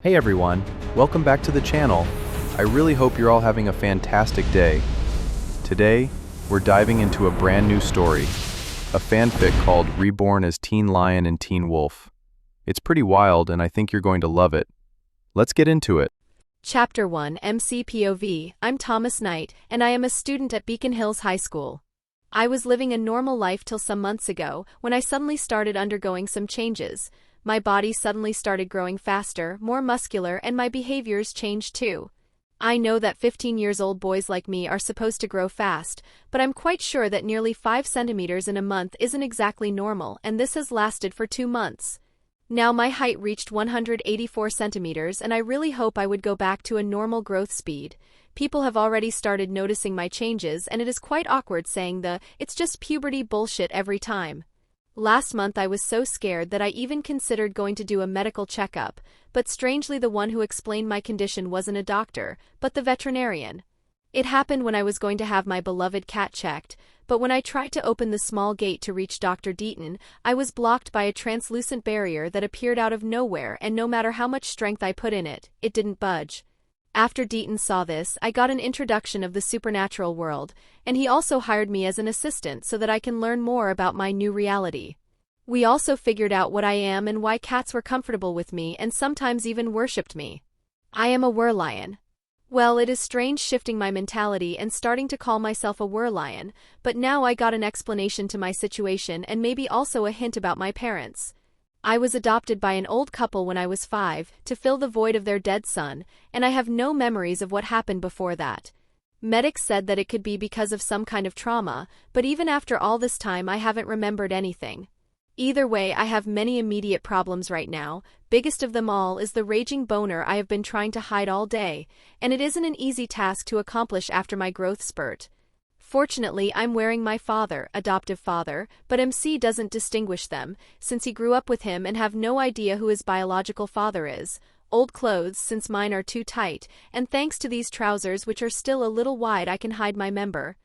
Hey everyone, welcome back to the channel. I really hope you're all having a fantastic day. Today, we're diving into a brand new story, a fanfic called Reborn as Teen Lion and Teen Wolf. It's pretty wild and I think you're going to love it. Let's get into it. Chapter 1 MC POV. I'm Thomas Knight, and I am a student at Beacon Hills High School. I was living a normal life till some months ago, when I suddenly started undergoing some changes. My body suddenly started growing faster, more muscular, and my behaviors changed too. I know that 15-year-old boys like me are supposed to grow fast, but I'm quite sure that nearly 5 centimeters in a month isn't exactly normal, and this has lasted for 2 months. Now my height reached 184 centimeters, and I really hope I would go back to a normal growth speed. People have already started noticing my changes, and it is quite awkward saying "it's just puberty" bullshit every time. Last month I was so scared that I even considered going to do a medical checkup, but strangely the one who explained my condition wasn't a doctor, but the veterinarian. It happened when I was going to have my beloved cat checked, but when I tried to open the small gate to reach Dr. Deaton, I was blocked by a translucent barrier that appeared out of nowhere, and no matter how much strength I put in it, it didn't budge. After Deaton saw this, I got an introduction of the supernatural world, and he also hired me as an assistant so that I can learn more about my new reality. We also figured out what I am and why cats were comfortable with me and sometimes even worshipped me. I am a werelion. Well, it is strange shifting my mentality and starting to call myself a werelion, but now I got an explanation to my situation and maybe also a hint about my parents. I was adopted by an old couple when I was 5 to fill the void of their dead son, and I have no memories of what happened before that. Medics said that it could be because of some kind of trauma, but even after all this time I haven't remembered anything. Either way, I have many immediate problems right now. Biggest of them all is the raging boner I have been trying to hide all day, and it isn't an easy task to accomplish after my growth spurt. Fortunately, I'm wearing my adoptive father, but MC doesn't distinguish them, since he grew up with him and have no idea who his biological father is. Old clothes, since mine are too tight, and thanks to these trousers which are still a little wide I can hide my member.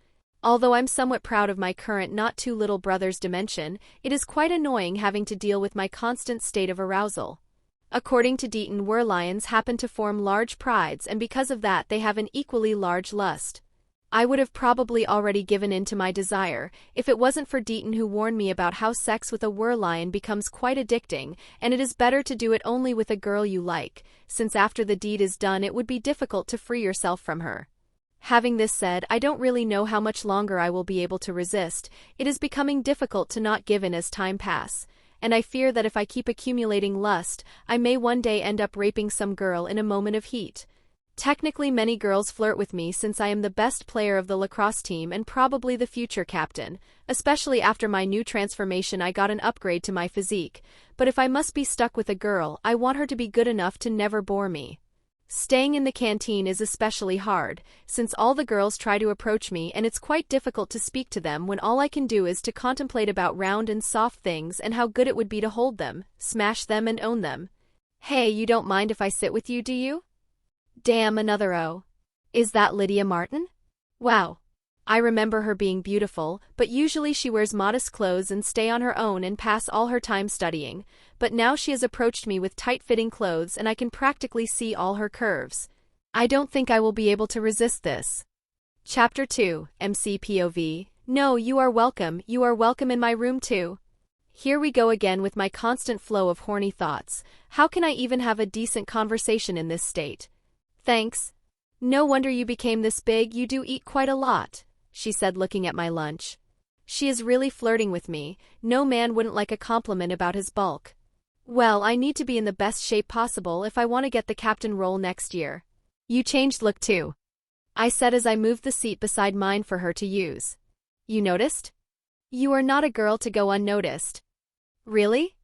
Although I'm somewhat proud of my current not too little brother's dimension, it is quite annoying having to deal with my constant state of arousal. According to Deaton, werelions happen to form large prides, and because of that they have an equally large lust. I would have probably already given in to my desire, if it wasn't for Deaton, who warned me about how sex with a werelion becomes quite addicting, and it is better to do it only with a girl you like, since after the deed is done it would be difficult to free yourself from her. Having this said, I don't really know how much longer I will be able to resist. It is becoming difficult to not give in as time pass, and I fear that if I keep accumulating lust, I may one day end up raping some girl in a moment of heat. Technically many girls flirt with me since I am the best player of the lacrosse team and probably the future captain. Especially after my new transformation I got an upgrade to my physique, but if I must be stuck with a girl, I want her to be good enough to never bore me. Staying in the canteen is especially hard, since all the girls try to approach me and it's quite difficult to speak to them when all I can do is to contemplate about round and soft things and how good it would be to hold them, smash them and own them. Hey, you don't mind if I sit with you, do you? Damn, another O. Is that Lydia Martin? Wow. I remember her being beautiful, but usually she wears modest clothes and stay on her own and pass all her time studying, but now she has approached me with tight-fitting clothes and I can practically see all her curves. I don't think I will be able to resist this. Chapter 2, MC POV. No, you are welcome in my room too. Here we go again with my constant flow of horny thoughts. How can I even have a decent conversation in this state? Thanks. No wonder you became this big, you do eat quite a lot, she said looking at my lunch. She is really flirting with me. No man wouldn't like a compliment about his bulk. Well, I need to be in the best shape possible if I want to get the captain role next year. You changed look too, I said as I moved the seat beside mine for her to use. You noticed? You are not a girl to go unnoticed. Really?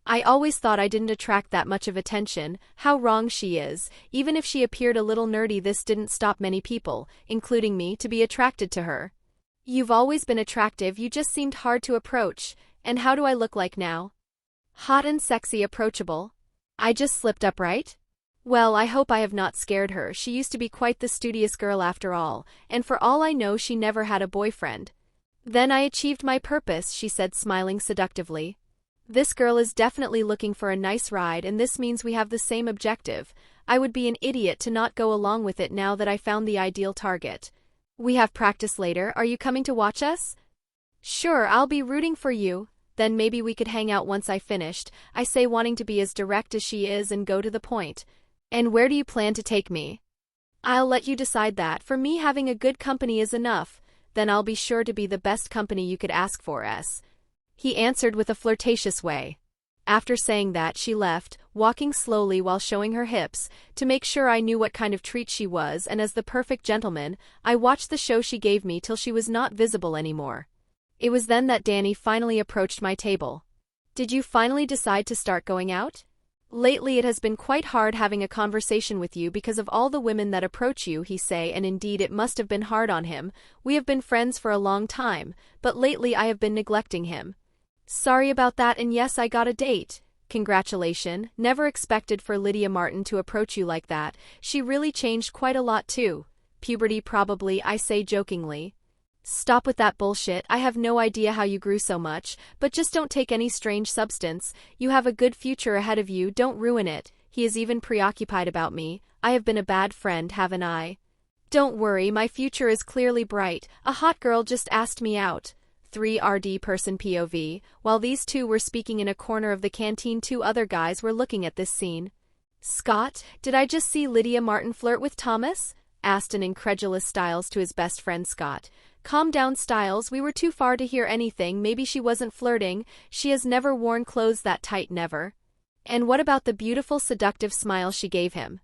I always thought I didn't attract that much of attention. How wrong she is. Even if she appeared a little nerdy, this didn't stop many people, including me, to be attracted to her. You've always been attractive, you just seemed hard to approach. And how do I look like now? Hot and sexy, approachable. I just slipped up, right? Well, I hope I have not scared her. She used to be quite the studious girl after all, and for all I know she never had a boyfriend. Then I achieved my purpose, she said, smiling seductively. This girl is definitely looking for a nice ride, and this means we have the same objective. I would be an idiot to not go along with it now that I found the ideal target. We have practice later. Are you coming to watch us? Sure, I'll be rooting for you. Then maybe we could hang out once I finished, I say, wanting to be as direct as she is and go to the point. And where do you plan to take me? I'll let you decide that. For me, having a good company is enough. Then I'll be sure to be the best company you could ask for, he answered with a flirtatious way. After saying that, she left, walking slowly while showing her hips, to make sure I knew what kind of treat she was, and as the perfect gentleman, I watched the show she gave me till she was not visible anymore. It was then that Danny finally approached my table. Did you finally decide to start going out? Lately it has been quite hard having a conversation with you because of all the women that approach you, he say, and indeed it must have been hard on him. We have been friends for a long time, but lately I have been neglecting him. Sorry about that, and yes, I got a date. Congratulations. Never expected for Lydia Martin to approach you like that. She really changed quite a lot too. Puberty probably, I say jokingly. Stop with that bullshit. I have no idea how you grew so much, but just don't take any strange substance. You have a good future ahead of you, don't ruin it. He is even preoccupied about me. I have been a bad friend, haven't I? Don't worry, my future is clearly bright. A hot girl just asked me out. 3RD person POV. While these two were speaking in a corner of the canteen, two other guys were looking at this scene. Scott, did I just see Lydia Martin flirt with Thomas? Asked an incredulous Styles to his best friend Scott. Calm down, Styles, we were too far to hear anything. Maybe she wasn't flirting. She has never worn clothes that tight, never. And what about the beautiful seductive smile she gave him?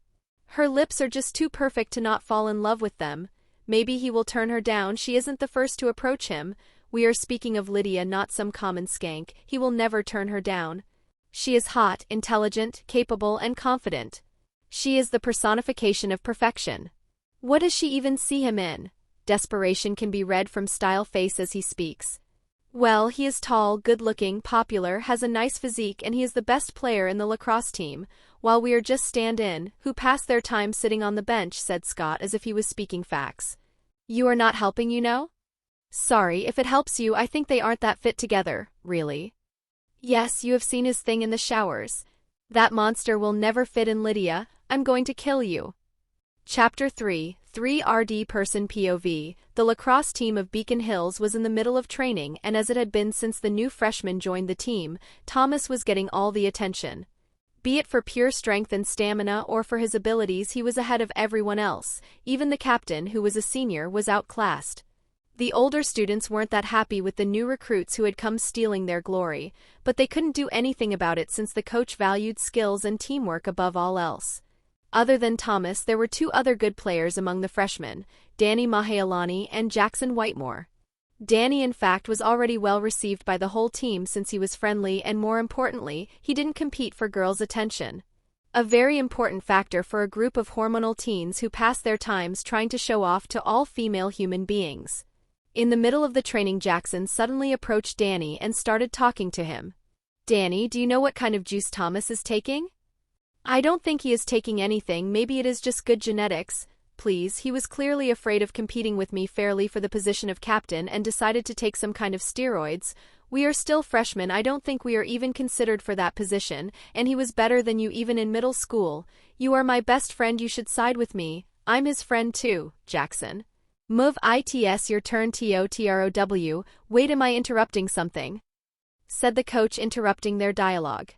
Her lips are just too perfect to not fall in love with them. Maybe he will turn her down. She isn't the first to approach him. We are speaking of Lydia, not some common skank. He will never turn her down. She is hot, intelligent, capable, and confident. She is the personification of perfection. What does she even see him in? Desperation can be read from Styles' face as he speaks. Well, he is tall, good-looking, popular, has a nice physique, and he is the best player in the lacrosse team, while we are just stand-in, who pass their time sitting on the bench, said Scott as if he was speaking facts. You are not helping, you know? Sorry, if it helps you, I think they aren't that fit together, really. Yes, you have seen his thing in the showers. That monster will never fit in, Lydia. I'm going to kill you. Chapter 3, 3RD Person POV. The lacrosse team of Beacon Hills was in the middle of training, and as it had been since the new freshman joined the team, Thomas was getting all the attention. Be it for pure strength and stamina or for his abilities, he was ahead of everyone else. Even the captain, who was a senior, was outclassed. The older students weren't that happy with the new recruits who had come stealing their glory, but they couldn't do anything about it since the coach valued skills and teamwork above all else. Other than Thomas, there were two other good players among the freshmen, Danny Mahealani and Jackson Whitemore. Danny, in fact, was already well received by the whole team since he was friendly and, more importantly, he didn't compete for girls' attention. A very important factor for a group of hormonal teens who pass their times trying to show off to all female human beings. In the middle of the training, Jackson suddenly approached Danny and started talking to him. Danny, do you know what kind of juice Thomas is taking? I don't think he is taking anything, maybe it is just good genetics. Please, he was clearly afraid of competing with me fairly for the position of captain and decided to take some kind of steroids. We are still freshmen, I don't think we are even considered for that position, and he was better than you even in middle school. You are my best friend, you should side with me. I'm his friend too, Jackson. Move its your turn TOTROW, wait, am I interrupting something? Said the coach, interrupting their dialogue.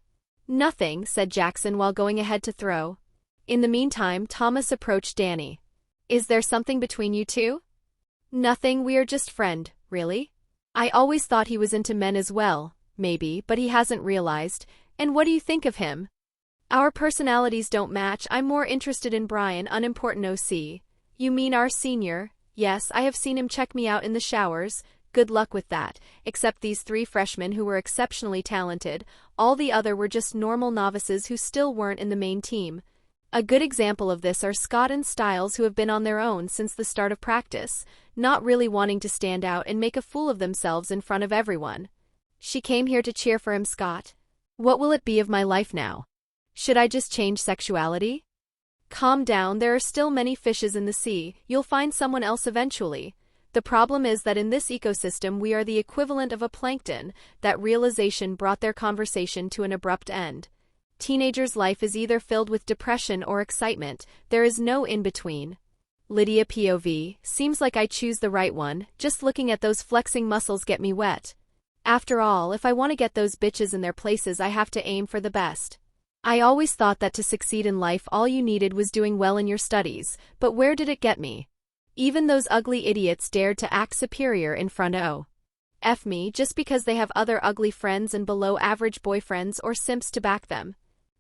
Nothing, said Jackson while going ahead to throw. In the meantime, Thomas approached Danny. Is there something between you two? Nothing, we are just friend, really? I always thought he was into men as well, maybe, but he hasn't realized. And what do you think of him? Our personalities don't match, I'm more interested in Brian, unimportant OC. You mean our senior? Yes, I have seen him check me out in the showers. Good luck with that, except these three freshmen who were exceptionally talented, all the other were just normal novices who still weren't in the main team. A good example of this are Scott and Styles, who have been on their own since the start of practice, not really wanting to stand out and make a fool of themselves in front of everyone. She came here to cheer for him, Scott. What will it be of my life now? Should I just change sexuality? Calm down, there are still many fishes in the sea, you'll find someone else eventually. The problem is that in this ecosystem we are the equivalent of a plankton. That realization brought their conversation to an abrupt end. Teenagers' life is either filled with depression or excitement, there is no in-between. Lydia POV, seems like I choose the right one, just looking at those flexing muscles get me wet. After all, if I want to get those bitches in their places I have to aim for the best. I always thought that to succeed in life all you needed was doing well in your studies, but where did it get me? Even those ugly idiots dared to act superior in front of F me just because they have other ugly friends and below-average boyfriends or simps to back them.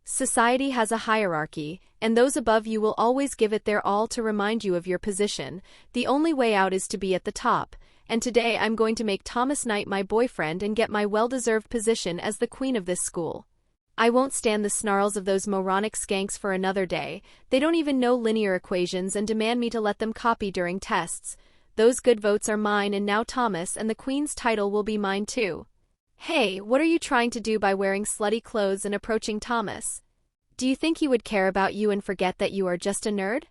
Society has a hierarchy, and those above you will always give it their all to remind you of your position. The only way out is to be at the top, and today I'm going to make Thomas Knight my boyfriend and get my well-deserved position as the queen of this school. I won't stand the snarls of those moronic skanks for another day. They don't even know linear equations and demand me to let them copy during tests. Those good votes are mine, and now Thomas and the queen's title will be mine too. Hey, what are you trying to do by wearing slutty clothes and approaching Thomas? Do you think he would care about you and forget that you are just a nerd?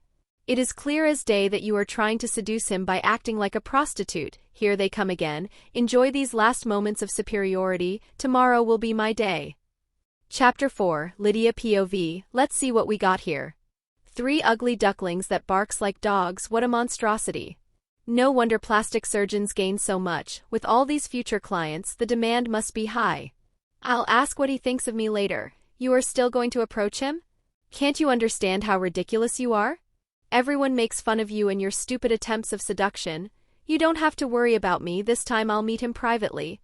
It is clear as day that you are trying to seduce him by acting like a prostitute. Here they come again. Enjoy these last moments of superiority. Tomorrow will be my day. Chapter 4, Lydia POV, let's see what we got here. 3 ugly ducklings that barks like dogs, what a monstrosity. No wonder plastic surgeons gain so much. With all these future clients, the demand must be high. I'll ask what he thinks of me later. You are still going to approach him? Can't you understand how ridiculous you are? Everyone makes fun of you and your stupid attempts of seduction. You don't have to worry about me, this time I'll meet him privately.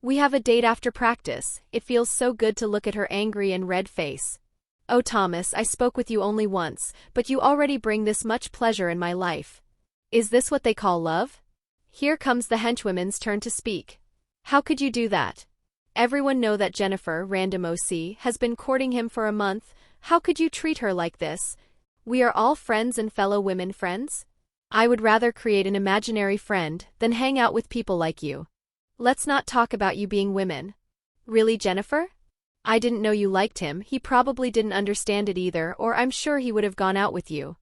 We have a date after practice. It feels so good to look at her angry and red face. Oh Thomas, I spoke with you only once, but you already bring this much pleasure in my life. Is this what they call love? Here comes the henchwomen's turn to speak. How could you do that? Everyone know that Jennifer, random OC, has been courting him for a month. How could you treat her like this? We are all friends and fellow women friends? I would rather create an imaginary friend than hang out with people like you. Let's not talk about you being women. Really, Jennifer? I didn't know you liked him. He probably didn't understand it either, or I'm sure he would have gone out with you.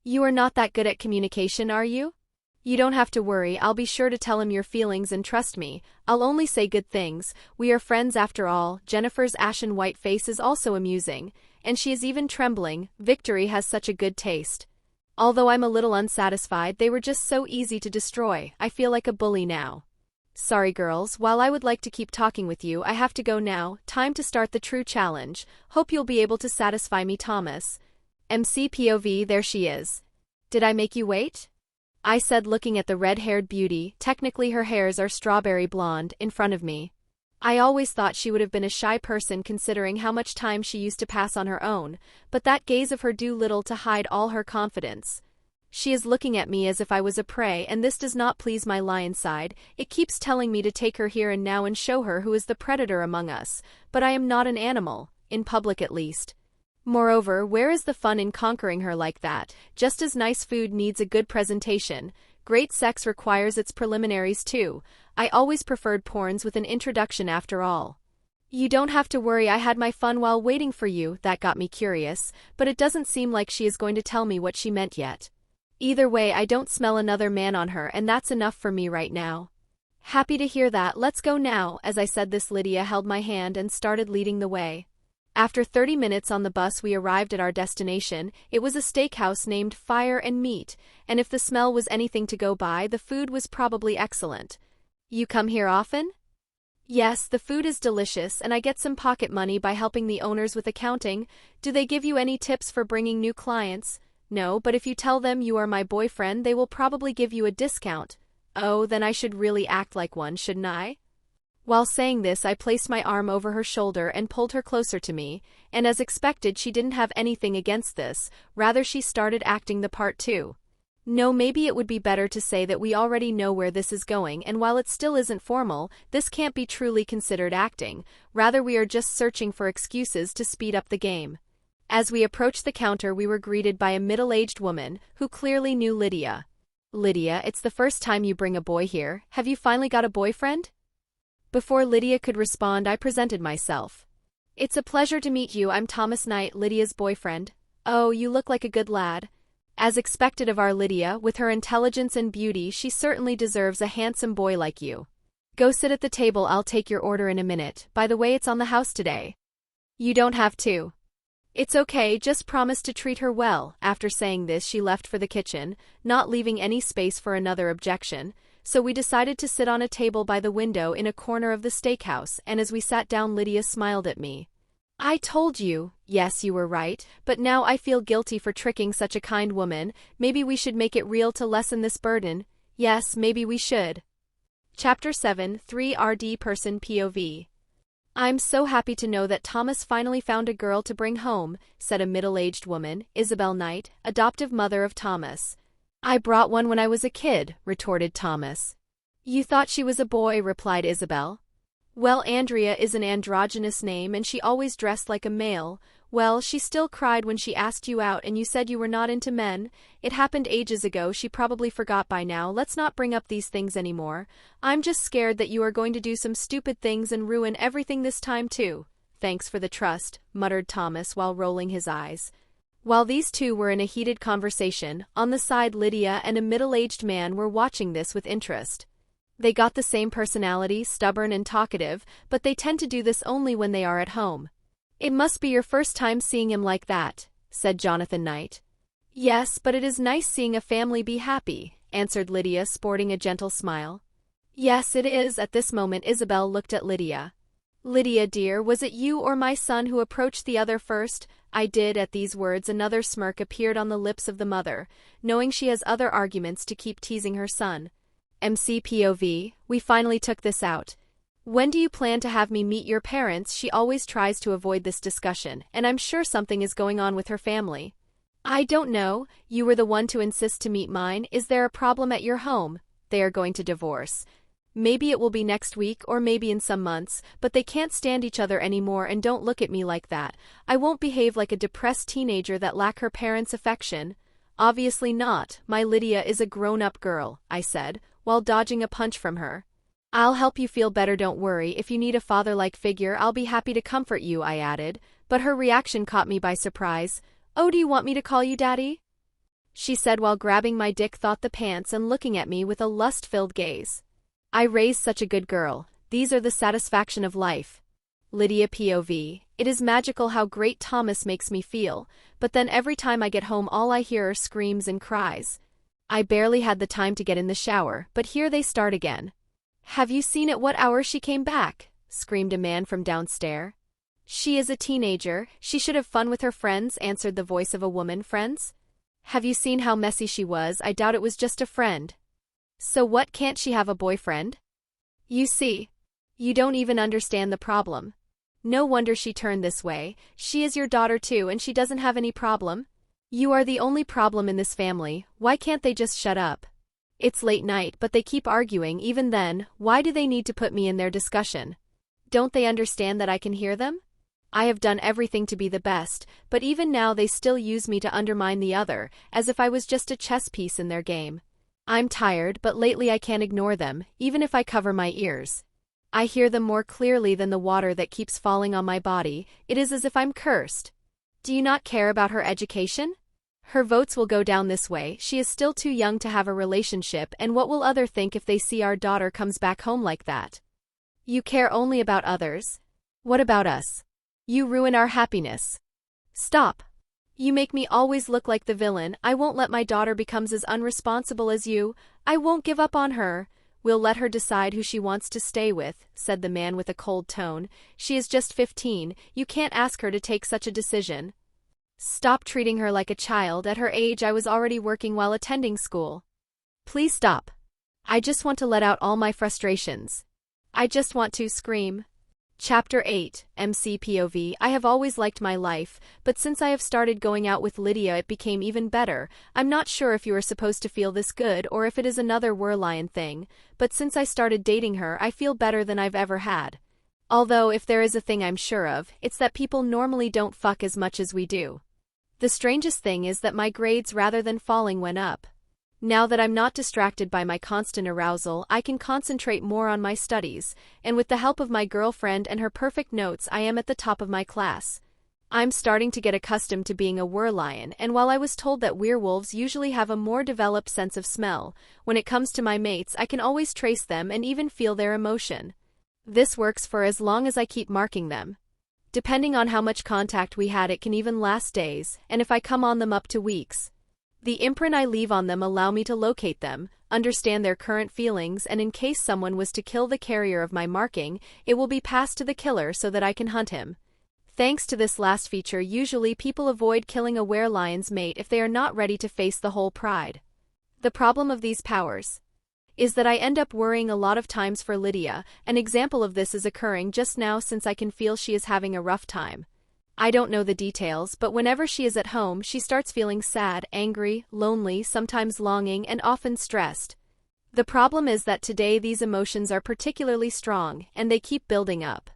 You are not that good at communication, are you? You don't have to worry, I'll be sure to tell him your feelings and trust me, I'll only say good things. We are friends after all. Jennifer's ashen white face is also amusing, and she is even trembling. Victory has such a good taste. Although I'm a little unsatisfied, they were just so easy to destroy. I feel like a bully now. Sorry girls, while I would like to keep talking with you, I have to go now. Time to start the true challenge. Hope you'll be able to satisfy me, Thomas. MC POV, there she is. Did I make you wait? I said, looking at the red-haired beauty, technically her hairs are strawberry blonde, in front of me. I always thought she would have been a shy person considering how much time she used to pass on her own, but that gaze of her do little to hide all her confidence. She is looking at me as if I was a prey, and this does not please my lion side. It keeps telling me to take her here and now and show her who is the predator among us, but I am not an animal, in public at least. Moreover, where is the fun in conquering her like that? Just as nice food needs a good presentation, great sex requires its preliminaries too. I always preferred porns with an introduction after all. You don't have to worry, I had my fun while waiting for you. That got me curious, but it doesn't seem like she is going to tell me what she meant yet. Either way, I don't smell another man on her, and that's enough for me right now. Happy to hear that. Let's go now. As I said this, Lydia held my hand and started leading the way. After 30 minutes on the bus, we arrived at our destination. It was a steakhouse named Fire and Meat, and if the smell was anything to go by, the food was probably excellent. You come here often? Yes, the food is delicious, and I get some pocket money by helping the owners with accounting. Do they give you any tips for bringing new clients? No, but if you tell them you are my boyfriend, they will probably give you a discount. Oh, then I should really act like one, shouldn't I? While saying this, I placed my arm over her shoulder and pulled her closer to me, and as expected, she didn't have anything against this. Rather, she started acting the part too. No, maybe it would be better to say that we already know where this is going, and while it still isn't formal, this can't be truly considered acting. Rather, we are just searching for excuses to speed up the game. As we approached the counter, we were greeted by a middle-aged woman, who clearly knew Lydia. Lydia, it's the first time you bring a boy here. Have you finally got a boyfriend? Before Lydia could respond, I presented myself. It's a pleasure to meet you. I'm Thomas Knight, Lydia's boyfriend. Oh, you look like a good lad. As expected of our Lydia, with her intelligence and beauty, she certainly deserves a handsome boy like you. Go sit at the table, I'll take your order in a minute. By the way, it's on the house today. You don't have to. It's okay, just promise to treat her well. After saying this, she left for the kitchen, not leaving any space for another objection, so we decided to sit on a table by the window in a corner of the steakhouse, and as we sat down, Lydia smiled at me. I told you. Yes, you were right, but now I feel guilty for tricking such a kind woman. Maybe we should make it real to lessen this burden. Yes, maybe we should. Chapter 7, 3rd Person POV. I'm so happy to know that Thomas finally found a girl to bring home, said a middle-aged woman, Isabel Knight, adoptive mother of Thomas. I brought one when I was a kid, retorted Thomas. You thought she was a boy, replied Isabel. Well, Andrea is an androgynous name and she always dressed like a male. Well, she still cried when she asked you out and you said you were not into men. It happened ages ago, she probably forgot by now. Let's not bring up these things anymore. I'm just scared that you are going to do some stupid things and ruin everything this time too. Thanks for the trust, muttered Thomas while rolling his eyes. While these two were in a heated conversation, on the side Lydia and a middle-aged man were watching this with interest. They got the same personality, stubborn and talkative, but they tend to do this only when they are at home. It must be your first time seeing him like that, said Jonathan Knight. Yes, but it is nice seeing a family be happy, answered Lydia, sporting a gentle smile. Yes, it is. At this moment Isabel looked at Lydia. Lydia, dear, was it you or my son who approached the other first? I did. At these words another smirk appeared on the lips of the mother, knowing she has other arguments to keep teasing her son. MCPOV, we finally took this out. When do you plan to have me meet your parents? She always tries to avoid this discussion, and I'm sure something is going on with her family. I don't know, you were the one to insist to meet mine. Is there a problem at your home? They are going to divorce. Maybe it will be next week or maybe in some months, but they can't stand each other anymore. And don't look at me like that. I won't behave like a depressed teenager that lack her parents' affection. Obviously not. My Lydia is a grown-up girl, I said, while dodging a punch from her. I'll help you feel better, don't worry. If you need a father-like figure, I'll be happy to comfort you, I added, but her reaction caught me by surprise. Oh, do you want me to call you Daddy? She said while grabbing my dick thought the pants and looking at me with a lust-filled gaze. I raised such a good girl. These are the satisfaction of life. Lydia POV. It is magical how great Thomas makes me feel, but then every time I get home all I hear are screams and cries. I barely had the time to get in the shower, but here they start again. Have you seen at what hour she came back? Screamed a man from downstairs. She is a teenager, she should have fun with her friends, answered the voice of a woman. Friends? Have you seen how messy she was? I doubt it was just a friend. So what, can't she have a boyfriend? You see. You don't even understand the problem. No wonder she turned this way. She is your daughter too and she doesn't have any problem. You are the only problem in this family. Why can't they just shut up? It's late night, but they keep arguing. Even then, why do they need to put me in their discussion? Don't they understand that I can hear them? I have done everything to be the best, but even now they still use me to undermine the other, as if I was just a chess piece in their game. I'm tired, but lately I can't ignore them, even if I cover my ears. I hear them more clearly than the water that keeps falling on my body. It is as if I'm cursed. Do you not care about her education? Her votes will go down this way. She is still too young to have a relationship, and what will others think if they see our daughter comes back home like that? You care only about others. What about us? You ruin our happiness. Stop. You make me always look like the villain. I won't let my daughter become as unresponsible as you. I won't give up on her. We'll let her decide who she wants to stay with, said the man with a cold tone. She is just 15. You can't ask her to take such a decision. Stop treating her like a child. At her age I was already working while attending school. Please stop. I just want to let out all my frustrations. I just want to scream. Chapter 8, MCPOV. I have always liked my life, but since I have started going out with Lydia it became even better. I'm not sure if you are supposed to feel this good or if it is another Werlion thing, but since I started dating her I feel better than I've ever had. Although if there is a thing I'm sure of, it's that people normally don't fuck as much as we do. The strangest thing is that my grades rather than falling went up. Now that I'm not distracted by my constant arousal, I can concentrate more on my studies, and with the help of my girlfriend and her perfect notes I am at the top of my class. I'm starting to get accustomed to being a werelion, and while I was told that werewolves usually have a more developed sense of smell, when it comes to my mates I can always trace them and even feel their emotion. This works for as long as I keep marking them. Depending on how much contact we had, it can even last days, and if I come on them, up to weeks. The imprint I leave on them allow me to locate them, understand their current feelings, and in case someone was to kill the carrier of my marking, it will be passed to the killer so that I can hunt him. Thanks to this last feature, usually people avoid killing a werelion's mate if they are not ready to face the whole pride. The problem of these powers is that I end up worrying a lot of times for Lydia. An example of this is occurring just now since I can feel she is having a rough time. I don't know the details, but whenever she is at home, she starts feeling sad, angry, lonely, sometimes longing, and often stressed. The problem is that today these emotions are particularly strong, and they keep building up.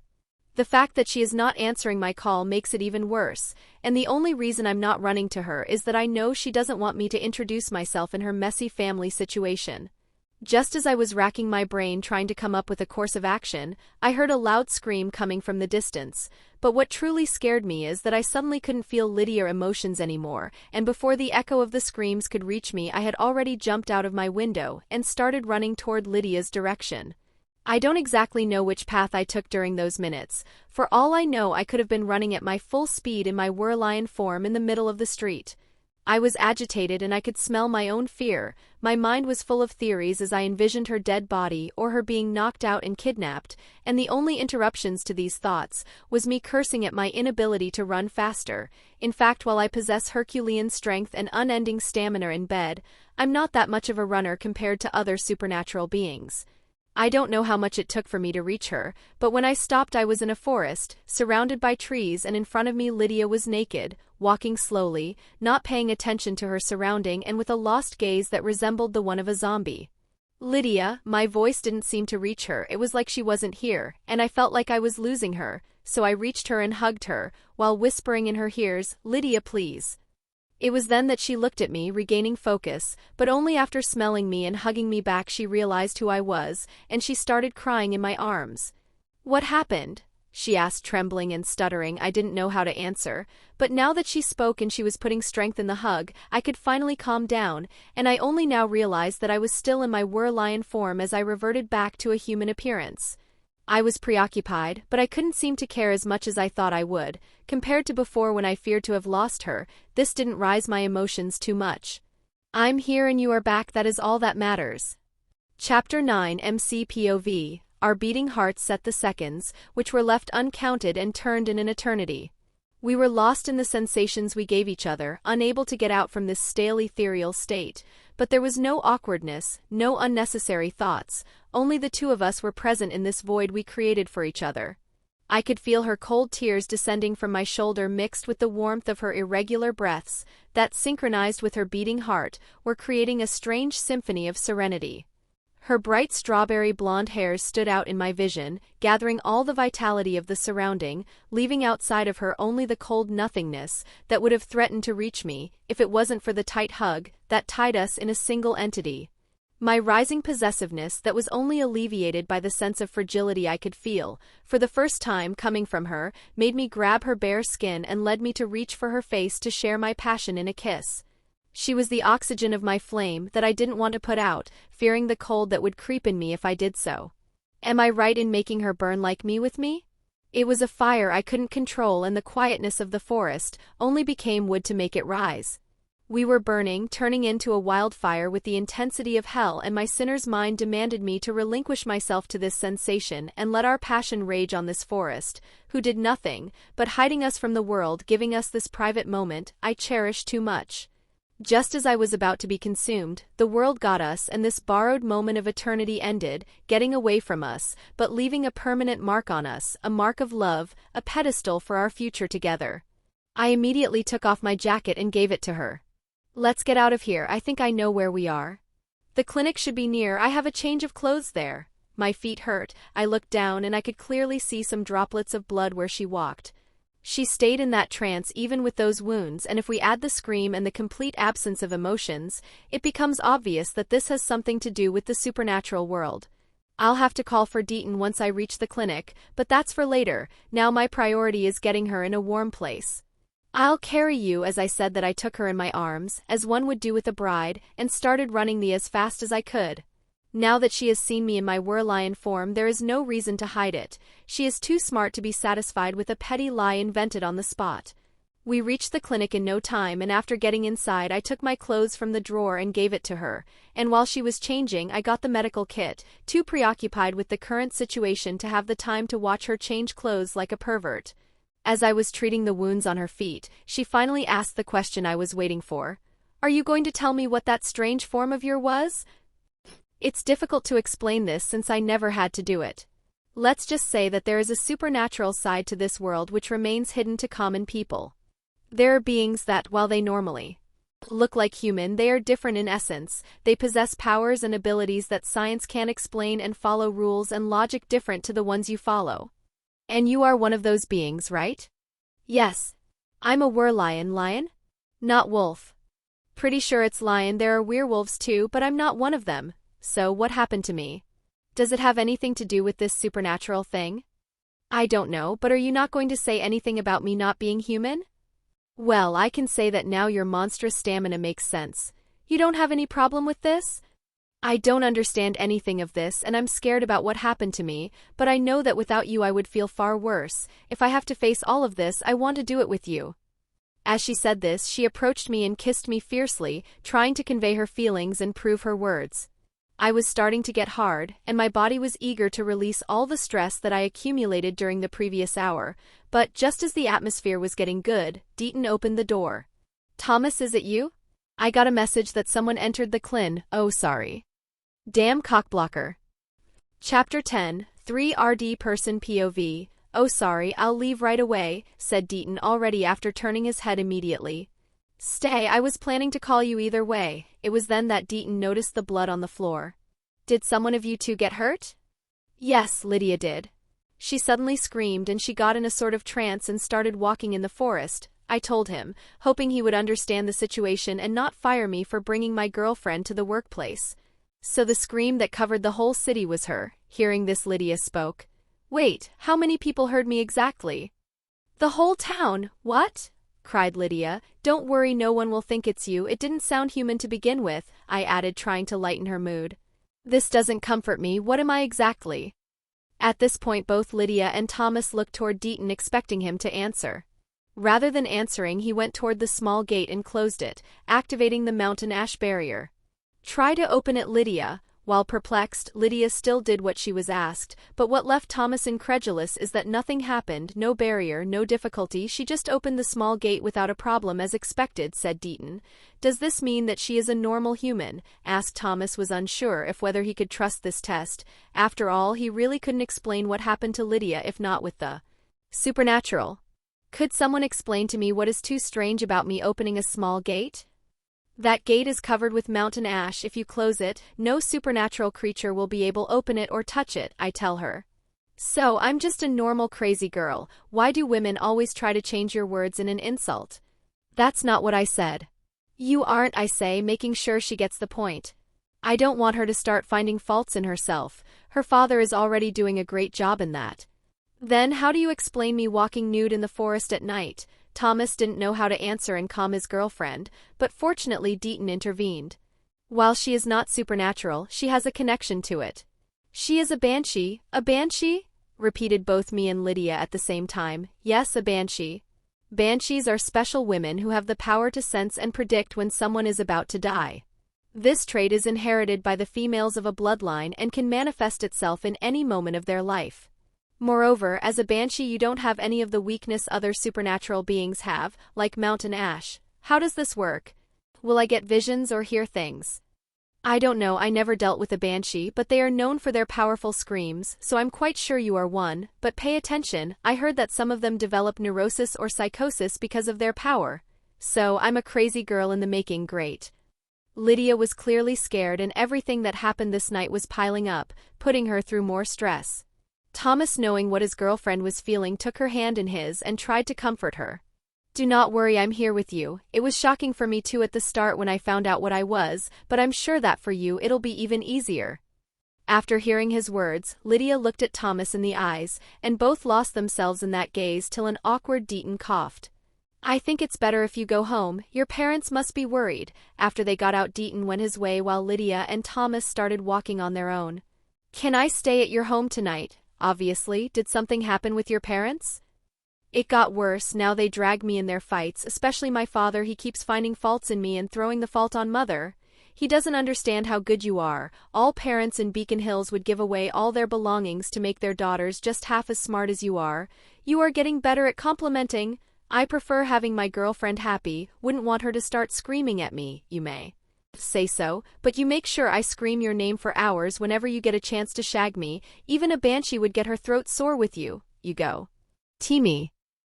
The fact that she is not answering my call makes it even worse, and the only reason I'm not running to her is that I know she doesn't want me to introduce myself in her messy family situation. Just as I was racking my brain trying to come up with a course of action, I heard a loud scream coming from the distance, but what truly scared me is that I suddenly couldn't feel Lydia's emotions anymore, and before the echo of the screams could reach me, I had already jumped out of my window and started running toward Lydia's direction. I don't exactly know which path I took during those minutes. For all I know, I could have been running at my full speed in my werelion form in the middle of the street. I was agitated and I could smell my own fear. My mind was full of theories as I envisioned her dead body or her being knocked out and kidnapped, and the only interruptions to these thoughts was me cursing at my inability to run faster. In fact, while I possess Herculean strength and unending stamina in bed, I'm not that much of a runner compared to other supernatural beings. I don't know how much it took for me to reach her, but when I stopped I was in a forest, surrounded by trees, and in front of me Lydia was naked, walking slowly, not paying attention to her surrounding, and with a lost gaze that resembled the one of a zombie. Lydia, my voice didn't seem to reach her. It was like she wasn't here, and I felt like I was losing her, so I reached her and hugged her, while whispering in her ears, "Lydia, please." It was then that she looked at me, regaining focus, but only after smelling me and hugging me back she realized who I was, and she started crying in my arms. "What happened?" she asked, trembling and stuttering. I didn't know how to answer, but now that she spoke and she was putting strength in the hug, I could finally calm down, and I only now realized that I was still in my werelion form as I reverted back to a human appearance. I was preoccupied, but I couldn't seem to care as much as I thought I would. Compared to before when I feared to have lost her, this didn't rise my emotions too much. I'm here and you are back, that is all that matters. Chapter 9 MC POV. Our beating hearts set the seconds, which were left uncounted and turned in an eternity. We were lost in the sensations we gave each other, unable to get out from this stale ethereal state. But there was no awkwardness, no unnecessary thoughts, only the two of us were present in this void we created for each other. I could feel her cold tears descending from my shoulder mixed with the warmth of her irregular breaths, that, synchronized with her beating heart, were creating a strange symphony of serenity. Her bright strawberry blonde hairs stood out in my vision, gathering all the vitality of the surrounding, leaving outside of her only the cold nothingness that would have threatened to reach me if it wasn't for the tight hug that tied us in a single entity. My rising possessiveness that was only alleviated by the sense of fragility I could feel, for the first time coming from her, made me grab her bare skin and led me to reach for her face to share my passion in a kiss. She was the oxygen of my flame that I didn't want to put out, fearing the cold that would creep in me if I did so. Am I right in making her burn like me with me? It was a fire I couldn't control, and the quietness of the forest only became wood to make it rise. We were burning, turning into a wildfire with the intensity of hell, and my sinner's mind demanded me to relinquish myself to this sensation and let our passion rage on this forest, who did nothing but hiding us from the world, giving us this private moment I cherished too much. Just as I was about to be consumed, the world got us, and this borrowed moment of eternity ended, getting away from us, but leaving a permanent mark on us, a mark of love, a pedestal for our future together. I immediately took off my jacket and gave it to her. "Let's get out of here. I think I know where we are. The clinic should be near. I have a change of clothes there." My feet hurt. I looked down and I could clearly see some droplets of blood where she walked. She stayed in that trance even with those wounds, and if we add the scream and the complete absence of emotions, it becomes obvious that this has something to do with the supernatural world. I'll have to call for Deaton once I reach the clinic, but that's for later. Now my priority is getting her in a warm place. I'll carry you, as I said that. I took her in my arms, as one would do with a bride, and started running as fast as I could. Now that she has seen me in my were-lion form, there is no reason to hide it. She is too smart to be satisfied with a petty lie invented on the spot. We reached the clinic in no time, and after getting inside I took my clothes from the drawer and gave it to her, and while she was changing I got the medical kit, too preoccupied with the current situation to have the time to watch her change clothes like a pervert. As I was treating the wounds on her feet, she finally asked the question I was waiting for. "Are you going to tell me what that strange form of yours was?" It's difficult to explain this since I never had to do it. Let's just say that there is a supernatural side to this world which remains hidden to common people. There are beings that, while they normally look like human, they are different in essence. They possess powers and abilities that science can't explain and follow rules and logic different to the ones you follow. And you are one of those beings, right? Yes. I'm a were-lion, not wolf. Pretty sure it's lion. There are werewolves too, but I'm not one of them. So what happened to me? Does it have anything to do with this supernatural thing? I don't know, but are you not going to say anything about me not being human? Well, I can say that now your monstrous stamina makes sense. You don't have any problem with this? I don't understand anything of this, and I'm scared about what happened to me, but I know that without you I would feel far worse. If I have to face all of this, I want to do it with you. As she said this, she approached me and kissed me fiercely, trying to convey her feelings and prove her words. I was starting to get hard, and my body was eager to release all the stress that I accumulated during the previous hour, but just as the atmosphere was getting good, Deaton opened the door. "Thomas, is it you? I got a message that someone entered the clin. Oh, sorry. Damn cockblocker." Chapter 10, 3rd Person POV. "Oh, sorry, I'll leave right away," said Deaton already after turning his head immediately. "Stay, I was planning to call you either way." It was then that Deaton noticed the blood on the floor. "Did someone of you two get hurt?" "Yes, Lydia did." She suddenly screamed and she got in a sort of trance and started walking in the forest, I told him, hoping he would understand the situation and not fire me for bringing my girlfriend to the workplace. So the scream that covered the whole city was her. Hearing this, Lydia spoke. "Wait, how many people heard me exactly?" "The whole town." "What?" cried Lydia. "Don't worry, no one will think it's you. It didn't sound human to begin with," I added, trying to lighten her mood. "This doesn't comfort me. What am I exactly?" At this point both Lydia and Thomas looked toward Deaton, expecting him to answer. Rather than answering, he went toward the small gate and closed it, activating the mountain ash barrier. "Try to open it, Lydia." While perplexed, Lydia still did what she was asked, but what left Thomas incredulous is that nothing happened, no barrier, no difficulty. "She just opened the small gate without a problem as expected," said Deaton. "Does this mean that she is a normal human?" asked Thomas, was unsure if whether he could trust this test. After all, he really couldn't explain what happened to Lydia if not with the supernatural. "Could someone explain to me what is too strange about me opening a small gate?" "That gate is covered with mountain ash. If you close it, no supernatural creature will be able to open it or touch it," I tell her. "So I'm just a normal crazy girl. Why do women always try to change your words in an insult?" "That's not what I said." "You aren't," I say, making sure she gets the point. "I don't want her to start finding faults in herself. Her father is already doing a great job in that." "Then how do you explain me walking nude in the forest at night?" Thomas didn't know how to answer and calm his girlfriend, but fortunately Deaton intervened. "While she is not supernatural, she has a connection to it." "She is a banshee." "A banshee?" repeated both me and Lydia at the same time. "Yes, a banshee. Banshees are special women who have the power to sense and predict when someone is about to die. This trait is inherited by the females of a bloodline and can manifest itself in any moment of their life. Moreover, as a banshee you don't have any of the weakness other supernatural beings have, like mountain ash. How does this work? Will I get visions or hear things?" "I don't know, I never dealt with a banshee, but they are known for their powerful screams, so I'm quite sure you are one. But pay attention, I heard that some of them develop neurosis or psychosis because of their power. So I'm a crazy girl in the making. Great." Lydia was clearly scared, and everything that happened this night was piling up, putting her through more stress. Thomas, knowing what his girlfriend was feeling, took her hand in his and tried to comfort her. "Do not worry, I'm here with you. It was shocking for me too at the start when I found out what I was, but I'm sure that for you it'll be even easier." After hearing his words, Lydia looked at Thomas in the eyes, and both lost themselves in that gaze till an awkward Deaton coughed. I think it's better if you go home. Your parents must be worried, after they got out Deaton went his way while Lydia and Thomas started walking on their own. Can I stay at your home tonight? Obviously, did something happen with your parents? It got worse, now they drag me in their fights, especially my father. He keeps finding faults in me and throwing the fault on Mother. He doesn't understand how good you are. All parents in Beacon Hills would give away all their belongings to make their daughters just half as smart as you are. You are getting better at complimenting. I prefer having my girlfriend happy, wouldn't want her to start screaming at me. You may say so, but you make sure I scream your name for hours whenever you get a chance to shag me. Even a banshee would get her throat sore with you. You go. Teamy.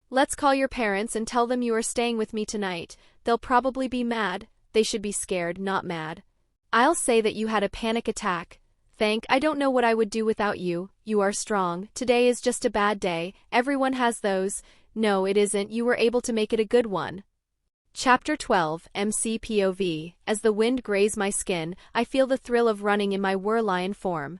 Let's call your parents and tell them you are staying with me tonight. They'll probably be mad. They should be scared, not mad. I'll say that you had a panic attack. I don't know what I would do without you. You are strong. Today is just a bad day. Everyone has those. No, it isn't. You were able to make it a good one. Chapter 12, MC POV. As the wind grazes my skin, I feel the thrill of running in my Werlion form.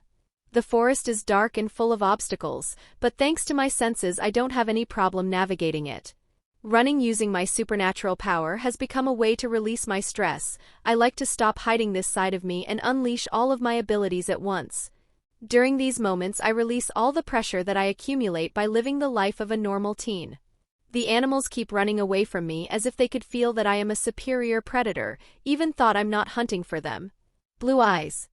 The forest is dark and full of obstacles, but thanks to my senses I don't have any problem navigating it. Running using my supernatural power has become a way to release my stress. I like to stop hiding this side of me and unleash all of my abilities at once. During these moments I release all the pressure that I accumulate by living the life of a normal teen. The animals keep running away from me as if they could feel that I am a superior predator, even thought I'm not hunting for them. Blue eyes.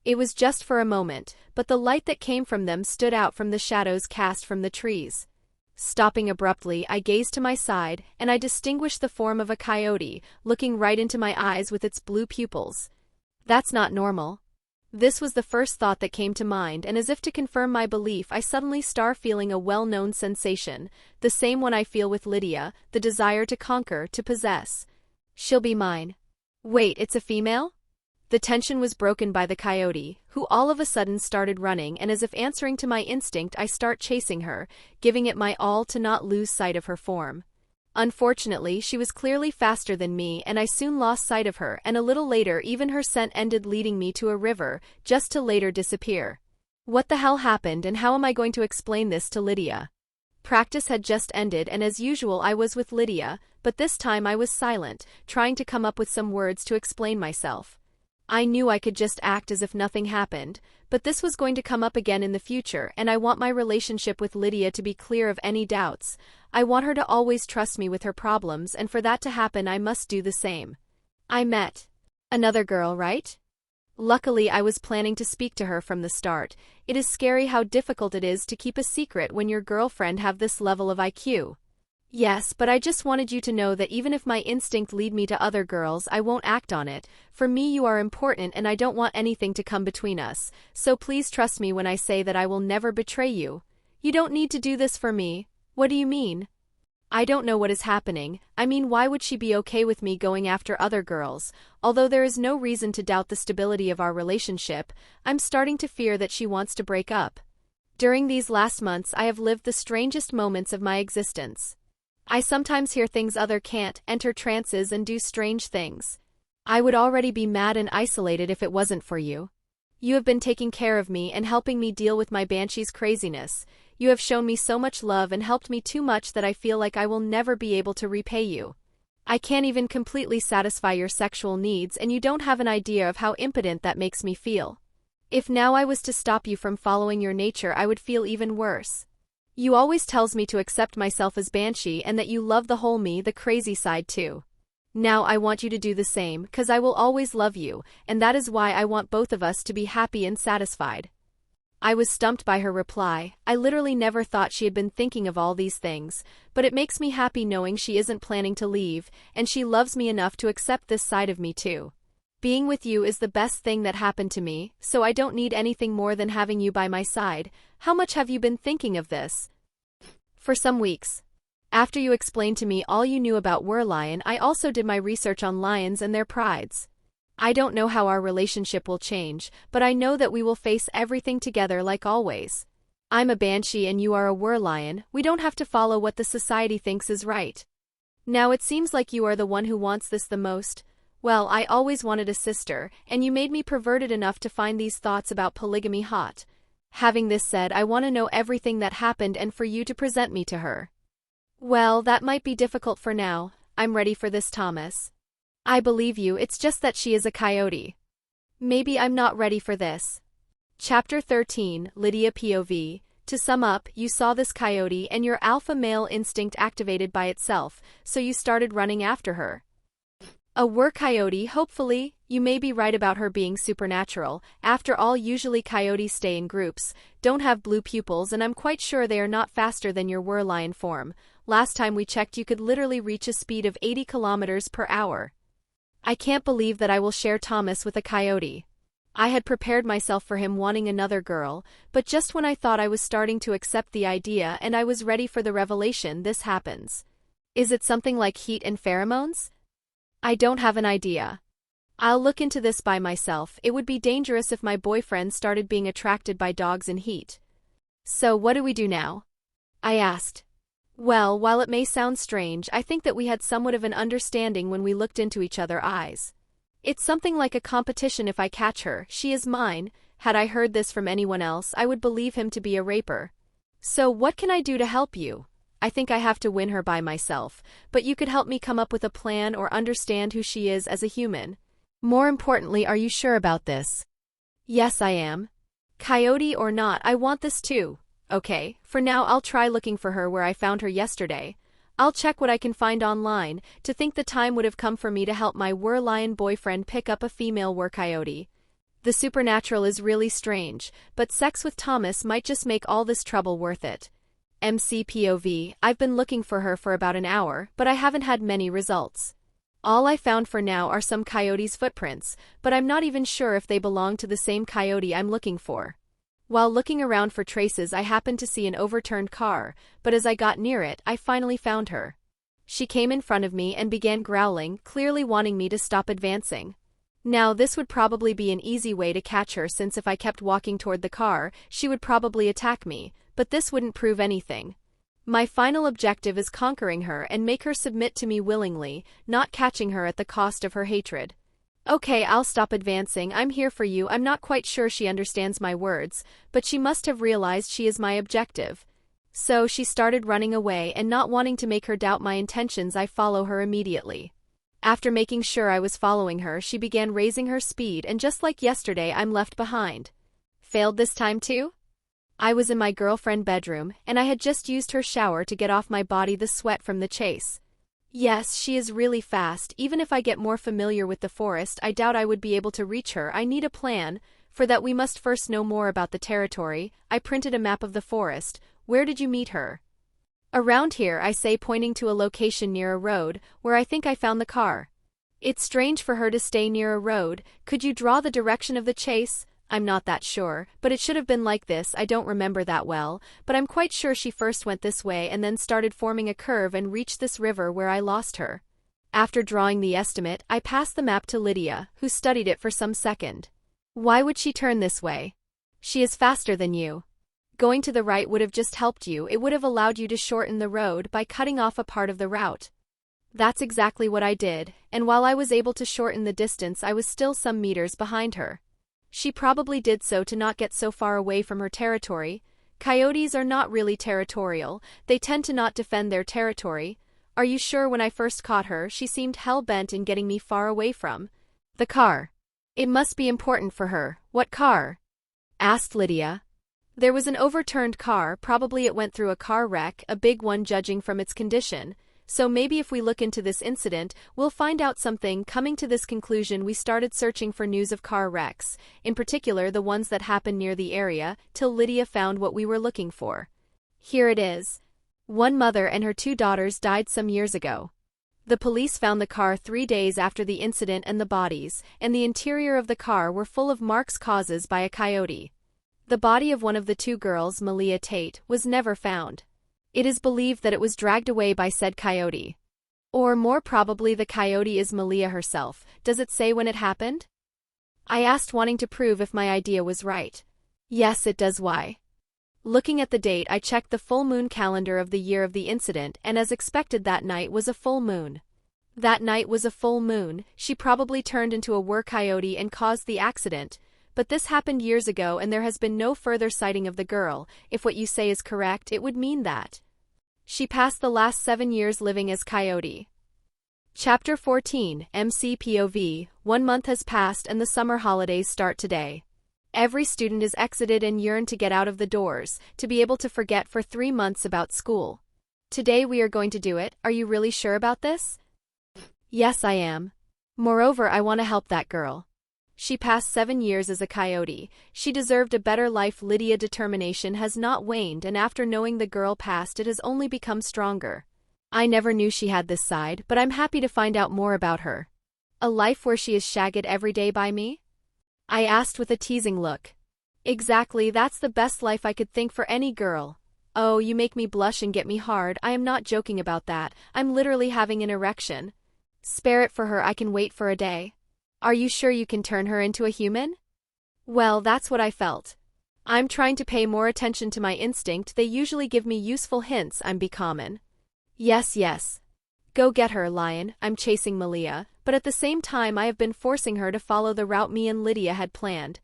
It was just for a moment, but the light that came from them stood out from the shadows cast from the trees. Stopping abruptly, I gazed to my side, and I distinguished the form of a coyote, looking right into my eyes with its blue pupils. That's not normal. This was the first thought that came to mind, and as if to confirm my belief I suddenly start feeling a well-known sensation, the same one I feel with Lydia, the desire to conquer, to possess. She'll be mine. Wait, it's a female? The tension was broken by the coyote, who all of a sudden started running, and as if answering to my instinct I start chasing her, giving it my all to not lose sight of her form. Unfortunately, she was clearly faster than me and I soon lost sight of her, and a little later even her scent ended, leading me to a river, just to later disappear. What the hell happened, and how am I going to explain this to Lydia? Practice had just ended and as usual I was with Lydia, but this time I was silent, trying to come up with some words to explain myself. I knew I could just act as if nothing happened, but this was going to come up again in the future, and I want my relationship with Lydia to be clear of any doubts. I want her to always trust me with her problems, and for that to happen I must do the same. I met another girl, right? Luckily I was planning to speak to her from the start. It is scary how difficult it is to keep a secret when your girlfriend have this level of IQ. Yes, but I just wanted you to know that even if my instinct lead me to other girls, I won't act on it. For me you are important and I don't want anything to come between us, so please trust me when I say that I will never betray you. You don't need to do this for me. What do you mean? I don't know what is happening. I mean, why would she be okay with me going after other girls? Although there is no reason to doubt the stability of our relationship, I'm starting to fear that she wants to break up. During these last months I have lived the strangest moments of my existence. I sometimes hear things other can't, enter trances and do strange things. I would already be mad and isolated if it wasn't for you. You have been taking care of me and helping me deal with my banshee's craziness. You have shown me so much love and helped me too much that I feel like I will never be able to repay you. I can't even completely satisfy your sexual needs, and you don't have an idea of how impotent that makes me feel. If now I was to stop you from following your nature, I would feel even worse. You always tells me to accept myself as Banshee and that you love the whole me, the crazy side too. Now I want you to do the same, 'cause I will always love you, and that is why I want both of us to be happy and satisfied. I was stumped by her reply. I literally never thought she had been thinking of all these things, but it makes me happy knowing she isn't planning to leave, and she loves me enough to accept this side of me too. Being with you is the best thing that happened to me, so I don't need anything more than having you by my side. How much have you been thinking of this? For some weeks. After you explained to me all you knew about Werlion, I also did my research on lions and their prides. I don't know how our relationship will change, but I know that we will face everything together like always. I'm a Banshee and you are a Werlion. We don't have to follow what the society thinks is right. Now it seems like you are the one who wants this the most. Well, I always wanted a sister, and you made me perverted enough to find these thoughts about polygamy hot. Having this said, I want to know everything that happened and for you to present me to her. Well, that might be difficult for now. I'm ready for this, Thomas. I believe you, it's just that she is a coyote. Maybe I'm not ready for this. Chapter 13, Lydia POV. To sum up, you saw this coyote and your alpha male instinct activated by itself, so you started running after her. A were-coyote, hopefully. You may be right about her being supernatural. After all, usually coyotes stay in groups, don't have blue pupils, and I'm quite sure they are not faster than your were-lion form. Last time we checked, you could literally reach a speed of 80 kilometers per hour. I can't believe that I will share Thomas with a coyote. I had prepared myself for him wanting another girl, but just when I thought I was starting to accept the idea and I was ready for the revelation, this happens. Is it something like heat and pheromones? I don't have an idea. I'll look into this by myself. It would be dangerous if my boyfriend started being attracted by dogs and heat. So what do we do now? I asked. Well, while it may sound strange, I think that we had somewhat of an understanding when we looked into each other's eyes. It's something like a competition. If I catch her, she is mine. Had I heard this from anyone else, I would believe him to be a raper. So what can I do to help you? I think I have to win her by myself, but you could help me come up with a plan or understand who she is as a human. More importantly, are you sure about this? Yes, I am. Coyote or not, I want this too. Okay, for now I'll try looking for her where I found her yesterday. I'll check what I can find online. To think the time would have come for me to help my were-lion boyfriend pick up a female were-coyote. The supernatural is really strange, but sex with Thomas might just make all this trouble worth it. MCPOV, I've been looking for her for about an hour, but I haven't had many results. All I found for now are some coyotes' footprints, but I'm not even sure if they belong to the same coyote I'm looking for. While looking around for traces, I happened to see an overturned car, but as I got near it, I finally found her. She came in front of me and began growling, clearly wanting me to stop advancing. Now, this would probably be an easy way to catch her, since if I kept walking toward the car, she would probably attack me, but this wouldn't prove anything. My final objective is conquering her and make her submit to me willingly, not catching her at the cost of her hatred. Okay, I'll stop advancing. I'm here for you. I'm not quite sure she understands my words, but she must have realized she is my objective. So she started running away, and not wanting to make her doubt my intentions, I follow her immediately. After making sure I was following her, she began raising her speed, and just like yesterday, I'm left behind. Failed this time too? I was in my girlfriend's bedroom, and I had just used her shower to get off my body the sweat from the chase. Yes, she is really fast. Even if I get more familiar with the forest, I doubt I would be able to reach her. I need a plan. For that we must first know more about the territory. I printed a map of the forest. Where did you meet her? Around here, I say, pointing to a location near a road, where I think I found the car. It's strange for her to stay near a road. Could you draw the direction of the chase? I'm not that sure, but it should have been like this. I don't remember that well, but I'm quite sure she first went this way and then started forming a curve and reached this river where I lost her. After drawing the estimate, I passed the map to Lydia, who studied it for some second. Why would she turn this way? She is faster than you. Going to the right would have just helped you. It would have allowed you to shorten the road by cutting off a part of the route. That's exactly what I did, and while I was able to shorten the distance, I was still some meters behind her. She probably did so to not get so far away from her territory. Coyotes are not really territorial. They tend to not defend their territory. Are you sure? When I first caught her, she seemed hell-bent in getting me far away from the car. It must be important for her. What car? Asked Lydia. There was an overturned car. Probably it went through a car wreck, a big one judging from its condition. So maybe if we look into this incident, we'll find out something. Coming to this conclusion, we started searching for news of car wrecks, in particular the ones that happened near the area, till Lydia found what we were looking for. Here it is. One mother and her 2 daughters died some years ago. The police found the car 3 days after the incident, and the bodies, and the interior of the car were full of marks caused by a coyote. The body of one of the 2 girls, Malia Tate, was never found. It is believed that it was dragged away by said coyote. Or more probably the coyote is Malia herself. Does it say when it happened? I asked, wanting to prove if my idea was right. Yes, it does. Why? Looking at the date, I checked the full moon calendar of the year of the incident, and as expected, that night was a full moon. That night was a full moon. She probably turned into a were-coyote and caused the accident. But this happened years ago, and there has been no further sighting of the girl. If what you say is correct, it would mean that She passed the last 7 years living as Coyote. Chapter 14, MC POV. 1 month has passed and the summer holidays start today. Every student is exited and yearn to get out of the doors, to be able to forget for 3 months about school. Today we are going to do it. Are you really sure about this? Yes, I am. Moreover, I want to help that girl. She passed 7 years as a Coyote. She deserved a better life. Lydia's determination has not waned, and after knowing the girl passed, it has only become stronger. I never knew she had this side, but I'm happy to find out more about her. A life where she is shagged every day by me? I asked with a teasing look. Exactly, that's the best life I could think for any girl. Oh, you make me blush and get me hard. I am not joking about that. I'm literally having an erection. Spare it for her, I can wait for a day. Are you sure you can turn her into a human? Well, that's what I felt. I'm trying to pay more attention to my instinct. They usually give me useful hints. I'm be common. Yes. Go get her, Lion. I'm chasing Malia, but at the same time I have been forcing her to follow the route me and Lydia had planned.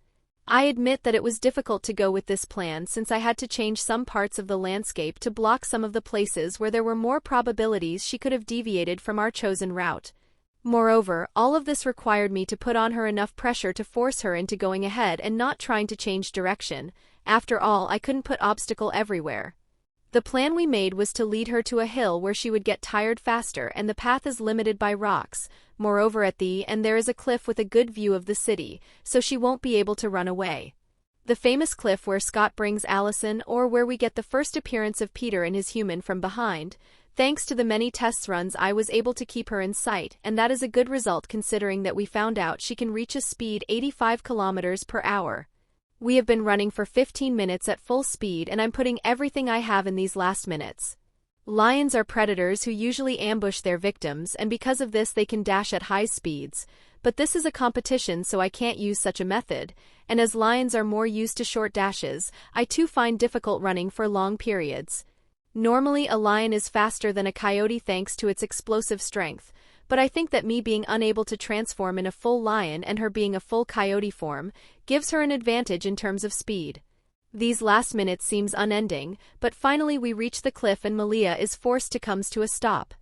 I admit that it was difficult to go with this plan since I had to change some parts of the landscape to block some of the places where there were more probabilities she could have deviated from our chosen route. Moreover, all of this required me to put on her enough pressure to force her into going ahead and not trying to change direction. After all, I couldn't put obstacle everywhere. The plan we made was to lead her to a hill where she would get tired faster, and the path is limited by rocks. Moreover, at the end there is a cliff with a good view of the city, so she won't be able to run away. The famous cliff where Scott brings Allison, or where we get the first appearance of Peter and his human from behind. Thanks to the many test runs I was able to keep her in sight, and that is a good result considering that we found out she can reach a speed 85 kilometers per hour. We have been running for 15 minutes at full speed and I'm putting everything I have in these last minutes. Lions are predators who usually ambush their victims, and because of this they can dash at high speeds, but this is a competition so I can't use such a method, and as lions are more used to short dashes, I too find difficult running for long periods. Normally a lion is faster than a coyote thanks to its explosive strength, but I think that me being unable to transform in a full lion and her being a full coyote form gives her an advantage in terms of speed. These last minutes seems unending, but finally we reach the cliff and Malia is forced to come to a stop.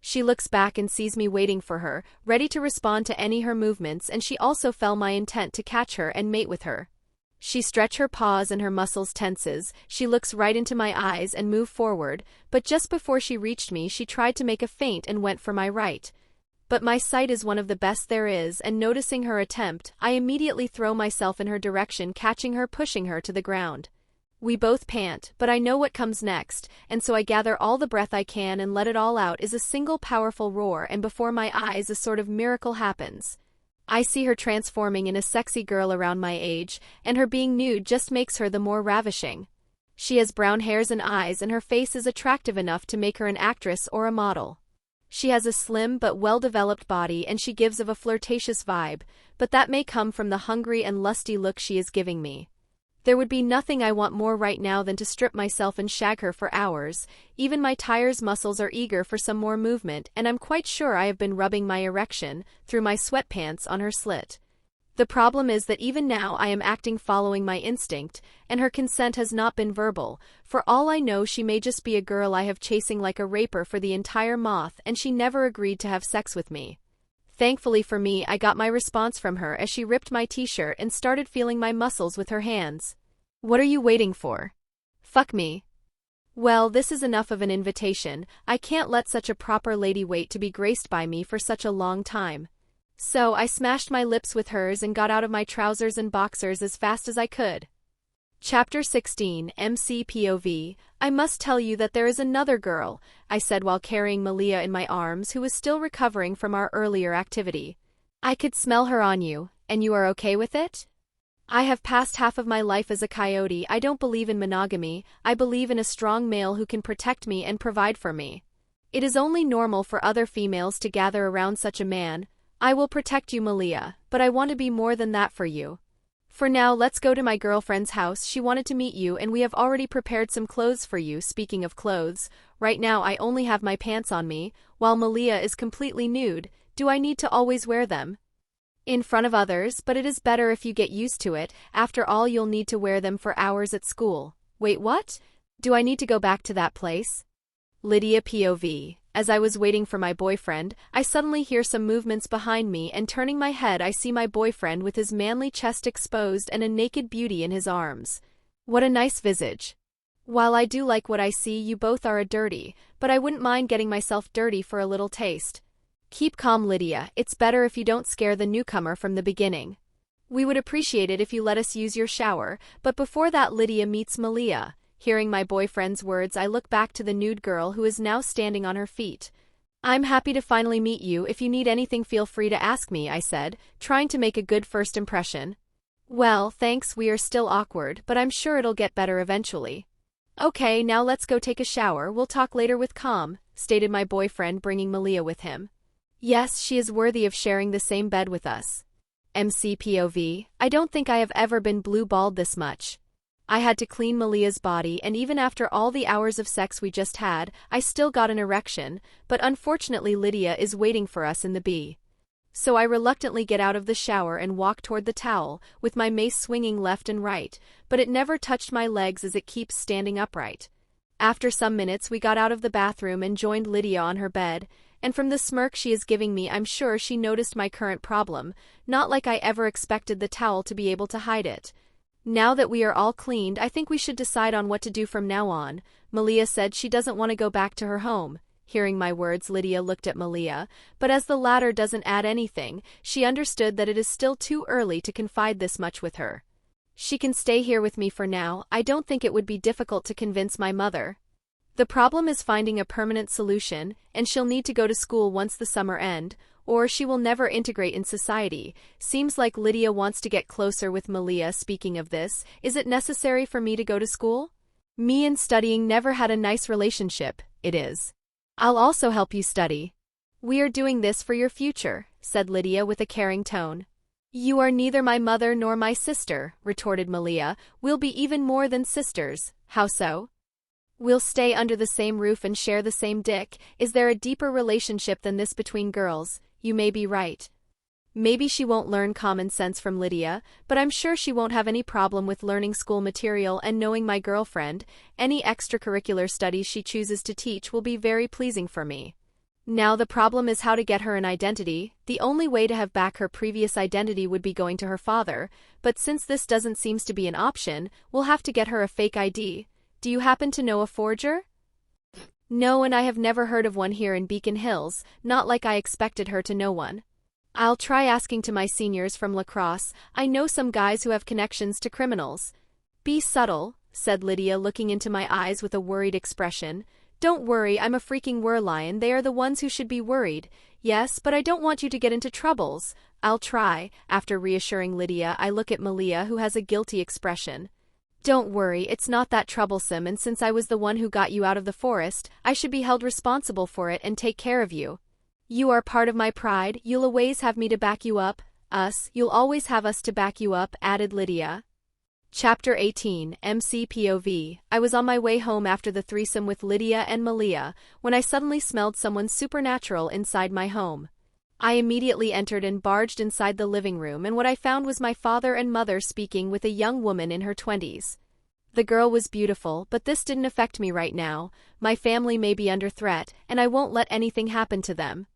She looks back and sees me waiting for her, ready to respond to any her movements, and she also felt my intent to catch her and mate with her. She stretch her paws and her muscles tenses, she looks right into my eyes and move forward, but just before she reached me she tried to make a feint and went for my right. But my sight is one of the best there is, and noticing her attempt, I immediately throw myself in her direction, catching her, pushing her to the ground. We both pant, but I know what comes next, and so I gather all the breath I can and let it all out is a single powerful roar, and before my eyes a sort of miracle happens. I see her transforming in a sexy girl around my age, and her being nude just makes her the more ravishing. She has brown hairs and eyes, and her face is attractive enough to make her an actress or a model. She has a slim but well-developed body and she gives of a flirtatious vibe, but that may come from the hungry and lusty look she is giving me. There would be nothing I want more right now than to strip myself and shag her for hours. Even my tires muscles are eager for some more movement, and I'm quite sure I have been rubbing my erection through my sweatpants on her slit. The problem is that even now I am acting following my instinct, and her consent has not been verbal. For all I know, she may just be a girl I have chasing like a raper for the entire month, and she never agreed to have sex with me. Thankfully for me, I got my response from her as she ripped my t-shirt and started feeling my muscles with her hands. What are you waiting for? Fuck me. Well, this is enough of an invitation. I can't let such a proper lady wait to be graced by me for such a long time. So I smashed my lips with hers and got out of my trousers and boxers as fast as I could. Chapter 16, MC POV. I must tell you that there is another girl, I said while carrying Malia in my arms, who was still recovering from our earlier activity. I could smell her on you, and you are okay with it? I have passed half of my life as a coyote. I don't believe in monogamy. I believe in a strong male who can protect me and provide for me. It is only normal for other females to gather around such a man. I will protect you, Malia, but I want to be more than that for you. For now, let's go to my girlfriend's house. She wanted to meet you and we have already prepared some clothes for you. Speaking of clothes, right now I only have my pants on me, while Malia is completely nude. Do I need to always wear them in front of others? But it is better if you get used to it. After all, you'll need to wear them for hours at school. Wait, what? Do I need to go back to that place? Lydia POV. As I was waiting for my boyfriend, I suddenly hear some movements behind me and turning my head I see my boyfriend with his manly chest exposed and a naked beauty in his arms. What a nice visage. While I do like what I see, you both are a dirty, but I wouldn't mind getting myself dirty for a little taste. Keep calm, Lydia, it's better if you don't scare the newcomer from the beginning. We would appreciate it if you let us use your shower, but before that Lydia meets Malia. Hearing my boyfriend's words, I look back to the nude girl who is now standing on her feet. I'm happy to finally meet you. If you need anything, feel free to ask me, I said, trying to make a good first impression. Well, thanks, we are still awkward, but I'm sure it'll get better eventually. Okay, now let's go take a shower, we'll talk later with calm, stated my boyfriend, bringing Malia with him. Yes, she is worthy of sharing the same bed with us. MC POV. I don't think I have ever been blue-balled this much. I had to clean Malia's body, and even after all the hours of sex we just had, I still got an erection, but unfortunately Lydia is waiting for us in the B. So I reluctantly get out of the shower and walk toward the towel, with my mace swinging left and right, but it never touched my legs as it keeps standing upright. After some minutes we got out of the bathroom and joined Lydia on her bed, and from the smirk she is giving me I'm sure she noticed my current problem, not like I ever expected the towel to be able to hide it. Now that we are all cleaned, I think we should decide on what to do from now on. Malia said she doesn't want to go back to her home. Hearing my words, Lydia looked at Malia, but as the latter doesn't add anything, she understood that it is still too early to confide this much with her. She can stay here with me for now. I don't think it would be difficult to convince my mother. The problem is finding a permanent solution, and she'll need to go to school once the summer ends, or she will never integrate in society. Seems like Lydia wants to get closer with Malia. Speaking of this, is it necessary for me to go to school? Me and studying never had a nice relationship, it is. I'll also help you study. We are doing this for your future, said Lydia with a caring tone. You are neither my mother nor my sister, retorted Malia. We'll be even more than sisters. How so? We'll stay under the same roof and share the same dick. Is there a deeper relationship than this between girls? You may be right. Maybe she won't learn common sense from Lydia, but I'm sure she won't have any problem with learning school material and knowing my girlfriend. Any extracurricular studies she chooses to teach will be very pleasing for me. Now the problem is how to get her an identity. The only way to have back her previous identity would be going to her father, but since this doesn't seem to be an option, we'll have to get her a fake ID. Do you happen to know a forger? No, and I have never heard of one here in Beacon Hills, not like I expected her to know one. I'll try asking to my seniors from lacrosse. I know some guys who have connections to criminals. Be subtle, said Lydia, looking into my eyes with a worried expression. Don't worry, I'm a freaking werlion. They are the ones who should be worried. Yes, but I don't want you to get into troubles. I'll try. After reassuring Lydia, I look at Malia, who has a guilty expression. Don't worry, it's not that troublesome, and since I was the one who got you out of the forest, I should be held responsible for it and take care of you. You are part of my pride. You'll always have me to back you up. You'll always have us to back you up, added Lydia. Chapter 18, MC POV. I was on my way home after the threesome with Lydia and Malia, when I suddenly smelled someone supernatural inside my home. I immediately entered and barged inside the living room, and what I found was my father and mother speaking with a young woman in her 20s. The girl was beautiful, but this didn't affect me right now. My family may be under threat, and I won't let anything happen to them.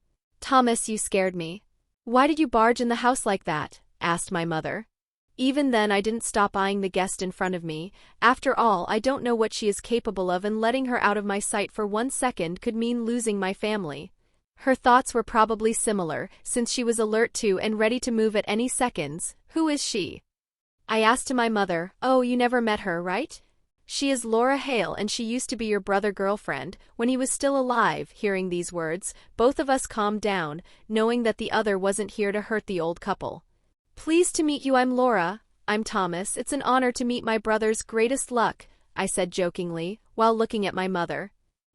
Thomas, you scared me. Why did you barge in the house like that? Asked my mother. Even then I didn't stop eyeing the guest in front of me. After all, I don't know what she is capable of, and letting her out of my sight for 1 second could mean losing my family. Her thoughts were probably similar, since she was alert to and ready to move at any seconds. Who is she? I asked to my mother. Oh, you never met her, right? She is Laura Hale, and she used to be your brother girlfriend, when he was still alive. Hearing these words, both of us calmed down, knowing that the other wasn't here to hurt the old couple. Pleased to meet you, I'm Laura. I'm Thomas. It's an honor to meet my brother's greatest luck, I said jokingly, while looking at my mother.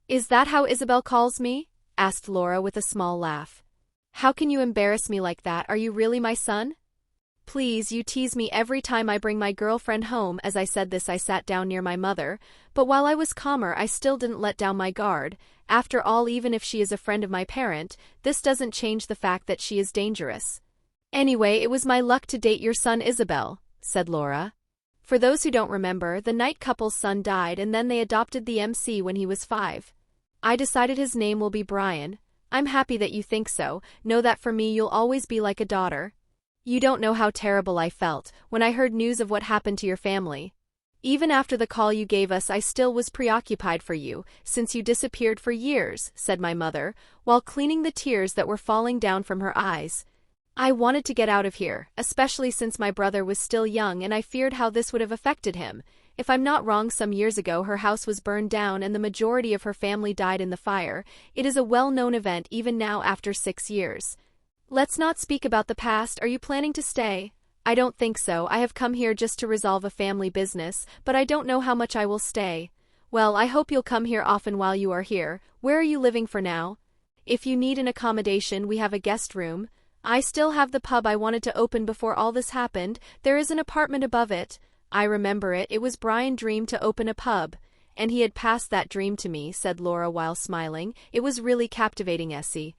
Is that how Isabel calls me? Asked Laura with a small laugh. How can you embarrass me like that? Are you really my son? Please, you tease me every time I bring my girlfriend home. As I said this, I sat down near my mother, but while I was calmer, I still didn't let down my guard. After all, even if she is a friend of my parent, this doesn't change the fact that she is dangerous. Anyway, it was my luck to date your son Isabel, said Laura. For those who don't remember, the night couple's son died, and then they adopted the MC when he was 5. I decided his name will be Brian. I'm happy that you think so. Know that for me you'll always be like a daughter. You don't know how terrible I felt when I heard news of what happened to your family. Even after the call you gave us, I still was preoccupied for you, since you disappeared for years, said my mother, while cleaning the tears that were falling down from her eyes. I wanted to get out of here, especially since my brother was still young and I feared how this would have affected him. If I'm not wrong, some years ago her house was burned down and the majority of her family died in the fire. It is a well-known event even now after 6 years. Let's not speak about the past. Are you planning to stay? I don't think so. I have come here just to resolve a family business, but I don't know how much I will stay. Well, I hope you'll come here often while you are here. Where are you living for now? If you need an accommodation, we have a guest room. I still have the pub I wanted to open before all this happened. There is an apartment above it. I remember it. It was Brian's dream to open a pub. And he had passed that dream to me, said Laura while smiling. It was really captivating, Essie.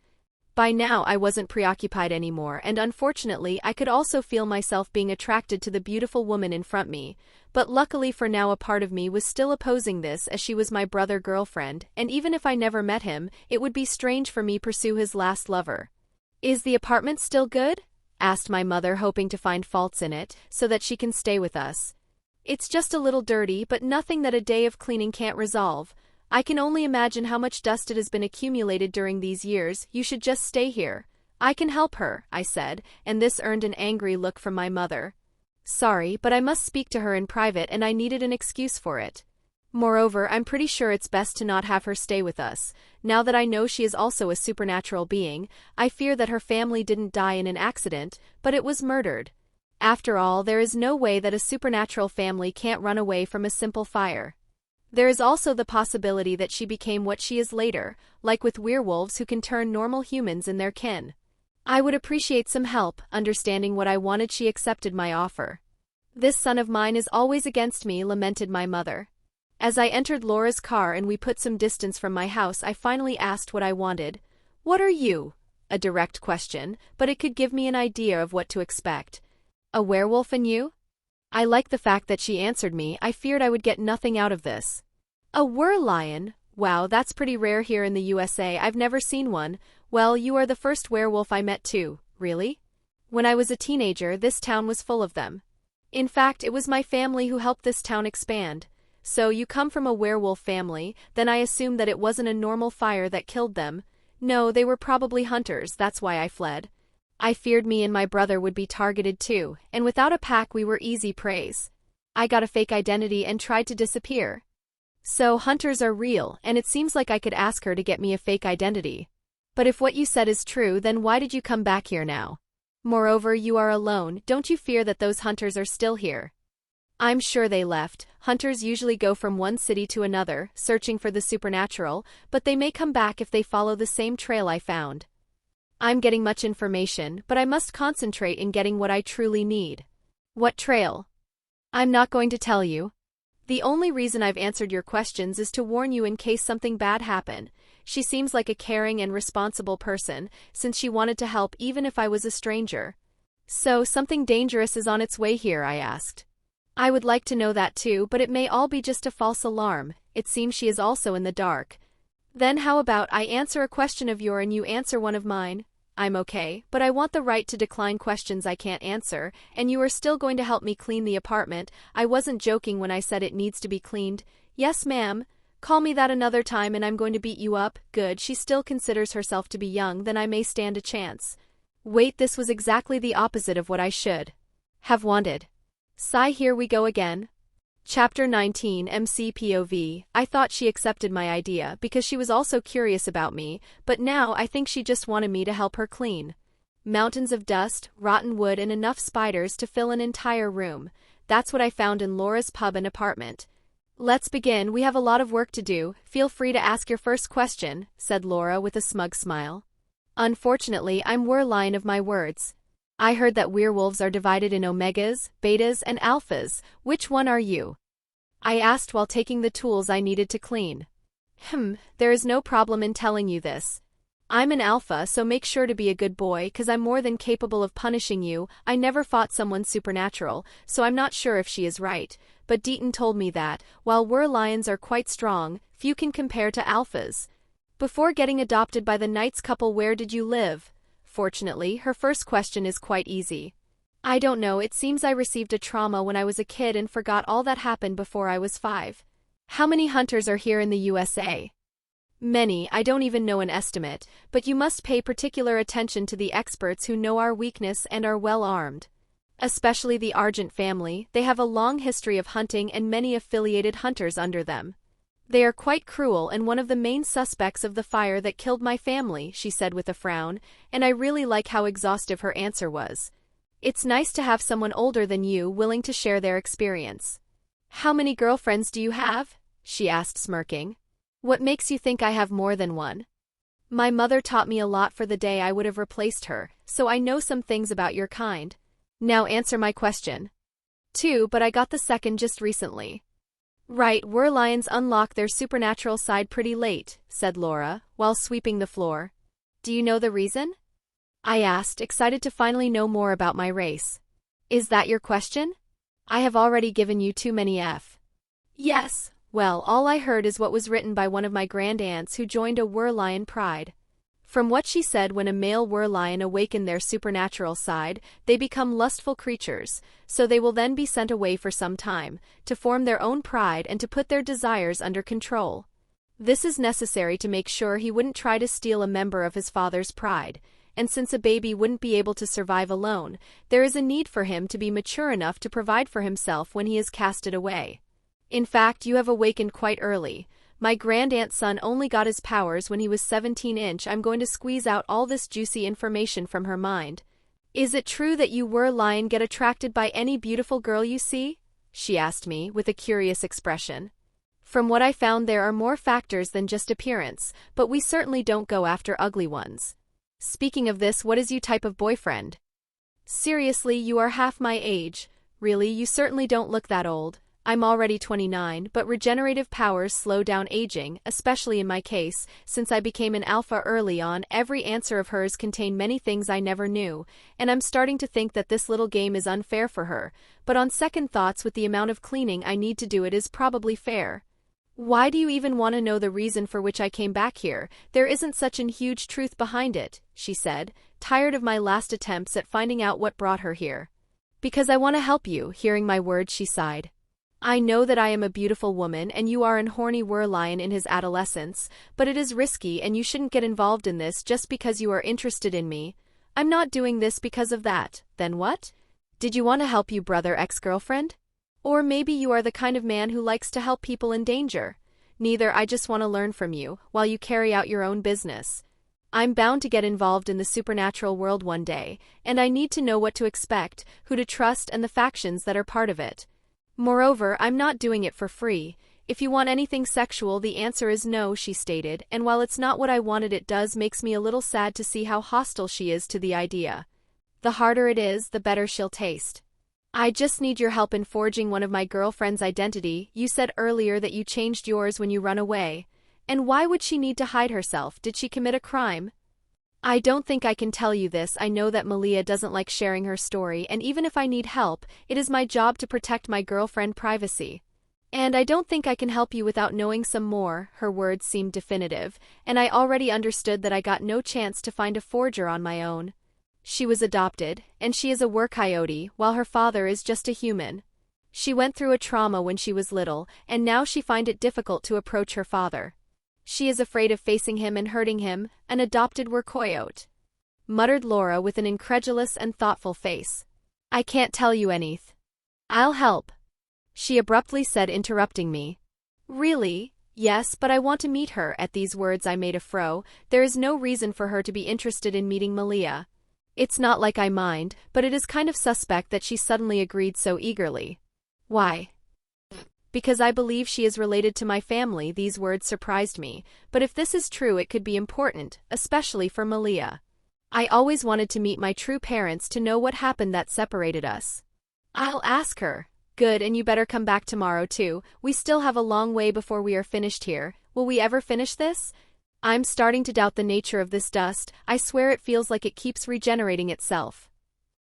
By now I wasn't preoccupied anymore, and unfortunately I could also feel myself being attracted to the beautiful woman in front of me. But luckily for now a part of me was still opposing this, as she was my brother's girlfriend, and even if I never met him, it would be strange for me to pursue his last lover. Is the apartment still good? Asked my mother, hoping to find faults in it, so that she can stay with us. It's just a little dirty, but nothing that a day of cleaning can't resolve. I can only imagine how much dust it has been accumulated during these years. You should just stay here. I can help her, I said, and this earned an angry look from my mother. Sorry, but I must speak to her in private and I needed an excuse for it. Moreover, I'm pretty sure it's best to not have her stay with us. Now that I know she is also a supernatural being, I fear that her family didn't die in an accident, but it was murdered. After all, there is no way that a supernatural family can't run away from a simple fire. There is also the possibility that she became what she is later, like with werewolves who can turn normal humans in their kin. I would appreciate some help. Understanding what I wanted, she accepted my offer. This son of mine is always against me, lamented my mother. As I entered Laura's car and we put some distance from my house, I finally asked what I wanted. What are you? A direct question, but it could give me an idea of what to expect. A werewolf, and you? I like the fact that she answered me. I feared I would get nothing out of this. A werelion? Wow, that's pretty rare here in the USA. I've never seen one. Well, you are the first werewolf I met too. Really? When I was a teenager, this town was full of them. In fact, it was my family who helped this town expand. So you come from a werewolf family, then I assumed that it wasn't a normal fire that killed them. No, they were probably hunters, that's why I fled. I feared me and my brother would be targeted too, and without a pack we were easy prey. I got a fake identity and tried to disappear. So hunters are real, and it seems like I could ask her to get me a fake identity. But if what you said is true, then why did you come back here now? Moreover, you are alone. Don't you fear that those hunters are still here? I'm sure they left. Hunters usually go from one city to another, searching for the supernatural, but they may come back if they follow the same trail I found. I'm getting much information, but I must concentrate in getting what I truly need. What trail? I'm not going to tell you. The only reason I've answered your questions is to warn you in case something bad happened. She seems like a caring and responsible person, since she wanted to help even if I was a stranger. So something dangerous is on its way here, I asked. I would like to know that too, but it may all be just a false alarm. It seems she is also in the dark. Then how about I answer a question of yours and you answer one of mine? I'm okay, but I want the right to decline questions I can't answer, and you are still going to help me clean the apartment. I wasn't joking when I said it needs to be cleaned. Yes, ma'am. Call me that another time and I'm going to beat you up. Good, she still considers herself to be young, then I may stand a chance. Wait, this was exactly the opposite of what I should have wanted. Sigh, here we go again. Chapter 19 MCPOV. I thought she accepted my idea because she was also curious about me, but now I think she just wanted me to help her clean. Mountains of dust, rotten wood and enough spiders to fill an entire room. That's what I found in Laura's pub and apartment. Let's begin, we have a lot of work to do. Feel free to ask your first question, said Laura with a smug smile. Unfortunately, I'm lying of my words. I heard that werewolves are divided in omegas, betas, and alphas. Which one are you? I asked while taking the tools I needed to clean. There is no problem in telling you this. I'm an alpha, so make sure to be a good boy, 'cause I'm more than capable of punishing you. I never fought someone supernatural, so I'm not sure if she is right, but Deaton told me that, while lions are quite strong, few can compare to alphas. Before getting adopted by the Knight's couple, where did you live? Fortunately, her first question is quite easy. I don't know, it seems I received a trauma when I was a kid and forgot all that happened before I was 5. How many hunters are here in the USA? Many, I don't even know an estimate, but you must pay particular attention to the experts who know our weakness and are well armed. Especially the Argent family, they have a long history of hunting and many affiliated hunters under them. They are quite cruel and one of the main suspects of the fire that killed my family, she said with a frown, and I really like how exhaustive her answer was. It's nice to have someone older than you willing to share their experience. How many girlfriends do you have? She asked, smirking. What makes you think I have more than one? My mother taught me a lot for the day I would have replaced her, so I know some things about your kind. Now answer my question. 2, but I got the second just recently. Right, Werlions unlock their supernatural side pretty late, said Laura, while sweeping the floor. Do you know the reason? I asked, excited to finally know more about my race. Is that your question? I have already given you too many F. Yes. Well, all I heard is what was written by one of my grandaunts who joined a Werlion pride. From what she said, when a male Werlion awaken their supernatural side, they become lustful creatures, so they will then be sent away for some time, to form their own pride and to put their desires under control. This is necessary to make sure he wouldn't try to steal a member of his father's pride, and since a baby wouldn't be able to survive alone, there is a need for him to be mature enough to provide for himself when he is casted away. In fact, you have awakened quite early. My grandaunt's son only got his powers when he was 17-inch. I'm going to squeeze out all this juicy information from her mind. Is it true that you Werlion get attracted by any beautiful girl you see? She asked me, with a curious expression. From what I found, there are more factors than just appearance, but we certainly don't go after ugly ones. Speaking of this, what is your type of boyfriend? Seriously, you are half my age. Really, you certainly don't look that old. I'm already 29, but regenerative powers slow down aging, especially in my case, since I became an alpha early on. Every answer of hers contained many things I never knew, and I'm starting to think that this little game is unfair for her, but on second thoughts, with the amount of cleaning I need to do, it is probably fair. Why do you even want to know the reason for which I came back here? There isn't such a huge truth behind it, she said, tired of my last attempts at finding out what brought her here. Because I want to help you. Hearing my words, she sighed. I know that I am a beautiful woman and you are an horny Werlion in his adolescence, but it is risky and you shouldn't get involved in this just because you are interested in me. I'm not doing this because of that. Then what? Did you want to help you brother ex-girlfriend? Or maybe you are the kind of man who likes to help people in danger. Neither. I just want to learn from you, while you carry out your own business. I'm bound to get involved in the supernatural world one day, and I need to know what to expect, who to trust, and the factions that are part of it. Moreover, I'm not doing it for free. If you want anything sexual, the answer is no, she stated, and while it's not what I wanted, it does makes me a little sad to see how hostile she is to the idea. The harder it is, the better she'll taste. I just need your help in forging one of my girlfriend's identity. You said earlier that you changed yours when you run away. And why would she need to hide herself? Did she commit a crime? I don't think I can tell you this. I know that Malia doesn't like sharing her story, and even if I need help, it is my job to protect my girlfriend's privacy. And I don't think I can help you without knowing some more. Her words seemed definitive, and I already understood that I got no chance to find a forger on my own. She was adopted, and she is a war coyote, while her father is just a human. She went through a trauma when she was little, and now she finds it difficult to approach her father. She is afraid of facing him and hurting him, an adopted war coyote, muttered Laura with an incredulous and thoughtful face. I can't tell you anything. I'll help, she abruptly said, interrupting me. Really? Yes, but I want to meet her. At these words I made a frown. There is no reason for her to be interested in meeting Malia. It's not like I mind, but it is kind of suspect that she suddenly agreed so eagerly. Why? Because I believe she is related to my family. These words surprised me, but if this is true, it could be important, especially for Malia. I always wanted to meet my true parents to know what happened that separated us. I'll ask her. Good, and you better come back tomorrow too. We still have a long way before we are finished here. Will we ever finish this? I'm starting to doubt the nature of this dust. I swear it feels like it keeps regenerating itself.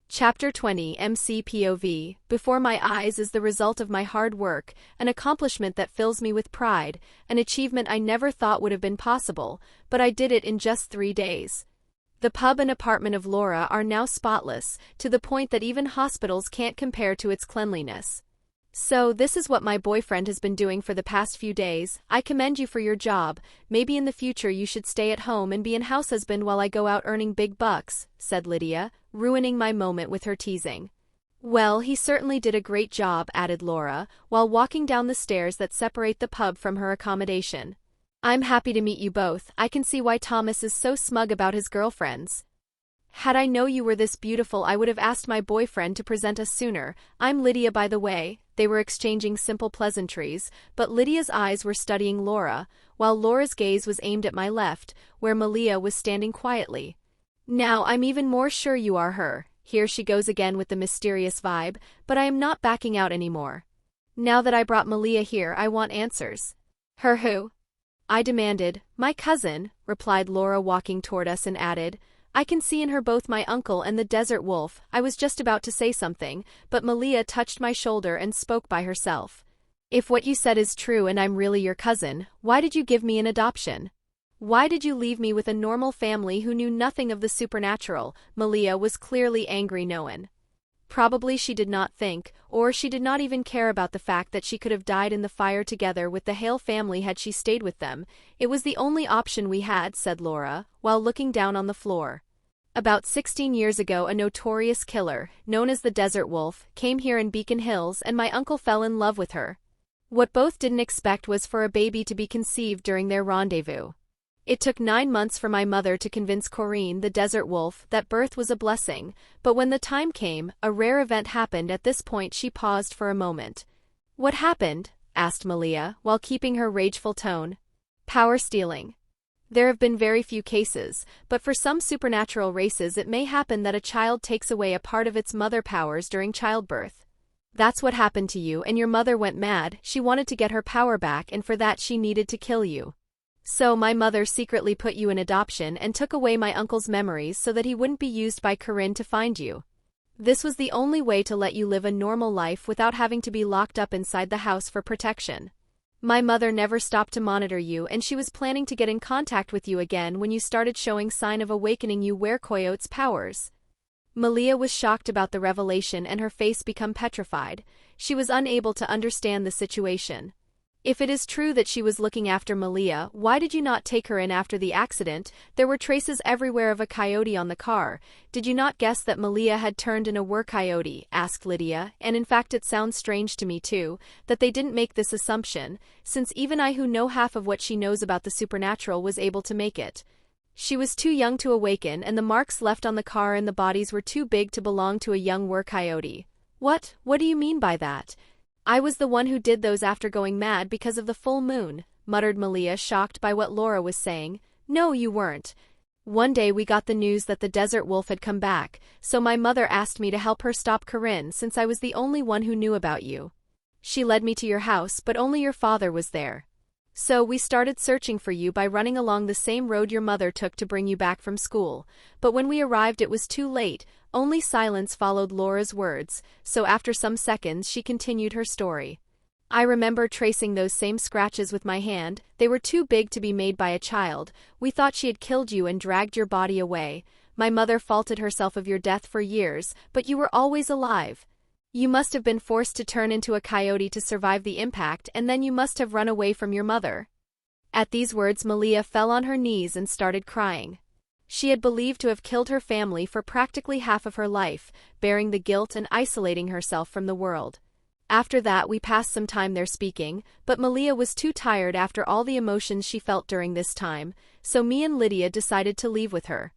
Chapter 20 MCPOV. Before my eyes is the result of my hard work, an accomplishment that fills me with pride, an achievement I never thought would have been possible, but I did it in just 3 days. The pub and apartment of Laura are now spotless, to the point that even hospitals can't compare to its cleanliness. So, this is what my boyfriend has been doing for the past few days. I commend you for your job. Maybe in the future you should stay at home and be an house husband while I go out earning big bucks, said Lydia, ruining my moment with her teasing. Well, he certainly did a great job, added Laura, while walking down the stairs that separate the pub from her accommodation. I'm happy to meet you both. I can see why Thomas is so smug about his girlfriends. Had I known you were this beautiful, I would have asked my boyfriend to present us sooner. I'm Lydia, by the way. They were exchanging simple pleasantries, but Lydia's eyes were studying Laura, while Laura's gaze was aimed at my left, where Malia was standing quietly. Now I'm even more sure you are her. Here she goes again with the mysterious vibe, but I am not backing out anymore. Now that I brought Malia here, I want answers. Her who? I demanded. My cousin, replied Laura, walking toward us, and added, I can see in her both my uncle and the desert wolf. I was just about to say something, but Malia touched my shoulder and spoke by herself. If what you said is true and I'm really your cousin, why did you give me an adoption? Why did you leave me with a normal family who knew nothing of the supernatural? Malia was clearly angry. Probably she did not think, or she did not even care about the fact that she could have died in the fire together with the Hale family had she stayed with them. It was the only option we had, said Laura, while looking down on the floor. About 16 years ago, a notorious killer, known as the Desert Wolf, came here in Beacon Hills, and my uncle fell in love with her. What both didn't expect was for a baby to be conceived during their rendezvous. It took 9 months for my mother to convince Corinne, the Desert Wolf, that birth was a blessing, but when the time came, a rare event happened. At this point she paused for a moment. What happened? Asked Malia, while keeping her rageful tone. Power stealing. There have been very few cases, but for some supernatural races it may happen that a child takes away a part of its mother powers during childbirth. That's what happened to you, and your mother went mad. She wanted to get her power back, and for that she needed to kill you. So my mother secretly put you in adoption and took away my uncle's memories so that he wouldn't be used by Corinne to find you. This was the only way to let you live a normal life without having to be locked up inside the house for protection. My mother never stopped to monitor you, and she was planning to get in contact with you again when you started showing sign of awakening you were Coyote's powers. Malia was shocked about the revelation and her face became petrified. She was unable to understand the situation. If it is true that she was looking after Malia, why did you not take her in after the accident? There were traces everywhere of a coyote on the car. Did you not guess that Malia had turned in a were-coyote? Asked Lydia, and in fact it sounds strange to me too, that they didn't make this assumption, since even I who know half of what she knows about the supernatural was able to make it. She was too young to awaken, and the marks left on the car and the bodies were too big to belong to a young were-coyote. What do you mean by that? I was the one who did those after going mad because of the full moon, muttered Malia, shocked by what Laura was saying. No, you weren't. One day we got the news that the Desert Wolf had come back, so my mother asked me to help her stop Corinne since I was the only one who knew about you. She led me to your house, but only your father was there. So we started searching for you by running along the same road your mother took to bring you back from school, but when we arrived it was too late. Only silence followed Laura's words, so after some seconds she continued her story. I remember tracing those same scratches with my hand. They were too big to be made by a child. We thought she had killed you and dragged your body away. My mother faulted herself of your death for years, but you were always alive. You must have been forced to turn into a coyote to survive the impact, and then you must have run away from your mother. At these words Malia fell on her knees and started crying. She had believed to have killed her family for practically half of her life, bearing the guilt and isolating herself from the world. After that we passed some time there speaking, but Malia was too tired after all the emotions she felt during this time, so me and Lydia decided to leave with her.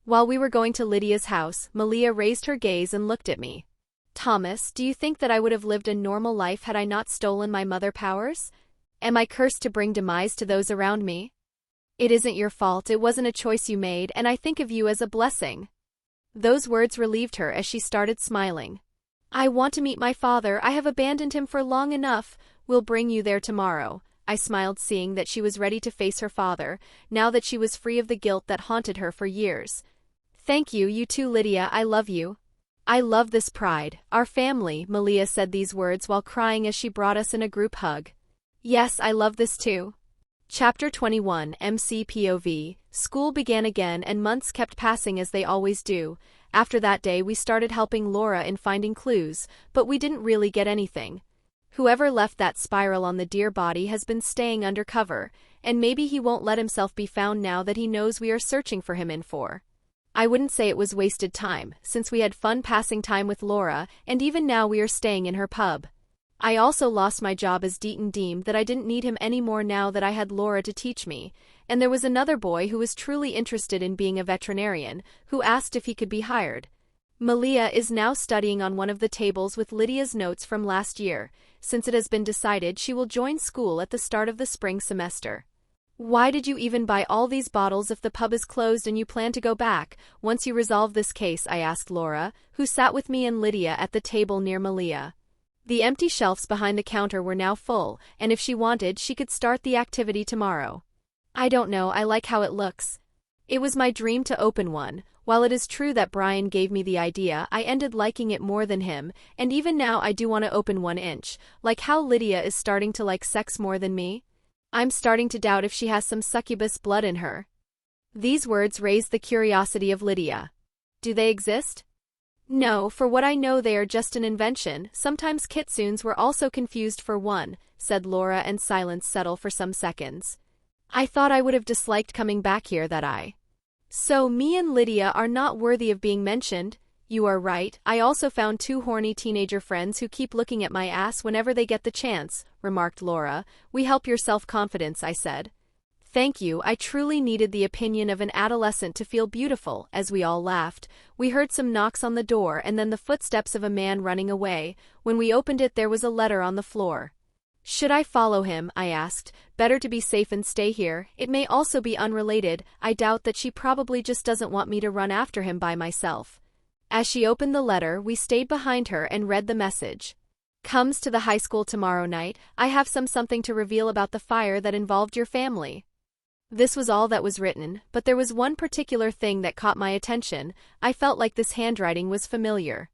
While we were going to Lydia's house, Malia raised her gaze and looked at me. Thomas, do you think that I would have lived a normal life had I not stolen my mother powers? Am I cursed to bring demise to those around me? It isn't your fault, it wasn't a choice you made, and I think of you as a blessing. Those words relieved her as she started smiling. I want to meet my father, I have abandoned him for long enough. We'll bring you there tomorrow. I smiled, seeing that she was ready to face her father, now that she was free of the guilt that haunted her for years. Thank you, you too, Lydia, I love you. I love this pride. Our family, Malia said these words while crying as she brought us in a group hug. Yes, I love this too. Chapter 21 MCPOV. School began again and months kept passing as they always do. After that day we started helping Laura in finding clues, but we didn't really get anything. Whoever left that spiral on the dear body has been staying undercover, and maybe he won't let himself be found now that he knows we are searching for him in 4. I wouldn't say it was wasted time, since we had fun passing time with Laura, and even now we are staying in her pub. I also lost my job as Deaton deemed that I didn't need him anymore now that I had Laura to teach me, and there was another boy who was truly interested in being a veterinarian, who asked if he could be hired. Malia is now studying on one of the tables with Lydia's notes from last year, since it has been decided she will join school at the start of the spring semester. Why did you even buy all these bottles if the pub is closed and you plan to go back, once you resolve this case? I asked Laura, who sat with me and Lydia at the table near Malia. The empty shelves behind the counter were now full, and if she wanted she could start the activity tomorrow. I don't know, I like how it looks. It was my dream to open one. While it is true that Brian gave me the idea, I ended liking it more than him, and even now I do want to open 1 inch, like how Lydia is starting to like sex more than me. I'm starting to doubt if she has some succubus blood in her. These words raised the curiosity of Lydia. Do they exist? No, for what I know they are just an invention. Sometimes kitsunes were also confused for one, said Laura, and silence settled for some seconds. I thought I would have disliked coming back here. So me and Lydia are not worthy of being mentioned. You are right, I also found 2 horny teenager friends who keep looking at my ass whenever they get the chance, remarked Laura. We help your self-confidence, I said. Thank you, I truly needed the opinion of an adolescent to feel beautiful. As we all laughed, we heard some knocks on the door and then the footsteps of a man running away. When we opened it there was a letter on the floor. Should I follow him? I asked. Better to be safe and stay here. It may also be unrelated. I doubt that she probably just doesn't want me to run after him by myself. As she opened the letter, we stayed behind her and read the message. Comes to the high school tomorrow night. I have something to reveal about the fire that involved your family. This was all that was written, but there was one particular thing that caught my attention. I felt like this handwriting was familiar.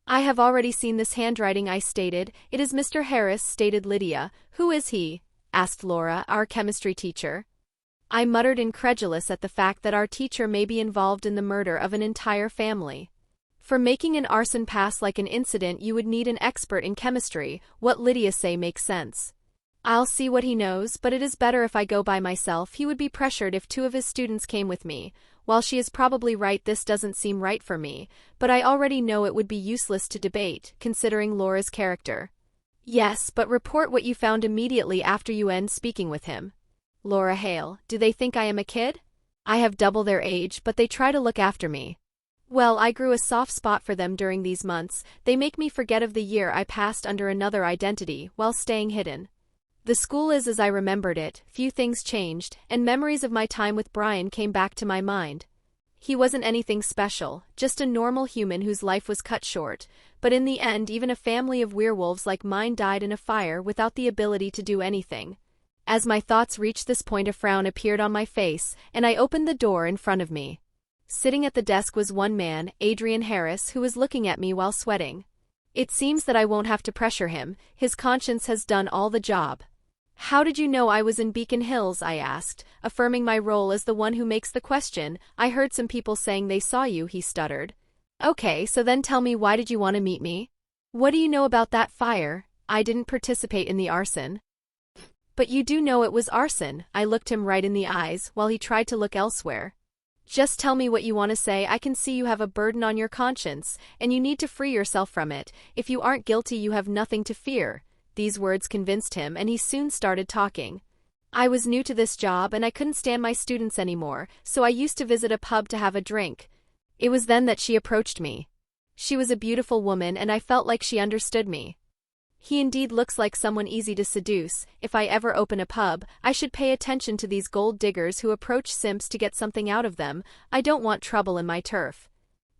I have already seen this handwriting, I stated. It is Mr. Harris, stated Lydia. Who is he? Asked Laura, our chemistry teacher. I muttered, incredulous at the fact that our teacher may be involved in the murder of an entire family. For making an arson pass like an incident you would need an expert in chemistry. What Lydia say makes sense. I'll see what he knows, but it is better if I go by myself. He would be pressured if 2 of his students came with me. While she is probably right, this doesn't seem right for me, but I already know it would be useless to debate, considering Laura's character. Yes, but report what you found immediately after you end speaking with him. Laura Hale, do they think I am a kid? I have double their age, but they try to look after me. Well, I grew a soft spot for them during these months. They make me forget of the year I passed under another identity, while staying hidden. The school is as I remembered it, few things changed, and memories of my time with Brian came back to my mind. He wasn't anything special, just a normal human whose life was cut short, but in the end even a family of werewolves like mine died in a fire without the ability to do anything. As my thoughts reached this point, a frown appeared on my face, and I opened the door in front of me. Sitting at the desk was one man, Adrian Harris, who was looking at me while sweating. It seems that I won't have to pressure him, his conscience has done all the job. How did you know I was in Beacon Hills? I asked, affirming my role as the one who makes the question. I heard some people saying they saw you, he stuttered. Okay, so then tell me, why did you want to meet me? What do you know about that fire? I didn't participate in the arson. But you do know it was arson. I looked him right in the eyes, while he tried to look elsewhere. Just tell me what you want to say. I can see you have a burden on your conscience, and you need to free yourself from it. If you aren't guilty, you have nothing to fear. These words convinced him, and he soon started talking. I was new to this job, and I couldn't stand my students anymore, so I used to visit a pub to have a drink. It was then that she approached me. She was a beautiful woman, and I felt like she understood me. He indeed looks like someone easy to seduce. If I ever open a pub, I should pay attention to these gold diggers who approach simps to get something out of them. I don't want trouble in my turf.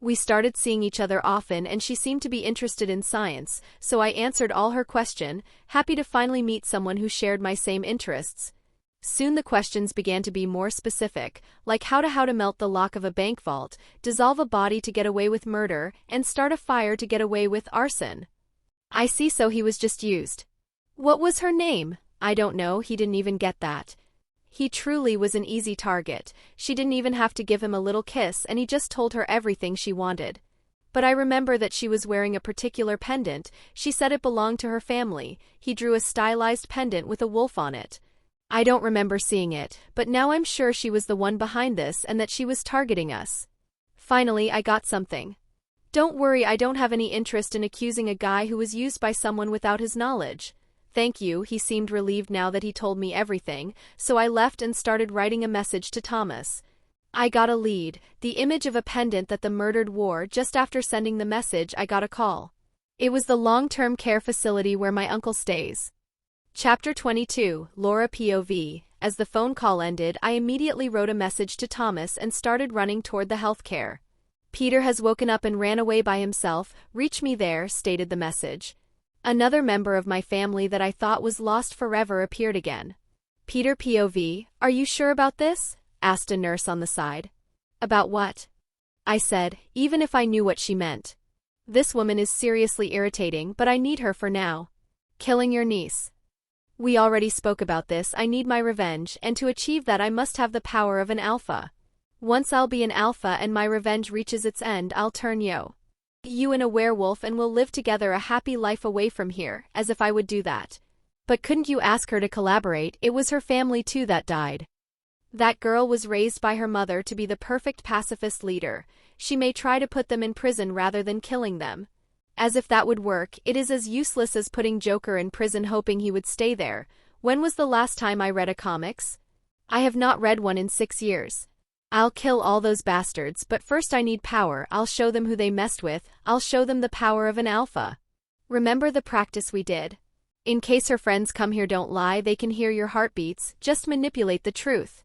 We started seeing each other often, and she seemed to be interested in science, so I answered all her questions, happy to finally meet someone who shared my same interests. Soon the questions began to be more specific, like how to melt the lock of a bank vault, dissolve a body to get away with murder, and start a fire to get away with arson. I see, so he was just used. What was her name? I don't know, he didn't even get that. He truly was an easy target. She didn't even have to give him a little kiss and he just told her everything she wanted. But I remember that she was wearing a particular pendant. She said it belonged to her family. He drew a stylized pendant with a wolf on it. I don't remember seeing it, but now I'm sure she was the one behind this and that she was targeting us. Finally, I got something. Don't worry, I don't have any interest in accusing a guy who was used by someone without his knowledge. Thank you, he seemed relieved now that he told me everything, so I left and started writing a message to Thomas. I got a lead, the image of a pendant that the murdered wore. Just after sending the message, I got a call. It was the long-term care facility where my uncle stays. Chapter 22, Laura POV. As the phone call ended, I immediately wrote a message to Thomas and started running toward the healthcare. Peter has woken up and ran away by himself. Reach me there, stated the message. Another member of my family that I thought was lost forever appeared again. Peter POV, are you sure about this? Asked a nurse on the side. About what? I said, even if I knew what she meant. This woman is seriously irritating, but I need her for now. Killing your niece. We already spoke about this. I need my revenge, and to achieve that I must have the power of an alpha. Once I'll be an alpha and my revenge reaches its end, I'll turn you in a werewolf and we'll live together a happy life away from here, as if I would do that. But couldn't you ask her to collaborate? It was her family too that died. That girl was raised by her mother to be the perfect pacifist leader. She may try to put them in prison rather than killing them. As if that would work. It is as useless as putting Joker in prison hoping he would stay there. When was the last time I read a comics? I have not read one in 6 years. I'll kill all those bastards, but first I need power. I'll show them who they messed with. I'll show them the power of an alpha. Remember the practice we did? In case her friends come here, don't lie, they can hear your heartbeats, just manipulate the truth.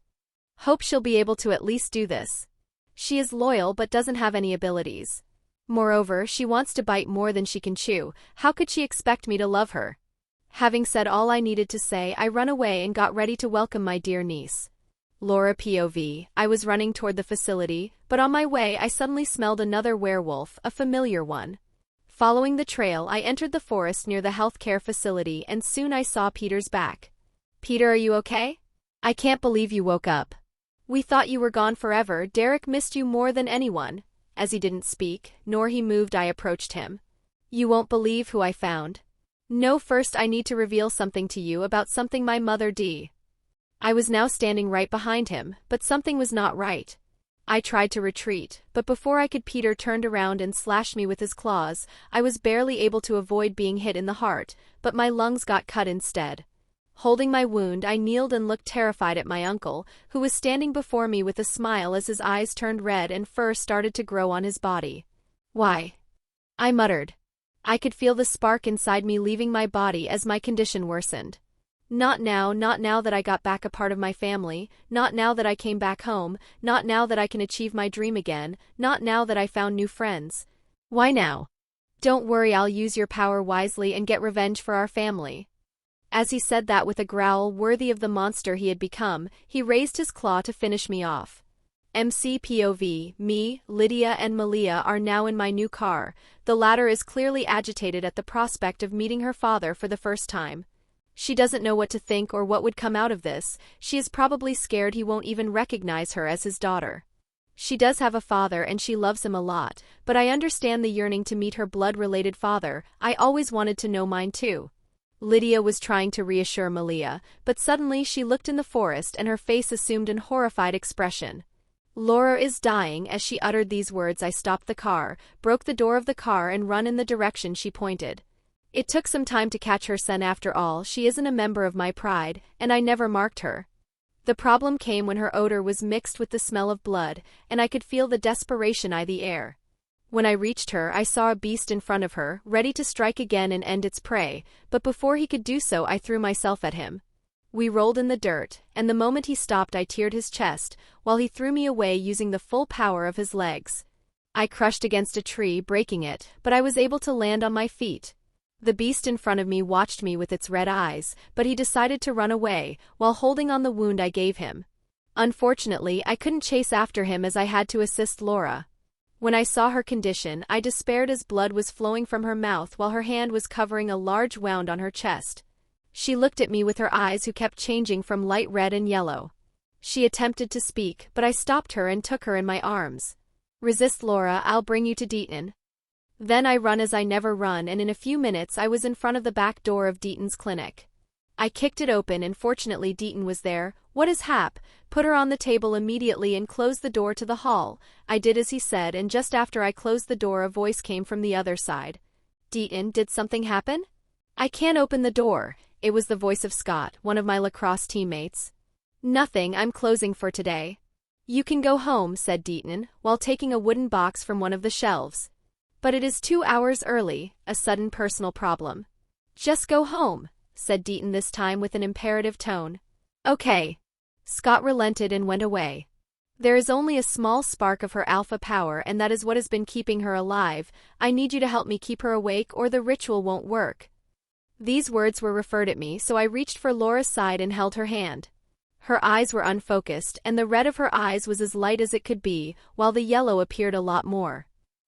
Hope she'll be able to at least do this. She is loyal but doesn't have any abilities. Moreover, she wants to bite more than she can chew. How could she expect me to love her? Having said all I needed to say, I ran away and got ready to welcome my dear niece. Laura POV. I was running toward the facility, but on my way I suddenly smelled another werewolf, a familiar one. Following the trail, I entered the forest near the healthcare facility and soon I saw Peter's back. Peter, are you okay? I can't believe you woke up. We thought you were gone forever. Derek missed you more than anyone. As he didn't speak, nor he moved, I approached him. You won't believe who I found. No, first I need to reveal something to you about something my mother did. I was now standing right behind him, but something was not right. I tried to retreat, but before I could, Peter turned around and slashed me with his claws. I was barely able to avoid being hit in the heart, but my lungs got cut instead. Holding my wound, I kneeled and looked terrified at my uncle, who was standing before me with a smile as his eyes turned red and fur started to grow on his body. Why? I muttered. I could feel the spark inside me leaving my body as my condition worsened. Not now that I got back a part of my family, not now that I came back home, not now that I can achieve my dream again, not now that I found new friends. Why now? Don't worry, I'll use your power wisely and get revenge for our family. As he said that with a growl worthy of the monster he had become, he raised his claw to finish me off. MC POV, me, Lydia and Malia are now in my new car. The latter is clearly agitated at the prospect of meeting her father for the first time. She doesn't know what to think or what would come out of this. She is probably scared he won't even recognize her as his daughter. She does have a father and she loves him a lot, but I understand the yearning to meet her blood-related father. I always wanted to know mine too. Lydia was trying to reassure Malia, but suddenly she looked in the forest and her face assumed an horrified expression. Laura is dying. As she uttered these words, I stopped the car, broke the door of the car and run in the direction she pointed. It took some time to catch her scent. After all, she isn't a member of my pride, and I never marked her. The problem came when her odor was mixed with the smell of blood, and I could feel the desperation in the air. When I reached her, I saw a beast in front of her, ready to strike again and end its prey, but before he could do so I threw myself at him. We rolled in the dirt, and the moment he stopped I teared his chest, while he threw me away using the full power of his legs. I crushed against a tree, breaking it, but I was able to land on my feet. The beast in front of me watched me with its red eyes, but he decided to run away, while holding on the wound I gave him. Unfortunately, I couldn't chase after him as I had to assist Laura. When I saw her condition, I despaired as blood was flowing from her mouth while her hand was covering a large wound on her chest. She looked at me with her eyes who kept changing from light red and yellow. She attempted to speak, but I stopped her and took her in my arms. Resist, Laura, I'll bring you to Deaton. Then I run as I never run, and in a few minutes I was in front of the back door of Deaton's clinic. I kicked it open and fortunately Deaton was there. What is hap? Put her on the table immediately and close the door to the hall. I did as he said, and just after I closed the door a voice came from the other side. Deaton, did something happen? I can't open the door. It was the voice of Scott, one of my lacrosse teammates. Nothing, I'm closing for today. You can go home, said Deaton, while taking a wooden box from one of the shelves. But it is 2 hours early, a sudden personal problem. Just go home, said Deaton this time with an imperative tone. Okay. Scott relented and went away. There is only a small spark of her alpha power and that is what has been keeping her alive. I need you to help me keep her awake or the ritual won't work. These words were referred at me, so I reached for Laura's side and held her hand. Her eyes were unfocused and the red of her eyes was as light as it could be, while the yellow appeared a lot more.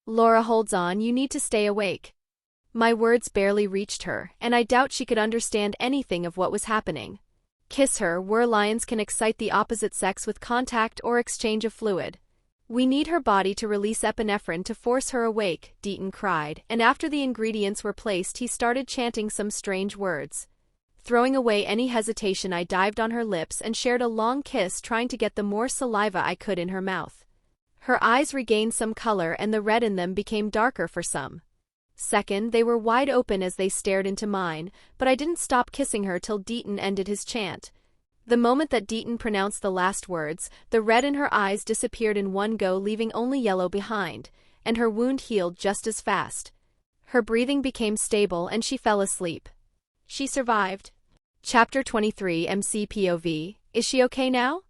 Laura, holds on, you need to stay awake. My words barely reached her, and I doubt she could understand anything of what was happening. Kiss her, lions can excite the opposite sex with contact or exchange of fluid. We need her body to release epinephrine to force her awake, Deaton cried, and after the ingredients were placed he started chanting some strange words. Throwing away any hesitation I dived on her lips and shared a long kiss trying to get the more saliva I could in her mouth. Her eyes regained some color and the red in them became darker for some second. They were wide open as they stared into mine, but I didn't stop kissing her till Deaton ended his chant. The moment that Deaton pronounced the last words, the red in her eyes disappeared in one go, leaving only yellow behind, and her wound healed just as fast. Her breathing became stable and she fell asleep. She survived. Chapter 23 MC POV. Is she okay now?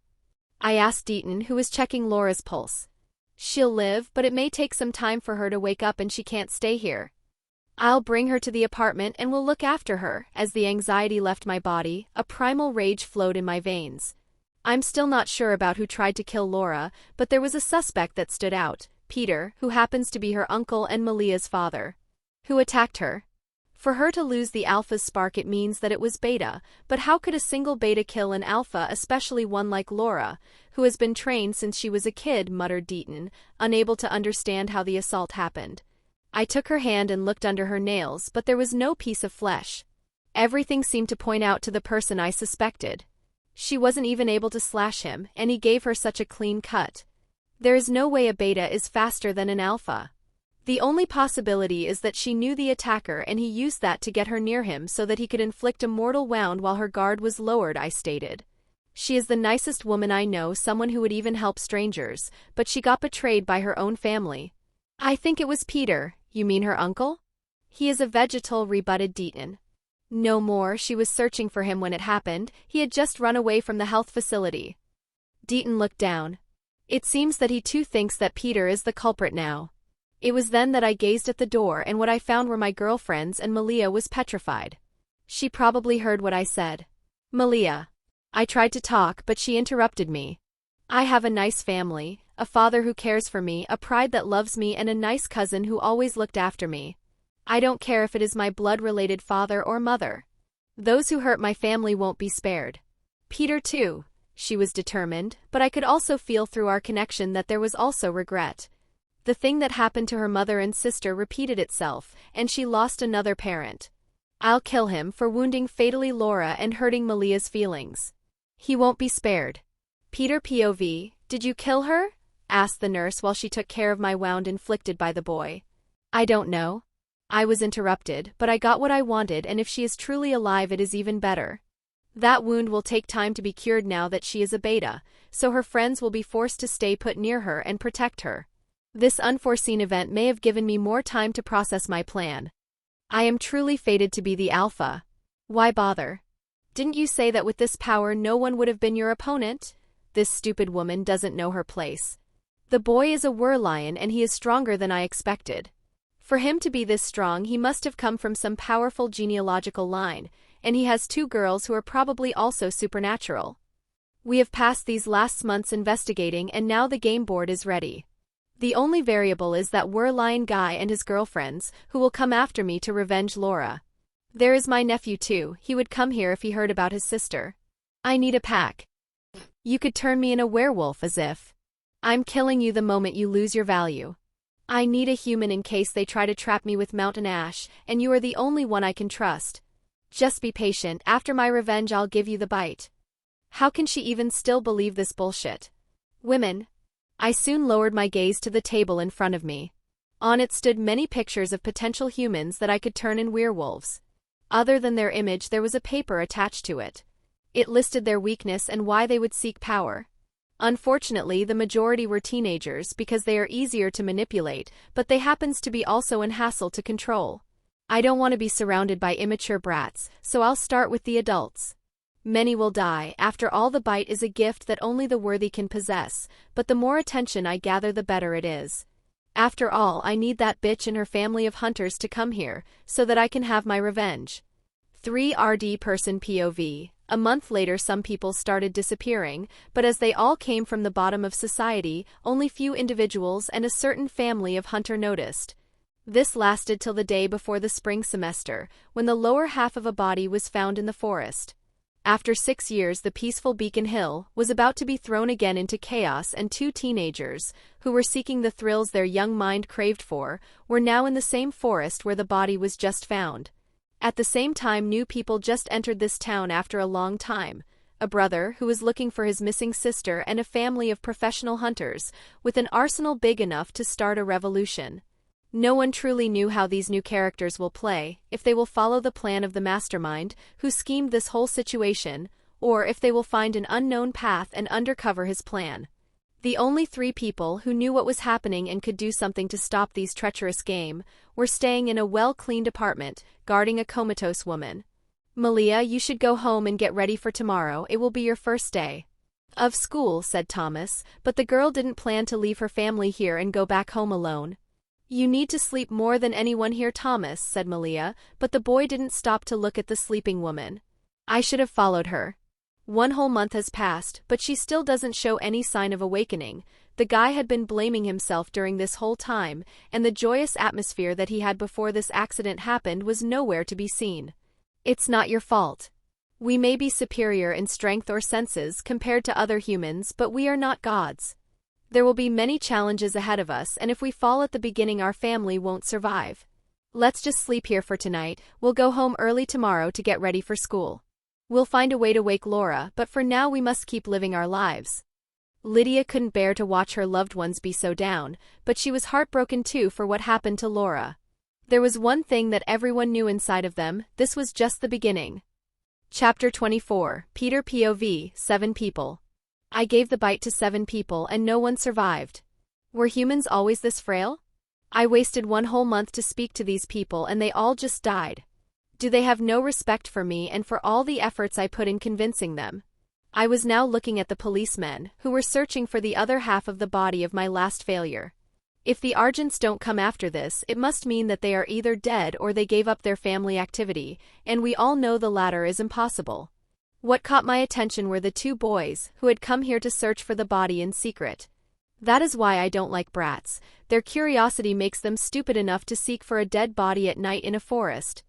I asked Deaton, who was checking Laura's pulse. She'll live, but it may take some time for her to wake up and she can't stay here. I'll bring her to the apartment and we'll look after her. As the anxiety left my body, a primal rage flowed in my veins. I'm still not sure about who tried to kill Laura, but there was a suspect that stood out, Peter, who happens to be her uncle and Malia's father. Who attacked her? For her to lose the alpha's spark it means that it was beta, but how could a single beta kill an alpha, especially one like Laura, who has been trained since she was a kid, muttered Deaton, unable to understand how the assault happened. I took her hand and looked under her nails, but there was no piece of flesh. Everything seemed to point out to the person I suspected. She wasn't even able to slash him, and he gave her such a clean cut. There is no way a beta is faster than an alpha. The only possibility is that she knew the attacker and he used that to get her near him so that he could inflict a mortal wound while her guard was lowered, I stated. She is the nicest woman I know, someone who would even help strangers, but she got betrayed by her own family. I think it was Peter. You mean her uncle? He is a vegetal, rebutted Deaton. No more, she was searching for him when it happened. He had just run away from the health facility. Deaton looked down. It seems that he too thinks that Peter is the culprit now. It was then that I gazed at the door and what I found were my girlfriends and Malia was petrified. She probably heard what I said. Malia. I tried to talk, but she interrupted me. I have a nice family, a father who cares for me, a pride that loves me, and a nice cousin who always looked after me. I don't care if it is my blood-related father or mother. Those who hurt my family won't be spared. Peter too. She was determined, but I could also feel through our connection that there was also regret. The thing that happened to her mother and sister repeated itself, and she lost another parent. I'll kill him for wounding fatally Laura and hurting Malia's feelings. He won't be spared. Peter POV, did you kill her? Asked the nurse while she took care of my wound inflicted by the boy. I don't know. I was interrupted, but I got what I wanted, and if she is truly alive it is even better. That wound will take time to be cured now that she is a beta, so her friends will be forced to stay put near her and protect her. This unforeseen event may have given me more time to process my plan. I am truly fated to be the alpha. Why bother? Didn't you say that with this power no one would have been your opponent? This stupid woman doesn't know her place. The boy is a lion and he is stronger than I expected. For him to be this strong, he must have come from some powerful genealogical line, and he has 2 girls who are probably also supernatural. We have passed these last months investigating, and now the game board is ready. The only variable is that Lion guy and his girlfriends, who will come after me to revenge Laura. There is my nephew too, he would come here if he heard about his sister. I need a pack. You could turn me in a werewolf as if. I'm killing you the moment you lose your value. I need a human in case they try to trap me with Mountain Ash, and you are the only one I can trust. Just be patient, after my revenge I'll give you the bite. How can she even still believe this bullshit? Women. I soon lowered my gaze to the table in front of me. On it stood many pictures of potential humans that I could turn in werewolves. Other than their image, there was a paper attached to it. It listed their weakness and why they would seek power. Unfortunately, the majority were teenagers because they are easier to manipulate, but they happens to be also an hassle to control. I don't want to be surrounded by immature brats, so I'll start with the adults. Many will die. After all, the bite is a gift that only the worthy can possess, but the more attention I gather the better it is. After all, I need that bitch and her family of hunters to come here, so that I can have my revenge. 3rd person POV. A month later some people started disappearing, but as they all came from the bottom of society, only few individuals and a certain family of hunter noticed. This lasted till the day before the spring semester, when the lower half of a body was found in the forest. After 6 years, the peaceful Beacon Hill was about to be thrown again into chaos, and 2 teenagers, who were seeking the thrills their young mind craved for, were now in the same forest where the body was just found. At the same time, new people just entered this town after a long time. A brother who was looking for his missing sister and a family of professional hunters, with an arsenal big enough to start a revolution. No one truly knew how these new characters will play, if they will follow the plan of the mastermind who schemed this whole situation, or if they will find an unknown path and undercover his plan. The only 3 people who knew what was happening and could do something to stop these treacherous game were staying in a well-cleaned apartment, guarding a comatose woman. Malia, you should go home and get ready for tomorrow, it will be your first day of school, said Thomas, but the girl didn't plan to leave her family here and go back home alone. You need to sleep more than anyone here, Thomas, said Malia, but the boy didn't stop to look at the sleeping woman. I should have followed her. 1 whole month has passed, but she still doesn't show any sign of awakening. The guy had been blaming himself during this whole time, and the joyous atmosphere that he had before this accident happened was nowhere to be seen. It's not your fault. We may be superior in strength or senses compared to other humans, but we are not gods. There will be many challenges ahead of us, and if we fall at the beginning, our family won't survive. Let's just sleep here for tonight. We'll go home early tomorrow to get ready for school. We'll find a way to wake Laura, but for now we must keep living our lives. Lydia couldn't bear to watch her loved ones be so down, but she was heartbroken too for what happened to Laura. There was one thing that everyone knew inside of them: this was just the beginning. Chapter 24, Peter POV, 7 people. I gave the bite to 7 people and no one survived. Were humans always this frail? I wasted 1 whole month to speak to these people and they all just died. Do they have no respect for me and for all the efforts I put in convincing them? I was now looking at the policemen, who were searching for the other half of the body of my last failure. If the Argents don't come after this, it must mean that they are either dead or they gave up their family activity, and we all know the latter is impossible. What caught my attention were the 2 boys, who had come here to search for the body in secret. That is why I don't like brats. Their curiosity makes them stupid enough to seek for a dead body at night in a forest.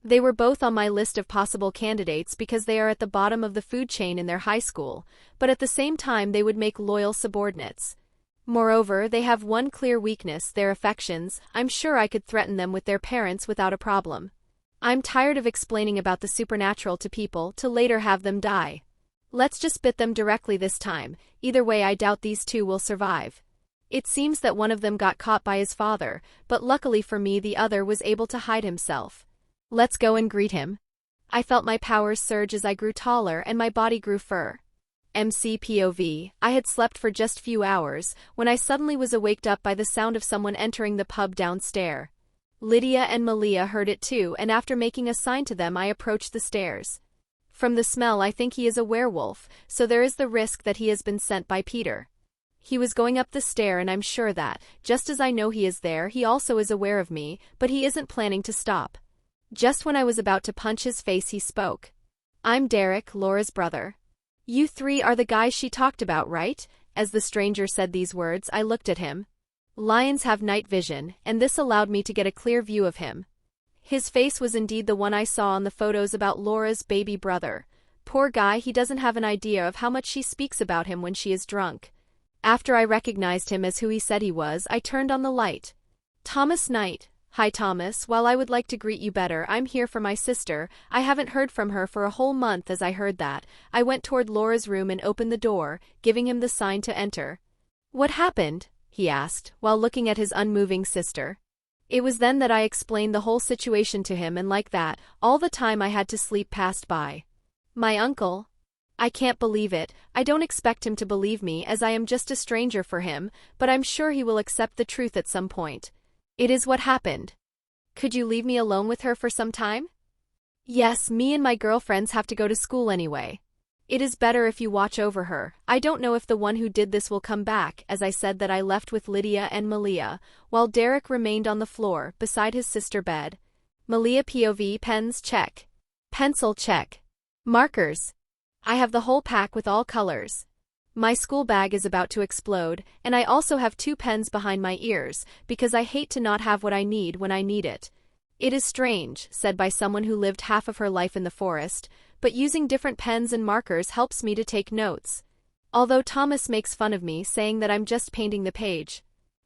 They were both on my list of possible candidates because they are at the bottom of the food chain in their high school, but at the same time they would make loyal subordinates. Moreover, they have one clear weakness: their affections. I'm sure I could threaten them with their parents without a problem. I'm tired of explaining about the supernatural to people to later have them die. Let's just bit them directly this time. Either way, I doubt these 2 will survive. It seems that one of them got caught by his father, but luckily for me the other was able to hide himself. Let's go and greet him. I felt my powers surge as I grew taller and my body grew fur. MC POV. I had slept for just few hours when I suddenly was waked up by the sound of someone entering the pub downstairs. Lydia and Malia heard it too, and after making a sign to them I approached the stairs. From the smell I think he is a werewolf, so there is the risk that he has been sent by Peter. He was going up the stair and I'm sure that, just as I know he is there, he also is aware of me, but he isn't planning to stop. Just when I was about to punch his face he spoke. I'm Derek, Laura's brother. You three are the guys she talked about, right? As the stranger said these words, I looked at him. Lions have night vision, and this allowed me to get a clear view of him. His face was indeed the one I saw on the photos about Laura's baby brother. Poor guy, he doesn't have an idea of how much she speaks about him when she is drunk. After I recognized him as who he said he was, I turned on the light. Thomas Knight. Hi Thomas, while I would like to greet you better, I'm here for my sister. I haven't heard from her for a whole month. As I heard that, I went toward Laura's room and opened the door, giving him the sign to enter. What happened? He asked, while looking at his unmoving sister. It was then that I explained the whole situation to him, and like that, all the time I had to sleep passed by. My uncle? I can't believe it. I don't expect him to believe me, as I am just a stranger for him, but I'm sure he will accept the truth at some point. It is what happened. Could you leave me alone with her for some time? Yes, me and my girlfriends have to go to school anyway. It is better if you watch over her. I don't know if the one who did this will come back, as I said that I left with Lydia and Malia, while Derek remained on the floor, beside his sister bed. Malia POV, pens check. Pencil check. Markers. I have the whole pack with all colors. My school bag is about to explode, and I also have 2 pens behind my ears, because I hate to not have what I need when I need it. It is strange, said by someone who lived half of her life in the forest, but using different pens and markers helps me to take notes. Although Thomas makes fun of me, saying that I'm just painting the page.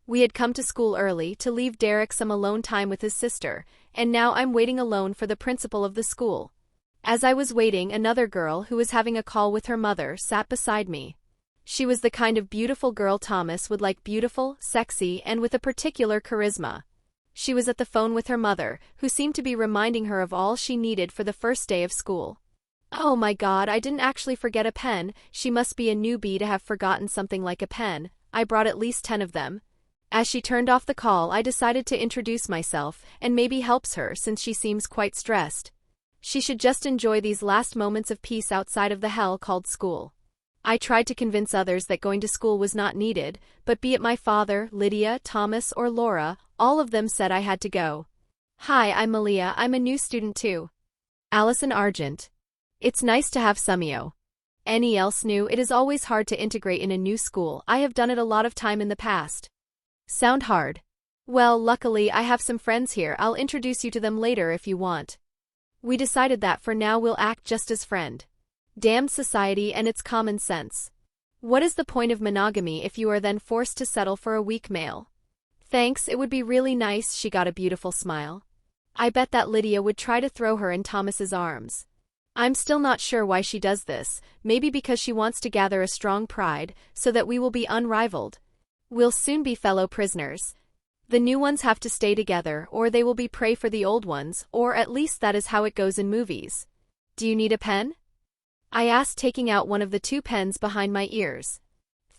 We had come to school early to leave Derek some alone time with his sister, and now I'm waiting alone for the principal of the school. As I was waiting, another girl who was having a call with her mother sat beside me. She was the kind of beautiful girl Thomas would like, beautiful, sexy, and with a particular charisma. She was at the phone with her mother, who seemed to be reminding her of all she needed for the first day of school. Oh my God, I didn't actually forget a pen. She must be a newbie to have forgotten something like a pen. I brought at least 10 of them. As she turned off the call, I decided to introduce myself, and maybe helps her since she seems quite stressed. She should just enjoy these last moments of peace outside of the hell called school. I tried to convince others that going to school was not needed, but be it my father, Lydia, Thomas, or Laura, all of them said I had to go. Hi, I'm Malia. I'm a new student too. Allison Argent. It's nice to have Sumio. Any else new? It is always hard to integrate in a new school. I have done it a lot of time in the past. Sound hard? Well, luckily I have some friends here. I'll introduce you to them later if you want. We decided that for now we'll act just as friend. Damned society and its common sense. What is the point of monogamy if you are then forced to settle for a weak male? Thanks, it would be really nice. She got a beautiful smile. I bet that Lydia would try to throw her in Thomas's arms. I'm still not sure why she does this, maybe because she wants to gather a strong pride, so that we will be unrivaled. We'll soon be fellow prisoners. The new ones have to stay together, or they will be prey for the old ones, or at least that is how it goes in movies. Do you need a pen? I asked, taking out one of the 2 pens behind my ears.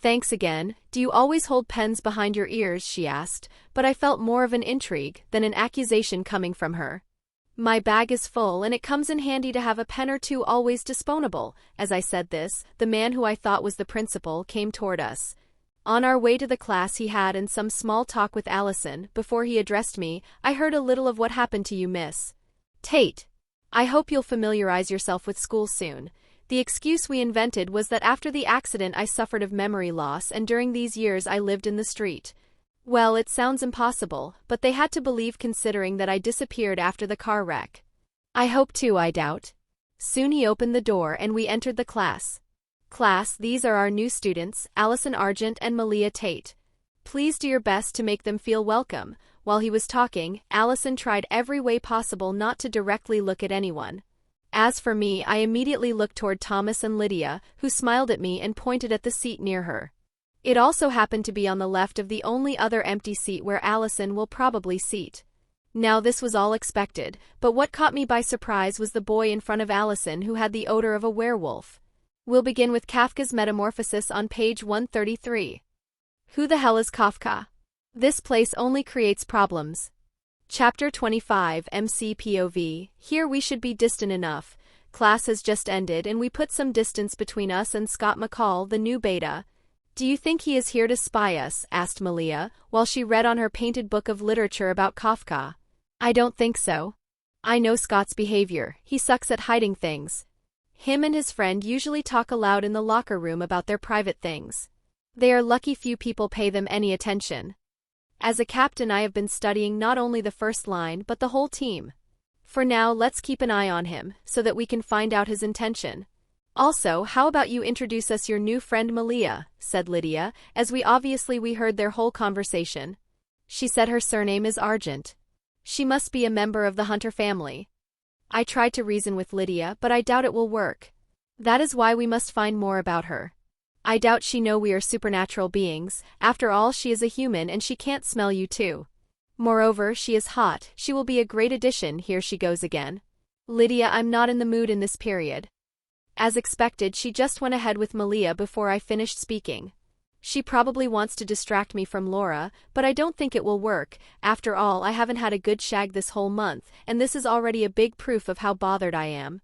Thanks again. Do you always hold pens behind your ears? She asked, but I felt more of an intrigue than an accusation coming from her. My bag is full and it comes in handy to have a pen or 2 always disposable. As I said this, the man who I thought was the principal came toward us. On our way to the class he had in some small talk with Allison. Before he addressed me, I heard a little of what happened to you, Miss Tate. I hope you'll familiarize yourself with school soon. The excuse we invented was that after the accident I suffered of memory loss, and during these years I lived in the street. Well, it sounds impossible, but they had to believe considering that I disappeared after the car wreck. I hope too, I doubt. Soon he opened the door and we entered the class. Class, these are our new students, Allison Argent and Malia Tate. Please do your best to make them feel welcome. While he was talking, Allison tried every way possible not to directly look at anyone. As for me, I immediately looked toward Thomas and Lydia, who smiled at me and pointed at the seat near her. It also happened to be on the left of the only other empty seat where Allison will probably seat. Now this was all expected, but what caught me by surprise was the boy in front of Allison who had the odor of a werewolf. We'll begin with Kafka's Metamorphosis on page 133. Who the hell is Kafka? This place only creates problems. Chapter 25 MCPOV. Here we should be distant enough. Class has just ended and we put some distance between us and Scott McCall, the new beta. Do you think he is here to spy us? Asked Malia, while she read on her painted book of literature about Kafka. I don't think so. I know Scott's behavior, he sucks at hiding things. Him and his friend usually talk aloud in the locker room about their private things. They are lucky few people pay them any attention. As a captain, I have been studying not only the first line but the whole team. For now, let's keep an eye on him, so that we can find out his intention. Also, how about you introduce us your new friend Malia, said Lydia, as we heard their whole conversation. She said her surname is Argent. She must be a member of the Hunter family. I tried to reason with Lydia, but I doubt it will work. That is why we must find more about her. I doubt she know we are supernatural beings, after all she is a human and she can't smell you too. Moreover, she is hot, she will be a great addition. Here she goes again. Lydia, I'm not in the mood in this period. As expected, she just went ahead with Malia before I finished speaking. She probably wants to distract me from Laura, but I don't think it will work. After all, I haven't had a good shag this whole month, and this is already a big proof of how bothered I am.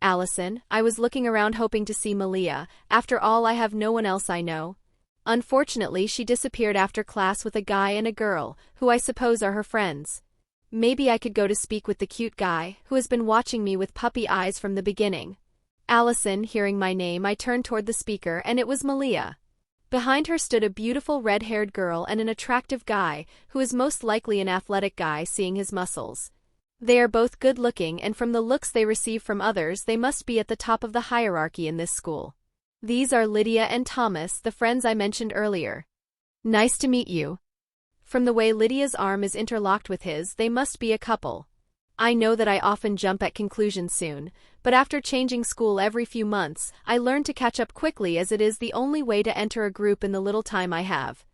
Allison, I was looking around hoping to see Malia. After all, I have no one else I know. Unfortunately, she disappeared after class with a guy and a girl, who I suppose are her friends. Maybe I could go to speak with the cute guy, who has been watching me with puppy eyes from the beginning. Allison, hearing my name, I turned toward the speaker, and it was Malia. Behind her stood a beautiful red-haired girl and an attractive guy, who is most likely an athletic guy seeing his muscles. They are both good-looking, and from the looks they receive from others they must be at the top of the hierarchy in this school. These are Lydia and Thomas, the friends I mentioned earlier. Nice to meet you. From the way Lydia's arm is interlocked with his, they must be a couple. I know that I often jump at conclusions soon, but after changing school every few months, I learn to catch up quickly as it is the only way to enter a group in the little time I have.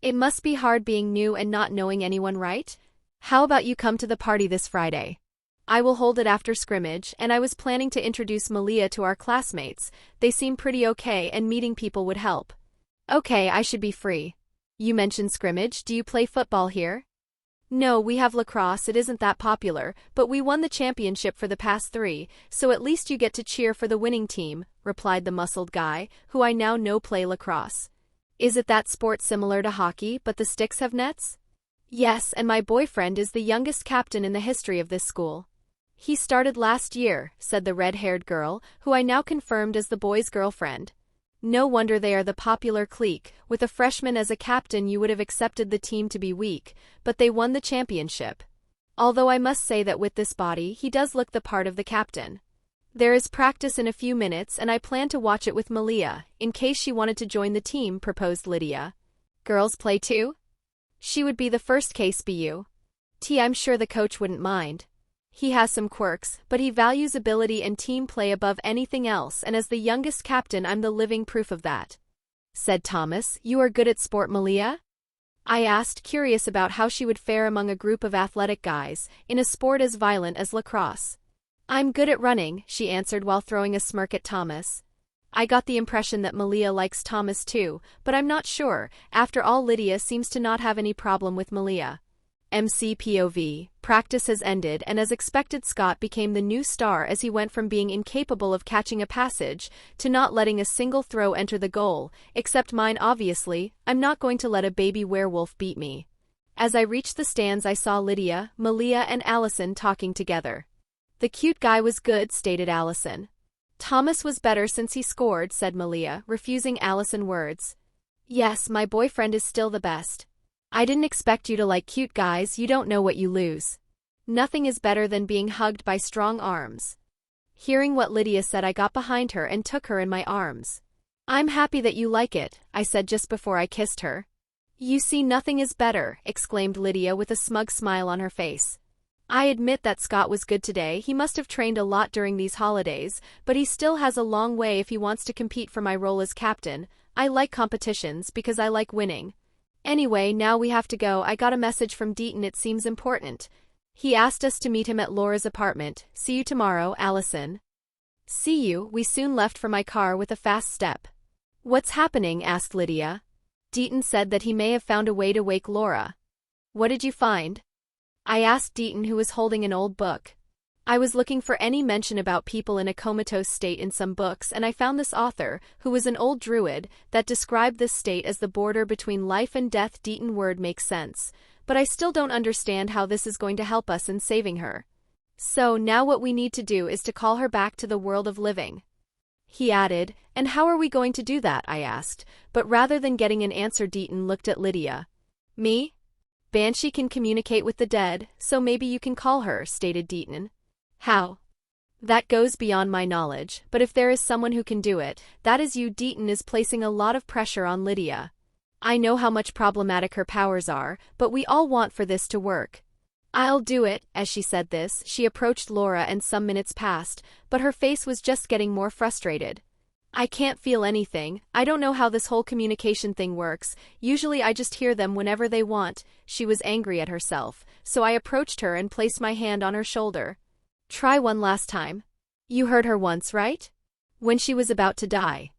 It must be hard being new and not knowing anyone, right? How about you come to the party this Friday? I will hold it after scrimmage, and I was planning to introduce Malia to our classmates. They seem pretty okay and meeting people would help. Okay, I should be free. You mentioned scrimmage, do you play football here? No, we have lacrosse, it isn't that popular, but we won the championship for the past 3, so at least you get to cheer for the winning team, replied the muscled guy, who I now know play lacrosse. Is it that sport similar to hockey, but the sticks have nets? Yes, and my boyfriend is the youngest captain in the history of this school. He started last year, said the red-haired girl, who I now confirmed as the boy's girlfriend. No wonder they are the popular clique. With a freshman as a captain you would have accepted the team to be weak, but they won the championship. Although I must say that with this body he does look the part of the captain. There is practice in a few minutes and I plan to watch it with Malia, in case she wanted to join the team, proposed Lydia. Girls play too? She would be the first case BU. I'm sure the coach wouldn't mind. He has some quirks, but he values ability and team play above anything else, and as the youngest captain I'm the living proof of that. Said Thomas, you are good at sport, Malia? I asked, curious about how she would fare among a group of athletic guys, in a sport as violent as lacrosse. I'm good at running, she answered while throwing a smirk at Thomas. I got the impression that Malia likes Thomas too, but I'm not sure. After all, Lydia seems to not have any problem with Malia. MCPOV, practice has ended and as expected Scott became the new star as he went from being incapable of catching a passage to not letting a single throw enter the goal, except mine obviously. I'm not going to let a baby werewolf beat me. As I reached the stands I saw Lydia, Malia and Allison talking together. The cute guy was good, stated Allison. Thomas was better since he scored, said Malia, refusing Allison words. Yes, my boyfriend is still the best. I didn't expect you to like cute guys, you don't know what you lose. Nothing is better than being hugged by strong arms. Hearing what Lydia said I got behind her and took her in my arms. I'm happy that you like it, I said just before I kissed her. You see, nothing is better, exclaimed Lydia with a smug smile on her face. I admit that Scott was good today, he must have trained a lot during these holidays, but he still has a long way if he wants to compete for my role as captain. I like competitions because I like winning. Anyway, now we have to go. I got a message from Deaton, it seems important. He asked us to meet him at Laura's apartment. See you tomorrow, Allison. See you. We soon left for my car with a fast step. What's happening? Asked Lydia. Deaton said that he may have found a way to wake Laura. What did you find? I asked Deaton, who was holding an old book. I was looking for any mention about people in a comatose state in some books, and I found this author, who was an old druid, that described this state as the border between life and death. Deaton word makes sense, but I still don't understand how this is going to help us in saving her. So now what we need to do is to call her back to the world of living. He added, and how are we going to do that? I asked, but rather than getting an answer Deaton looked at Lydia. Me? Banshee can communicate with the dead, so maybe you can call her, stated Deaton. How? That goes beyond my knowledge, but if there is someone who can do it, that is you. Deaton is placing a lot of pressure on Lydia. I know how much problematic her powers are, but we all want for this to work. I'll do it. As she said this, she approached Laura and some minutes passed, but her face was just getting more frustrated. I can't feel anything. I don't know how this whole communication thing works. Usually I just hear them whenever they want. She was angry at herself, so I approached her and placed my hand on her shoulder. Try one last time. You heard her once, right? When she was about to die.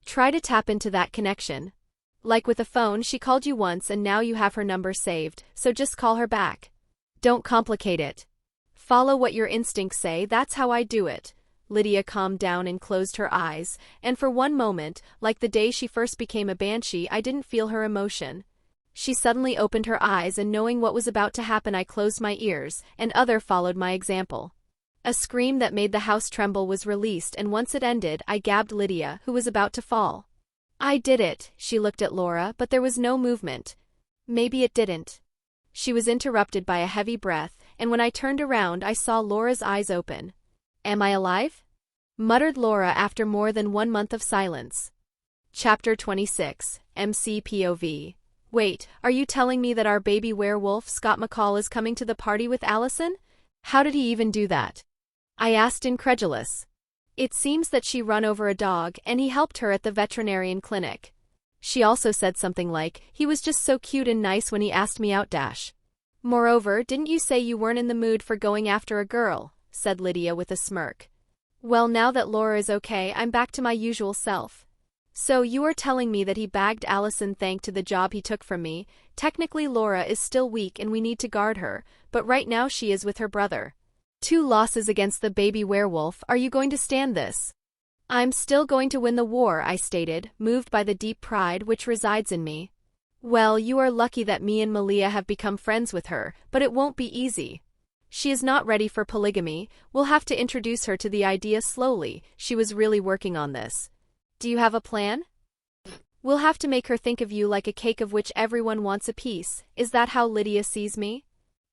Try to tap into that connection. Like with a phone, she called you once and now you have her number saved, so just call her back. Don't complicate it. Follow what your instincts say. That's how I do it. Lydia calmed down and closed her eyes, and for one moment, like the day she first became a banshee, I didn't feel her emotion. She suddenly opened her eyes, and knowing what was about to happen, I closed my ears, and other followed my example. A scream that made the house tremble was released, and once it ended, I gabbed Lydia, who was about to fall. I did it. She looked at Laura, but there was no movement. Maybe it didn't. She was interrupted by a heavy breath, and when I turned around, I saw Laura's eyes open. Am I alive? Muttered Laura after more than 1 month of silence. Chapter 26, MCPOV. Wait, are you telling me that our baby werewolf, Scott McCall, is coming to the party with Allison? How did he even do that? I asked, incredulous. It seems that she run over a dog, and he helped her at the veterinarian clinic. She also said something like, he was just so cute and nice when he asked me out. Moreover, didn't you say you weren't in the mood for going after a girl? Said Lydia with a smirk. Well, now that Laura is okay, I'm back to my usual self. So you are telling me that he bagged Allison thanks to the job he took from me. Technically Laura is still weak and we need to guard her, but right now she is with her brother. 2 losses against the baby werewolf. Are you going to stand this? I'm still going to win the war, I stated, moved by the deep pride which resides in me. Well, you are lucky that me and Malia have become friends with her, but it won't be easy. She is not ready for polygamy. We'll have to introduce her to the idea slowly. She was really working on this. Do you have a plan? We'll have to make her think of you like a cake of which everyone wants a piece. Is that how Lydia sees me?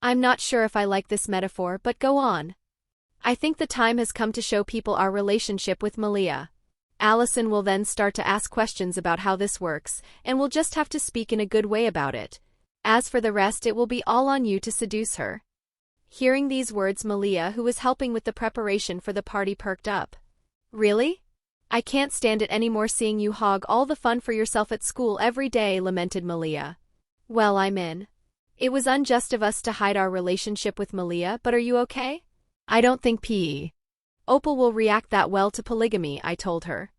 I'm not sure if I like this metaphor, but go on. I think the time has come to show people our relationship with Malia. Allison will then start to ask questions about how this works, and we'll just have to speak in a good way about it. As for the rest, it will be all on you to seduce her. Hearing these words, Malia, who was helping with the preparation for the party, perked up. Really? I can't stand it anymore seeing you hog all the fun for yourself at school every day, lamented Malia. Well, I'm in. It was unjust of us to hide our relationship with Malia, but are you okay? I don't think P.E. Opal will react that well to polygamy, I told her.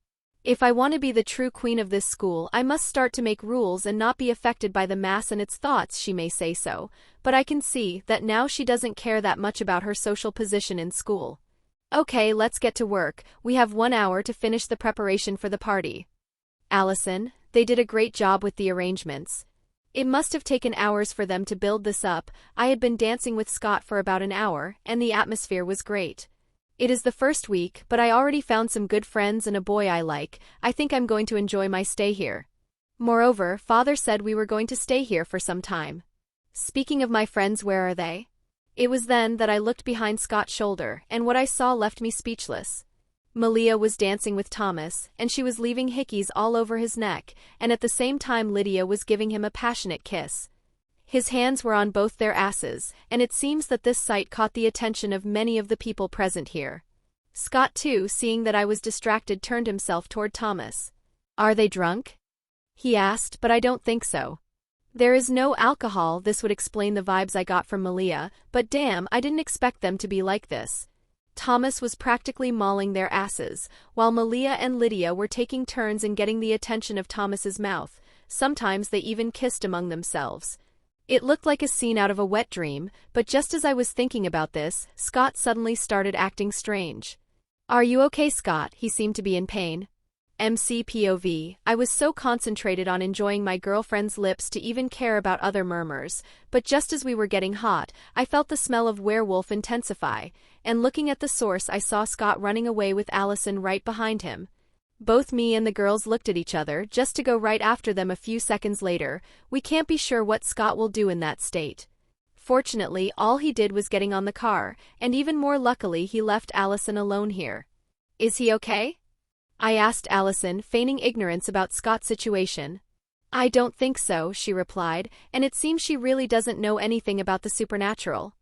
If I want to be the true queen of this school, I must start to make rules and not be affected by the mass and its thoughts. She may say so, but I can see that now she doesn't care that much about her social position in school. Okay, let's get to work. We have 1 hour to finish the preparation for the party. Allison, they did a great job with the arrangements. It must have taken hours for them to build this up. I had been dancing with Scott for about an hour, and the atmosphere was great. It is the first week, but I already found some good friends and a boy I like. I think I'm going to enjoy my stay here. Moreover, Father said we were going to stay here for some time. Speaking of my friends, where are they? It was then that I looked behind Scott's shoulder, and what I saw left me speechless. Malia was dancing with Thomas, and she was leaving hickeys all over his neck, and at the same time Lydia was giving him a passionate kiss. His hands were on both their asses, and it seems that this sight caught the attention of many of the people present here. Scott, too, seeing that I was distracted, turned himself toward Thomas. Are they drunk? He asked, but I don't think so. There is no alcohol. This would explain the vibes I got from Malia, but damn, I didn't expect them to be like this. Thomas was practically mauling their asses, while Malia and Lydia were taking turns in getting the attention of Thomas's mouth. Sometimes they even kissed among themselves. It looked like a scene out of a wet dream, but just as I was thinking about this, Scott suddenly started acting strange. Are you okay, Scott? He seemed to be in pain. MCPOV, I was so concentrated on enjoying my girlfriend's lips to even care about other murmurs, but just as we were getting hot, I felt the smell of werewolf intensify, and looking at the source I saw Scott running away with Allison right behind him. Both me and the girls looked at each other, just to go right after them a few seconds later. We can't be sure what Scott will do in that state. Fortunately, all he did was getting on the car, and even more luckily he left Allison alone here. Is he okay? I asked Allison, feigning ignorance about Scott's situation. I don't think so, she replied, and it seems she really doesn't know anything about the supernatural.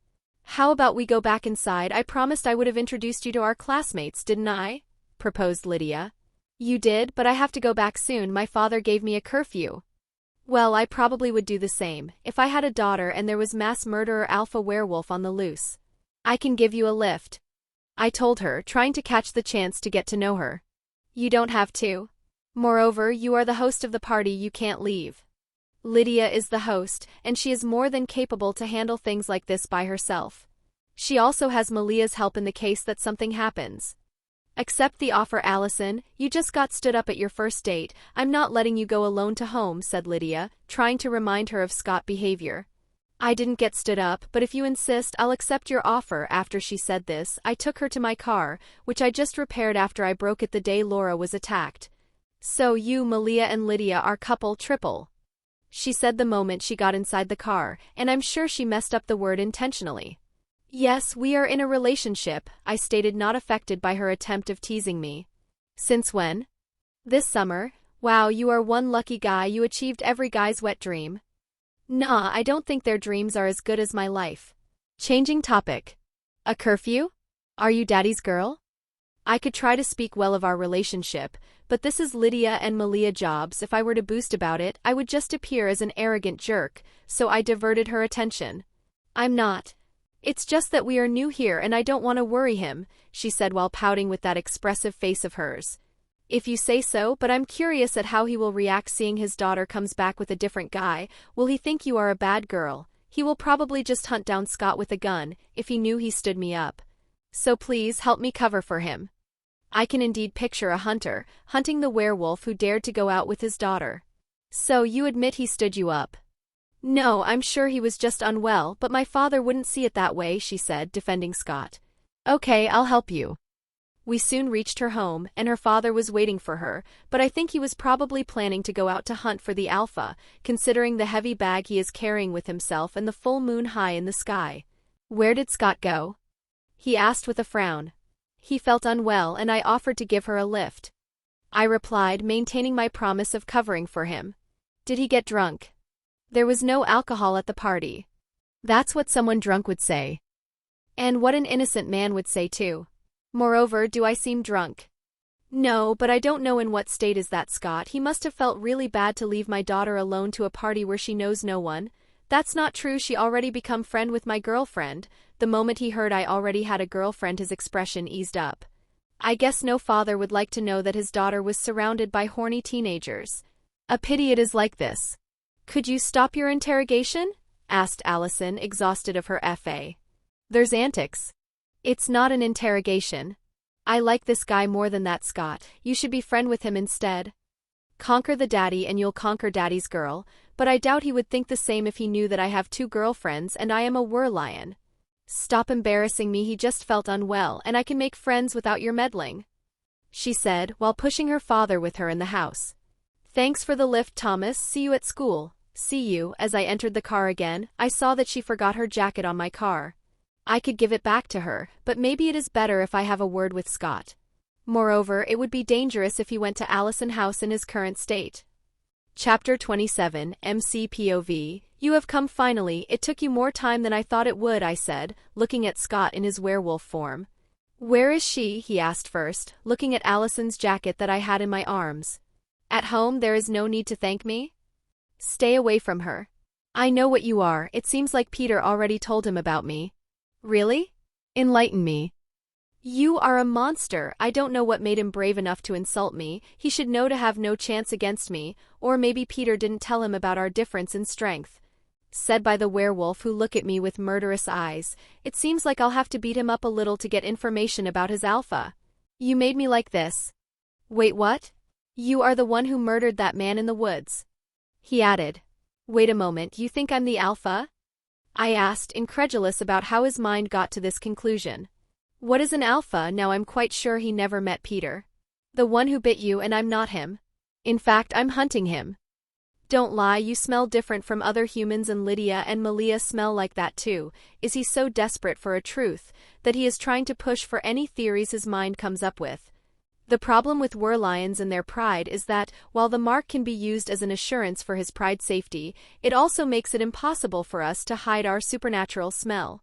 How about we go back inside? I promised I would have introduced you to our classmates, didn't I? Proposed Lydia. You did, but I have to go back soon. My father gave me a curfew. Well, I probably would do the same, if I had a daughter and there was mass murderer alpha werewolf on the loose. I can give you a lift, I told her, trying to catch the chance to get to know her. You don't have to. Moreover, you are the host of the party, you can't leave. Lydia is the host, and she is more than capable to handle things like this by herself. She also has Malia's help in the case that something happens. Accept the offer, Allison. You just got stood up at your first date. I'm not letting you go alone to home, said Lydia, trying to remind her of Scott's behavior. I didn't get stood up, but if you insist, I'll accept your offer. After she said this, I took her to my car, which I just repaired after I broke it the day Laura was attacked. So you, Malia and Lydia are couple triple, she said the moment she got inside the car, and I'm sure she messed up the word intentionally. Yes, we are in a relationship, I stated, not affected by her attempt of teasing me. Since when? This summer. Wow, you are one lucky guy, you achieved every guy's wet dream. Nah, I don't think their dreams are as good as my life. Changing topic. A curfew? Are you daddy's girl? I could try to speak well of our relationship, but this is Lydia and Malia jobs. If I were to boast about it, I would just appear as an arrogant jerk, so I diverted her attention. I'm not. It's just that we are new here and I don't want to worry him, she said while pouting with that expressive face of hers. If you say so, but I'm curious at how he will react seeing his daughter comes back with a different guy. Will he think you are a bad girl? He will probably just hunt down Scott with a gun, if he knew he stood me up. So please help me cover for him. I can indeed picture a hunter, hunting the werewolf who dared to go out with his daughter. So you admit he stood you up? No, I'm sure he was just unwell, but my father wouldn't see it that way, she said, defending Scott. Okay, I'll help you. We soon reached her home, and her father was waiting for her, but I think he was probably planning to go out to hunt for the alpha, considering the heavy bag he is carrying with himself and the full moon high in the sky. Where did Scott go? He asked with a frown. He felt unwell and I offered to give her a lift. I replied, maintaining my promise of covering for him. Did he get drunk? There was no alcohol at the party. That's what someone drunk would say. And what an innocent man would say too. Moreover, do I seem drunk? No, but I don't know in what state is that Scott. He must have felt really bad to leave my daughter alone to a party where she knows no one. That's not true, she already become friend with my girlfriend. The moment he heard I already had a girlfriend, his expression eased up. I guess no father would like to know that his daughter was surrounded by horny teenagers. A pity it is like this. Could you stop your interrogation? Asked Allison, exhausted of her FA. There's antics. It's not an interrogation. I like this guy more than that Scott. You should be friend with him instead. Conquer the daddy and you'll conquer daddy's girl, but I doubt he would think the same if he knew that I have 2 girlfriends and I am a werlion. Stop embarrassing me, he just felt unwell and I can make friends without your meddling, she said, while pushing her father with her in the house. Thanks for the lift, Thomas. See you at school. See you. As I entered the car again, I saw that she forgot her jacket on my car. I could give it back to her, but maybe it is better if I have a word with Scott. Moreover, it would be dangerous if he went to Allison House in his current state. Chapter 27, MCPOV. You have come finally. It took you more time than I thought it would, I said, looking at Scott in his werewolf form. Where is she? He asked first, looking at Allison's jacket that I had in my arms. At home. There is no need to thank me. Stay away from her. I know what you are. It seems like Peter already told him about me. Really? Enlighten me. You are a monster. I don't know what made him brave enough to insult me. He should know to have no chance against me, or maybe Peter didn't tell him about our difference in strength. said by the werewolf who looked at me with murderous eyes. It seems like I'll have to beat him up a little to get information about his alpha. You made me like this. Wait, what? You are the one who murdered that man in the woods. He added. Wait a moment, you think I'm the alpha? I asked, incredulous about how his mind got to this conclusion. What is an alpha? Now I'm quite sure he never met Peter. The one who bit you, and I'm not him. In fact, I'm hunting him. Don't lie, you smell different from other humans, and Lydia and Malia smell like that too. Is he so desperate for a truth that he is trying to push for any theories his mind comes up with? The problem with werelions and their pride is that, while the mark can be used as an assurance for his pride's safety, it also makes it impossible for us to hide our supernatural smell.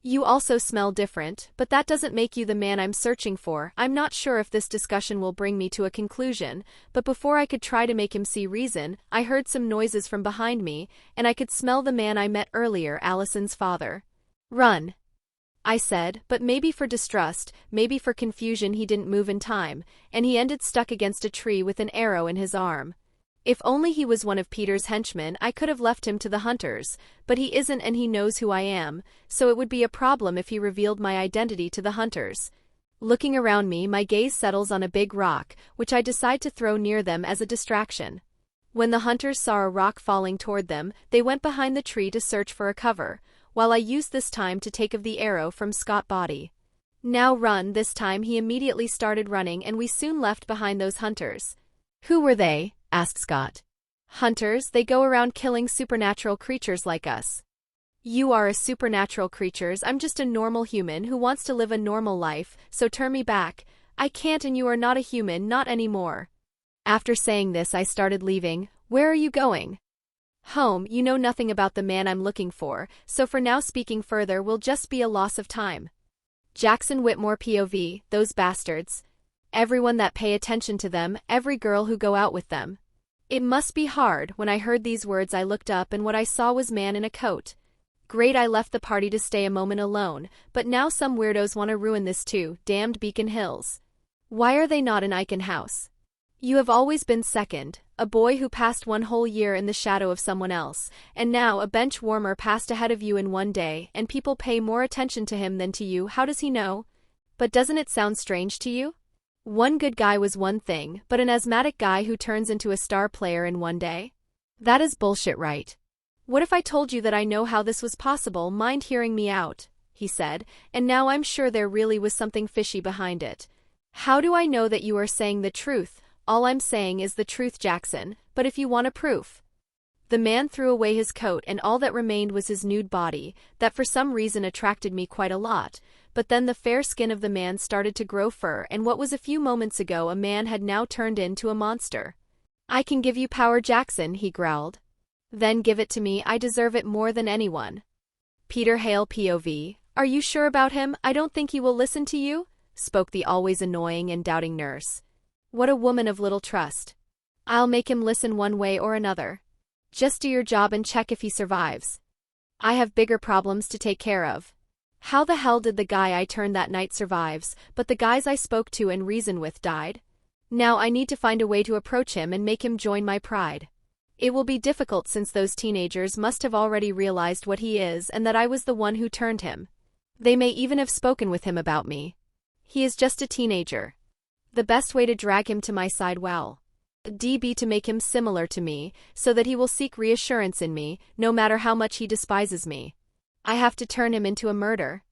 You also smell different, but that doesn't make you the man I'm searching for. I'm not sure if this discussion will bring me to a conclusion, but before I could try to make him see reason, I heard some noises from behind me, and I could smell the man I met earlier, Allison's father. Run, I said, but maybe for distrust, maybe for confusion he didn't move in time, and he ended stuck against a tree with an arrow in his arm. If only he was one of Peter's henchmen, I could have left him to the hunters, but he isn't, and he knows who I am, so it would be a problem if he revealed my identity to the hunters. Looking around me, my gaze settles on a big rock, which I decide to throw near them as a distraction. When the hunters saw a rock falling toward them, they went behind the tree to search for a cover, while I used this time to take of the arrow from Scott's body. Now run. This time he immediately started running, and we soon left behind those hunters. Who were they? Asked Scott. Hunters, they go around killing supernatural creatures like us. You are a supernatural creature. I'm just a normal human who wants to live a normal life, so turn me back. I can't, and you are not a human, not anymore. After saying this, I started leaving. Where are you going? Home. You know nothing about the man I'm looking for, so for now speaking further will just be a loss of time. Jackson Whitmore POV, those bastards. Everyone that pay attention to them, every girl who go out with them. It must be hard. When I heard these words I looked up, and what I saw was man in a coat. Great, I left the party to stay a moment alone, but now some weirdos want to ruin this too. Damned Beacon Hills. Why are they not in Icon House? You have always been second, a boy who passed one whole year in the shadow of someone else, and now a bench warmer passed ahead of you in one day, and people pay more attention to him than to you. How does he know? But doesn't it sound strange to you? One good guy was one thing, but an asthmatic guy who turns into a star player in one day? That is bullshit, right? What if I told you that I know how this was possible? Mind hearing me out, he said, and now I'm sure there really was something fishy behind it. How do I know that you are saying the truth? All I'm saying is the truth, Jackson, but if you want a proof. The man threw away his coat, and all that remained was his nude body, that for some reason attracted me quite a lot. But then the fair skin of the man started to grow fur, and what was a few moments ago a man had now turned into a monster. I can give you power, Jackson, he growled. Then give it to me, I deserve it more than anyone. Peter Hale POV, are you sure about him? I don't think he will listen to you, spoke the always annoying and doubting nurse. What a woman of little trust. I'll make him listen one way or another. Just do your job and check if he survives. I have bigger problems to take care of. How the hell did the guy I turned that night survives, but the guys I spoke to and reasoned with died? Now I need to find a way to approach him and make him join my pride. It will be difficult since those teenagers must have already realized what he is and that I was the one who turned him. They may even have spoken with him about me. He is just a teenager. The best way to drag him to my side be to make him similar to me, so that he will seek reassurance in me, no matter how much he despises me. I have to turn him into a murder.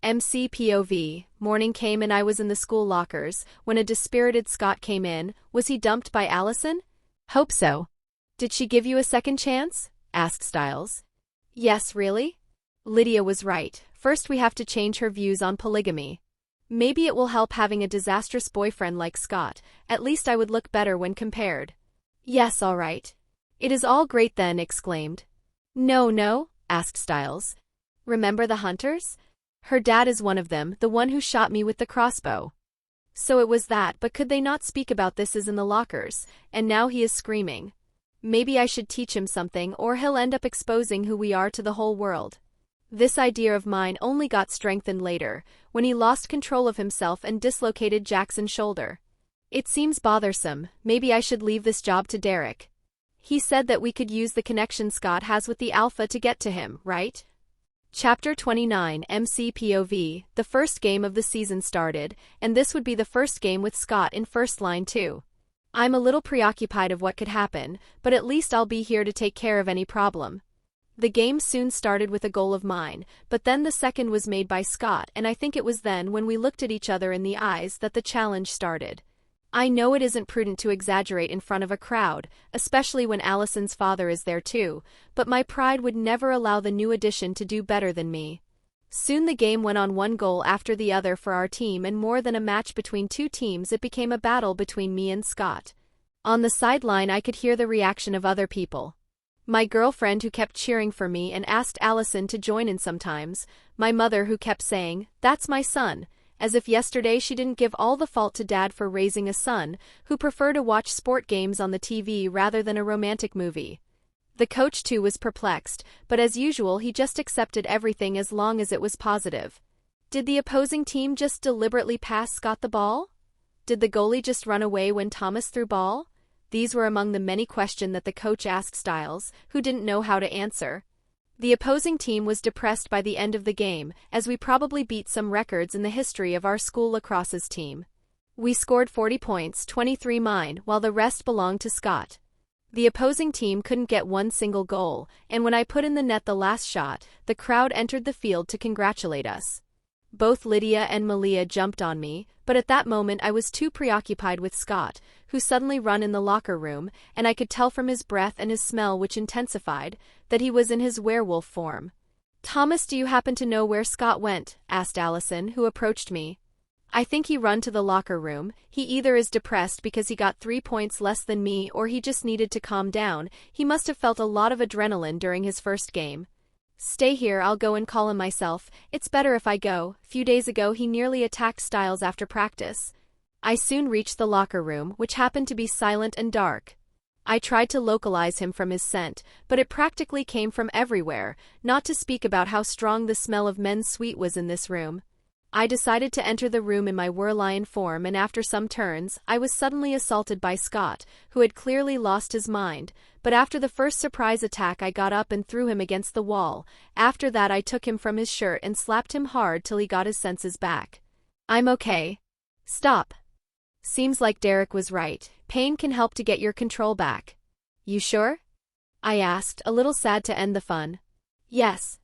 MC POV, morning came and I was in the school lockers, when a dispirited Scott came in. Was he dumped by Allison? Hope so. Did she give you a second chance? Asked Styles. Yes, really? Lydia was right. First we have to change her views on polygamy. Maybe it will help having a disastrous boyfriend like Scott. At least I would look better when compared. Yes, all right. It is all great then, exclaimed. No, asked Styles. Remember the hunters? Her dad is one of them, the one who shot me with the crossbow. So it was that, but could they not speak about this as in the lockers, and now he is screaming. Maybe I should teach him something, or he'll end up exposing who we are to the whole world. This idea of mine only got strengthened later, when he lost control of himself and dislocated Jackson's shoulder. It seems bothersome. Maybe I should leave this job to Derek. He said that we could use the connection Scott has with the Alpha to get to him, right? Chapter 29 MCPOV. The first game of the season started, and this would be the first game with Scott in first line too. I'm a little preoccupied of what could happen, but at least I'll be here to take care of any problem. The game soon started with a goal of mine, but then the second was made by Scott, and I think it was then when we looked at each other in the eyes that the challenge started. I know it isn't prudent to exaggerate in front of a crowd, especially when Allison's father is there too, but my pride would never allow the new addition to do better than me. Soon the game went on, one goal after the other for our team, and more than a match between two teams, it became a battle between me and Scott. On the sideline I could hear the reaction of other people. My girlfriend who kept cheering for me and asked Allison to join in sometimes, my mother who kept saying, "That's my son," as if yesterday she didn't give all the fault to Dad for raising a son who preferred to watch sport games on the TV rather than a romantic movie. The coach too was perplexed, but as usual he just accepted everything as long as it was positive. Did the opposing team just deliberately pass Scott the ball? Did the goalie just run away when Thomas threw ball? These were among the many questions that the coach asked Styles, who didn't know how to answer. The opposing team was depressed by the end of the game, as we probably beat some records in the history of our school lacrosse's team. We scored 40 points, 23 mine, while the rest belonged to Scott. The opposing team couldn't get one single goal, and when I put in the net the last shot, the crowd entered the field to congratulate us. Both Lydia and Malia jumped on me, but at that moment I was too preoccupied with Scott, who suddenly run in the locker room, and I could tell from his breath and his smell, which intensified, that he was in his werewolf form. "Thomas, do you happen to know where Scott went?" asked Allison, who approached me. "I think he run to the locker room. He either is depressed because he got 3 points less than me, or he just needed to calm down. He must have felt a lot of adrenaline during his first game." "Stay here, I'll go and call him myself. It's better if I go. Few days ago he nearly attacked Styles after practice." I soon reached the locker room, which happened to be silent and dark. I tried to localize him from his scent, but it practically came from everywhere, not to speak about how strong the smell of men's sweat was in this room. I decided to enter the room in my werlion form, and after some turns, I was suddenly assaulted by Scott, who had clearly lost his mind, but after the first surprise attack I got up and threw him against the wall. After that I took him from his shirt and slapped him hard till he got his senses back. "I'm okay. Stop." Seems like Derek was right. Pain can help to get your control back. "You sure?" I asked, a little sad to end the fun. "Yes."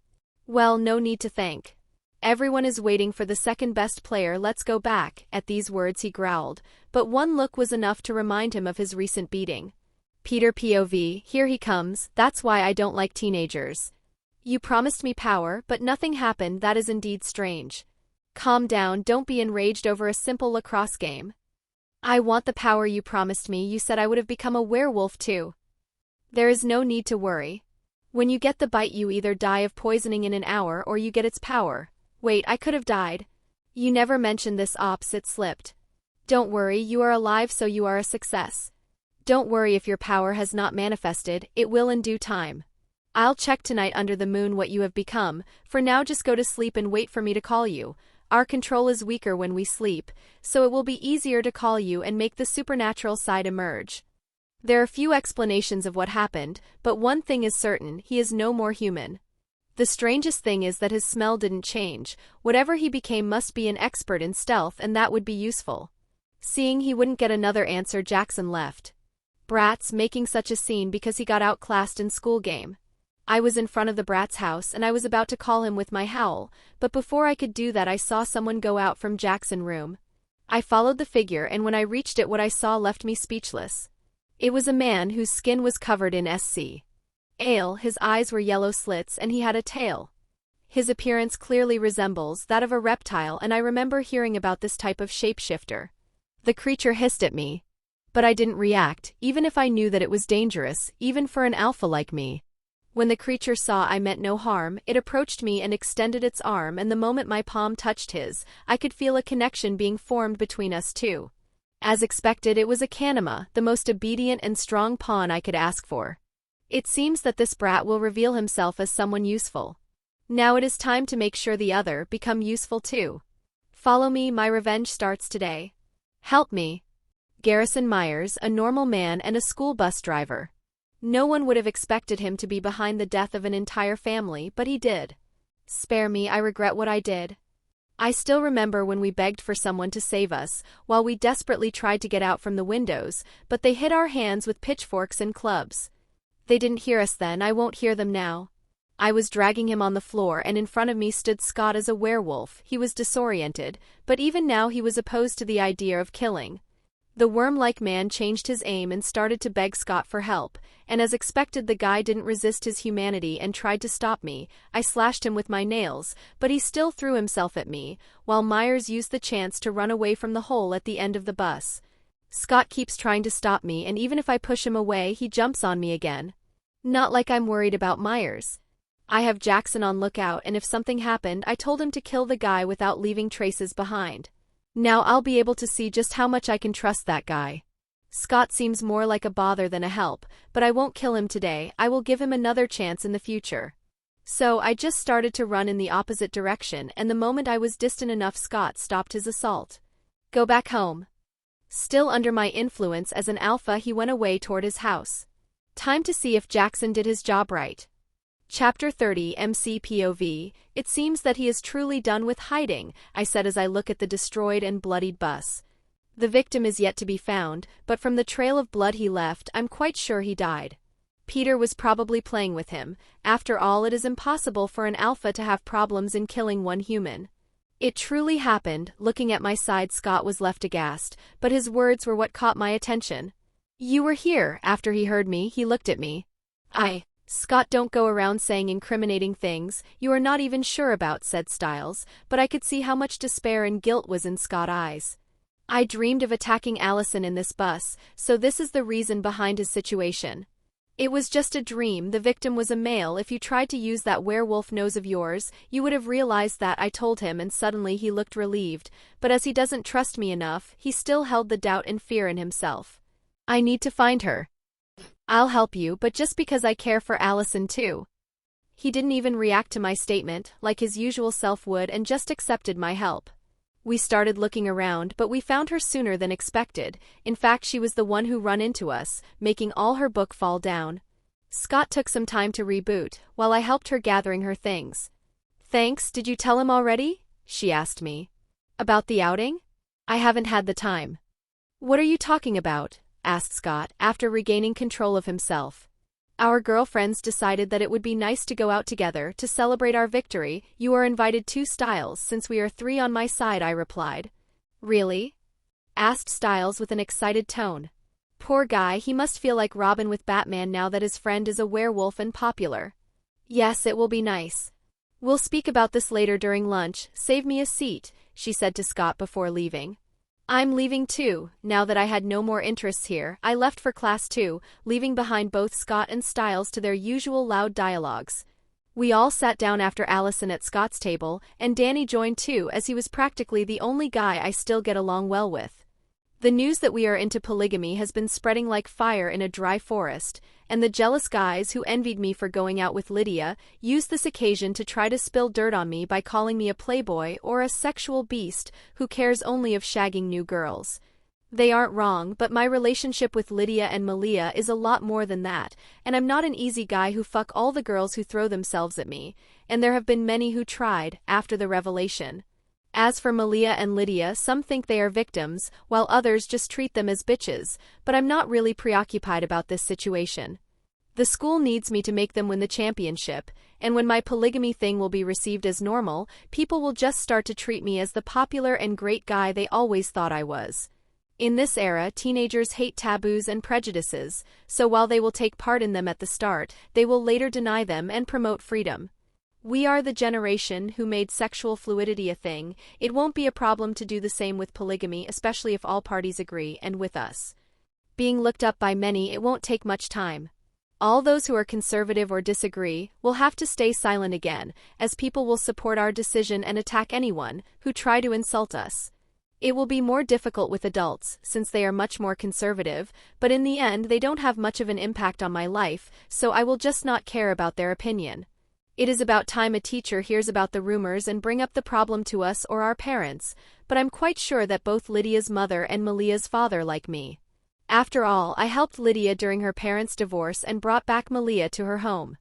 "Well, no need to thank. Everyone is waiting for the second best player. Let's go back." At these words he growled, but one look was enough to remind him of his recent beating. "Peter POV, here he comes. That's why I don't like teenagers. You promised me power, but nothing happened. That is indeed strange. Calm down, don't be enraged over a simple lacrosse game. I want the power you promised me. You said I would have become a werewolf too. There is no need to worry. When you get the bite you either die of poisoning in an hour or you get its power. Wait, I could have died. You never mentioned this. Ops, it slipped. Don't worry, you are alive, so you are a success. Don't worry if your power has not manifested, it will in due time. I'll check tonight under the moon what you have become. For now just go to sleep and wait for me to call you. Our control is weaker when we sleep, so it will be easier to call you and make the supernatural side emerge. There are few explanations of what happened, but one thing is certain, he is no more human. The strangest thing is that his smell didn't change. Whatever he became must be an expert in stealth, and that would be useful. Seeing he wouldn't get another answer, Jackson left. Brats, making such a scene because he got outclassed in school game. I was in front of the brat's house and I was about to call him with my howl, but before I could do that I saw someone go out from Jackson's room. I followed the figure, and when I reached it what I saw left me speechless. It was a man whose skin was covered in ale, his eyes were yellow slits, and he had a tail. His appearance clearly resembles that of a reptile, and I remember hearing about this type of shapeshifter. The creature hissed at me, but I didn't react, even if I knew that it was dangerous, even for an alpha like me. When the creature saw I meant no harm, it approached me and extended its arm, and the moment my palm touched his, I could feel a connection being formed between us two. As expected, it was a Kanema, the most obedient and strong pawn I could ask for. It seems that this brat will reveal himself as someone useful. Now it is time to make sure the other become useful too. Follow me, my revenge starts today. Help me. Garrison Myers, a normal man and a school bus driver. No one would have expected him to be behind the death of an entire family, but he did. Spare me, I regret what I did. I still remember when we begged for someone to save us, while we desperately tried to get out from the windows, but they hit our hands with pitchforks and clubs. They didn't hear us then, I won't hear them now. I was dragging him on the floor, and in front of me stood Scott as a werewolf. He was disoriented, but even now he was opposed to the idea of killing. The worm-like man changed his aim and started to beg Scott for help, and as expected the guy didn't resist his humanity and tried to stop me. I slashed him with my nails, but he still threw himself at me, while Myers used the chance to run away from the hole at the end of the bus. Scott keeps trying to stop me, and even if I push him away, he jumps on me again. Not like I'm worried about Myers. I have Jackson on lookout, and if something happened, I told him to kill the guy without leaving traces behind. Now I'll be able to see just how much I can trust that guy. Scott seems more like a bother than a help, but I won't kill him today. I will give him another chance in the future. So I just started to run in the opposite direction, and the moment I was distant enough, Scott stopped his assault. Go back home. Still under my influence as an alpha, he went away toward his house. Time to see if Jackson did his job right. Chapter 30 MC POV. It seems that he is truly done with hiding, I said as I look at the destroyed and bloodied bus. The victim is yet to be found, but from the trail of blood he left, I'm quite sure he died. Peter was probably playing with him. After all, it is impossible for an alpha to have problems in killing one human. It truly happened. Looking at my side, Scott was left aghast, but his words were what caught my attention. You were here. After he heard me, he looked at me. Scott, don't go around saying incriminating things you are not even sure about, said Styles, but I could see how much despair and guilt was in Scott's eyes. I dreamed of attacking Allison in this bus, so this is the reason behind his situation. It was just a dream. The victim was a male. If you tried to use that werewolf nose of yours, you would have realized that, I told him, and suddenly he looked relieved, but as he doesn't trust me enough, he still held the doubt and fear in himself. I need to find her. I'll help you, but just because I care for Allison too. He didn't even react to my statement, like his usual self would, and just accepted my help. We started looking around, but we found her sooner than expected. In fact, she was the one who run into us, making all her book fall down. Scott took some time to reboot, while I helped her gathering her things. Thanks, did you tell him already? She asked me. About the outing? I haven't had the time. What are you talking about? Asked Scott, after regaining control of himself. Our girlfriends decided that it would be nice to go out together to celebrate our victory. You are invited too, Styles, since we are 3 on my side, I replied. Really? Asked Styles with an excited tone. Poor guy, he must feel like Robin with Batman now that his friend is a werewolf and popular. Yes, it will be nice. We'll speak about this later during lunch. Save me a seat, she said to Scott before leaving. I'm leaving too. Now that I had no more interests here, I left for class too, leaving behind both Scott and Styles to their usual loud dialogues. We all sat down after Allison at Scott's table, and Danny joined too, as he was practically the only guy I still get along well with. The news that we are into polygamy has been spreading like fire in a dry forest, and the jealous guys who envied me for going out with Lydia used this occasion to try to spill dirt on me by calling me a playboy or a sexual beast who cares only of shagging new girls. They aren't wrong, but my relationship with Lydia and Malia is a lot more than that, and I'm not an easy guy who fuck all the girls who throw themselves at me, and there have been many who tried, after the revelation. As for Malia and Lydia, some think they are victims, while others just treat them as bitches, but I'm not really preoccupied about this situation. The school needs me to make them win the championship, and when my polygamy thing will be received as normal, people will just start to treat me as the popular and great guy they always thought I was. In this era, teenagers hate taboos and prejudices, so while they will take part in them at the start, they will later deny them and promote freedom. We are the generation who made sexual fluidity a thing. It won't be a problem to do the same with polygamy, especially if all parties agree, and with us being looked up by many, it won't take much time. All those who are conservative or disagree will have to stay silent again, as people will support our decision and attack anyone who try to insult us. It will be more difficult with adults, since they are much more conservative, but in the end they don't have much of an impact on my life, so I will just not care about their opinion. It is about time a teacher hears about the rumors and bring up the problem to us or our parents, but I'm quite sure that both Lydia's mother and Malia's father like me. After all, I helped Lydia during her parents' divorce and brought back Malia to her home.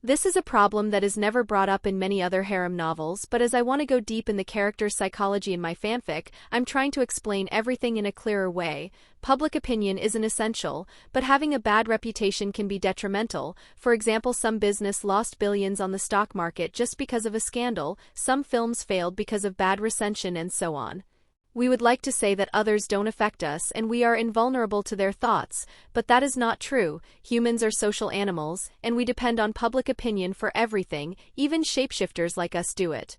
This is a problem that is never brought up in many other harem novels, but as I want to go deep in the character's psychology in my fanfic, I'm trying to explain everything in a clearer way. Public opinion isn't essential, but having a bad reputation can be detrimental. For example, some business lost billions on the stock market just because of a scandal, some films failed because of bad recension, and so on. We would like to say that others don't affect us and we are invulnerable to their thoughts, but that is not true. Humans are social animals, and we depend on public opinion for everything, even shapeshifters like us do it.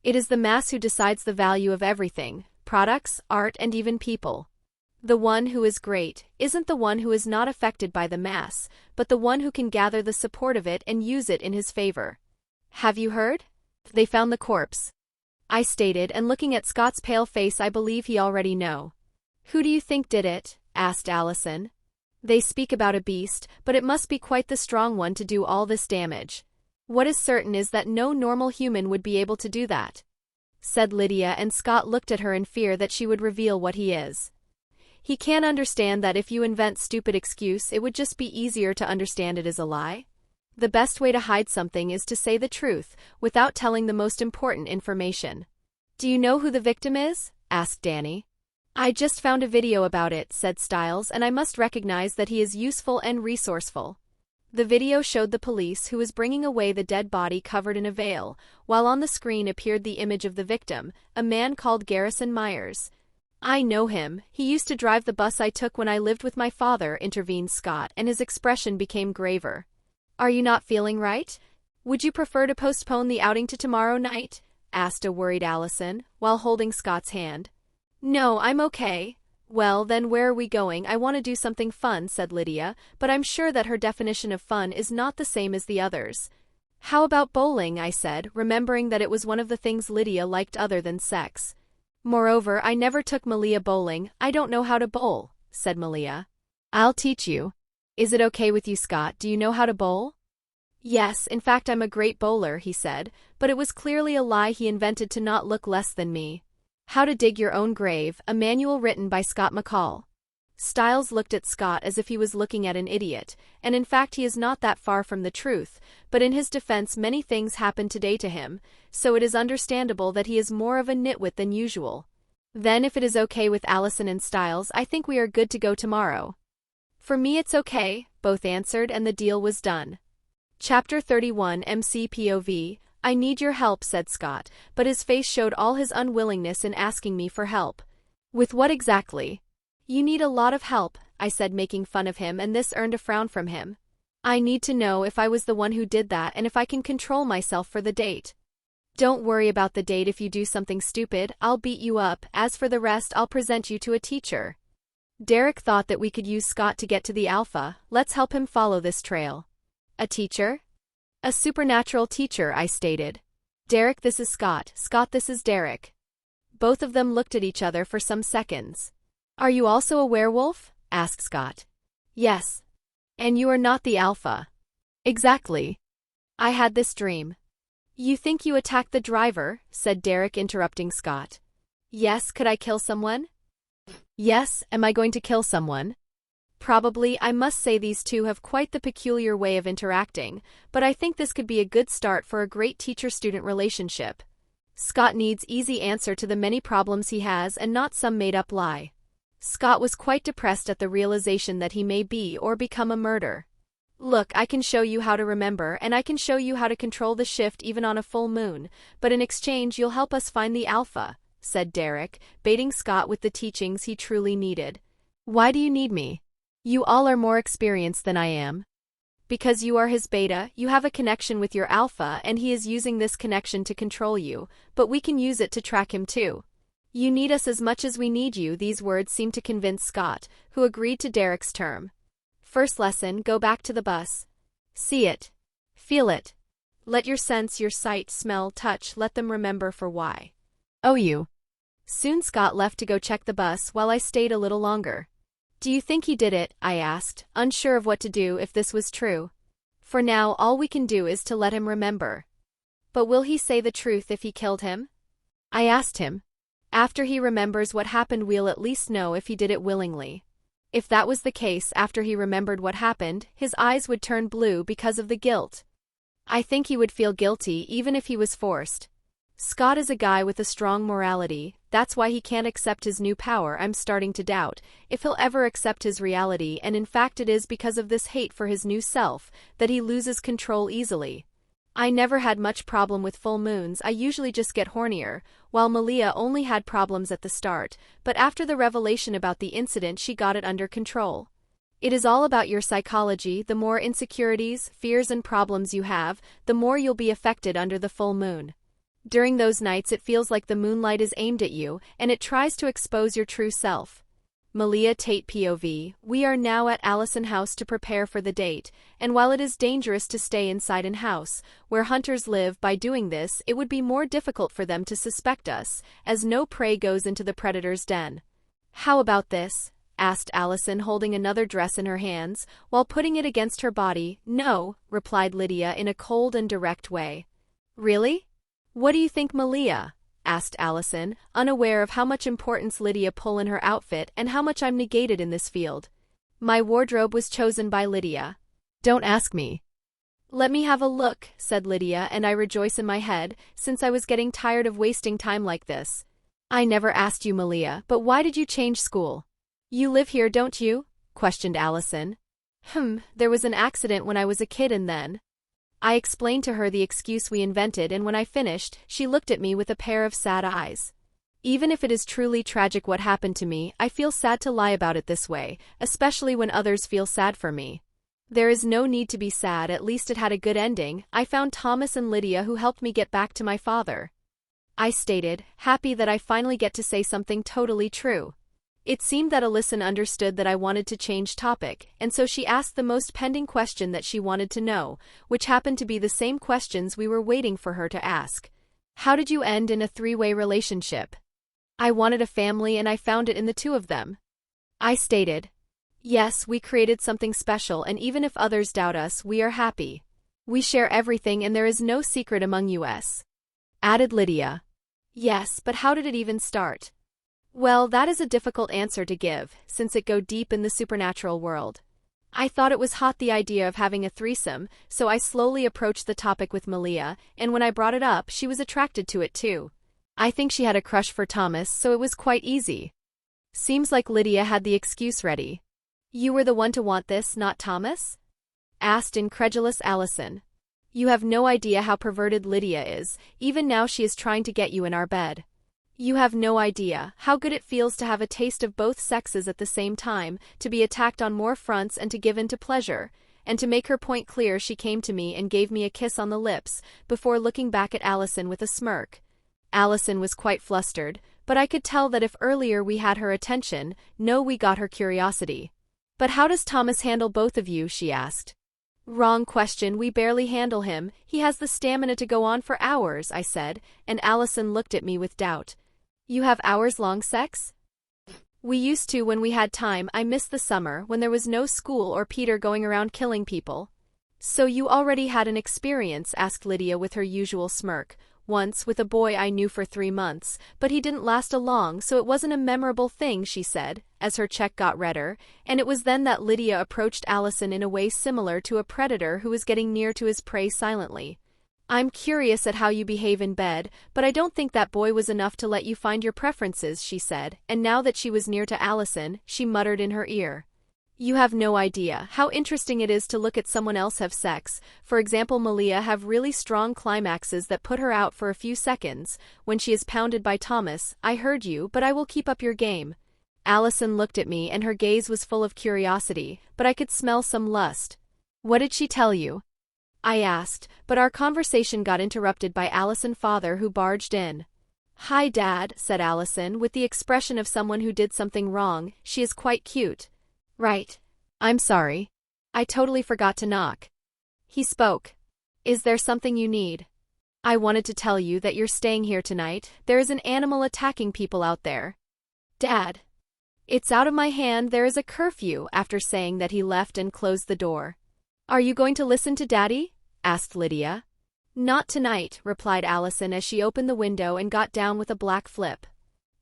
It is the mass who decides the value of everything, products, art, and even people. The one who is great isn't the one who is not affected by the mass, but the one who can gather the support of it and use it in his favor. Have you heard? They found the corpse, I stated, and looking at Scott's pale face, I believe he already know. Who do you think did it? Asked Allison. They speak about a beast, but it must be quite the strong one to do all this damage. What is certain is that no normal human would be able to do that, said Lydia, and Scott looked at her in fear that she would reveal what he is. He can't understand that if you invent stupid excuse, it would just be easier to understand it as a lie. The best way to hide something is to say the truth, without telling the most important information. Do you know who the victim is? Asked Danny. I just found a video about it, said Styles, and I must recognize that he is useful and resourceful. The video showed the police who was bringing away the dead body covered in a veil, while on the screen appeared the image of the victim, a man called Garrison Myers. I know him. He used to drive the bus I took when I lived with my father, intervened Scott, and his expression became graver. Are you not feeling right? Would you prefer to postpone the outing to tomorrow night? Asked a worried Allison, while holding Scott's hand. No, I'm okay. Well, then where are we going? I want to do something fun, said Lydia, but I'm sure that her definition of fun is not the same as the others. How about bowling? I said, remembering that it was one of the things Lydia liked other than sex. Moreover, I never took Malia bowling. I don't know how to bowl, said Malia. I'll teach you. Is it okay with you, Scott? Do you know how to bowl? Yes, in fact I'm a great bowler, he said, but it was clearly a lie he invented to not look less than me. How to Dig Your Own Grave, a manual written by Scott McCall. Styles looked at Scott as if he was looking at an idiot, and in fact he is not that far from the truth, but in his defense many things happened today to him, so it is understandable that he is more of a nitwit than usual. Then if it is okay with Allison and Styles, I think we are good to go tomorrow. For me it's okay, both answered, and the deal was done. Chapter 31 MCPOV. I need your help, said Scott, but his face showed all his unwillingness in asking me for help. With what exactly? You need a lot of help, I said, making fun of him, and this earned a frown from him. I need to know if I was the one who did that and if I can control myself for the date. Don't worry about the date. If you do something stupid, I'll beat you up. As for the rest, I'll present you to a teacher. Derek thought that we could use Scott to get to the Alpha. Let's help him follow this trail. A teacher? A supernatural teacher, I stated. Derek, this is Scott. Scott, this is Derek. Both of them looked at each other for some seconds. Are you also a werewolf? Asked Scott. Yes. And you are not the Alpha. Exactly. I had this dream. You think you attacked the driver? Said Derek, interrupting Scott. Yes, could I kill someone? Yes, am I going to kill someone? Probably. I must say these two have quite the peculiar way of interacting, but I think this could be a good start for a great teacher-student relationship. Scott needs easy answer to the many problems he has and not some made-up lie. Scott was quite depressed at the realization that he may be or become a murderer. Look, I can show you how to remember, and I can show you how to control the shift even on a full moon, but in exchange you'll help us find the Alpha, said Derek, baiting Scott with the teachings he truly needed. Why do you need me? You all are more experienced than I am. Because you are his beta, you have a connection with your Alpha, and he is using this connection to control you, but we can use it to track him too. You need us as much as we need you. These words seemed to convince Scott, who agreed to Derek's term. First lesson, go back to the bus. See it. Feel it. Let your sense, your sight, smell, touch, let them remember for why. Oh, you. Soon Scott left to go check the bus while I stayed a little longer. Do you think he did it? I asked, unsure of what to do if this was true. For now, all we can do is to let him remember. But will he say the truth if he killed him? I asked him. After he remembers what happened, we'll at least know if he did it willingly. If that was the case, after he remembered what happened, his eyes would turn blue because of the guilt. I think he would feel guilty even if he was forced. Scott is a guy with a strong morality, that's why he can't accept his new power. I'm starting to doubt if he'll ever accept his reality, and in fact it is because of this hate for his new self that he loses control easily. I never had much problem with full moons, I usually just get hornier, while Malia only had problems at the start, but after the revelation about the incident she got it under control. It is all about your psychology. The more insecurities, fears and problems you have, the more you'll be affected under the full moon. During those nights it feels like the moonlight is aimed at you, and it tries to expose your true self. Malia Tate POV, we are now at Allison House to prepare for the date, and while it is dangerous to stay inside an house, where hunters live, by doing this it would be more difficult for them to suspect us, as no prey goes into the predator's den. How about this? Asked Allison, holding another dress in her hands, while putting it against her body. No, replied Lydia in a cold and direct way. Really? What do you think, Malia? Asked Allison, unaware of how much importance Lydia pull in her outfit and how much I'm negated in this field. My wardrobe was chosen by Lydia. Don't ask me. Let me have a look, said Lydia, and I rejoice in my head, since I was getting tired of wasting time like this. I never asked you, Malia, but why did you change school? You live here, don't you? Questioned Allison. There was an accident when I was a kid and then. I explained to her the excuse we invented, and when I finished, she looked at me with a pair of sad eyes. Even if it is truly tragic what happened to me, I feel sad to lie about it this way, especially when others feel sad for me. There is no need to be sad, at least it had a good ending. I found Thomas and Lydia who helped me get back to my father. I stated, happy that I finally get to say something totally true. It seemed that Allison understood that I wanted to change topic, and so she asked the most pending question that she wanted to know, which happened to be the same questions we were waiting for her to ask. How did you end in a three-way relationship? I wanted a family and I found it in the two of them. I stated, yes, we created something special, and even if others doubt us, we are happy. We share everything and there is no secret among us. Added Lydia. Yes, but how did it even start? Well, that is a difficult answer to give, since it go deep in the supernatural world. I thought it was hot, the idea of having a threesome, so I slowly approached the topic with Malia, and when I brought it up, she was attracted to it too. I think she had a crush for Thomas, so it was quite easy. Seems like Lydia had the excuse ready. You were the one to want this, not Thomas? Asked incredulous Allison. You have no idea how perverted Lydia is. Even now she is trying to get you in our bed. You have no idea how good it feels to have a taste of both sexes at the same time, to be attacked on more fronts and to give in to pleasure. And to make her point clear, she came to me and gave me a kiss on the lips, before looking back at Allison with a smirk. Allison was quite flustered, but I could tell that if earlier we had her attention, no, we got her curiosity. But how does Thomas handle both of you? She asked. Wrong question, we barely handle him. He has the stamina to go on for hours, I said, and Allison looked at me with doubt. You have hours-long sex? We used to when we had time. I miss the summer, when there was no school or Peter going around killing people. So you already had an experience? Asked Lydia with her usual smirk. Once, with a boy I knew for 3 months, but he didn't last long, so it wasn't a memorable thing, she said, as her cheek got redder, and it was then that Lydia approached Allison in a way similar to a predator who was getting near to his prey silently. I'm curious at how you behave in bed, but I don't think that boy was enough to let you find your preferences, she said, and now that she was near to Allison, she muttered in her ear. You have no idea how interesting it is to look at someone else have sex. For example, Malia have really strong climaxes that put her out for a few seconds, when she is pounded by Thomas. I heard you, but I will keep up your game. Allison looked at me and her gaze was full of curiosity, but I could smell some lust. What did she tell you? I asked, but our conversation got interrupted by Allison's father who barged in. Hi, Dad, said Allison, with the expression of someone who did something wrong. She is quite cute. Right. I'm sorry. I totally forgot to knock. He spoke. Is there something you need? I wanted to tell you that you're staying here tonight. There is an animal attacking people out there. Dad. It's out of my hand, there is a curfew. After saying that, he left and closed the door. Are you going to listen to Daddy? Asked Lydia. Not tonight, replied Allison as she opened the window and got down with a black flip.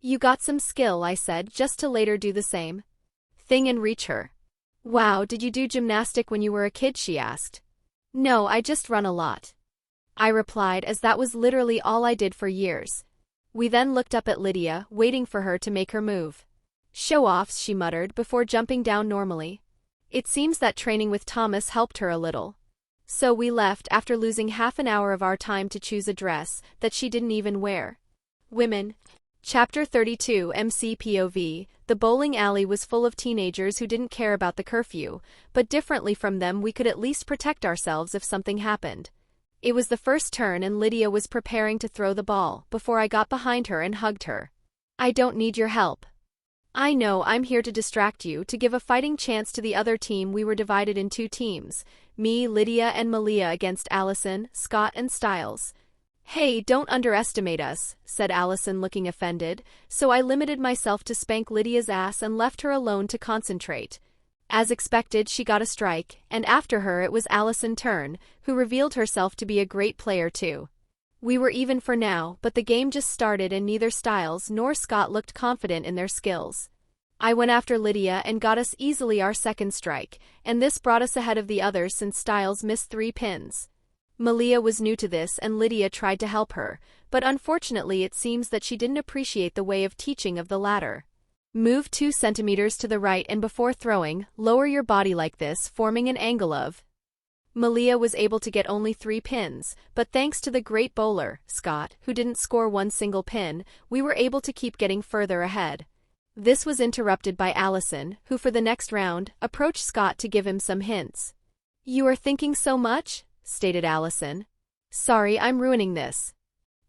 You got some skill, I said, just to later do the same. thing and reach her. Wow, did you do gymnastic when you were a kid? She asked. No, I just run a lot, I replied, as that was literally all I did for years. We then looked up at Lydia, waiting for her to make her move. Show-offs, she muttered before jumping down normally. It seems that training with Thomas helped her a little. So we left after losing half an hour of our time to choose a dress that she didn't even wear. Women. Chapter 32 MCPOV. The bowling alley was full of teenagers who didn't care about the curfew, but differently from them we could at least protect ourselves if something happened. It was the first turn and Lydia was preparing to throw the ball before I got behind her and hugged her. I don't need your help. I know, I'm here to distract you, to give a fighting chance to the other team. We were divided in 2 teams, me, Lydia and Malia against Allison, Scott and Styles. Hey, don't underestimate us, said Allison looking offended, so I limited myself to spank Lydia's ass and left her alone to concentrate. As expected, she got a strike, and after her it was Allison's turn, who revealed herself to be a great player too. We were even for now, but the game just started and neither Styles nor Scott looked confident in their skills. I went after Lydia and got us easily our second strike, and this brought us ahead of the others since Styles missed 3 pins. Malia was new to this and Lydia tried to help her, but unfortunately it seems that she didn't appreciate the way of teaching of the latter. Move 2 centimeters to the right and before throwing, lower your body like this, forming an angle of. Malia was able to get only 3 pins, but thanks to the great bowler, Scott, who didn't score 1 single pin, we were able to keep getting further ahead. This was interrupted by Allison, who for the next round, approached Scott to give him some hints. You are thinking so much? Stated Allison. Sorry, I'm ruining this.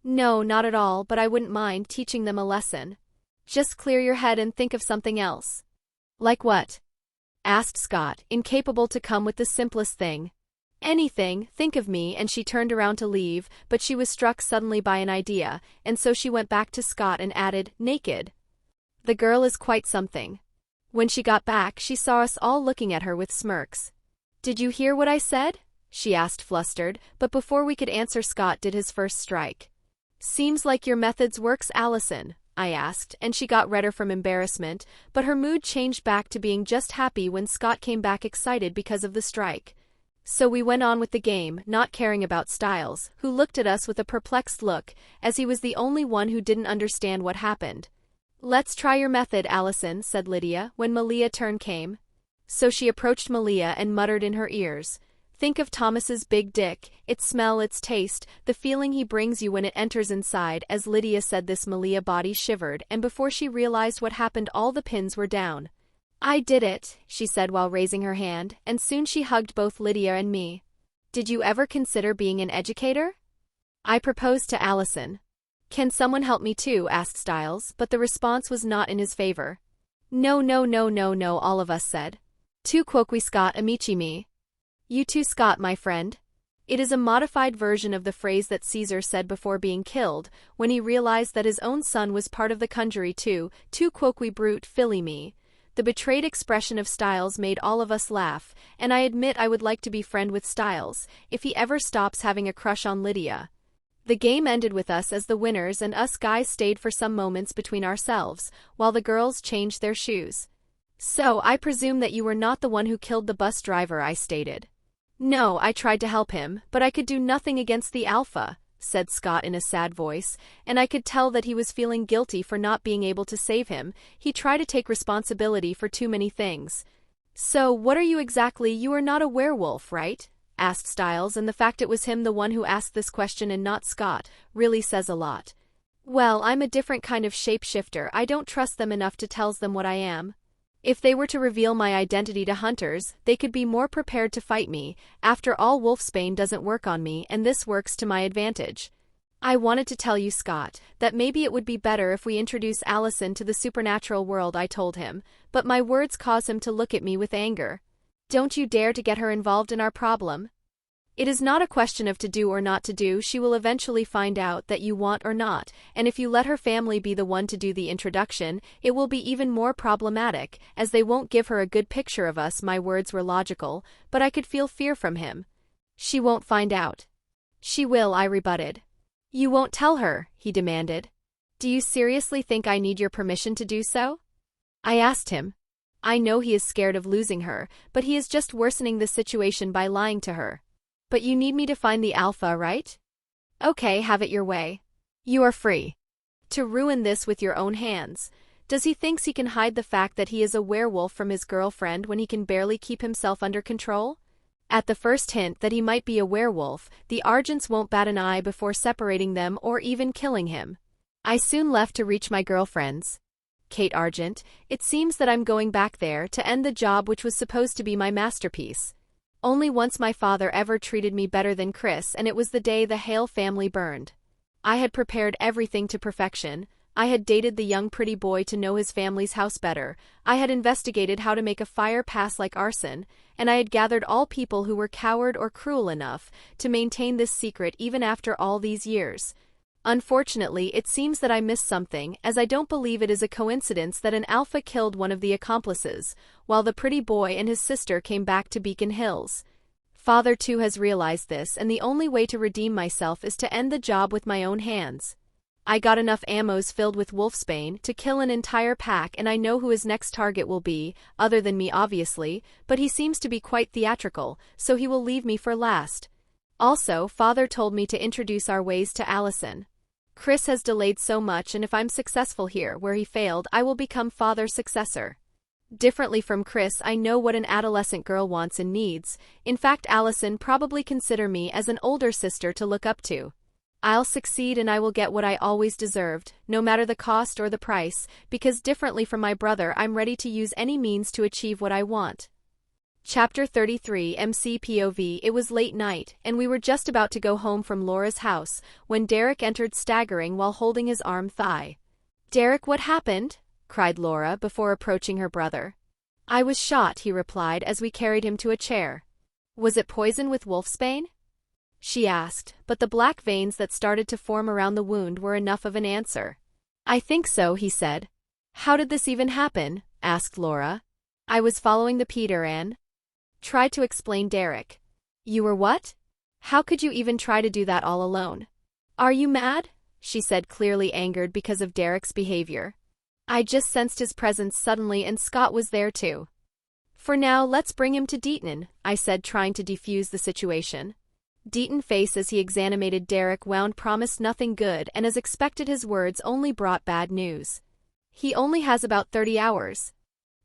No, not at all, but I wouldn't mind teaching them a lesson. Just clear your head and think of something else. Like what? Asked Scott, incapable to come with the simplest thing. Anything, think of me, and she turned around to leave, but she was struck suddenly by an idea, and so she went back to Scott and added, naked. The girl is quite something. When she got back, she saw us all looking at her with smirks. Did you hear what I said? She asked flustered, but before we could answer Scott did his first strike. Seems like your methods works, Allison, I asked, and she got redder from embarrassment, but her mood changed back to being just happy when Scott came back excited because of the strike. So we went on with the game, not caring about Styles, who looked at us with a perplexed look, as he was the only one who didn't understand what happened. Let's try your method, Allison, said Lydia, when Malia's turn came. So she approached Malia and muttered in her ears. Think of Thomas's big dick, its smell, its taste, the feeling he brings you when it enters inside. As Lydia said this, Malia's body shivered, and before she realized what happened all the pins were down. I did it, she said while raising her hand, and soon she hugged both Lydia and me. Did you ever consider being an educator? I proposed to Allison. Can someone help me too? Asked Styles, but the response was not in his favor. No, no, no, no, no, all of us said. Tu quoque Scott amici me. You too, Scott, my friend. It is a modified version of the phrase that Caesar said before being killed, when he realized that his own son was part of the conjury too, tu quoque brute filly me. The betrayed expression of Styles made all of us laugh, and I admit I would like to be friend with Styles, if he ever stops having a crush on Lydia. The game ended with us as the winners and us guys stayed for some moments between ourselves, while the girls changed their shoes. So, I presume that you were not the one who killed the bus driver, I stated. No, I tried to help him, but I could do nothing against the alpha, said Scott in a sad voice, and I could tell that he was feeling guilty for not being able to save him. He tried to take responsibility for too many things. So, what are you exactly? You are not a werewolf, right? Asked Styles, and the fact it was him the one who asked this question and not Scott really says a lot. Well, I'm a different kind of shapeshifter. I don't trust them enough to tell them what I am. If they were to reveal my identity to hunters, they could be more prepared to fight me. After all, wolfsbane doesn't work on me, and this works to my advantage. I wanted to tell you, Scott, that maybe it would be better if we introduce Allison to the supernatural world, I told him, but my words caused him to look at me with anger. Don't you dare to get her involved in our problem. It is not a question of to do or not to do. She will eventually find out that you want or not, and if you let her family be the one to do the introduction, it will be even more problematic, as they won't give her a good picture of us. My words were logical, but I could feel fear from him. She won't find out. She will, I rebutted. You won't tell her, he demanded. Do you seriously think I need your permission to do so? I asked him. I know he is scared of losing her, but he is just worsening the situation by lying to her. But you need me to find the alpha, right? Okay, have it your way. You are free to ruin this with your own hands. Does he think he can hide the fact that he is a werewolf from his girlfriend when he can barely keep himself under control? At the first hint that he might be a werewolf, the Argents won't bat an eye before separating them or even killing him. I soon left to reach my girlfriend's. Kate Argent, it seems that I'm going back there to end the job which was supposed to be my masterpiece. Only once my father ever treated me better than Chris, and it was the day the Hale family burned. I had prepared everything to perfection. I had dated the young pretty boy to know his family's house better, I had investigated how to make a fire pass like arson, and I had gathered all people who were coward or cruel enough to maintain this secret even after all these years. Unfortunately, it seems that I missed something, as I don't believe it is a coincidence that an alpha killed one of the accomplices, while the pretty boy and his sister came back to Beacon Hills. Father too has realized this, and the only way to redeem myself is to end the job with my own hands. I got enough ammos filled with wolfsbane to kill an entire pack, and I know who his next target will be, other than me obviously, but he seems to be quite theatrical, so he will leave me for last. Also, Father told me to introduce our ways to Allison. Chris has delayed so much, and if I'm successful here where he failed, I will become Father's successor. Differently from Chris, I know what an adolescent girl wants and needs. In fact, Allison probably consider me as an older sister to look up to. I'll succeed and I will get what I always deserved, no matter the cost or the price, because differently from my brother, I'm ready to use any means to achieve what I want. Chapter 33 MC POV. It was late night, and we were just about to go home from Laura's house, when Derek entered staggering while holding his arm thigh. "Derek, what happened?" cried Laura before approaching her brother. "I was shot," he replied as we carried him to a chair. "Was it poison with wolfsbane?" she asked, but the black veins that started to form around the wound were enough of an answer. "I think so," he said. "How did this even happen?" asked Laura. "I was following the Peter and tried to explain Derek. "You were what? How could you even try to do that all alone?" "Are you mad?" she said, clearly angered because of Derek's behavior. "I just sensed his presence suddenly, and Scott was there too." "For now, let's bring him to Deaton," I said, trying to defuse the situation. Deaton's face as he examined Derek wound promised nothing good, and as expected his words only brought bad news. "He only has about 30 hours.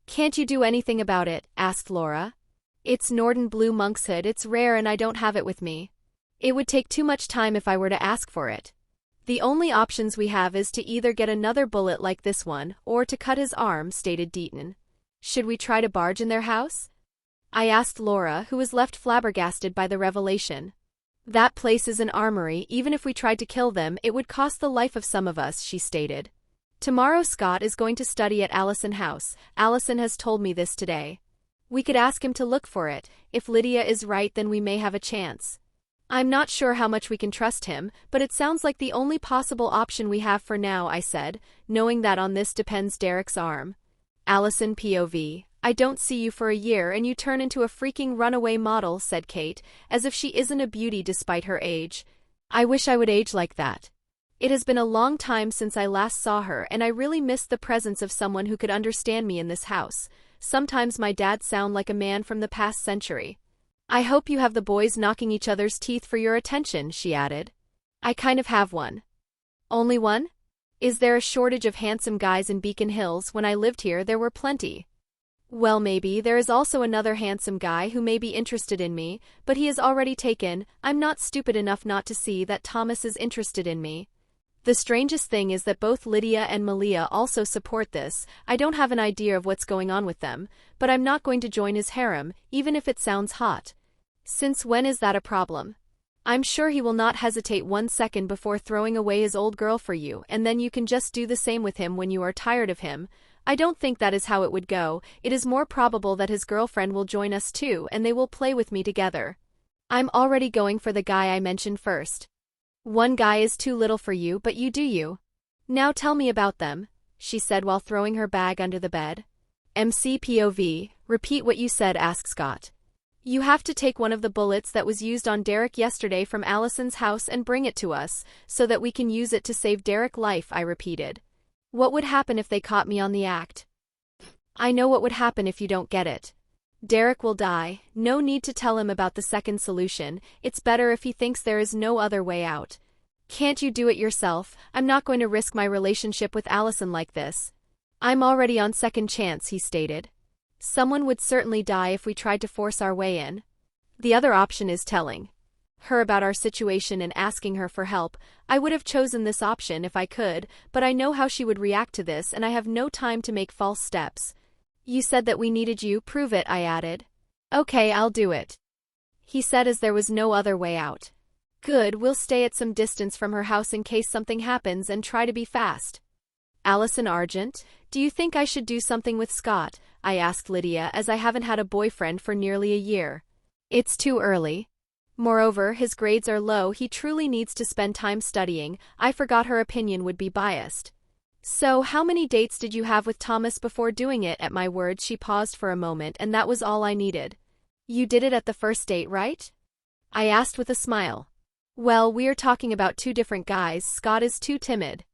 "Can't you do anything about it?" asked Laura. "It's Norden Blue Monk's hood, it's rare and I don't have it with me. It would take too much time if I were to ask for it. The only options we have is to either get another bullet like this one, or to cut his arm," stated Deaton. "Should we try to barge in their house?" I asked Laura, who was left flabbergasted by the revelation. "That place is an armory. Even if we tried to kill them, it would cost the life of some of us," she stated. "Tomorrow Scott is going to study at Allison House. Allison has told me this today. We could ask him to look for it. If Lydia is right, then we may have a chance. I'm not sure how much we can trust him, but it sounds like the only possible option we have for now," I said, knowing that on this depends Derek's arm. "Allison POV. I don't see you for a year and you turn into a freaking runaway model," said Kate, as if she isn't a beauty despite her age. "I wish I would age like that. It has been a long time since I last saw her, and I really missed the presence of someone who could understand me in this house. Sometimes my dad sounds like a man from the past century. I hope you have the boys knocking each other's teeth for your attention," she added. "I kind of have one." "Only one? Is there a shortage of handsome guys in Beacon Hills? When I lived here there were plenty." "Well, maybe. There is also another handsome guy who may be interested in me, but he is already taken. I'm not stupid enough not to see that Thomas is interested in me. The strangest thing is that both Lydia and Malia also support this. I don't have an idea of what's going on with them, but I'm not going to join his harem, even if it sounds hot. Since when is that a problem? I'm sure he will not hesitate 1 second before throwing away his old girl for you, and then you can just do the same with him when you are tired of him. I don't think that is how it would go. It is more probable that his girlfriend will join us too, and they will play with me together. I'm already going for the guy I mentioned first." "One guy is too little for you, but you do you. Now tell me about them," she said while throwing her bag under the bed. MC POV. "Repeat what you said," asked Scott. "You have to take one of the bullets that was used on Derek yesterday from Allison's house and bring it to us, so that we can use it to save Derek's life," I repeated. "What would happen if they caught me on the act?" I know what would happen if you don't get it. Derek will die, no need to tell him about the second solution, it's better if he thinks there is no other way out. Can't you do it yourself? I'm not going to risk my relationship with Allison like this. I'm already on second chance, he stated. Someone would certainly die if we tried to force our way in. The other option is telling her about our situation and asking her for help. I would have chosen this option if I could, but I know how she would react to this and I have no time to make false steps. You said that we needed you, prove it, I added. Okay, I'll do it. He said as there was no other way out. Good, we'll stay at some distance from her house in case something happens and try to be fast. Allison Argent, do you think I should do something with Scott? I asked Lydia as I haven't had a boyfriend for nearly a year. It's too early. Moreover, his grades are low, he truly needs to spend time studying. I forgot her opinion would be biased. So, how many dates did you have with Thomas before doing it? At my words, she paused for a moment and that was all I needed. You did it at the first date, right? I asked with a smile. Well, we're talking about two different guys. Scott is too timid.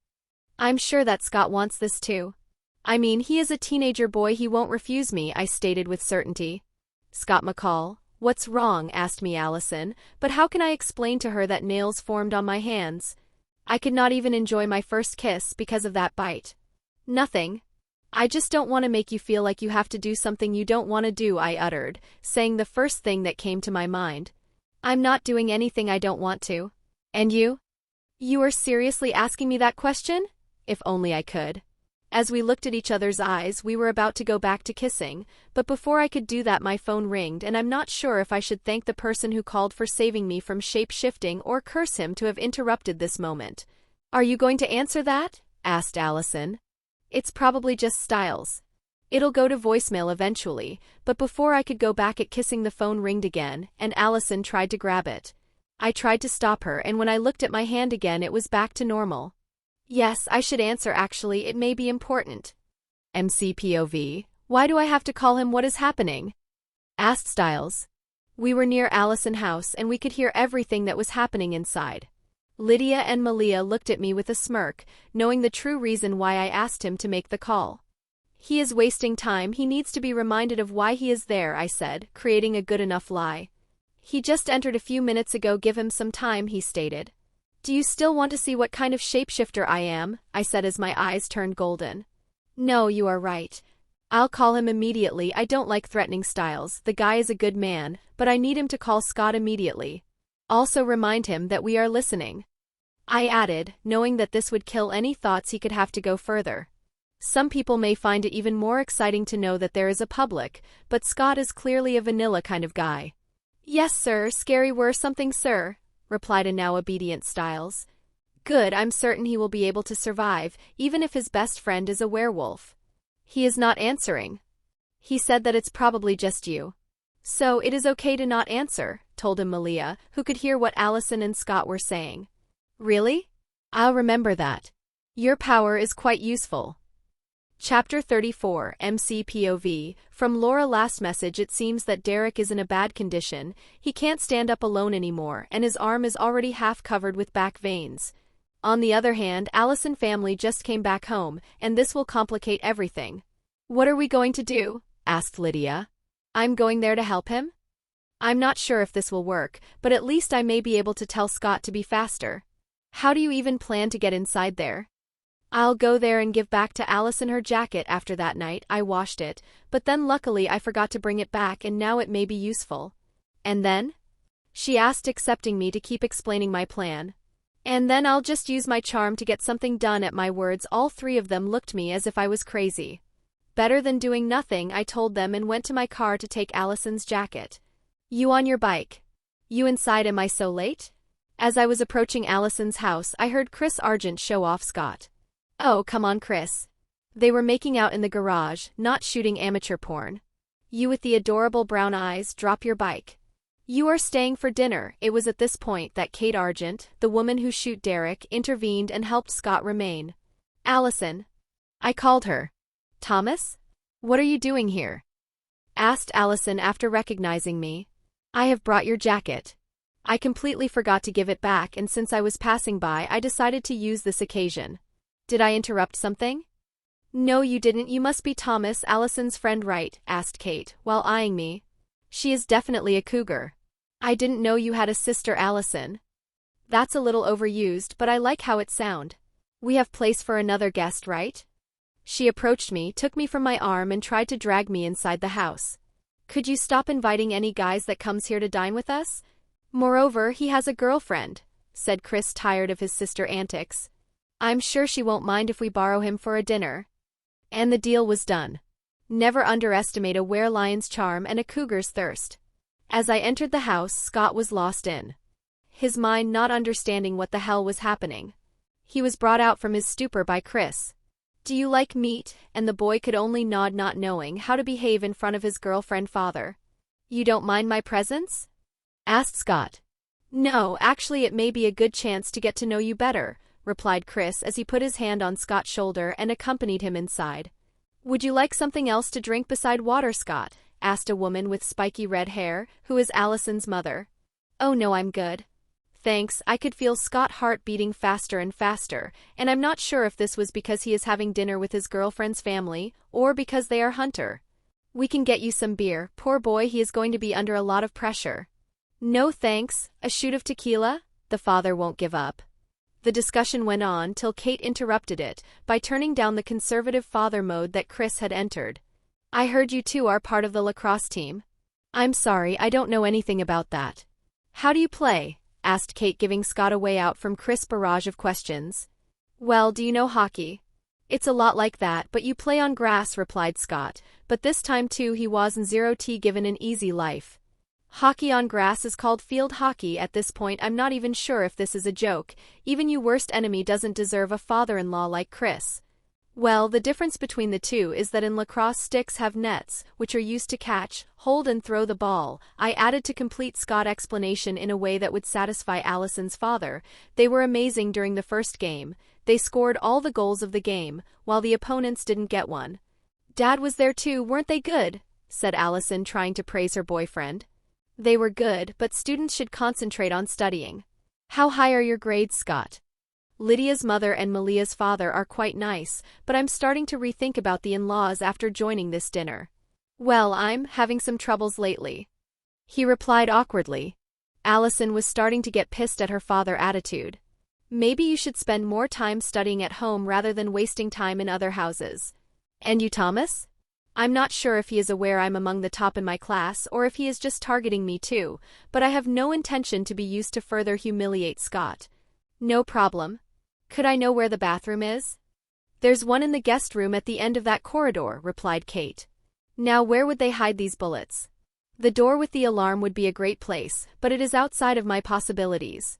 I'm sure that Scott wants this too. I mean, he is a teenager boy, he won't refuse me, I stated with certainty. Scott McCall, what's wrong? Asked me Allison, but how can I explain to her that nails formed on my hands? I could not even enjoy my first kiss because of that bite. Nothing. I just don't want to make you feel like you have to do something you don't want to do, I uttered, saying the first thing that came to my mind. I'm not doing anything I don't want to. And you? You are seriously asking me that question? If only I could. As we looked at each other's eyes, we were about to go back to kissing, but before I could do that my phone ringed and I'm not sure if I should thank the person who called for saving me from shape-shifting or curse him to have interrupted this moment. Are you going to answer that? Asked Allison. It's probably just Styles. It'll go to voicemail eventually, but before I could go back at kissing the phone ringed again, and Allison tried to grab it. I tried to stop her and when I looked at my hand again it was back to normal. Yes, I should answer actually, it may be important. MCPOV, why do I have to call him? What is happening? Asked Styles. We were near Allison House and we could hear everything that was happening inside. Lydia and Malia looked at me with a smirk, knowing the true reason why I asked him to make the call. He is wasting time, he needs to be reminded of why he is there, I said, creating a good enough lie. He just entered a few minutes ago, give him some time, he stated. Do you still want to see what kind of shapeshifter I am? I said as my eyes turned golden. No, you are right. I'll call him immediately. I don't like threatening Styles. The guy is a good man, but I need him to call Scott immediately. Also remind him that we are listening. I added, knowing that this would kill any thoughts he could have to go further. Some people may find it even more exciting to know that there is a public, but Scott is clearly a vanilla kind of guy. Yes, sir, scary were something, sir, replied a now obedient Styles. Good, I'm certain he will be able to survive, even if his best friend is a werewolf. He is not answering. He said that it's probably just you. So it is okay to not answer, told him Malia, who could hear what Allison and Scott were saying. Really? I'll remember that. Your power is quite useful. Chapter 34, MCPOV. From Laura. Last message. It seems that Derek is in a bad condition. He can't stand up alone anymore, and his arm is already half covered with back veins. On the other hand, Allison family just came back home, and this will complicate everything. What are we going to do? Asked Lydia. I'm going there to help him? I'm not sure if this will work, but at least I may be able to tell Scott to be faster. How do you even plan to get inside there? I'll go there and give back to Allison her jacket. After that night, I washed it, but then luckily I forgot to bring it back and now it may be useful. And then? She asked, accepting me to keep explaining my plan. And then I'll just use my charm to get something done. At my words, all three of them looked at me as if I was crazy. Better than doing nothing, I told them and went to my car to take Allison's jacket. You on your bike? You inside? Am I so late? As I was approaching Allison's house, I heard Chris Argent show off Scott. Oh, come on, Chris. They were making out in the garage, not shooting amateur porn. You with the adorable brown eyes, drop your bike. You are staying for dinner. It was at this point that Kate Argent, the woman who shoot Derek, intervened and helped Scott remain. Allison. I called her. Thomas? What are you doing here? Asked Allison after recognizing me. I have brought your jacket. I completely forgot to give it back, and since I was passing by, I decided to use this occasion. Did I interrupt something? No, you didn't. You must be Thomas, Allison's friend, right? Asked Kate, while eyeing me. She is definitely a cougar. I didn't know you had a sister, Allison. That's a little overused, but I like how it sound. We have place for another guest, right? She approached me, took me from my arm and tried to drag me inside the house. Could you stop inviting any guys that comes here to dine with us? Moreover, he has a girlfriend, said Chris, tired of his sister antics. I'm sure she won't mind if we borrow him for a dinner. And the deal was done. Never underestimate a werelion's charm and a cougar's thirst. As I entered the house, Scott was lost in his mind, not understanding what the hell was happening. He was brought out from his stupor by Chris. Do you like meat? And the boy could only nod, not knowing how to behave in front of his girlfriend father. You don't mind my presence? Asked Scott. No, actually it may be a good chance to get to know you better, replied Chris as he put his hand on Scott's shoulder and accompanied him inside. Would you like something else to drink beside water, Scott? Asked a woman with spiky red hair, who is Allison's mother. Oh no, I'm good. Thanks. I could feel Scott's heart beating faster and faster, and I'm not sure if this was because he is having dinner with his girlfriend's family, or because they are Hunter. We can get you some beer. Poor boy, he is going to be under a lot of pressure. No thanks. A shoot of tequila? The father won't give up. The discussion went on till Kate interrupted it by turning down the conservative father mode that Chris had entered. I heard you two are part of the lacrosse team. I'm sorry, I don't know anything about that. How do you play? Asked Kate, giving Scott a way out from Chris' barrage of questions. Well, do you know hockey? It's a lot like that, but you play on grass, replied Scott, but this time too he wasn't 0T given an easy life. Hockey on grass is called field hockey. At this point I'm not even sure if this is a joke. Even your worst enemy doesn't deserve a father-in-law like Chris. Well, the difference between the two is that in lacrosse sticks have nets, which are used to catch, hold and throw the ball. I added to complete Scott's explanation in a way that would satisfy Allison's father. They were amazing during the first game. They scored all the goals of the game, while the opponents didn't get one. Dad was there too, weren't they good? Said Allison, trying to praise her boyfriend. They were good, but students should concentrate on studying. How high are your grades, Scott? Lydia's mother and Malia's father are quite nice, but I'm starting to rethink about the in-laws after joining this dinner. Well, I'm having some troubles lately, he replied awkwardly. Allison was starting to get pissed at her father's attitude. Maybe you should spend more time studying at home rather than wasting time in other houses. And you, Thomas? I'm not sure if he is aware I'm among the top in my class or if he is just targeting me too, but I have no intention to be used to further humiliate Scott. No problem. Could I know where the bathroom is? There's one in the guest room at the end of that corridor, replied Kate. Now where would they hide these bullets? The door with the alarm would be a great place, but it is outside of my possibilities.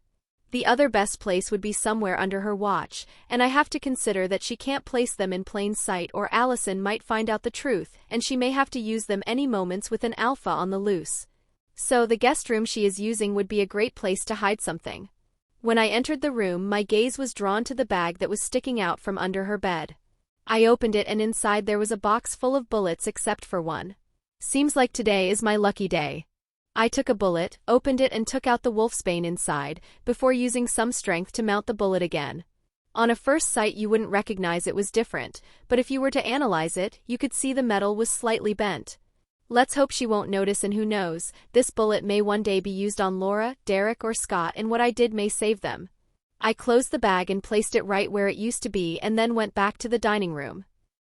The other best place would be somewhere under her watch, and I have to consider that she can't place them in plain sight or Allison might find out the truth and she may have to use them any moments with an alpha on the loose. So the guest room she is using would be a great place to hide something. When I entered the room, my gaze was drawn to the bag that was sticking out from under her bed. I opened it and inside there was a box full of bullets except for one. Seems like today is my lucky day. I took a bullet, opened it and took out the wolfsbane inside, before using some strength to mount the bullet again. On a first sight you wouldn't recognize it was different, but if you were to analyze it, you could see the metal was slightly bent. Let's hope she won't notice, and who knows, this bullet may one day be used on Laura, Derek or Scott, and what I did may save them. I closed the bag and placed it right where it used to be and then went back to the dining room.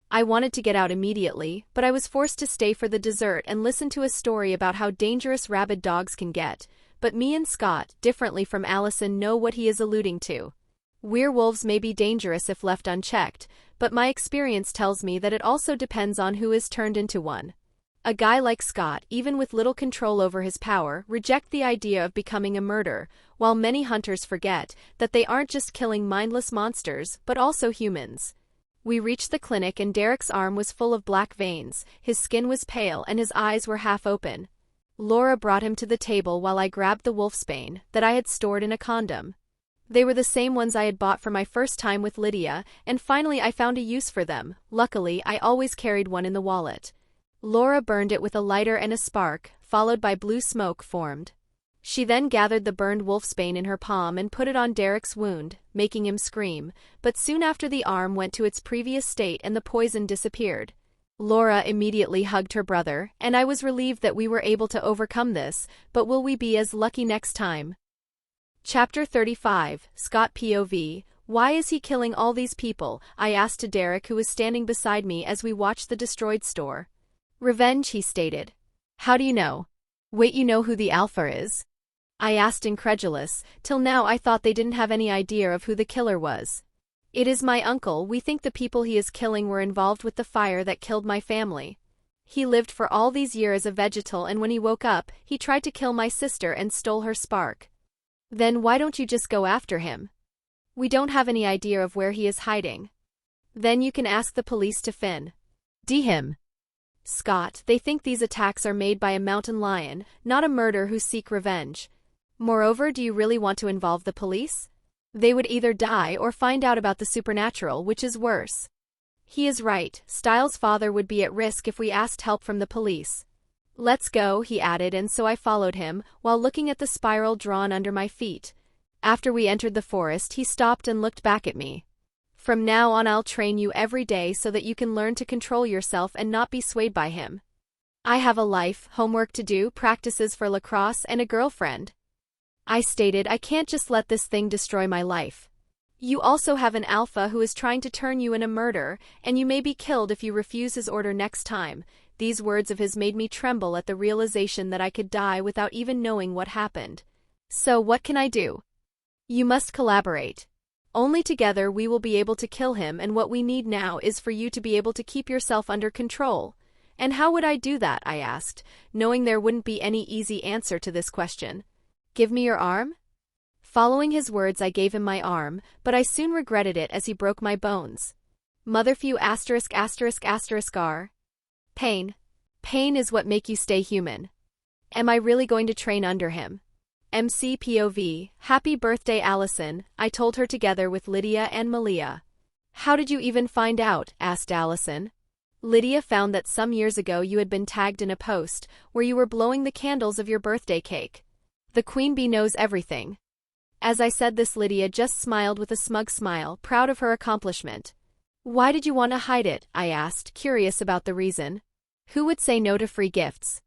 I wanted to get out immediately, but I was forced to stay for the dessert and listen to a story about how dangerous rabid dogs can get, but me and Scott, differently from Allison, know what he is alluding to. Werewolves may be dangerous if left unchecked, but my experience tells me that it also depends on who is turned into one. A guy like Scott, even with little control over his power, reject the idea of becoming a murderer, while many hunters forget that they aren't just killing mindless monsters, but also humans. We reached the clinic and Derek's arm was full of black veins, his skin was pale and his eyes were half open. Laura brought him to the table while I grabbed the wolfsbane that I had stored in a condom. They were the same ones I had bought for my first time with Lydia, and finally I found a use for them. Luckily, I always carried one in the wallet. Laura burned it with a lighter and a spark, followed by blue smoke, formed. She then gathered the burned wolfsbane in her palm and put it on Derek's wound, making him scream, but soon after the arm went to its previous state and the poison disappeared. Laura immediately hugged her brother, and I was relieved that we were able to overcome this, but will we be as lucky next time? Chapter 35, Scott POV. Why is he killing all these people? I asked to Derek, who was standing beside me as we watched the destroyed store. Revenge, he stated. How do you know? Wait, you know who the Alpha is? I asked, incredulous. Till now I thought they didn't have any idea of who the killer was. It is my uncle. We think the people he is killing were involved with the fire that killed my family. He lived for all these years as a vegetal, and when he woke up, he tried to kill my sister and stole her spark. Then why don't you just go after him? We don't have any idea of where he is hiding. Then you can ask the police to fin. D him. Scott, they think these attacks are made by a mountain lion, not a murderer who seek revenge. Moreover, do you really want to involve the police? They would either die or find out about the supernatural, which is worse. He is right. Styles' father would be at risk if we asked help from the police. Let's go, he added, and so I followed him, while looking at the spiral drawn under my feet. After we entered the forest, he stopped and looked back at me. From now on I'll train you every day so that you can learn to control yourself and not be swayed by him. I have a life, homework to do, practices for lacrosse, and a girlfriend. I stated, I can't just let this thing destroy my life. You also have an alpha who is trying to turn you in a murder, and you may be killed if you refuse his order next time. These words of his made me tremble at the realization that I could die without even knowing what happened. So what can I do? You must collaborate. Only together we will be able to kill him, and what we need now is for you to be able to keep yourself under control. And how would I do that? I asked, knowing there wouldn't be any easy answer to this question. Give me your arm? Following his words, I gave him my arm, but I soon regretted it as he broke my bones. Motherfew ***** R. Pain. Pain is what make you stay human. Am I really going to train under him? MC POV. Happy birthday, Allison, I told her together with Lydia and Malia. How did you even find out? Asked Allison. Lydia found that some years ago you had been tagged in a post where you were blowing the candles of your birthday cake. The queen bee knows everything. As I said this, Lydia just smiled with a smug smile, proud of her accomplishment. Why did you want to hide it? I asked, curious about the reason. Who would say no to free gifts?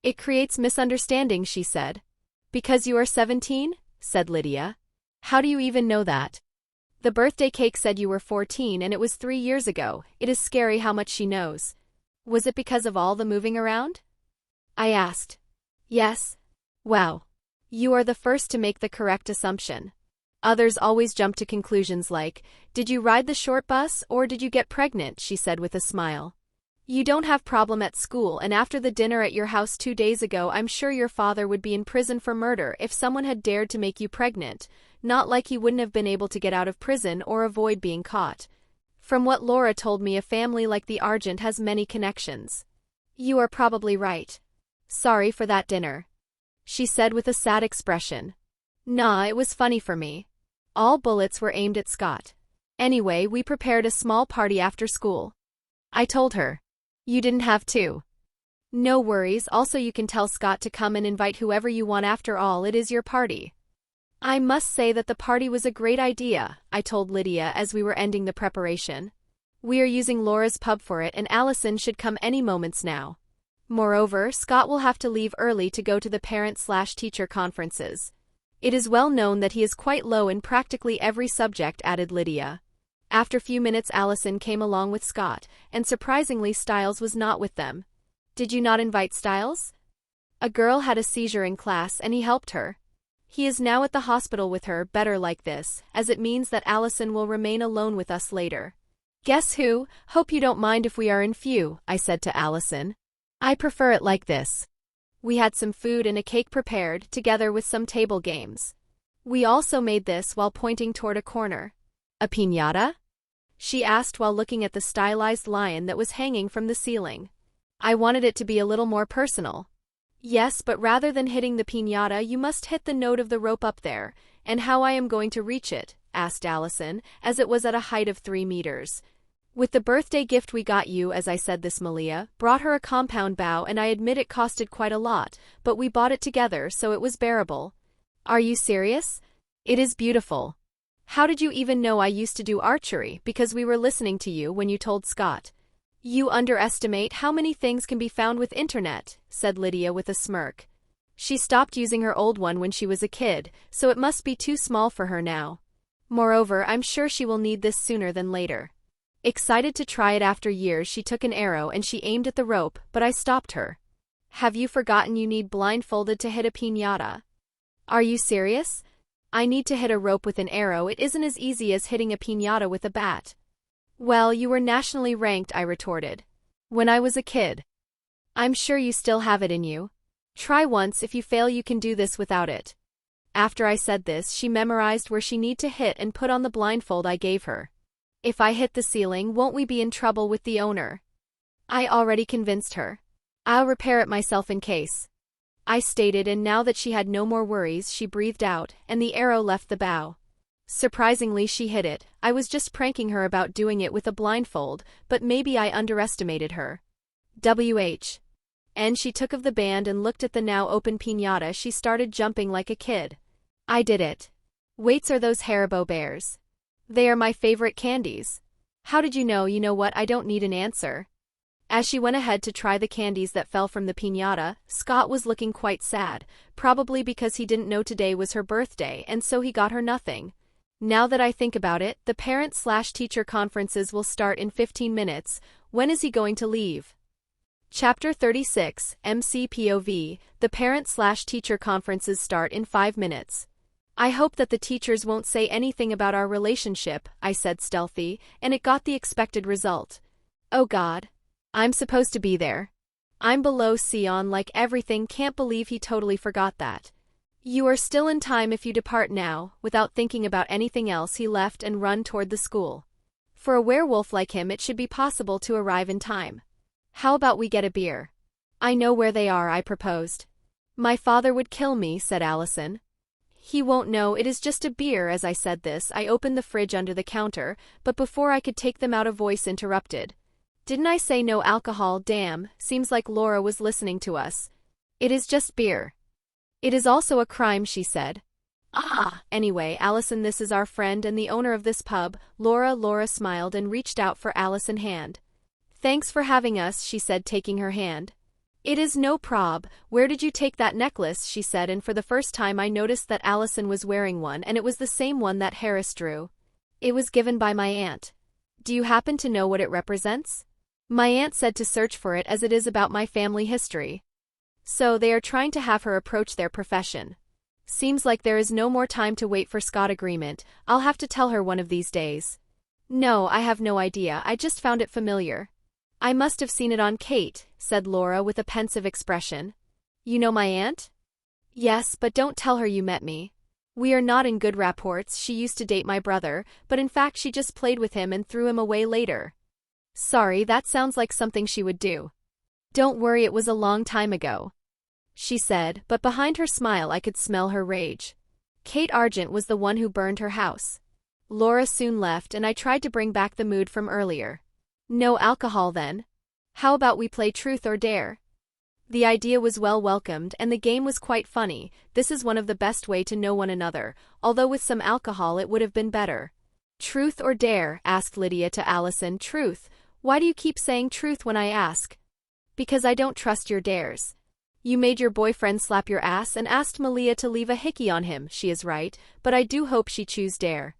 It creates misunderstandings, she said. Because you are 17? Said Lydia. How do you even know that? The birthday cake said you were 14 and it was 3 years ago. It is scary how much she knows. Was it because of all the moving around? I asked. Yes. Wow. You are the first to make the correct assumption. Others always jump to conclusions like, did you ride the short bus or did you get pregnant? She said with a smile. You don't have problem at school, and after the dinner at your house 2 days ago, I'm sure your father would be in prison for murder if someone had dared to make you pregnant, not like he wouldn't have been able to get out of prison or avoid being caught. From what Laura told me, a family like the Argent has many connections. You are probably right. Sorry for that dinner, she said with a sad expression. Nah, it was funny for me. All bullets were aimed at Scott. Anyway, we prepared a small party after school. I told her. You didn't have to. No worries, also you can tell Scott to come and invite whoever you want, after all it is your party. I must say that the party was a great idea, I told Lydia as we were ending the preparation. We are using Laura's pub for it and Allison should come any moments now. Moreover, Scott will have to leave early to go to the parent/teacher conferences. It is well known that he is quite low in practically every subject, added Lydia. After a few minutes Allison came along with Scott, and surprisingly Styles was not with them. Did you not invite Styles? A girl had a seizure in class and he helped her. He is now at the hospital with her. Better like this, as it means that Allison will remain alone with us later. Guess who? Hope you don't mind if we are in few, I said to Allison. I prefer it like this. We had some food and a cake prepared, together with some table games. We also made this while pointing toward a corner. A piñata? She asked while looking at the stylized lion that was hanging from the ceiling. I wanted it to be a little more personal. Yes, but rather than hitting the piñata you must hit the note of the rope up there, and how I am going to reach it, asked Allison, as it was at a height of 3 meters. With the birthday gift we got you, as I said this, Malia brought her a compound bow, and I admit it costed quite a lot, but we bought it together so it was bearable. Are you serious? It is beautiful. How did you even know I used to do archery? Because we were listening to you when you told Scott. You underestimate how many things can be found with internet, said Lydia with a smirk. She stopped using her old one when she was a kid, so it must be too small for her now. Moreover, I'm sure she will need this sooner than later. Excited to try it after years, she took an arrow and she aimed at the rope, but I stopped her. Have you forgotten you need blindfolded to hit a piñata? Are you serious? I need to hit a rope with an arrow. It isn't as easy as hitting a piñata with a bat. Well, you were nationally ranked, I retorted. When I was a kid. I'm sure you still have it in you. Try once. If you fail, you can do this without it. After I said this, she memorized where she need to hit and put on the blindfold I gave her. If I hit the ceiling, won't we be in trouble with the owner? I already convinced her. I'll repair it myself in case. I stated, and now that she had no more worries, she breathed out, and the arrow left the bow. Surprisingly, she hit it. I was just pranking her about doing it with a blindfold, but maybe I underestimated her. And she took of the band and looked at the now open piñata. She started jumping like a kid. I did it. Waits are those Haribo bears. They are my favorite candies. How did you know? You know what, I don't need an answer. As she went ahead to try the candies that fell from the piñata, Scott was looking quite sad, probably because he didn't know today was her birthday and so he got her nothing. Now that I think about it, the parent/teacher conferences will start in 15 minutes. When is he going to leave? Chapter 36, MCPOV, the parent/teacher conferences start in 5 minutes. I hope that the teachers won't say anything about our relationship, I said stealthy, and it got the expected result. Oh God. I'm supposed to be there. I'm below Sion like everything, can't believe he totally forgot that. You are still in time if you depart now. Without thinking about anything else, he left and run toward the school. For a werewolf like him, it should be possible to arrive in time. How about we get a beer? I know where they are, I proposed. My father would kill me, said Allison. He won't know, it is just a beer. As I said this, I opened the fridge under the counter, but before I could take them out, a voice interrupted. Didn't I say no alcohol? Damn, seems like Laura was listening to us. It is just beer. It is also a crime, she said. Anyway, Allison, this is our friend and the owner of this pub, Laura. Laura smiled and reached out for Allison's hand. Thanks for having us, she said, taking her hand. It is no prob. Where did you take that necklace? She said, and for the first time I noticed that Allison was wearing one, and it was the same one that Harris drew. It was given by my aunt. Do you happen to know what it represents? My aunt said to search for it as it is about my family history. So they are trying to have her approach their profession. Seems like there is no more time to wait for Scott agreement. I'll have to tell her one of these days. No, I have no idea, I just found it familiar. I must have seen it on Kate, said Laura with a pensive expression. You know my aunt? Yes, but don't tell her you met me. We are not in good rapports. She used to date my brother, but in fact she just played with him and threw him away later. Sorry, that sounds like something she would do. Don't worry, it was a long time ago, she said, but behind her smile I could smell her rage. Kate Argent was the one who burned her house. Laura soon left and I tried to bring back the mood from earlier. No alcohol then? How about we play truth or dare? The idea was well welcomed and the game was quite funny. This is one of the best way to know one another, although with some alcohol it would have been better. Truth or dare? Asked Lydia to Allison. Truth. Why do you keep saying truth when I ask? Because I don't trust your dares. You made your boyfriend slap your ass and asked Malia to leave a hickey on him. She is right, but I do hope she choose dare.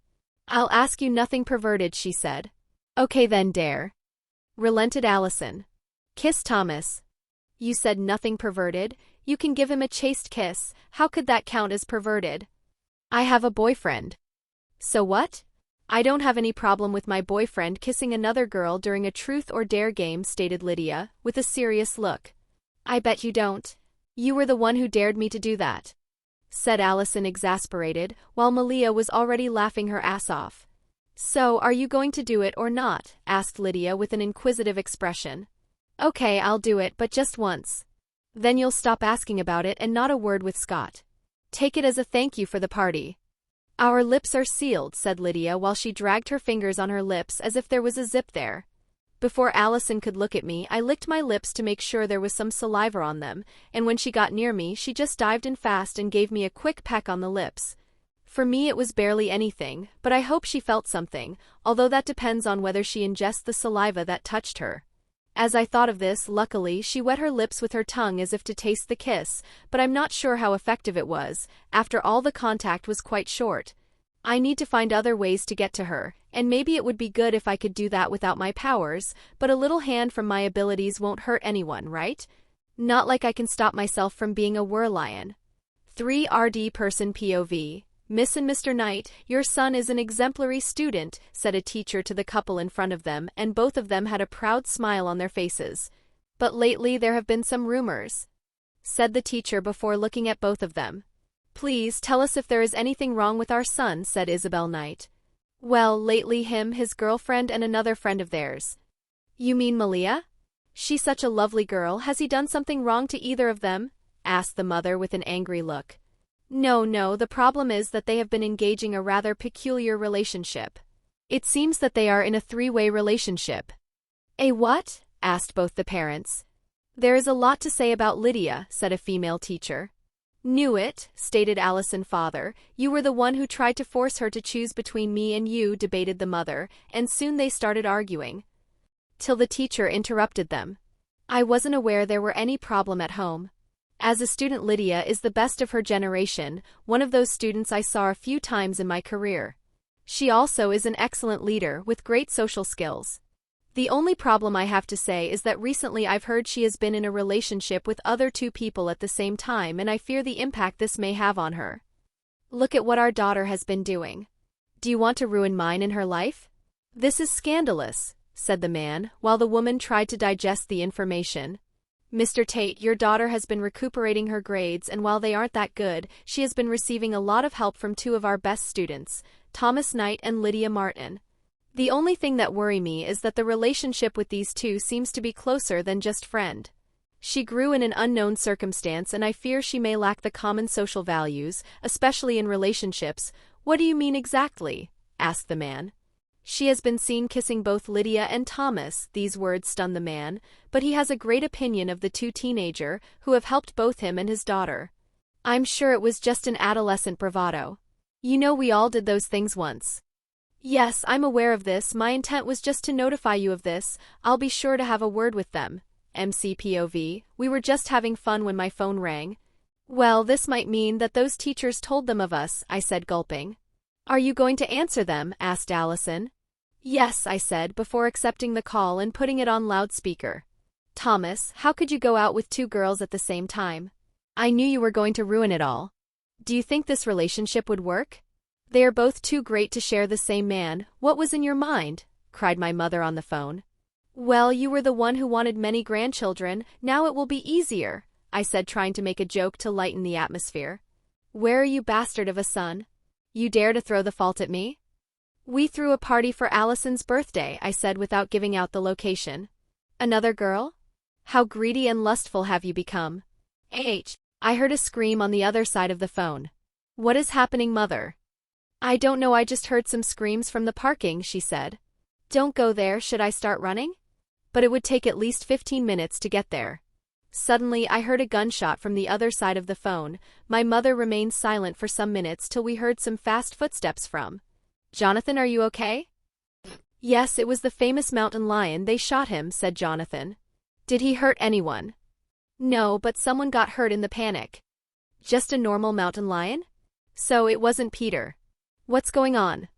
I'll ask you nothing perverted, she said. Okay then, dare. Relented Allison. Kiss Thomas. You said nothing perverted? You can give him a chaste kiss. How could that count as perverted? I have a boyfriend. So what? I don't have any problem with my boyfriend kissing another girl during a truth or dare game, stated Lydia, with a serious look. I bet you don't. You were the one who dared me to do that, said Allison, exasperated, while Malia was already laughing her ass off. So, are you going to do it or not? Asked Lydia with an inquisitive expression. Okay, I'll do it, but just once. Then you'll stop asking about it and not a word with Scott. Take it as a thank you for the party. Our lips are sealed, said Lydia while she dragged her fingers on her lips as if there was a zip there. Before Allison could look at me, I licked my lips to make sure there was some saliva on them, and when she got near me, she just dived in fast and gave me a quick peck on the lips. For me it was barely anything, but I hope she felt something, although that depends on whether she ingests the saliva that touched her. As I thought of this, luckily, she wet her lips with her tongue as if to taste the kiss, but I'm not sure how effective it was. After all, the contact was quite short. I need to find other ways to get to her, and maybe it would be good if I could do that without my powers, but a little hand from my abilities won't hurt anyone, right? Not like I can stop myself from being a werlion. 3rd person POV. Miss and Mr. Knight, your son is an exemplary student, said a teacher to the couple in front of them, and both of them had a proud smile on their faces. But lately there have been some rumors, said the teacher before looking at both of them. Please tell us if there is anything wrong with our son, said Isabel Knight. Well, lately his girlfriend and another friend of theirs. You mean Malia? She's such a lovely girl. Has he done something wrong to either of them? Asked the mother with an angry look. No, the problem is that they have been engaging a rather peculiar relationship. It seems that they are in a three-way relationship. A what? Asked both the parents. There is a lot to say about Lydia, said a female teacher. Knew it, stated Allison father. You were the one who tried to force her to choose between me and you, debated the mother, and soon they started arguing. Till the teacher interrupted them. I wasn't aware there were any problem at home. As a student, Lydia is the best of her generation, one of those students I saw a few times in my career. She also is an excellent leader with great social skills. The only problem I have to say is that recently I've heard she has been in a relationship with other two people at the same time, and I fear the impact this may have on her. Look at what our daughter has been doing. Do you want to ruin mine and her life? This is scandalous, said the man, while the woman tried to digest the information. Mr. Tate, your daughter has been recuperating her grades, and while they aren't that good, she has been receiving a lot of help from two of our best students, Thomas Knight and Lydia Martin. The only thing that worries me is that the relationship with these two seems to be closer than just friend. She grew in an unknown circumstance, and I fear she may lack the common social values, especially in relationships. What do you mean exactly? Asked the man. She has been seen kissing both Lydia and Thomas. These words stunned the man, but he has a great opinion of the two teenagers who have helped both him and his daughter. I'm sure it was just an adolescent bravado. You know, we all did those things once. Yes, I'm aware of this. My intent was just to notify you of this. I'll be sure to have a word with them. MCPOV. We were just having fun when my phone rang. Well, this might mean that those teachers told them of us, I said, gulping. Are you going to answer them? Asked Allison. Yes, I said, before accepting the call and putting it on loudspeaker. Thomas, how could you go out with two girls at the same time? I knew you were going to ruin it all. Do you think this relationship would work? They are both too great to share the same man. What was in your mind? Cried my mother on the phone. Well, you were the one who wanted many grandchildren. Now it will be easier, I said, trying to make a joke to lighten the atmosphere. Where are you, bastard of a son? You dare to throw the fault at me? We threw a party for Allison's birthday, I said without giving out the location. Another girl? How greedy and lustful have you become? I heard a scream on the other side of the phone. What is happening, mother? I don't know, I just heard some screams from the parking, she said. Don't go there. Should I start running? But it would take at least 15 minutes to get there. Suddenly I heard a gunshot from the other side of the phone. My mother remained silent for some minutes till we heard some fast footsteps from. Jonathan, are you okay? Yes, it was the famous mountain lion. They shot him, said Jonathan. Did he hurt anyone? No, but someone got hurt in the panic. Just a normal mountain lion? So it wasn't Peter. What's going on?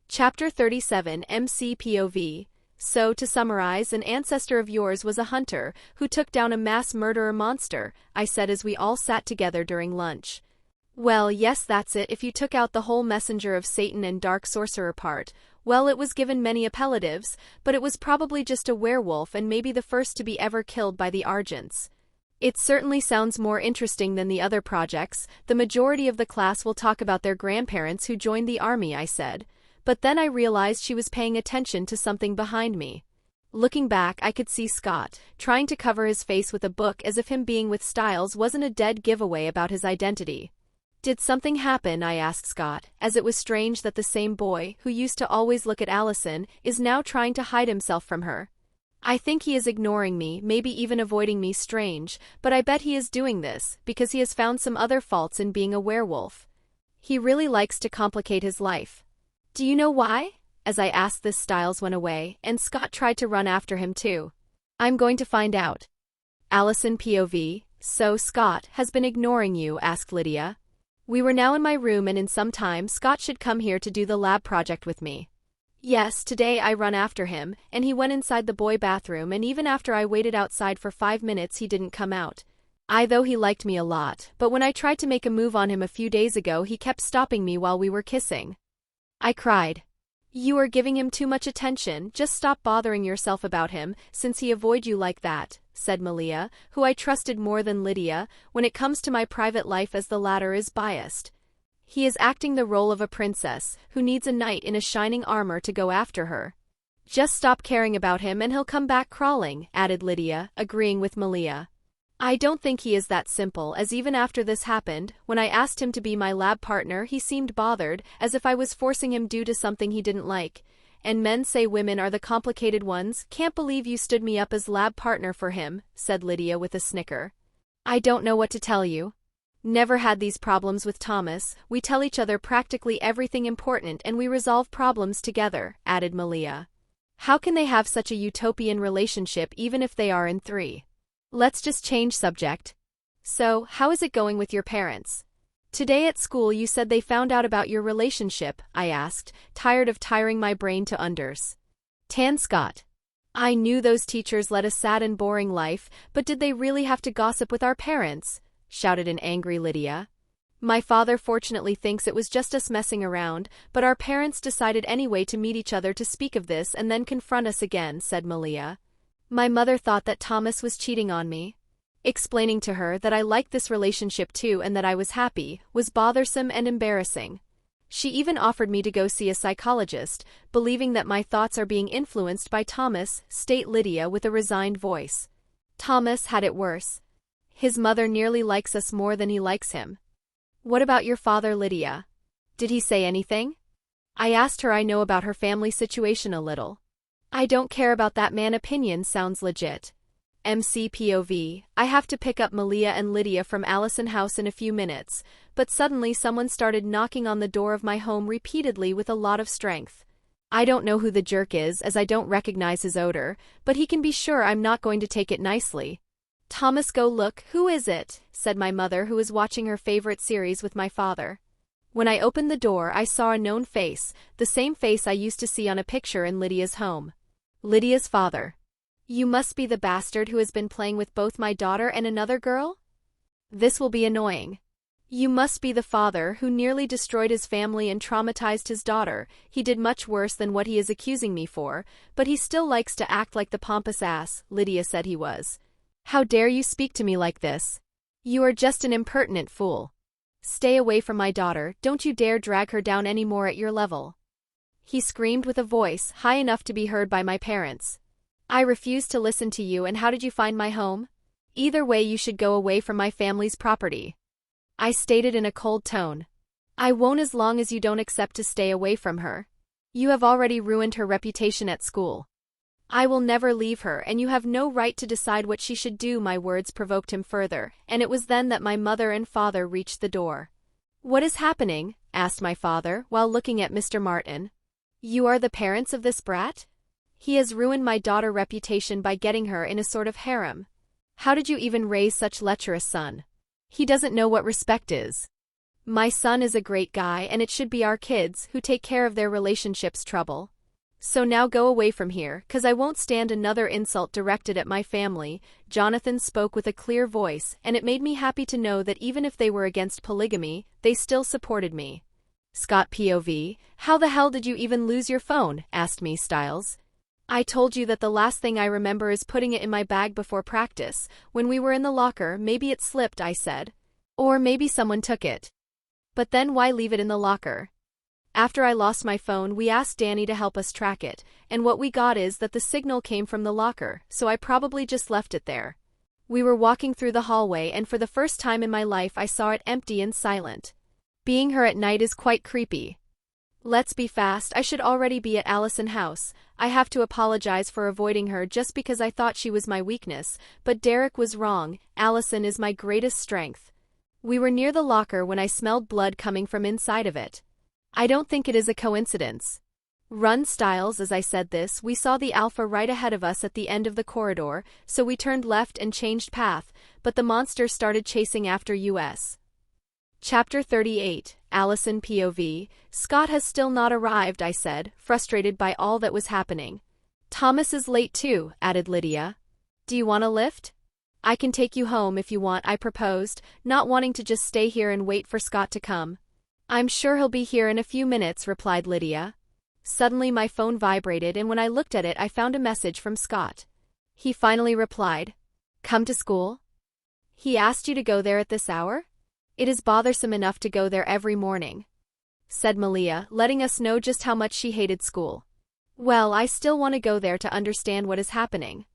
Chapter 37 MCPOV. So, to summarize, an ancestor of yours was a hunter who took down a mass murderer monster, I said as we all sat together during lunch. Well, yes, that's it. If you took out the whole messenger of Satan and dark sorcerer part, well, it was given many appellatives, but it was probably just a werewolf and maybe the first to be ever killed by the Argents. It certainly sounds more interesting than the other projects. The majority of the class will talk about their grandparents who joined the army, I said. But then I realized she was paying attention to something behind me. Looking back, I could see Scott, trying to cover his face with a book as if him being with Styles wasn't a dead giveaway about his identity. Did something happen? I asked Scott, as it was strange that the same boy, who used to always look at Allison, is now trying to hide himself from her. I think he is ignoring me, maybe even avoiding me. Strange, but I bet he is doing this, because he has found some other faults in being a werewolf. He really likes to complicate his life. Do you know why? As I asked this, Styles went away, and Scott tried to run after him too. I'm going to find out. Allison POV, so Scott has been ignoring you? Asked Lydia. We were now in my room, and in some time Scott should come here to do the lab project with me. Yes, today I run after him, and he went inside the boy bathroom, and even after I waited outside for 5 minutes he didn't come out. Though he liked me a lot, but when I tried to make a move on him a few days ago he kept stopping me while we were kissing. I cried. You are giving him too much attention, just stop bothering yourself about him, since he avoid you like that, said Malia, who I trusted more than Lydia, when it comes to my private life, as the latter is biased. He is acting the role of a princess, who needs a knight in a shining armor to go after her. Just stop caring about him and he'll come back crawling, added Lydia, agreeing with Malia. I don't think he is that simple, as even after this happened, when I asked him to be my lab partner he seemed bothered, as if I was forcing him due to something he didn't like. And men say women are the complicated ones. Can't believe you stood me up as lab partner for him, said Lydia with a snicker. I don't know what to tell you. Never had these problems with Thomas. We tell each other practically everything important and we resolve problems together, added Malia. How can they have such a utopian relationship even if they are in 3? Let's just change subject. So, how is it going with your parents? Today at school you said they found out about your relationship, I asked, tired of tiring my brain to unders. Tan Scott. I knew those teachers led a sad and boring life, but did they really have to gossip with our parents? Shouted an angry Lydia. My father fortunately thinks it was just us messing around, but our parents decided anyway to meet each other to speak of this and then confront us again, said Malia. My mother thought that Thomas was cheating on me. Explaining to her that I liked this relationship too and that I was happy was bothersome and embarrassing. She even offered me to go see a psychologist, believing that my thoughts are being influenced by Thomas, state Lydia with a resigned voice. Thomas had it worse. His mother nearly likes us more than he likes him. What about your father, Lydia? Did he say anything? I asked her. I know about her family situation a little. I don't care about that man. Opinion sounds legit. MCPOV, I have to pick up Malia and Lydia from Allison House in a few minutes, but suddenly someone started knocking on the door of my home repeatedly with a lot of strength. I don't know who the jerk is, as I don't recognize his odor, but he can be sure I'm not going to take it nicely. Thomas, go look. Who is it? Said my mother, who was watching her favorite series with my father. When I opened the door I saw a known face, the same face I used to see on a picture in Lydia's home. Lydia's father. You must be the bastard who has been playing with both my daughter and another girl? This will be annoying. You must be the father who nearly destroyed his family and traumatized his daughter. He did much worse than what he is accusing me for, but he still likes to act like the pompous ass Lydia said he was. How dare you speak to me like this? You are just an impertinent fool. Stay away from my daughter. Don't you dare drag her down any more at your level. He screamed with a voice high enough to be heard by my parents. I refuse to listen to you. And how did you find my home? Either way you should go away from my family's property. I stated in a cold tone. I won't as long as you don't accept to stay away from her. You have already ruined her reputation at school. I will never leave her, and you have no right to decide what she should do. My words provoked him further, and it was then that my mother and father reached the door. What is happening? Asked my father, while looking at Mr. Martin. You are the parents of this brat? He has ruined my daughter's reputation by getting her in a sort of harem. How did you even raise such lecherous son? He doesn't know what respect is. My son is a great guy, and it should be our kids who take care of their relationship's trouble. So now go away from here, 'cause I won't stand another insult directed at my family. Jonathan spoke with a clear voice, and it made me happy to know that even if they were against polygamy, they still supported me. Scott POV, how the hell did you even lose your phone? Asked me Styles. I told you that the last thing I remember is putting it in my bag before practice. When we were in the locker, maybe it slipped, I said. Or maybe someone took it. But then why leave it in the locker? After I lost my phone, we asked Danny to help us track it, and what we got is that the signal came from the locker, so I probably just left it there. We were walking through the hallway, and for the first time in my life I saw it empty and silent. Being her at night is quite creepy. Let's be fast, I should already be at Allison House. I have to apologize for avoiding her just because I thought she was my weakness, but Derek was wrong, Allison is my greatest strength. We were near the locker when I smelled blood coming from inside of it. I don't think it is a coincidence. Run, Styles. As I said this, we saw the Alpha right ahead of us at the end of the corridor, so we turned left and changed path, but the monster started chasing after us. Chapter 38, Allison POV. Scott has still not arrived, I said, frustrated by all that was happening. Thomas is late too, added Lydia. Do you want a lift? I can take you home if you want, I proposed, not wanting to just stay here and wait for Scott to come. I'm sure he'll be here in a few minutes, replied Lydia. Suddenly my phone vibrated, and when I looked at it I found a message from Scott. He finally replied. Come to school? He asked you to go there at this hour? It is bothersome enough to go there every morning, said Malia, letting us know just how much she hated school. Well, I still want to go there to understand what is happening.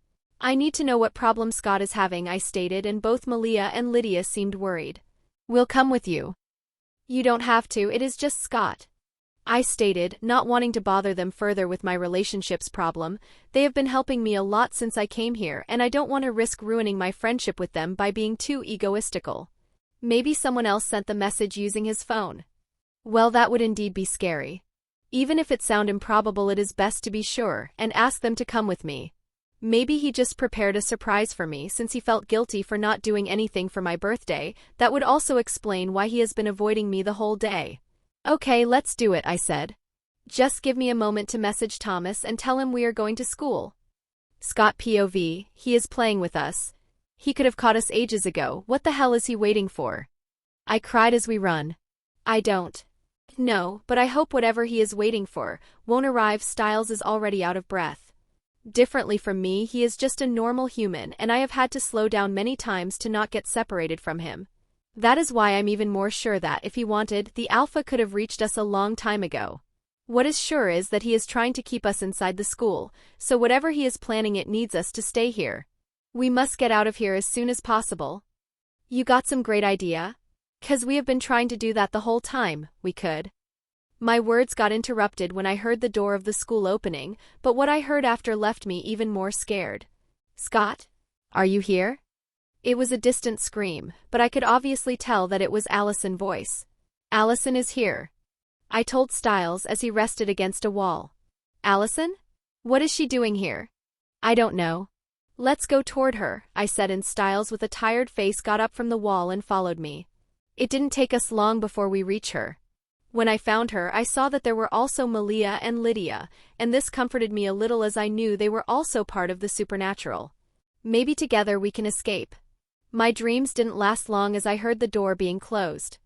I need to know what problem Scott is having, I stated, and both Malia and Lydia seemed worried. We'll come with you. You don't have to, it is just Scott, I stated, not wanting to bother them further with my relationships problem. They have been helping me a lot since I came here, and I don't want to risk ruining my friendship with them by being too egoistical. Maybe someone else sent the message using his phone. Well, that would indeed be scary. Even if it sounds improbable, it is best to be sure and ask them to come with me. Maybe he just prepared a surprise for me since he felt guilty for not doing anything for my birthday. That would also explain why he has been avoiding me the whole day. Okay, let's do it, I said. Just give me a moment to message Thomas and tell him we are going to school. Scott POV, he is playing with us. He could have caught us ages ago. What the hell is he waiting for? I cried as we run. I don't know, but I hope whatever he is waiting for won't arrive. Styles is already out of breath. Differently from me, he is just a normal human, and I have had to slow down many times to not get separated from him. That is why I'm even more sure that, if he wanted, the Alpha could have reached us a long time ago. What is sure is that he is trying to keep us inside the school, so whatever he is planning, it needs us to stay here. We must get out of here as soon as possible. You got some great idea? 'Cause we have been trying to do that the whole time, we could. My words got interrupted when I heard the door of the school opening, but what I heard after left me even more scared. Scott? Are you here? It was a distant scream, but I could obviously tell that it was Allison's voice. Allison is here, I told Styles as he rested against a wall. Allison? What is she doing here? I don't know. Let's go toward her, I said, and Styles with a tired face got up from the wall and followed me. It didn't take us long before we reached her. When I found her, I saw that there were also Malia and Lydia, and this comforted me a little as I knew they were also part of the supernatural. Maybe together we can escape. My dreams didn't last long as I heard the door being closed.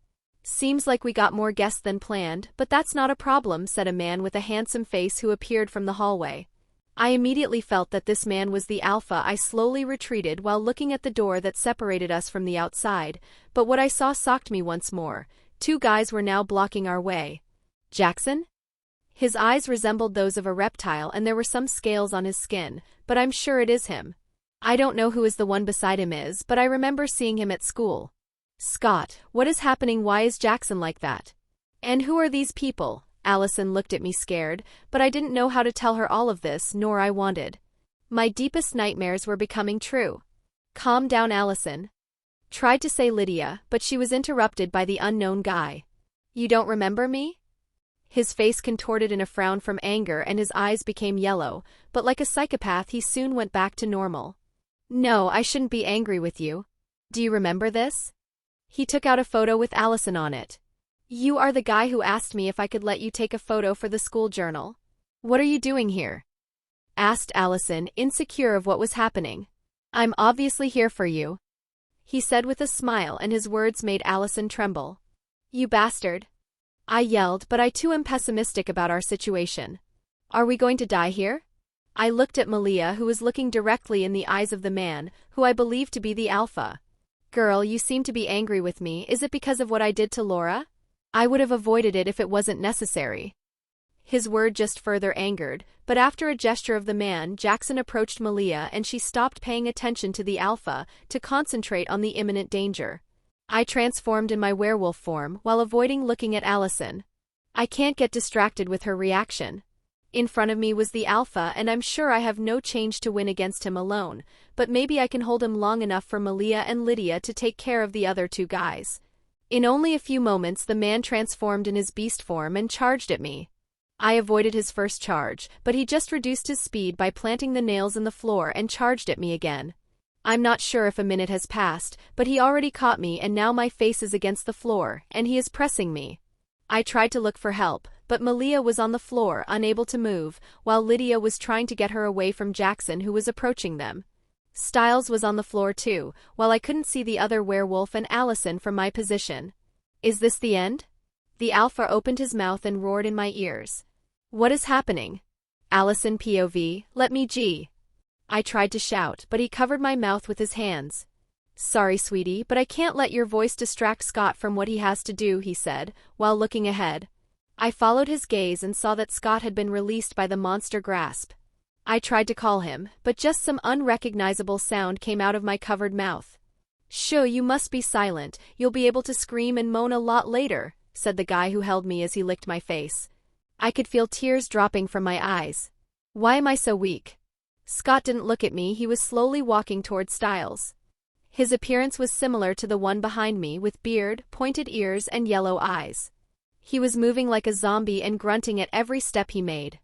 Seems like we got more guests than planned, but that's not a problem, said a man with a handsome face who appeared from the hallway. I immediately felt that this man was the Alpha. I slowly retreated while looking at the door that separated us from the outside, but what I saw shocked me once more. 2 guys were now blocking our way. Jackson? His eyes resembled those of a reptile and there were some scales on his skin, but I'm sure it is him. I don't know who is the one beside him is, but I remember seeing him at school. Scott, what is happening? Why is Jackson like that? And who are these people? Allison looked at me scared, but I didn't know how to tell her all of this, nor I wanted. My deepest nightmares were becoming true. Calm down, Allison, tried to say Lydia, but she was interrupted by the unknown guy. You don't remember me? His face contorted in a frown from anger and his eyes became yellow, but like a psychopath he soon went back to normal. No, I shouldn't be angry with you. Do you remember this? He took out a photo with Allison on it. You are the guy who asked me if I could let you take a photo for the school journal. What are you doing here? Asked Allison, insecure of what was happening. I'm obviously here for you, he said with a smile, and his words made Allison tremble. You bastard, I yelled, but I too am pessimistic about our situation. Are we going to die here? I looked at Malia, who was looking directly in the eyes of the man, who I believed to be the Alpha. Girl, you seem to be angry with me. Is it because of what I did to Laura? I would have avoided it if it wasn't necessary. His word just further angered, but after a gesture of the man, Jackson approached Malia and she stopped paying attention to the Alpha to concentrate on the imminent danger. I transformed in my werewolf form while avoiding looking at Allison. I can't get distracted with her reaction. In front of me was the alpha, and I'm sure I have no change to win against him alone, but maybe I can hold him long enough for Malia and Lydia to take care of the other two guys. In only a few moments the man transformed in his beast form and charged at me. I avoided his first charge, but he just reduced his speed by planting the nails in the floor and charged at me again. I'm not sure if a minute has passed, but he already caught me and now my face is against the floor, and he is pressing me. I tried to look for help, but Malia was on the floor, unable to move, while Lydia was trying to get her away from Jackson, who was approaching them. Styles was on the floor too, while I couldn't see the other werewolf and Allison from my position. Is this the end? The alpha opened his mouth and roared in my ears. What is happening? Allison POV, let me G. I tried to shout, but he covered my mouth with his hands. Sorry, sweetie, but I can't let your voice distract Scott from what he has to do, he said, while looking ahead. I followed his gaze and saw that Scott had been released by the monster grasp. I tried to call him, but just some unrecognizable sound came out of my covered mouth. Shoo, you must be silent, you'll be able to scream and moan a lot later, said the guy who held me as he licked my face. I could feel tears dropping from my eyes. Why am I so weak? Scott didn't look at me, he was slowly walking toward Styles. His appearance was similar to the one behind me, with beard, pointed ears, and yellow eyes. He was moving like a zombie and grunting at every step he made.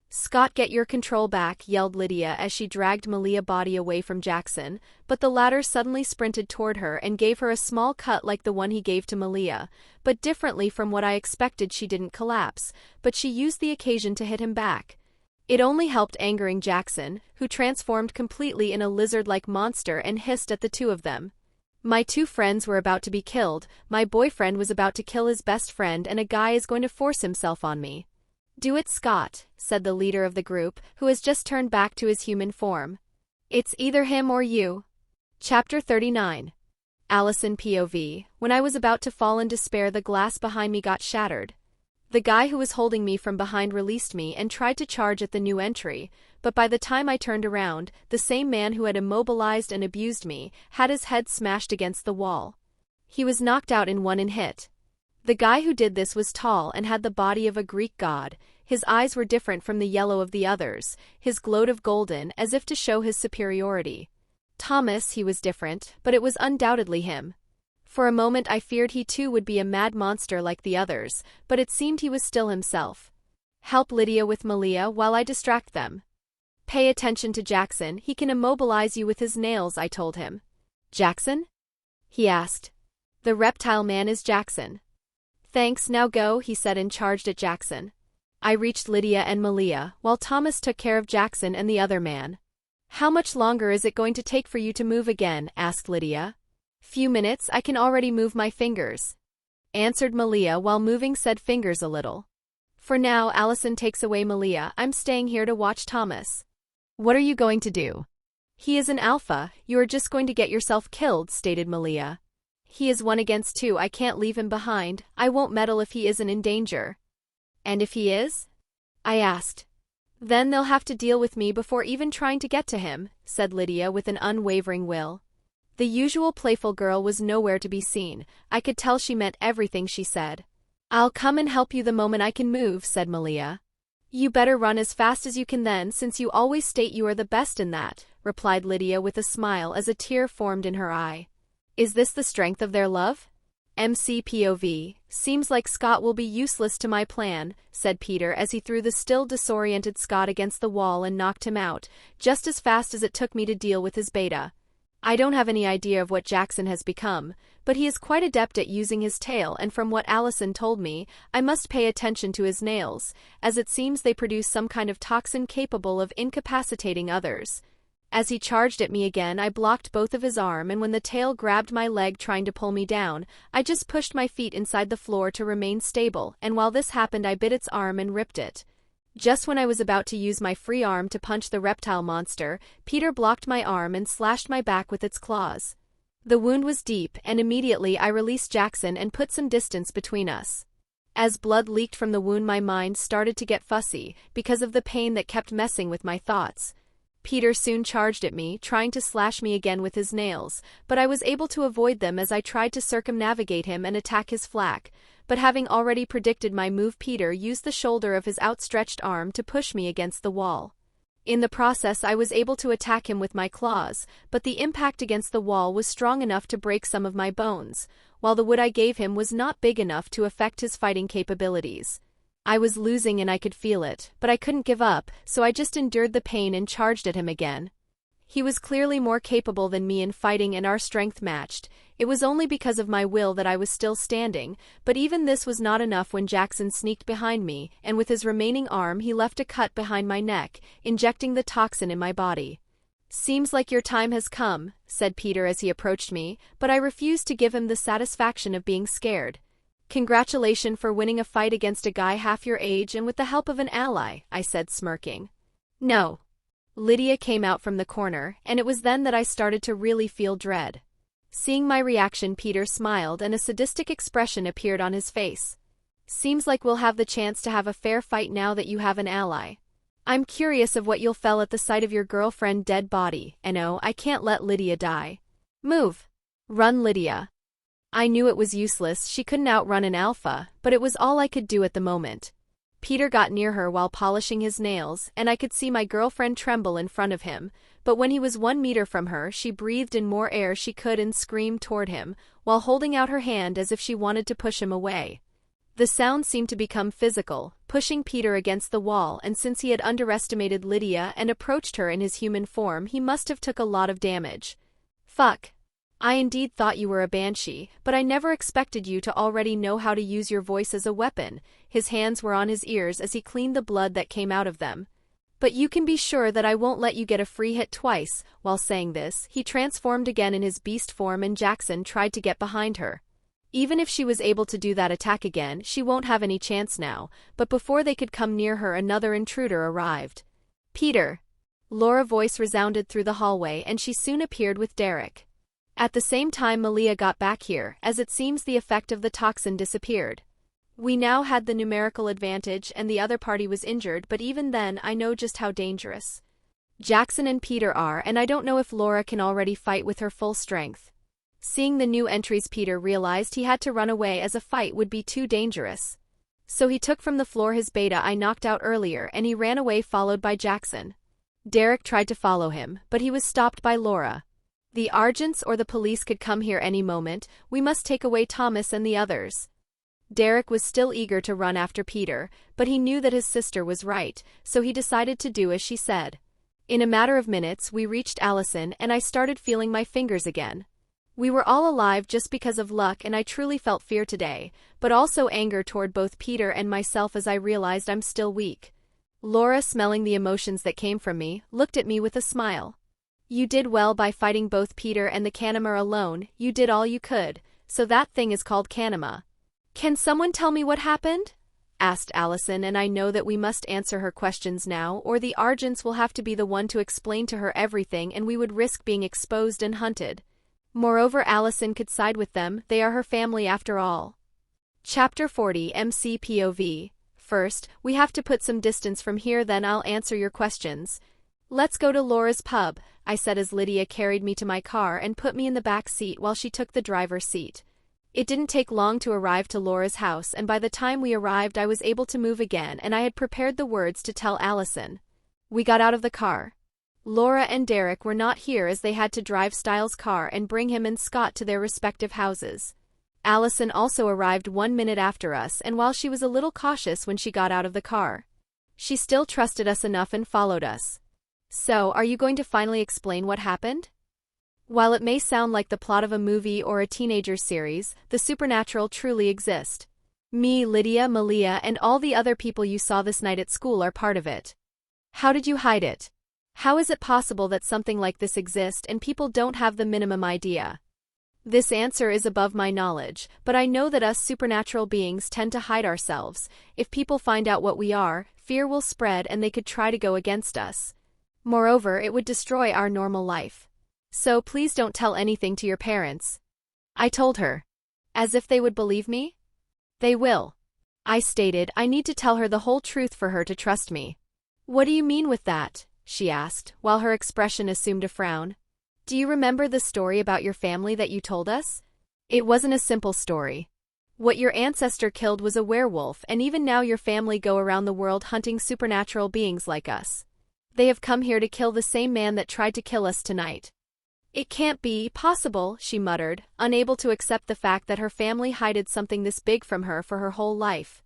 Scott, get your control back, yelled Lydia as she dragged Malia's body away from Jackson, but the latter suddenly sprinted toward her and gave her a small cut like the one he gave to Malia, but differently from what I expected. She didn't collapse, but she used the occasion to hit him back. It only helped angering Jackson, who transformed completely in a lizard-like monster and hissed at the two of them. My two friends were about to be killed, my boyfriend was about to kill his best friend, and a guy is going to force himself on me. Do it, Scott, said the leader of the group, who has just turned back to his human form. It's either him or you. Chapter 39. Allison POV. When I was about to fall in despair, the glass behind me got shattered. The guy who was holding me from behind released me and tried to charge at the new entry, but by the time I turned around, the same man who had immobilized and abused me had his head smashed against the wall. He was knocked out in one hit. The guy who did this was tall and had the body of a Greek god. His eyes were different from the yellow of the others, his glowed of golden, as if to show his superiority. Thomas, he was different, but it was undoubtedly him. For a moment I feared he too would be a mad monster like the others, but it seemed he was still himself. Help Lydia with Malia while I distract them. Pay attention to Jackson, he can immobilize you with his nails, I told him. Jackson? He asked. The reptile man is Jackson. Thanks, now go, he said and charged at Jackson. I reached Lydia and Malia, while Thomas took care of Jackson and the other man. How much longer is it going to take for you to move again? Asked Lydia. Few minutes, I can already move my fingers, answered Malia while moving said fingers a little. For now, Allison takes away Malia, I'm staying here to watch Thomas. What are you going to do? He is an alpha, you are just going to get yourself killed, stated Malia. He is 1 against 2, I can't leave him behind, I won't meddle if he isn't in danger. And if he is? I asked. Then they'll have to deal with me before even trying to get to him, said Lydia with an unwavering will. The usual playful girl was nowhere to be seen, I could tell she meant everything she said. I'll come and help you the moment I can move, said Malia. You better run as fast as you can then, since you always state you are the best in that, replied Lydia with a smile as a tear formed in her eye. Is this the strength of their love? MC POV. Seems like Scott will be useless to my plan, said Peter as he threw the still disoriented Scott against the wall and knocked him out, just as fast as it took me to deal with his beta. I don't have any idea of what Jackson has become, but he is quite adept at using his tail, and from what Allison told me, I must pay attention to his nails, as it seems they produce some kind of toxin capable of incapacitating others. As he charged at me again, I blocked both of his arm, and when the tail grabbed my leg trying to pull me down, I just pushed my feet inside the floor to remain stable, and while this happened I bit its arm and ripped it. Just when I was about to use my free arm to punch the reptile monster, Peter blocked my arm and slashed my back with its claws. The wound was deep, and immediately I released Jackson and put some distance between us. As blood leaked from the wound, my mind started to get fussy, because of the pain that kept messing with my thoughts. Peter soon charged at me, trying to slash me again with his nails, but I was able to avoid them as I tried to circumnavigate him and attack his flak. But having already predicted my move, Peter used the shoulder of his outstretched arm to push me against the wall. In the process, I was able to attack him with my claws, but the impact against the wall was strong enough to break some of my bones, while the wood I gave him was not big enough to affect his fighting capabilities. I was losing and I could feel it, but I couldn't give up, so I just endured the pain and charged at him again. He was clearly more capable than me in fighting and our strength matched. It was only because of my will that I was still standing, but even this was not enough when Jackson sneaked behind me, and with his remaining arm he left a cut behind my neck, injecting the toxin in my body. "Seems like your time has come," said Peter as he approached me, but I refused to give him the satisfaction of being scared. "Congratulations for winning a fight against a guy half your age and with the help of an ally," I said, smirking. "No." Lydia came out from the corner, and it was then that I started to really feel dread. Seeing my reaction, Peter smiled and a sadistic expression appeared on his face. "Seems like we'll have the chance to have a fair fight now that you have an ally. I'm curious of what you'll feel at the sight of your girlfriend dead body, and oh, I can't let Lydia die. Move. Run, Lydia." I knew it was useless, she couldn't outrun an alpha, but it was all I could do at the moment. Peter got near her while polishing his nails, and I could see my girlfriend tremble in front of him, but when he was 1 meter from her, she breathed in more air she could and screamed toward him, while holding out her hand as if she wanted to push him away. The sound seemed to become physical, pushing Peter against the wall, and since he had underestimated Lydia and approached her in his human form, he must have took a lot of damage. "Fuck. I indeed thought you were a banshee, but I never expected you to already know how to use your voice as a weapon." His hands were on his ears as he cleaned the blood that came out of them. "But you can be sure that I won't let you get a free hit twice." While saying this, he transformed again in his beast form and Jackson tried to get behind her. Even if she was able to do that attack again, she won't have any chance now, but before they could come near her, another intruder arrived. "Peter." Laura's voice resounded through the hallway and she soon appeared with Derek. At the same time, Malia got back here, as it seems the effect of the toxin disappeared. We now had the numerical advantage and the other party was injured, but even then I know just how dangerous Jackson and Peter are, and I don't know if Laura can already fight with her full strength. Seeing the new entries, Peter realized he had to run away as a fight would be too dangerous. So he took from the floor his beta I knocked out earlier and he ran away, followed by Jackson. Derek tried to follow him, but he was stopped by Laura. "The Argents or the police could come here any moment. We must take away Thomas and the others." Derek was still eager to run after Peter, but he knew that his sister was right, so he decided to do as she said. In a matter of minutes, we reached Allison and I started feeling my fingers again. We were all alive just because of luck, and I truly felt fear today, but also anger toward both Peter and myself as I realized I'm still weak. Laura, smelling the emotions that came from me, looked at me with a smile. "You did well by fighting both Peter and the Kanima alone. You did all you could, so that thing is called Kanima." "Can someone tell me what happened?" asked Allison, and I know that we must answer her questions now, or the Argents will have to be the one to explain to her everything and we would risk being exposed and hunted. Moreover, Allison could side with them, they are her family after all. Chapter 40 MC POV. First, we have to put some distance from here, then I'll answer your questions. "Let's go to Laura's pub," I said as Lydia carried me to my car and put me in the back seat while she took the driver's seat. It didn't take long to arrive to Laura's house, and by the time we arrived I was able to move again and I had prepared the words to tell Allison. We got out of the car. Laura and Derek were not here as they had to drive Styles' car and bring him and Scott to their respective houses. Allison also arrived 1 minute after us, and while she was a little cautious when she got out of the car, she still trusted us enough and followed us. "So, are you going to finally explain what happened?" While it may sound like the plot of a movie or a teenager series, the supernatural truly exists. Me, Lydia, Malia, and all the other people you saw this night at school are part of it. How did you hide it? How is it possible that something like this exists and people don't have the minimum idea? This answer is above my knowledge, but I know that us supernatural beings tend to hide ourselves. If people find out what we are, fear will spread and they could try to go against us. Moreover, it would destroy our normal life. So please don't tell anything to your parents. I told her. As if they would believe me? They will. I stated I need to tell her the whole truth for her to trust me. What do you mean with that? she asked, while her expression assumed a frown. Do you remember the story about your family that you told us? It wasn't a simple story. What your ancestor killed was a werewolf, and even now your family go around the world hunting supernatural beings like us. They have come here to kill the same man that tried to kill us tonight. It can't be possible, she muttered, unable to accept the fact that her family hid something this big from her for her whole life.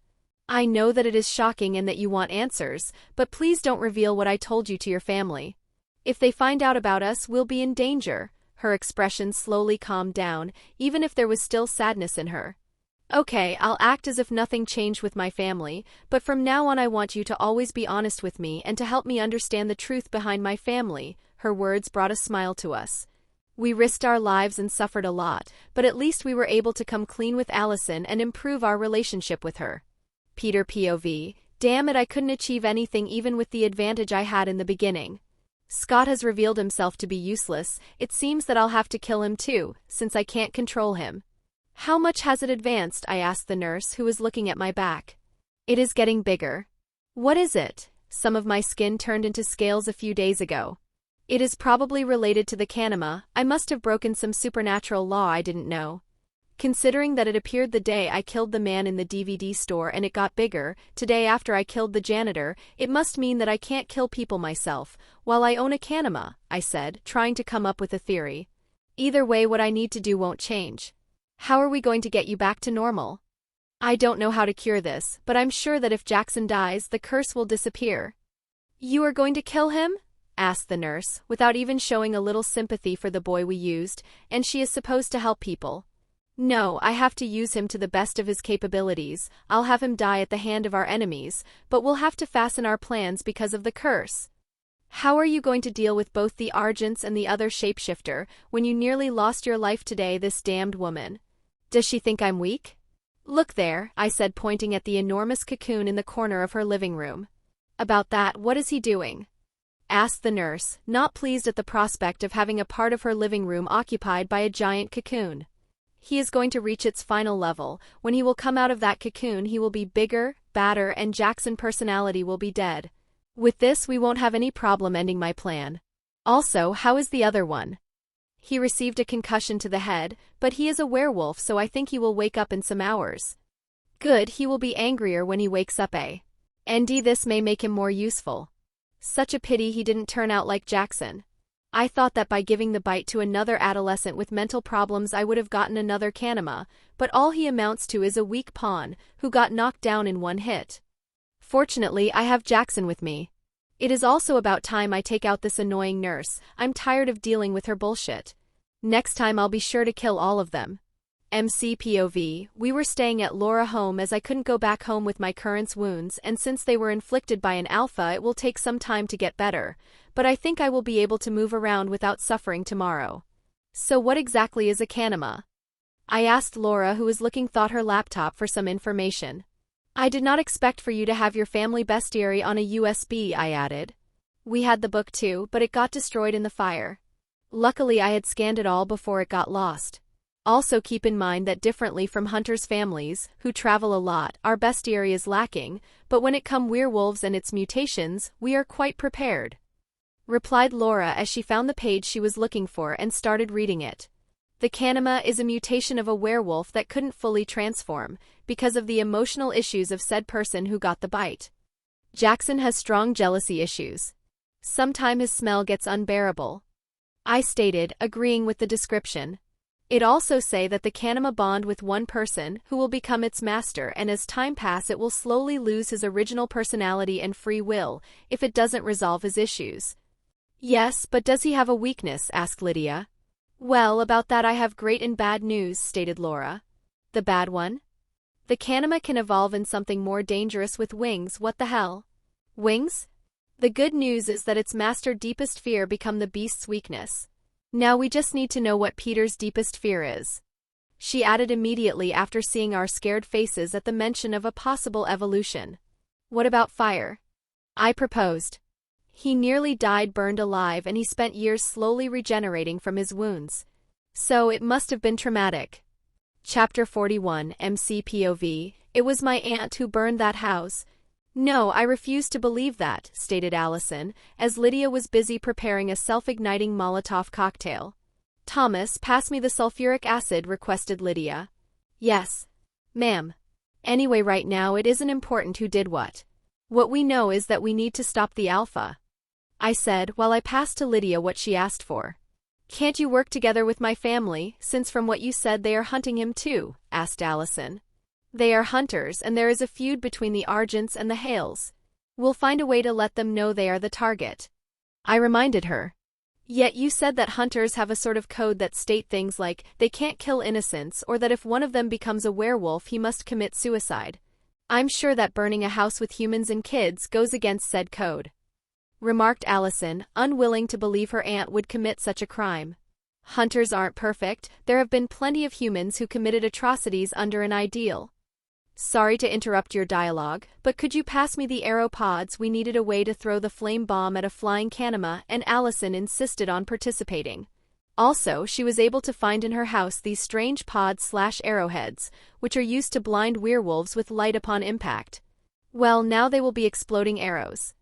I know that it is shocking and that you want answers, but please don't reveal what I told you to your family. If they find out about us, we'll be in danger. Her expression slowly calmed down, even if there was still sadness in her. Okay, I'll act as if nothing changed with my family, but from now on I want you to always be honest with me and to help me understand the truth behind my family. Her words brought a smile to us. We risked our lives and suffered a lot, but at least we were able to come clean with Allison and improve our relationship with her. Peter POV, damn it, I couldn't achieve anything even with the advantage I had in the beginning. Scott has revealed himself to be useless. It seems that I'll have to kill him too, since I can't control him. How much has it advanced? I asked the nurse, who was looking at my back. It is getting bigger. What is it? Some of my skin turned into scales a few days ago. It is probably related to the kanima. I must have broken some supernatural law I didn't know. Considering that it appeared the day I killed the man in the DVD store and it got bigger, today after I killed the janitor, it must mean that I can't kill people myself, while I own a kanima, I said, trying to come up with a theory. Either way, what I need to do won't change. How are we going to get you back to normal? I don't know how to cure this, but I'm sure that if Jackson dies, the curse will disappear. You are going to kill him? Asked the nurse, without even showing a little sympathy for the boy we used, and she is supposed to help people. No, I have to use him to the best of his capabilities. I'll have him die at the hand of our enemies, but we'll have to fasten our plans because of the curse. How are you going to deal with both the Argents and the other shapeshifter when you nearly lost your life today, this damned woman? Does she think I'm weak? Look there, I said, pointing at the enormous cocoon in the corner of her living room. About that, what is he doing? Asked the nurse, not pleased at the prospect of having a part of her living room occupied by a giant cocoon. He is going to reach its final level. When he will come out of that cocoon, he will be bigger, badder, and Jackson's personality will be dead. With this, we won't have any problem ending my plan. Also, how is the other one? He received a concussion to the head, but he is a werewolf, so I think he will wake up in some hours. Good, he will be angrier when he wakes up, eh? And this may make him more useful. Such a pity he didn't turn out like Jackson. I thought that by giving the bite to another adolescent with mental problems I would have gotten another kanima, but all he amounts to is a weak pawn, who got knocked down in one hit. Fortunately, I have Jackson with me. It is also about time I take out this annoying nurse. I'm tired of dealing with her bullshit. Next time I'll be sure to kill all of them. MC POV, we were staying at Laura home as I couldn't go back home with my current's wounds, and since they were inflicted by an alpha it will take some time to get better, but I think I will be able to move around without suffering tomorrow. So what exactly is a kanima? I asked Laura, who was looking through her laptop for some information. I did not expect for you to have your family bestiary on a USB, I added. We had the book too, but it got destroyed in the fire. Luckily I had scanned it all before it got lost. Also keep in mind that differently from hunters' families, who travel a lot, our bestiary is lacking, but when it comes werewolves and its mutations, we are quite prepared. Replied Laura as she found the page she was looking for and started reading it. The kanima is a mutation of a werewolf that couldn't fully transform, because of the emotional issues of said person who got the bite. Jackson has strong jealousy issues. Sometime his smell gets unbearable. I stated, agreeing with the description. It also say that the kanima bond with one person who will become its master, and as time pass it will slowly lose his original personality and free will, if it doesn't resolve his issues. Yes, but does he have a weakness? Asked Lydia. Well, about that I have great and bad news, stated Laura. The bad one? The kanima can evolve in something more dangerous with wings. What the hell? Wings? The good news is that its master's deepest fear become the beast's weakness. Now we just need to know what Peter's deepest fear is. She added immediately after seeing our scared faces at the mention of a possible evolution. What about fire? I proposed. He nearly died burned alive and he spent years slowly regenerating from his wounds. So it must have been traumatic. Chapter 41 MC POV, it was my aunt who burned that house. No, I refuse to believe that, stated Allison, as Lydia was busy preparing a self-igniting Molotov cocktail. Thomas, pass me the sulfuric acid, requested Lydia. Yes, ma'am. Anyway, right now it isn't important who did what. What we know is that we need to stop the Alpha, I said while I passed to Lydia what she asked for. Can't you work together with my family, since from what you said they are hunting him too? Asked Allison. They are hunters and there is a feud between the Argents and the Hales. We'll find a way to let them know they are the target, I reminded her. Yet you said that hunters have a sort of code that state things like they can't kill innocents or that if one of them becomes a werewolf he must commit suicide. I'm sure that burning a house with humans and kids goes against said code, remarked Allison, unwilling to believe her aunt would commit such a crime. Hunters aren't perfect, there have been plenty of humans who committed atrocities under an ideal. Sorry to interrupt your dialogue, but could you pass me the arrow pods? We needed a way to throw the flame bomb at a flying canema, and Allison insisted on participating. Also, she was able to find in her house these strange pods/arrowheads, which are used to blind werewolves with light upon impact. Well, now they will be exploding arrows.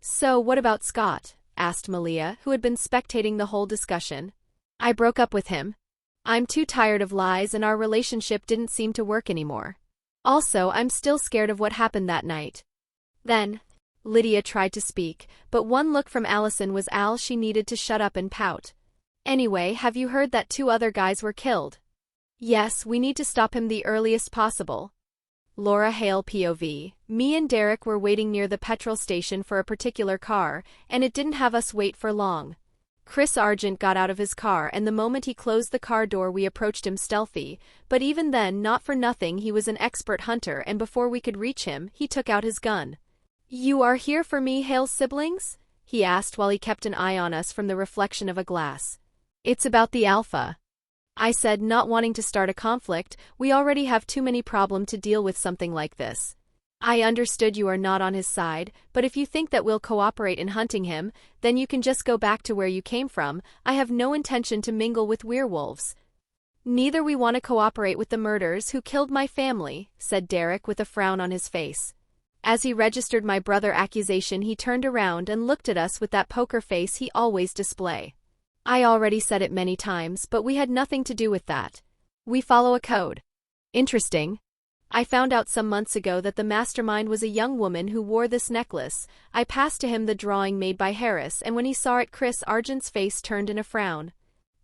So, what about Scott? Asked Malia, who had been spectating the whole discussion. I broke up with him. I'm too tired of lies and our relationship didn't seem to work anymore. Also, I'm still scared of what happened that night. Then, Lydia tried to speak, but one look from Allison was all she needed to shut up and pout. Anyway, have you heard that 2 other guys were killed? Yes, we need to stop him the earliest possible. Laura Hale POV. Me and Derek were waiting near the petrol station for a particular car, and it didn't have us wait for long. Chris Argent got out of his car and the moment he closed the car door we approached him stealthy, but even then not for nothing he was an expert hunter and before we could reach him, he took out his gun. You are here for me, Hale's siblings? He asked while he kept an eye on us from the reflection of a glass. It's about the Alpha, I said, not wanting to start a conflict. We already have too many problems to deal with something like this. I understood you are not on his side, but if you think that we'll cooperate in hunting him, then you can just go back to where you came from. I have no intention to mingle with werewolves. Neither we want to cooperate with the murderers who killed my family, said Derek with a frown on his face. As he registered my brother's accusation he turned around and looked at us with that poker face he always display. I already said it many times, but we had nothing to do with that. We follow a code. Interesting. I found out some months ago that the mastermind was a young woman who wore this necklace. I passed to him the drawing made by Harris and when he saw it Chris Argent's face turned in a frown.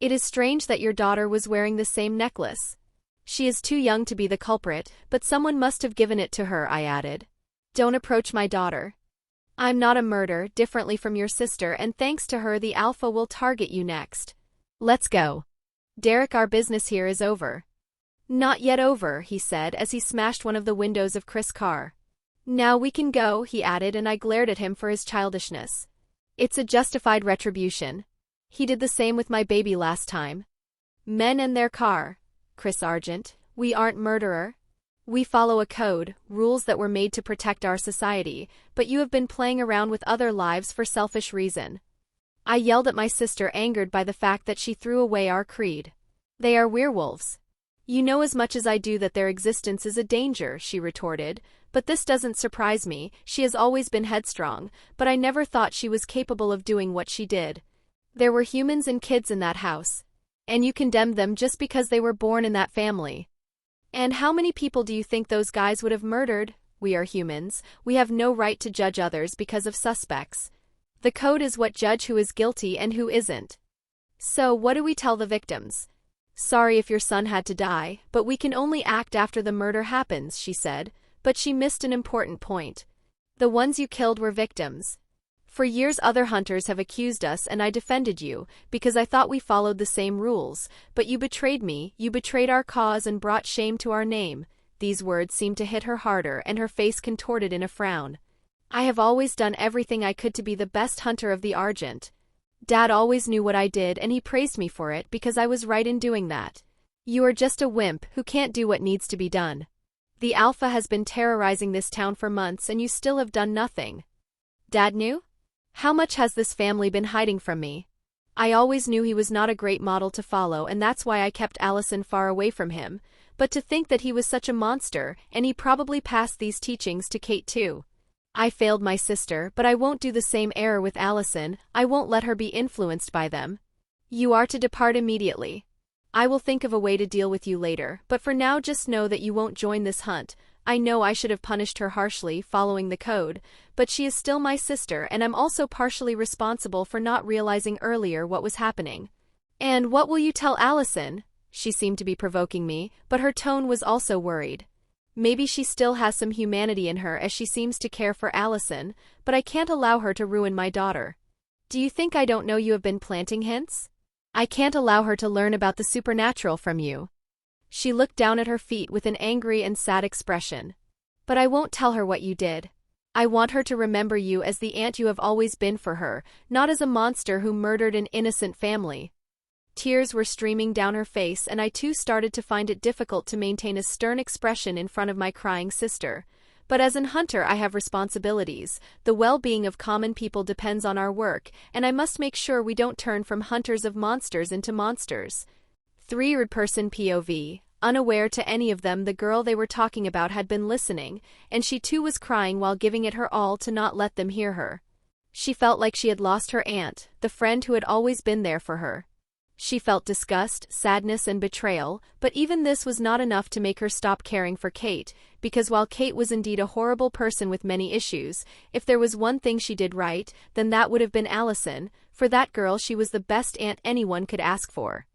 It is strange that your daughter was wearing the same necklace. She is too young to be the culprit, but someone must have given it to her, I added. Don't approach my daughter. I'm not a murderer, differently from your sister, and thanks to her the Alpha will target you next. Let's go. Derek, our business here is over. Not yet over, he said as he smashed one of the windows of Chris' car. Now we can go, he added, and I glared at him for his childishness. It's a justified retribution. He did the same with my baby last time. Men and their car. Chris Argent, we aren't murderer. We follow a code, rules that were made to protect our society, but you have been playing around with other lives for selfish reason. I yelled at my sister, angered by the fact that she threw away our creed. They are werewolves. You know as much as I do that their existence is a danger, she retorted, but this doesn't surprise me. She has always been headstrong, but I never thought she was capable of doing what she did. There were humans and kids in that house. And you condemned them just because they were born in that family. And how many people do you think those guys would have murdered? We are humans. We have no right to judge others because of suspects. The code is what judge who is guilty and who isn't. So what do we tell the victims? Sorry if your son had to die, but we can only act after the murder happens, she said, but she missed an important point. The ones you killed were victims. For years other hunters have accused us and I defended you, because I thought we followed the same rules, but you betrayed me, you betrayed our cause and brought shame to our name. These words seemed to hit her harder and her face contorted in a frown. I have always done everything I could to be the best hunter of the Argent. Dad always knew what I did and he praised me for it because I was right in doing that. You are just a wimp who can't do what needs to be done. The Alpha has been terrorizing this town for months and you still have done nothing. Dad knew? How much has this family been hiding from me? I always knew he was not a great model to follow and that's why I kept Allison far away from him, but to think that he was such a monster, and he probably passed these teachings to Kate too. I failed my sister, but I won't do the same error with Allison. I won't let her be influenced by them. You are to depart immediately. I will think of a way to deal with you later, but for now just know that you won't join this hunt. I know I should have punished her harshly, following the code, but she is still my sister and I'm also partially responsible for not realizing earlier what was happening. And what will you tell Allison? She seemed to be provoking me, but her tone was also worried. Maybe she still has some humanity in her as she seems to care for Allison, but I can't allow her to ruin my daughter. Do you think I don't know you have been planting hints? I can't allow her to learn about the supernatural from you. She looked down at her feet with an angry and sad expression. But I won't tell her what you did. I want her to remember you as the aunt you have always been for her, not as a monster who murdered an innocent family. Tears were streaming down her face and I too started to find it difficult to maintain a stern expression in front of my crying sister. But as an hunter I have responsibilities, the well-being of common people depends on our work, and I must make sure we don't turn from hunters of monsters into monsters. Third-person POV. Unaware to any of them the girl they were talking about had been listening, and she too was crying while giving it her all to not let them hear her. She felt like she had lost her aunt, the friend who had always been there for her. She felt disgust, sadness, and betrayal, but even this was not enough to make her stop caring for Kate, because while Kate was indeed a horrible person with many issues, if there was one thing she did right, then that would have been Allison. For that girl she was the best aunt anyone could ask for.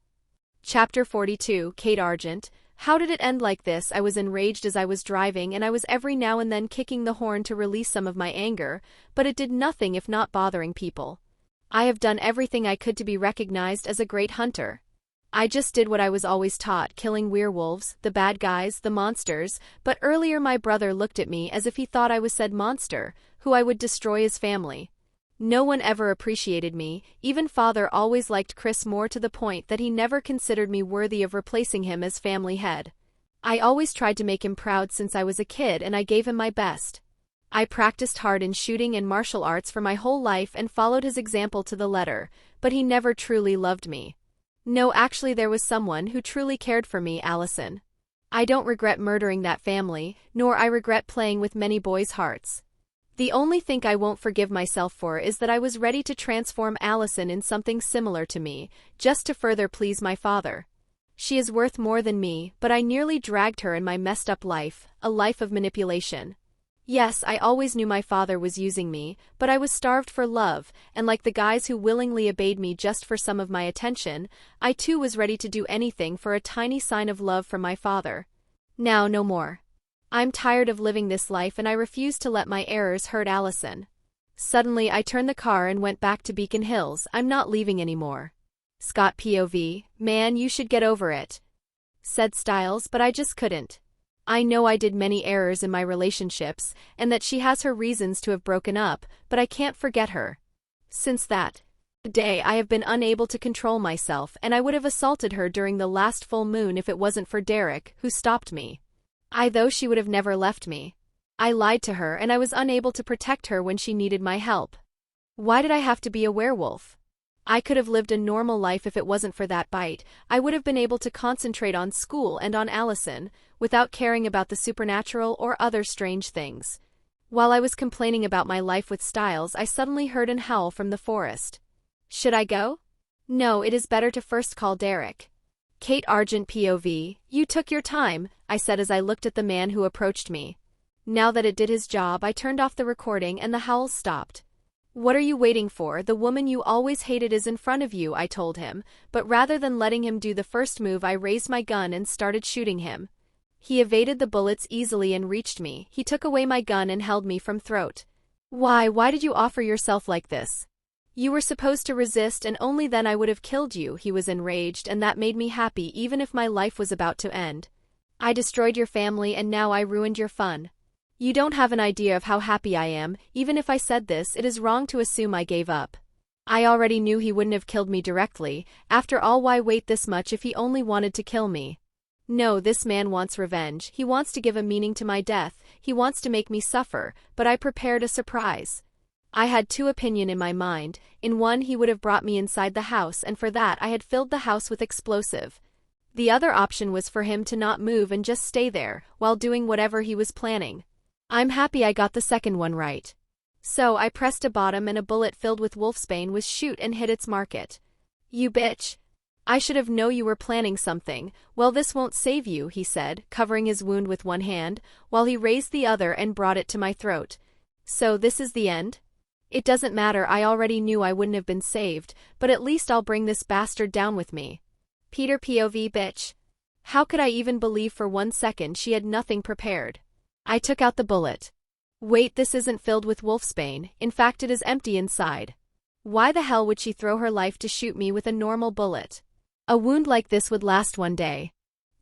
Chapter 42, Kate Argent. How did it end like this? I was enraged as I was driving and I was every now and then kicking the horn to release some of my anger, but it did nothing if not bothering people. I have done everything I could to be recognized as a great hunter. I just did what I was always taught, killing werewolves, the bad guys, the monsters, but earlier my brother looked at me as if he thought I was said monster, who I would destroy his family. No one ever appreciated me, even father always liked Chris more to the point that he never considered me worthy of replacing him as family head. I always tried to make him proud since I was a kid and I gave him my best. I practiced hard in shooting and martial arts for my whole life and followed his example to the letter, but he never truly loved me. No, actually there was someone who truly cared for me, Allison. I don't regret murdering that family, nor I regret playing with many boys' hearts. The only thing I won't forgive myself for is that I was ready to transform Allison in something similar to me, just to further please my father. She is worth more than me, but I nearly dragged her in my messed up life, a life of manipulation. Yes, I always knew my father was using me, but I was starved for love, and like the guys who willingly obeyed me just for some of my attention, I too was ready to do anything for a tiny sign of love from my father. Now, no more. I'm tired of living this life and I refuse to let my errors hurt Allison. Suddenly I turned the car and went back to Beacon Hills. I'm not leaving anymore. Scott POV, man, you should get over it, said Styles, but I just couldn't. I know I did many errors in my relationships, and that she has her reasons to have broken up, but I can't forget her. Since that day I have been unable to control myself, and I would have assaulted her during the last full moon if it wasn't for Derek, who stopped me. Though she would have never left me. I lied to her and I was unable to protect her when she needed my help. Why did I have to be a werewolf? I could have lived a normal life if it wasn't for that bite. I would have been able to concentrate on school and on Allison, without caring about the supernatural or other strange things. While I was complaining about my life with Styles, I suddenly heard an howl from the forest. Should I go? No, it is better to first call Derek. Kate Argent POV, you took your time, I said as I looked at the man who approached me. Now that it did his job, I turned off the recording and the howls stopped. What are you waiting for? The woman you always hated is in front of you, I told him, but rather than letting him do the first move I raised my gun and started shooting him. He evaded the bullets easily and reached me. He took away my gun and held me from throat. Why did you offer yourself like this? You were supposed to resist and only then I would have killed you. He was enraged and that made me happy even if my life was about to end. I destroyed your family and now I ruined your fun. You don't have an idea of how happy I am. Even if I said this, it is wrong to assume I gave up. I already knew he wouldn't have killed me directly. After all, why wait this much if he only wanted to kill me? No, this man wants revenge. He wants to give a meaning to my death. He wants to make me suffer, but I prepared a surprise. I had two opinions in my mind. In one, he would have brought me inside the house, and for that I had filled the house with explosive. The other option was for him to not move and just stay there, while doing whatever he was planning. I'm happy I got the second one right. So I pressed a bottom and a bullet filled with wolfsbane was shoot and hit its market. You bitch. I should have known you were planning something. Well, this won't save you, he said, covering his wound with one hand, while he raised the other and brought it to my throat. So this is the end? It doesn't matter, I already knew I wouldn't have been saved, but at least I'll bring this bastard down with me. Peter POV bitch. How could I even believe for 1 second she had nothing prepared? I took out the bullet. Wait, this isn't filled with wolfsbane, in fact it is empty inside. Why the hell would she throw her life to shoot me with a normal bullet? A wound like this would last 1 day.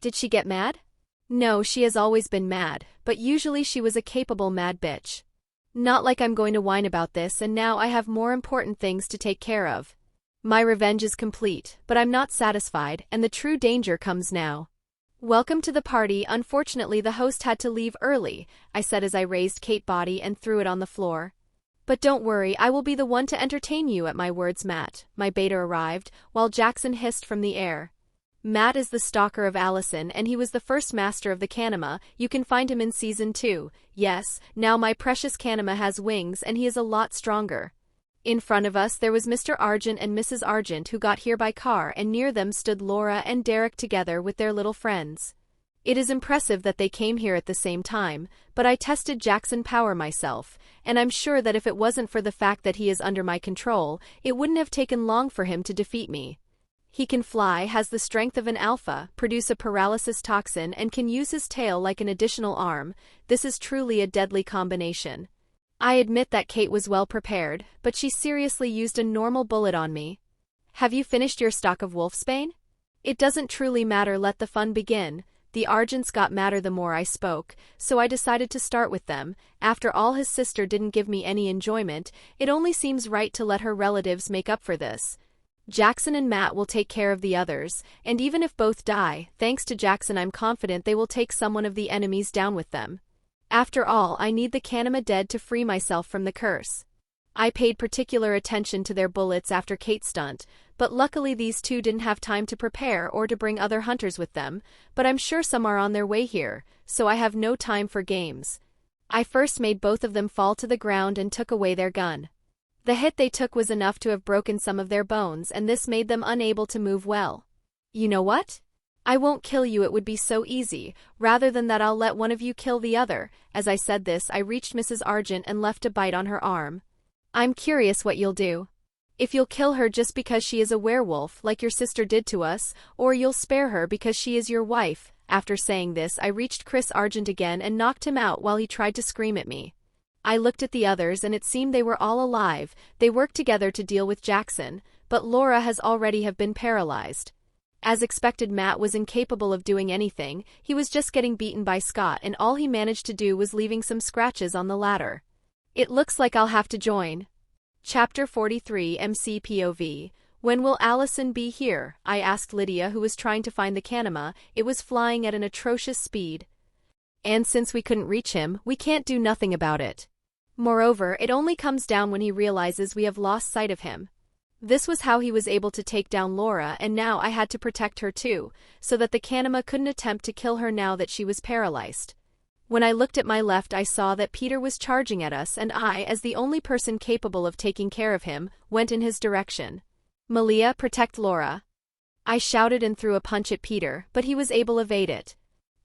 Did she get mad? No, she has always been mad, but usually she was a capable mad bitch. Not like I'm going to whine about this, and now I have more important things to take care of. My revenge is complete, but I'm not satisfied, and the true danger comes now. Welcome to the party. Unfortunately, the host had to leave early, I said as I raised Kate's body and threw it on the floor. But don't worry, I will be the one to entertain you. At my words, Matt, my beta, arrived, while Jackson hissed from the air. Matt is the stalker of Allison, and he was the first master of the Kanema. You can find him in Season 2. Yes, now my precious Kanema has wings and he is a lot stronger. In front of us there was Mr. Argent and Mrs. Argent, who got here by car, and near them stood Laura and Derek together with their little friends. It is impressive that they came here at the same time, but I tested Jackson power myself, and I'm sure that if it wasn't for the fact that he is under my control, it wouldn't have taken long for him to defeat me. He can fly, has the strength of an alpha, produce a paralysis toxin, and can use his tail like an additional arm. This is truly a deadly combination. I admit that Kate was well prepared, but she seriously used a normal bullet on me. Have you finished your stock of wolfsbane? It doesn't truly matter, let the fun begin. The Argents got madder the more I spoke, so I decided to start with them. After all, his sister didn't give me any enjoyment, it only seems right to let her relatives make up for this. Jackson and Matt will take care of the others, and even if both die, thanks to Jackson I'm confident they will take someone of the enemies down with them. After all, I need the Kanema dead to free myself from the curse. I paid particular attention to their bullets after Kate's stunt, but luckily these two didn't have time to prepare or to bring other hunters with them, but I'm sure some are on their way here, so I have no time for games. I first made both of them fall to the ground and took away their gun. The hit they took was enough to have broken some of their bones, and this made them unable to move well. You know what? I won't kill you, it would be so easy. Rather than that, I'll let one of you kill the other. As I said this, I reached Mrs. Argent and left a bite on her arm. I'm curious what you'll do. If you'll kill her just because she is a werewolf, like your sister did to us, or you'll spare her because she is your wife. After saying this, I reached Chris Argent again and knocked him out while he tried to scream at me. I looked at the others and it seemed they were all alive. They worked together to deal with Jackson, but Laura has already been paralyzed. As expected, Matt was incapable of doing anything. He was just getting beaten by Scott, and all he managed to do was leaving some scratches on the ladder. It looks like I'll have to join. Chapter 43 MC POV. When will Allison be here? I asked Lydia, who was trying to find the Kanema. It was flying at an atrocious speed. And since we couldn't reach him, we can't do nothing about it. Moreover, it only comes down when he realizes we have lost sight of him. This was how he was able to take down Laura, and now I had to protect her too, so that the Kanema couldn't attempt to kill her now that she was paralyzed. When I looked at my left, I saw that Peter was charging at us, and I, as the only person capable of taking care of him, went in his direction. Malia, protect Laura. I shouted and threw a punch at Peter, but he was able to evade it.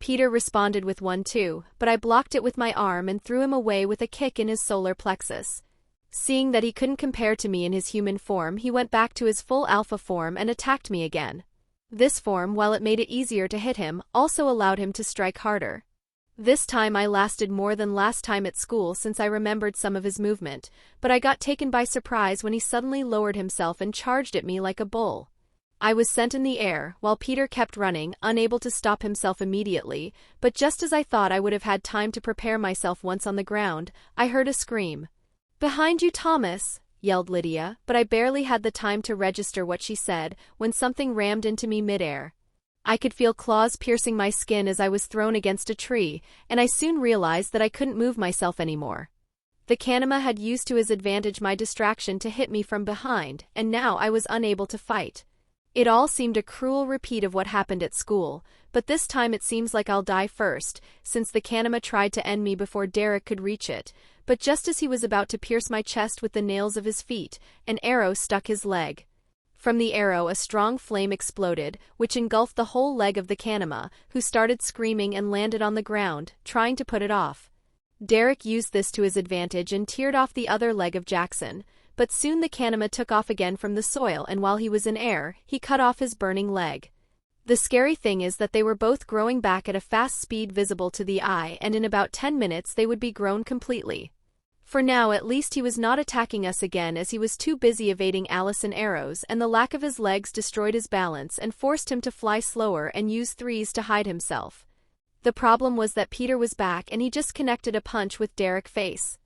Peter responded with one too, but I blocked it with my arm and threw him away with a kick in his solar plexus. Seeing that he couldn't compare to me in his human form, he went back to his full alpha form and attacked me again. This form, while it made it easier to hit him, also allowed him to strike harder. This time I lasted more than last time at school since I remembered some of his movement, but I got taken by surprise when he suddenly lowered himself and charged at me like a bull. I was sent in the air, while Peter kept running, unable to stop himself immediately, but just as I thought I would have had time to prepare myself once on the ground, I heard a scream. "Behind you, Thomas!" yelled Lydia, but I barely had the time to register what she said when something rammed into me midair. I could feel claws piercing my skin as I was thrown against a tree, and I soon realized that I couldn't move myself anymore. The Kanema had used to his advantage my distraction to hit me from behind, and now I was unable to fight. It all seemed a cruel repeat of what happened at school, but this time it seems like I'll die first, since the Kanama tried to end me before Derek could reach it, but just as he was about to pierce my chest with the nails of his feet, an arrow stuck his leg. From the arrow a strong flame exploded, which engulfed the whole leg of the Kanama, who started screaming and landed on the ground, trying to put it off. Derek used this to his advantage and teared off the other leg of Jackson, but soon the Kanama took off again from the soil, and while he was in air, he cut off his burning leg. The scary thing is that they were both growing back at a fast speed visible to the eye, and in about 10 minutes they would be grown completely. For now at least he was not attacking us again, as he was too busy evading Allison arrows, and the lack of his legs destroyed his balance and forced him to fly slower and use threes to hide himself. The problem was that Peter was back, and he just connected a punch with Derek's face.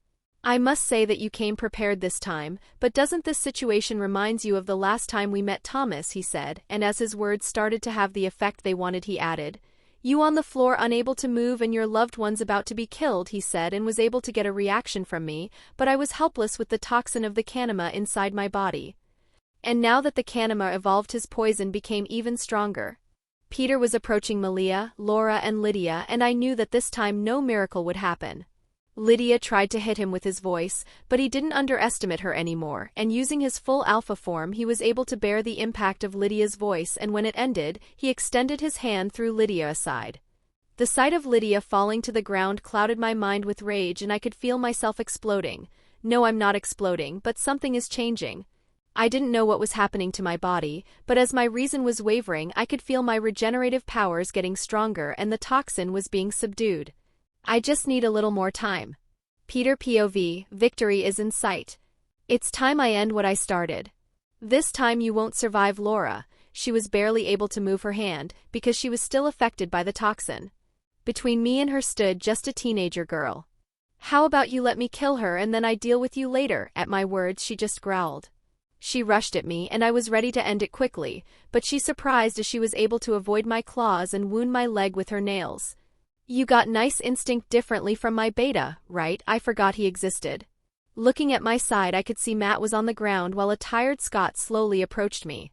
I must say that you came prepared this time, but doesn't this situation remind you of the last time we met Thomas, he said, and as his words started to have the effect they wanted he added, "You on the floor unable to move and your loved ones about to be killed," he said, and was able to get a reaction from me, but I was helpless with the toxin of the Kanama inside my body. And now that the Kanama evolved, his poison became even stronger. Peter was approaching Malia, Laura and Lydia, and I knew that this time no miracle would happen. Lydia tried to hit him with his voice, but he didn't underestimate her anymore, and using his full alpha form he was able to bear the impact of Lydia's voice, and when it ended, he extended his hand through Lydia aside. The sight of Lydia falling to the ground clouded my mind with rage, and I could feel myself exploding. No, I'm not exploding, but something is changing. I didn't know what was happening to my body, but as my reason was wavering I could feel my regenerative powers getting stronger and the toxin was being subdued. I just need a little more time. Peter POV, victory is in sight. It's time I end what I started. This time you won't survive, Laura. She was barely able to move her hand, because she was still affected by the toxin. Between me and her stood just a teenager girl. How about you let me kill her and then I deal with you later? At my words she just growled. She rushed at me and I was ready to end it quickly, but she surprised as she was able to avoid my claws and wound my leg with her nails. You got nice instinct differently from my beta, right? I forgot he existed. Looking at my side I could see Matt was on the ground while a tired Scott slowly approached me.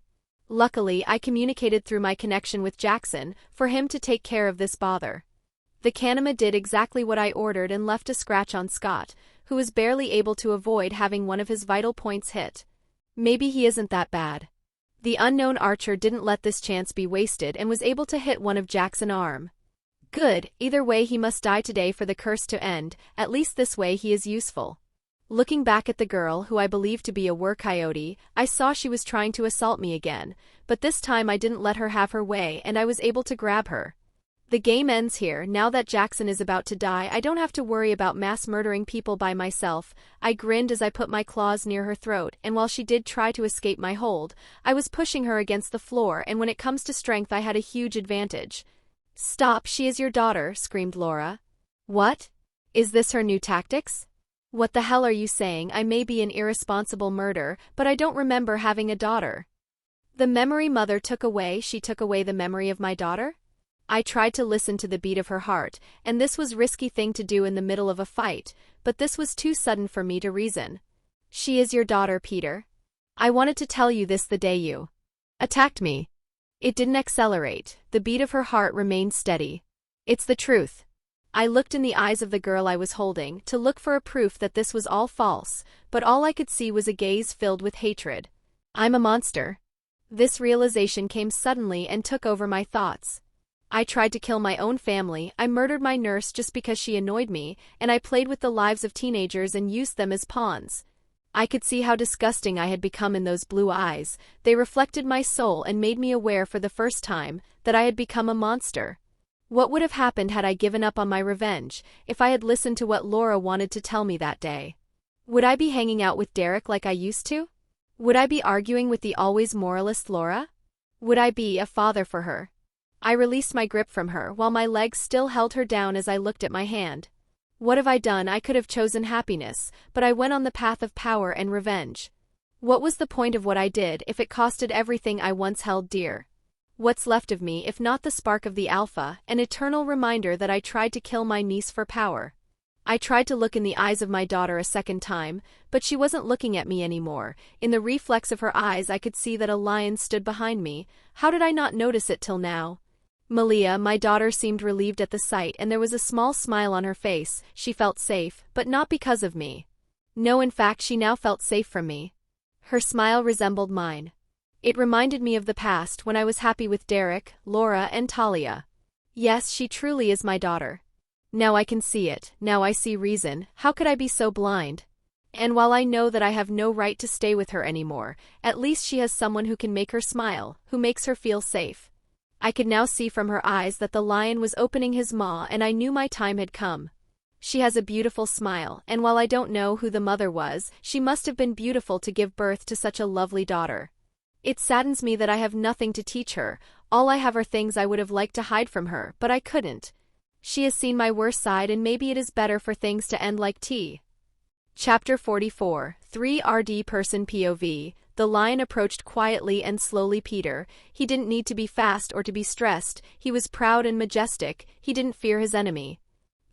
Luckily I communicated through my connection with Jackson for him to take care of this bother. The Kanama did exactly what I ordered and left a scratch on Scott, who was barely able to avoid having one of his vital points hit. Maybe he isn't that bad. The unknown archer didn't let this chance be wasted and was able to hit one of Jackson's arm. Good, either way he must die today for the curse to end, at least this way he is useful. Looking back at the girl who I believed to be a were-coyote, I saw she was trying to assault me again, but this time I didn't let her have her way and I was able to grab her. The game ends here. Now that Jackson is about to die I don't have to worry about mass murdering people by myself. I grinned as I put my claws near her throat, and while she did try to escape my hold, I was pushing her against the floor, and when it comes to strength I had a huge advantage. Stop, she is your daughter, screamed Laura. What? Is this her new tactics? What the hell are you saying? I may be an irresponsible murderer, but I don't remember having a daughter. The memory mother took away, she took away the memory of my daughter? I tried to listen to the beat of her heart, and this was a risky thing to do in the middle of a fight, but this was too sudden for me to reason. She is your daughter, Peter. I wanted to tell you this the day you attacked me. It didn't accelerate. The beat of her heart remained steady. It's the truth. I looked in the eyes of the girl I was holding to look for a proof that this was all false, but all I could see was a gaze filled with hatred. I'm a monster. This realization came suddenly and took over my thoughts. I tried to kill my own family, I murdered my nurse just because she annoyed me, and I played with the lives of teenagers and used them as pawns. I could see how disgusting I had become in those blue eyes. They reflected my soul and made me aware for the first time that I had become a monster. What would have happened had I given up on my revenge, if I had listened to what Laura wanted to tell me that day? Would I be hanging out with Derek like I used to? Would I be arguing with the always moralist Laura? Would I be a father for her? I released my grip from her while my legs still held her down as I looked at my hand. What have I done? I could have chosen happiness, but I went on the path of power and revenge. What was the point of what I did if it costed everything I once held dear? What's left of me if not the spark of the alpha, an eternal reminder that I tried to kill my niece for power? I tried to look in the eyes of my daughter a second time, but she wasn't looking at me anymore. In the reflex of her eyes I could see that a lion stood behind me. How did I not notice it till now? Malia, my daughter, seemed relieved at the sight, and there was a small smile on her face. She felt safe, but not because of me. No, in fact, she now felt safe from me. Her smile resembled mine. It reminded me of the past, when I was happy with Derek, Laura, and Talia. Yes, she truly is my daughter. Now I can see it, now I see reason. How could I be so blind? And while I know that I have no right to stay with her anymore, at least she has someone who can make her smile, who makes her feel safe. I could now see from her eyes that the lion was opening his maw, and I knew my time had come. She has a beautiful smile, and while I don't know who the mother was, she must have been beautiful to give birth to such a lovely daughter. It saddens me that I have nothing to teach her. All I have are things I would have liked to hide from her, but I couldn't. She has seen my worst side, and maybe it is better for things to end like tea. Chapter 44, 3rd Person POV. The lion approached quietly and slowly Peter. He didn't need to be fast or to be stressed. He was proud and majestic. He didn't fear his enemy.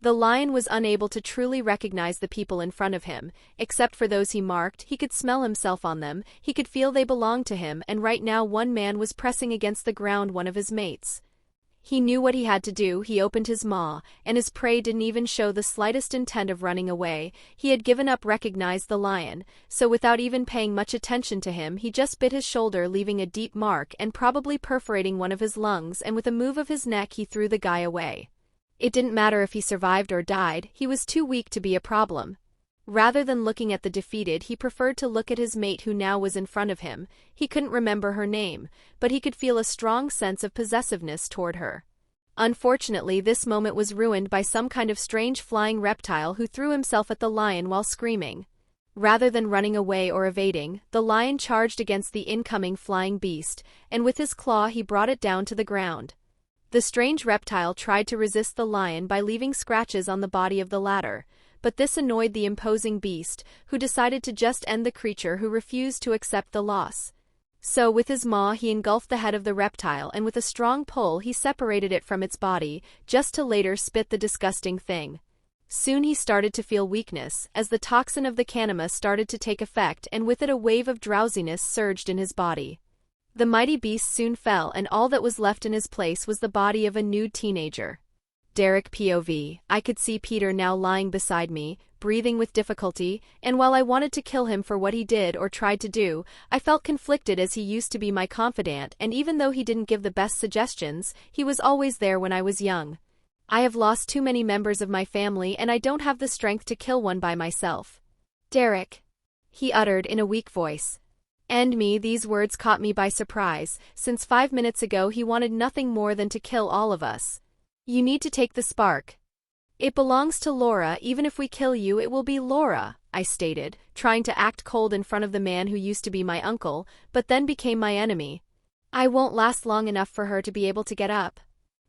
The lion was unable to truly recognize the people in front of him. Except for those he marked, he could smell himself on them. He could feel they belonged to him, and right now one man was pressing against the ground, one of his mates. He knew what he had to do. He opened his maw, and his prey didn't even show the slightest intent of running away. He had given up, recognized the lion, so without even paying much attention to him, he just bit his shoulder, leaving a deep mark and probably perforating one of his lungs, and with a move of his neck he threw the guy away. It didn't matter if he survived or died, he was too weak to be a problem. Rather than looking at the defeated, he preferred to look at his mate who now was in front of him. He couldn't remember her name, but he could feel a strong sense of possessiveness toward her. Unfortunately, this moment was ruined by some kind of strange flying reptile who threw himself at the lion while screaming. Rather than running away or evading, the lion charged against the incoming flying beast, and with his claw he brought it down to the ground. The strange reptile tried to resist the lion by leaving scratches on the body of the latter, but this annoyed the imposing beast, who decided to just end the creature who refused to accept the loss. So with his maw he engulfed the head of the reptile, and with a strong pull he separated it from its body, just to later spit the disgusting thing. Soon he started to feel weakness, as the toxin of the kanima started to take effect, and with it a wave of drowsiness surged in his body. The mighty beast soon fell, and all that was left in his place was the body of a nude teenager. Derek POV. I could see Peter now lying beside me, breathing with difficulty, and while I wanted to kill him for what he did or tried to do, I felt conflicted, as he used to be my confidant, and even though he didn't give the best suggestions, he was always there when I was young. I have lost too many members of my family, and I don't have the strength to kill one by myself. Derek, he uttered in a weak voice. And me, these words caught me by surprise, since 5 minutes ago he wanted nothing more than to kill all of us. You need to take the spark. It belongs to Laura. Even if we kill you, it will be Laura, I stated, trying to act cold in front of the man who used to be my uncle, but then became my enemy. I won't last long enough for her to be able to get up.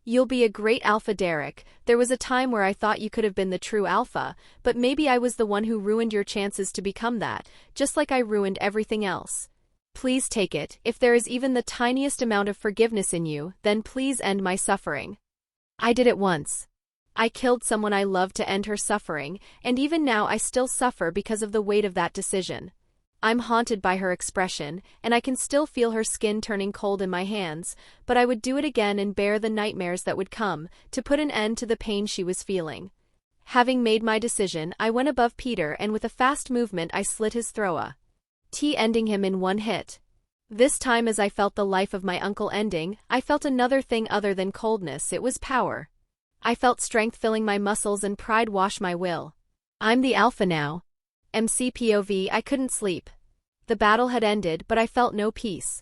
You'll be a great alpha, Derek. There was a time where I thought you could have been the true alpha, but maybe I was the one who ruined your chances to become that, just like I ruined everything else. Please take it. If there is even the tiniest amount of forgiveness in you, then please end my suffering. I did it once. I killed someone I loved to end her suffering, and even now I still suffer because of the weight of that decision. I'm haunted by her expression, and I can still feel her skin turning cold in my hands, but I would do it again and bear the nightmares that would come, to put an end to the pain she was feeling. Having made my decision, I went above Peter, and with a fast movement I slit his throat, ending him in one hit. This time, as I felt the life of my uncle ending, I felt another thing other than coldness. It was power. I felt strength filling my muscles and pride wash my will. I'm the alpha now. MCPOV. I couldn't sleep. The battle had ended, but I felt no peace.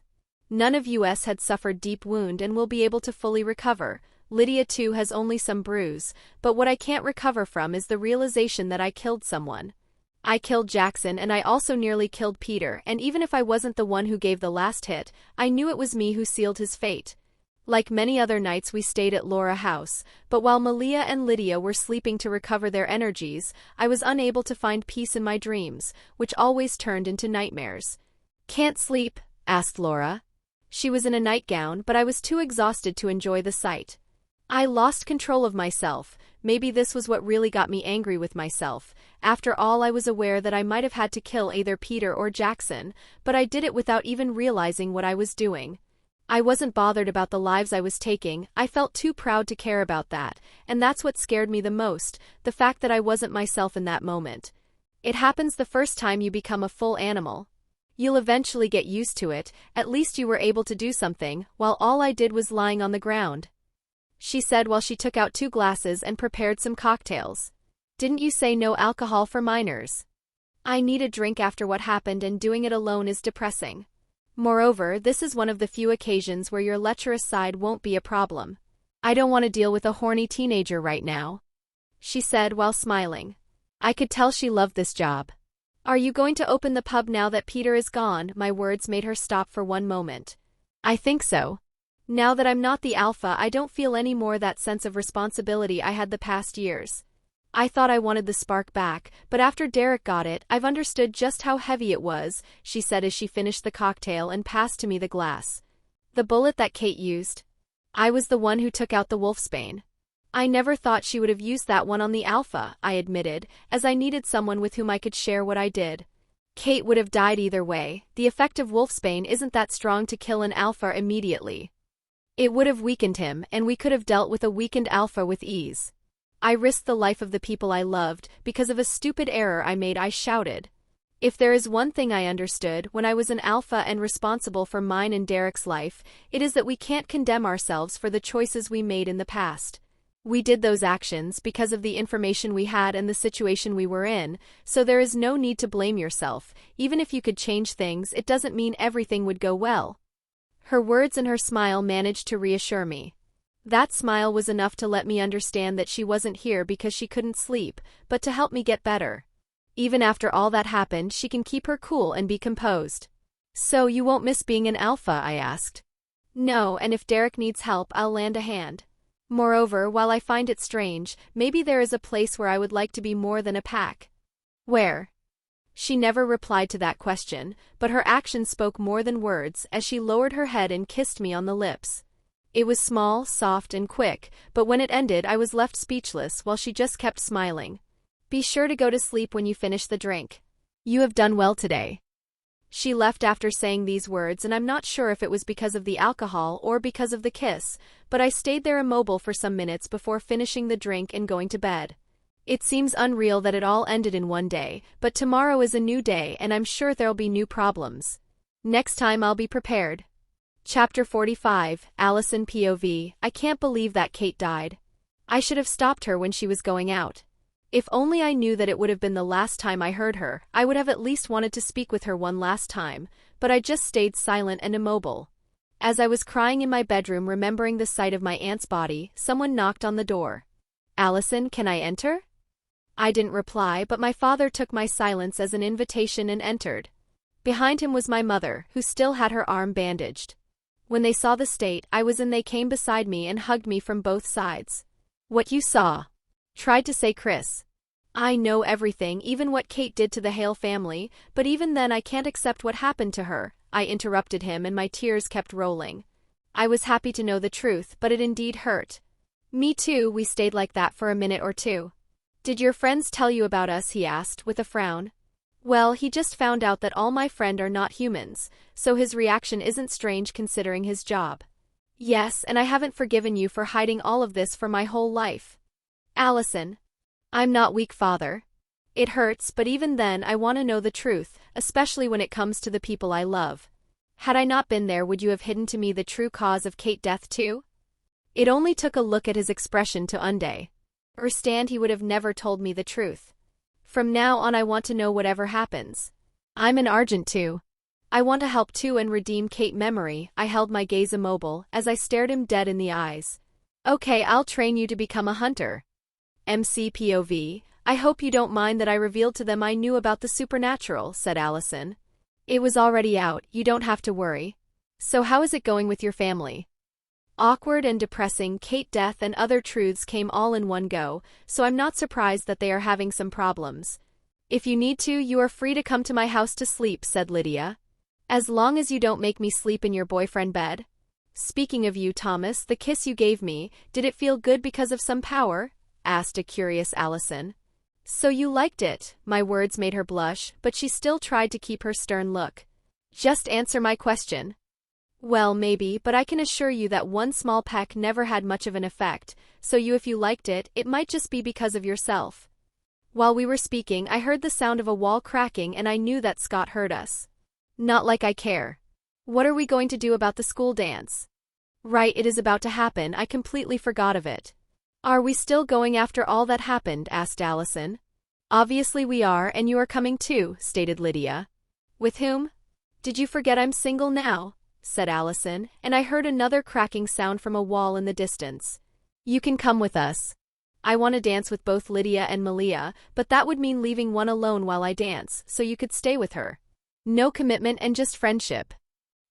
None of us had suffered deep wound and will be able to fully recover. Lydia too has only some bruise, but what I can't recover from is the realization that I killed someone. I killed Jackson, and I also nearly killed Peter, and even if I wasn't the one who gave the last hit, I knew it was me who sealed his fate. Like many other nights, we stayed at Laura House, but while Malia and Lydia were sleeping to recover their energies, I was unable to find peace in my dreams, which always turned into nightmares. Can't sleep? Asked Laura. She was in a nightgown, but I was too exhausted to enjoy the sight. I lost control of myself. Maybe this was what really got me angry with myself. After all, I was aware that I might have had to kill either Peter or Jackson, but I did it without even realizing what I was doing. I wasn't bothered about the lives I was taking. I felt too proud to care about that, and that's what scared me the most, the fact that I wasn't myself in that moment. It happens the first time you become a full animal. You'll eventually get used to it. At least you were able to do something, while all I did was lying on the ground, she said while she took out 2 glasses and prepared some cocktails. Didn't you say no alcohol for minors? I need a drink after what happened, and doing it alone is depressing. Moreover, this is one of the few occasions where your lecherous side won't be a problem. I don't want to deal with a horny teenager right now, she said while smiling. I could tell she loved this job. Are you going to open the pub now that Peter is gone? My words made her stop for one moment. I think so. Now that I'm not the alpha, I don't feel any more that sense of responsibility I had the past years. I thought I wanted the spark back, but after Derek got it, I've understood just how heavy it was, she said as she finished the cocktail and passed to me the glass. The bullet that Kate used? I was the one who took out the wolfsbane. I never thought she would have used that one on the alpha, I admitted, as I needed someone with whom I could share what I did. Kate would have died either way. The effect of wolfsbane isn't that strong to kill an alpha immediately. It would have weakened him, and we could have dealt with a weakened alpha with ease. I risked the life of the people I loved because of a stupid error I made, I shouted. If there is one thing I understood when I was an alpha and responsible for mine and Derek's life, it is that we can't condemn ourselves for the choices we made in the past. We did those actions because of the information we had and the situation we were in, so there is no need to blame yourself. Even if you could change things, it doesn't mean everything would go well. Her words and her smile managed to reassure me. That smile was enough to let me understand that she wasn't here because she couldn't sleep, but to help me get better. Even after all that happened, she can keep her cool and be composed. So you won't miss being an alpha? I asked. No, and if Derek needs help, I'll lend a hand. Moreover, while I find it strange, maybe there is a place where I would like to be more than a pack. Where? She never replied to that question, but her actions spoke more than words as she lowered her head and kissed me on the lips. It was small, soft, and quick, but when it ended I was left speechless while she just kept smiling. Be sure to go to sleep when you finish the drink. You have done well today. She left after saying these words, and I'm not sure if it was because of the alcohol or because of the kiss, but I stayed there immobile for some minutes before finishing the drink and going to bed. It seems unreal that it all ended in one day, but tomorrow is a new day and I'm sure there'll be new problems. Next time I'll be prepared. Chapter 45, Allison POV. I can't believe that Kate died. I should have stopped her when she was going out. If only I knew that it would have been the last time I heard her, I would have at least wanted to speak with her one last time, but I just stayed silent and immobile. As I was crying in my bedroom remembering the sight of my aunt's body, someone knocked on the door. Allison, can I enter? I didn't reply, but my father took my silence as an invitation and entered. Behind him was my mother, who still had her arm bandaged. When they saw the state I was in, they came beside me and hugged me from both sides. What you saw? Tried to say Chris. I know everything, even what Kate did to the Hale family, but even then I can't accept what happened to her, I interrupted him and my tears kept rolling. I was happy to know the truth, but it indeed hurt. Me too. We stayed like that for a minute or two. Did your friends tell you about us? He asked with a frown. Well, he just found out that all my friends are not humans, so his reaction isn't strange considering his job. Yes, and I haven't forgiven you for hiding all of this for my whole life. Allison. I'm not weak, father. It hurts, but even then I want to know the truth, especially when it comes to the people I love. Had I not been there, would you have hidden to me the true cause of Kate's death too? It only took a look at his expression to understand he would have never told me the truth. From now on I want to know whatever happens. I'm an Argent too. I want to help too and redeem Kate's memory. I held my gaze immobile as I stared him dead in the eyes. Okay, I'll train you to become a hunter. MC POV. I hope you don't mind that I revealed to them I knew about the supernatural, said Allison. It was already out, you don't have to worry. So how is it going with your family? Awkward and depressing. Kate's death and other truths came all in one go, so I'm not surprised that they are having some problems. If you need to, you are free to come to my house to sleep, said Lydia. As long as you don't make me sleep in your boyfriend bed. Speaking of you, Thomas, the kiss you gave me, did it feel good because of some power? Asked a curious Allison. So you liked it. My words made her blush, but she still tried to keep her stern look. Just answer my question. Well, maybe, but I can assure you that one small peck never had much of an effect, so if you liked it, it might just be because of yourself. While we were speaking, I heard the sound of a wall cracking and I knew that Scott heard us. Not like I care. What are we going to do about the school dance? Right, it is about to happen, I completely forgot of it. Are we still going after all that happened? Asked Allison. Obviously we are, and you are coming too, stated Lydia. With whom? Did you forget I'm single now? Said Allison, and I heard another cracking sound from a wall in the distance. You can come with us. I want to dance with both Lydia and Malia, but that would mean leaving one alone while I dance, so you could stay with her. No commitment and just friendship.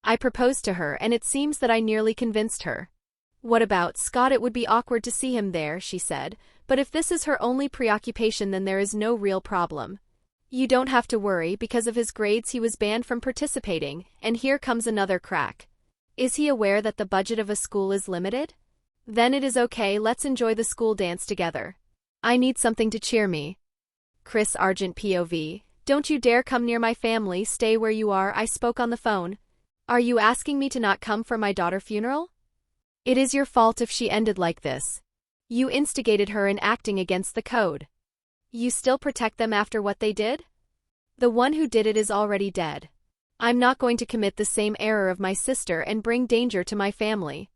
I proposed to her, and it seems that I nearly convinced her. What about Scott? It would be awkward to see him there, she said, but if this is her only preoccupation then there is no real problem. You don't have to worry, because of his grades he was banned from participating, and here comes another crack. Is he aware that the budget of a school is limited? Then it is okay, let's enjoy the school dance together. I need something to cheer me. Chris Argent POV, don't you dare come near my family, stay where you are, I spoke on the phone. Are you asking me to not come for my daughter's funeral? It is your fault if she ended like this. You instigated her in acting against the code. You still protect them after what they did? The one who did it is already dead. I'm not going to commit the same error of my sister and bring danger to my family.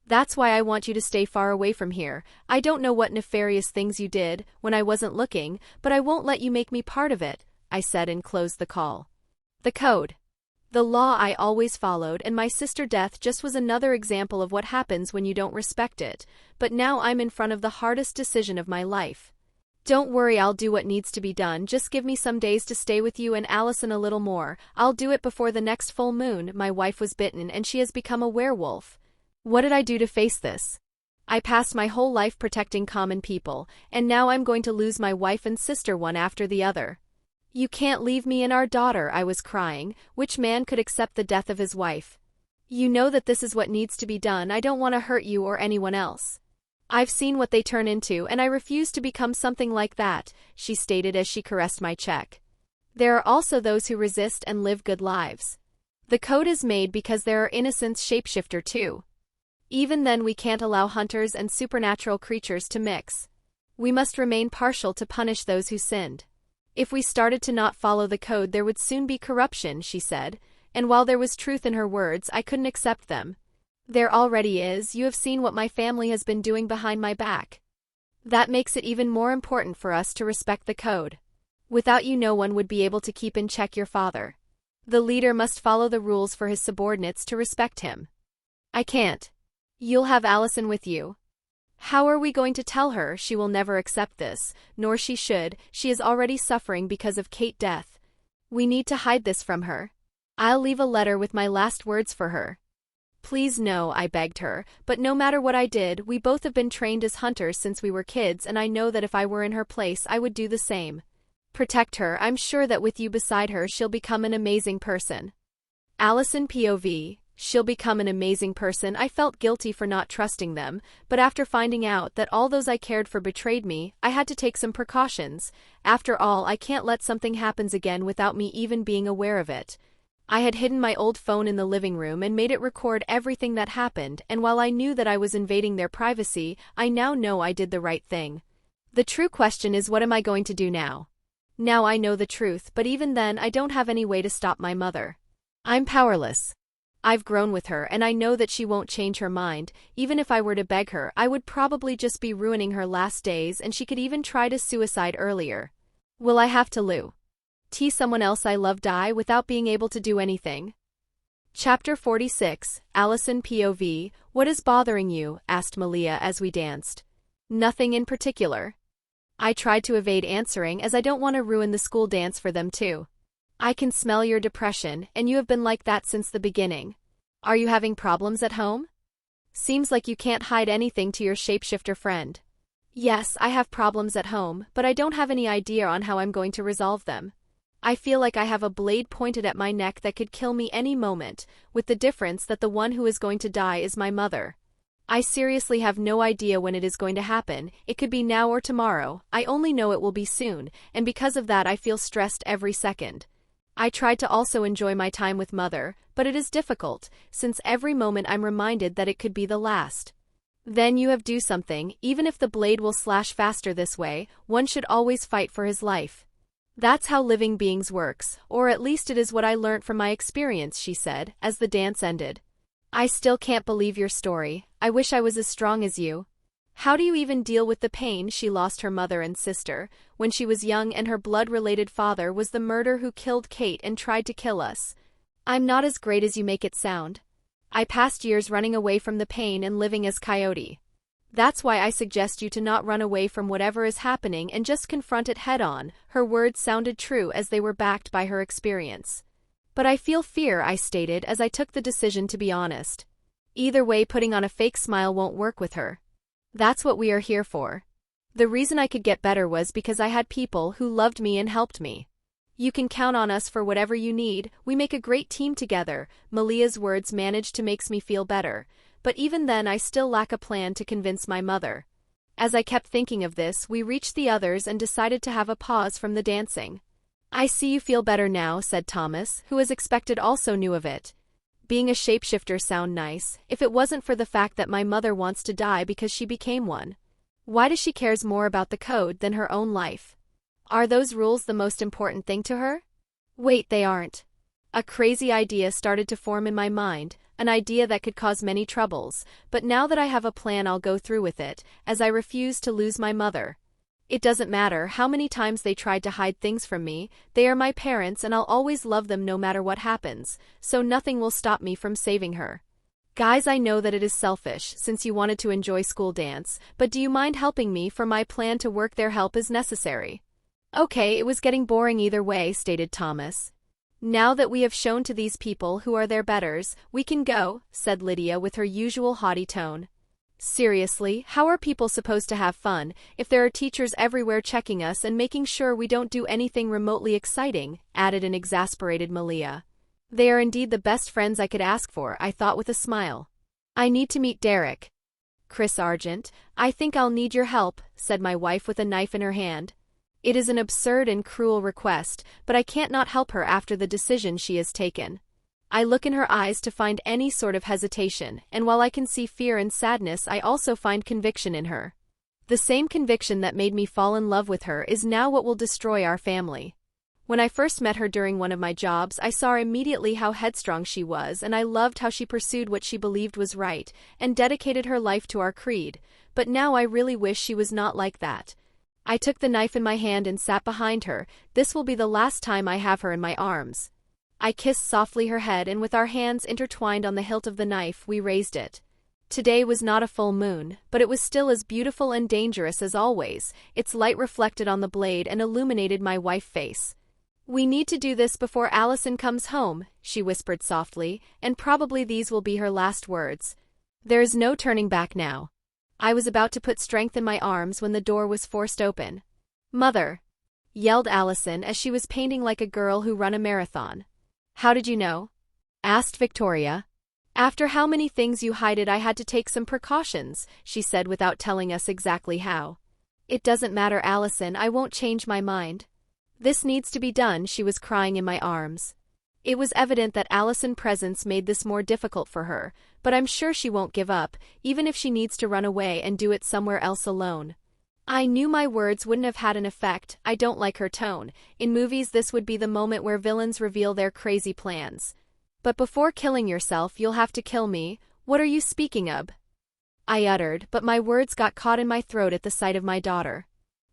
That's why I want you to stay far away from here. I don't know what nefarious things you did when I wasn't looking, but I won't let you make me part of it, I said and closed the call. The code. The law I always followed, and my sister's death just was another example of what happens when you don't respect it, but now I'm in front of the hardest decision of my life. Don't worry, I'll do what needs to be done, just give me some days to stay with you and Allison a little more. I'll do it before the next full moon. My wife was bitten and she has become a werewolf. What did I do to face this? I passed my whole life protecting common people, and now I'm going to lose my wife and sister one after the other. You can't leave me and our daughter, I was crying. Which man could accept the death of his wife? You know that this is what needs to be done. I don't want to hurt you or anyone else. I've seen what they turn into and I refuse to become something like that, she stated as she caressed my cheek. There are also those who resist and live good lives. The code is made because there are innocents shapeshifter too. Even then we can't allow hunters and supernatural creatures to mix. We must remain partial to punish those who sinned. If we started to not follow the code there would soon be corruption, she said, and while there was truth in her words I couldn't accept them. There already is. You have seen what my family has been doing behind my back. That makes it even more important for us to respect the code. Without you no one would be able to keep in check your father. The leader must follow the rules for his subordinates to respect him. I can't. You'll have Allison with you. How are we going to tell her? She will never accept this, nor she should. She is already suffering because of Kate's death. We need to hide this from her. I'll leave a letter with my last words for her. Please no, I begged her, but no matter what I did, we both have been trained as hunters since we were kids and I know that if I were in her place I would do the same. Protect her, I'm sure that with you beside her she'll become an amazing person. Allison POV, she'll become an amazing person. I felt guilty for not trusting them, but after finding out that all those I cared for betrayed me, I had to take some precautions. After all, I can't let something happen again without me even being aware of it. I had hidden my old phone in the living room and made it record everything that happened, and while I knew that I was invading their privacy, I now know I did the right thing. The true question is, what am I going to do now? Now I know the truth, but even then I don't have any way to stop my mother. I'm powerless. I've grown with her and I know that she won't change her mind. Even if I were to beg her, I would probably just be ruining her last days, and she could even try to suicide earlier. Will I have to someone else I love die without being able to do anything? Chapter 46, Allison POV, what is bothering you? Asked Malia as we danced. Nothing in particular. I tried to evade answering as I don't want to ruin the school dance for them too. I can smell your depression, and you have been like that since the beginning. Are you having problems at home? Seems like you can't hide anything to your shapeshifter friend. Yes, I have problems at home, but I don't have any idea on how I'm going to resolve them. I feel like I have a blade pointed at my neck that could kill me any moment, with the difference that the one who is going to die is my mother. I seriously have no idea when it is going to happen. It could be now or tomorrow. I only know it will be soon, and because of that I feel stressed every second. I tried to also enjoy my time with Mother, but it is difficult, since every moment I'm reminded that it could be the last. Then you have do something. Even if the blade will slash faster this way, one should always fight for his life. That's how living beings works, or at least it is what I learnt from my experience, she said, as the dance ended. I still can't believe your story. I wish I was as strong as you. How do you even deal with the pain? She lost her mother and sister when she was young, and her blood-related father was the murderer who killed Kate and tried to kill us. I'm not as great as you make it sound. I passed years running away from the pain and living as Coyote. That's why I suggest you to not run away from whatever is happening and just confront it head-on. Her words sounded true as they were backed by her experience. But I feel fear, I stated as I took the decision to be honest. Either way, putting on a fake smile won't work with her. That's what we are here for. The reason I could get better was because I had people who loved me and helped me. You can count on us for whatever you need. We make a great team together. Malia's words managed to make me feel better, but even then I still lack a plan to convince my mother. As I kept thinking of this, we reached the others and decided to have a pause from the dancing. I see you feel better now, said Thomas, who as expected also knew of it. Being a shapeshifter sound nice, if it wasn't for the fact that my mother wants to die because she became one. Why does she cares more about the code than her own life? Are those rules the most important thing to her? Wait, they aren't. A crazy idea started to form in my mind, an idea that could cause many troubles, but now that I have a plan I'll go through with it, as I refuse to lose my mother. It doesn't matter how many times they tried to hide things from me, they are my parents and I'll always love them no matter what happens, so nothing will stop me from saving her. Guys, I know that it is selfish since you wanted to enjoy school dance, but do you mind helping me for my plan to work? Their help is necessary. Okay, it was getting boring either way, stated Thomas. Now that we have shown to these people who are their betters, we can go, said Lydia with her usual haughty tone. Seriously, how are people supposed to have fun if there are teachers everywhere checking us and making sure we don't do anything remotely exciting, added an exasperated Malia. They are indeed the best friends I could ask for, I thought with a smile. I need to meet Derek. Chris Argent, I think I'll need your help, said my wife with a knife in her hand. It is an absurd and cruel request, but I can't not help her after the decision she has taken. I look in her eyes to find any sort of hesitation, and while I can see fear and sadness, I also find conviction in her. The same conviction that made me fall in love with her is now what will destroy our family. When I first met her during one of my jobs, I saw immediately how headstrong she was, and I loved how she pursued what she believed was right, and dedicated her life to our creed, but now I really wish she was not like that. I took the knife in my hand and sat behind her. This will be the last time I have her in my arms. I kissed softly her head, and with our hands intertwined on the hilt of the knife, we raised it. Today was not a full moon, but it was still as beautiful and dangerous as always. Its light reflected on the blade and illuminated my wife's face. We need to do this before Allison comes home, she whispered softly, and probably these will be her last words. There is no turning back now. I was about to put strength in my arms when the door was forced open. Mother! Yelled Allison as she was painting like a girl who ran a marathon. How did you know? Asked Victoria. After how many things you hid it, I had to take some precautions, she said without telling us exactly how. It doesn't matter, Allison, I won't change my mind. This needs to be done, she was crying in my arms. It was evident that Allison's presence made this more difficult for her, but I'm sure she won't give up, even if she needs to run away and do it somewhere else alone. I knew my words wouldn't have had an effect. I don't like her tone. In movies, this would be the moment where villains reveal their crazy plans. But before killing yourself, you'll have to kill me. What are you speaking of? I uttered, but my words got caught in my throat at the sight of my daughter.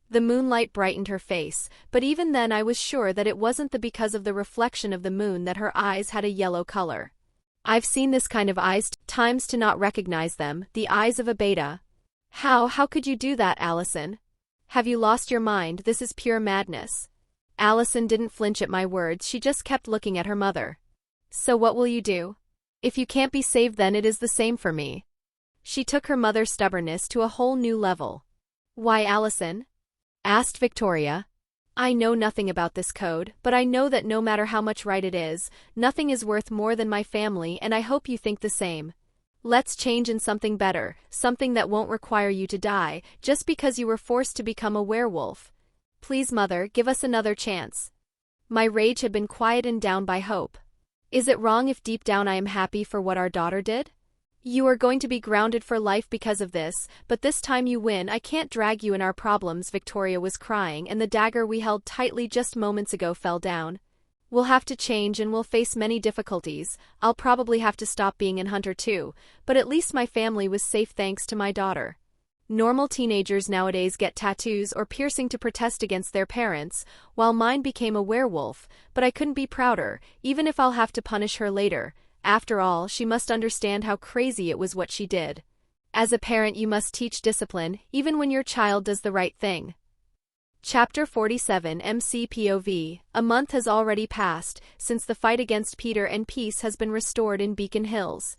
The moonlight brightened her face, but even then I was sure that it wasn't because of the reflection of the moon that her eyes had a yellow color. I've seen this kind of eyes times to not recognize them, the eyes of a beta. How could you do that, Allison? Have you lost your mind? This is pure madness. Allison didn't flinch at my words, she just kept looking at her mother. So what will you do? If you can't be saved, then it is the same for me. She took her mother's stubbornness to a whole new level. Why, Allison? Asked Victoria. I know nothing about this code, but I know that no matter how much right it is, nothing is worth more than my family, and I hope you think the same. Let's change in something better, something that won't require you to die, just because you were forced to become a werewolf. Please, Mother, give us another chance. My rage had been quietened down by hope. Is it wrong if deep down I am happy for what our daughter did? You are going to be grounded for life because of this, but this time you win. I can't drag you in our problems, Victoria was crying, and the dagger we held tightly just moments ago fell down. We'll have to change and we'll face many difficulties. I'll probably have to stop being an hunter too, but at least my family was safe thanks to my daughter. Normal teenagers nowadays get tattoos or piercing to protest against their parents, while mine became a werewolf, but I couldn't be prouder, even if I'll have to punish her later. After all, she must understand how crazy it was what she did. As a parent, you must teach discipline, even when your child does the right thing. Chapter 47 MCPOV. A month has already passed since the fight against Peter, and peace has been restored in Beacon Hills.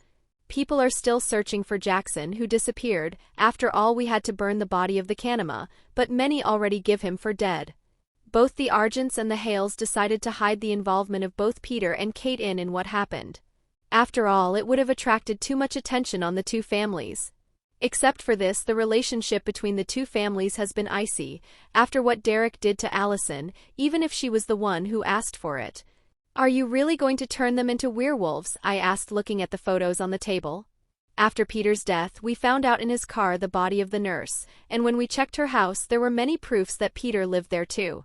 People are still searching for Jackson, who disappeared. After all, we had to burn the body of the Kanema, but many already give him for dead. Both the Argents and the Hales decided to hide the involvement of both Peter and Kate in what happened. After all, it would have attracted too much attention on the two families. Except for this, the relationship between the two families has been icy, after what Derek did to Allison, even if she was the one who asked for it. Are you really going to turn them into werewolves? I asked, looking at the photos on the table. After Peter's death, we found out in his car the body of the nurse, and when we checked her house there were many proofs that Peter lived there too.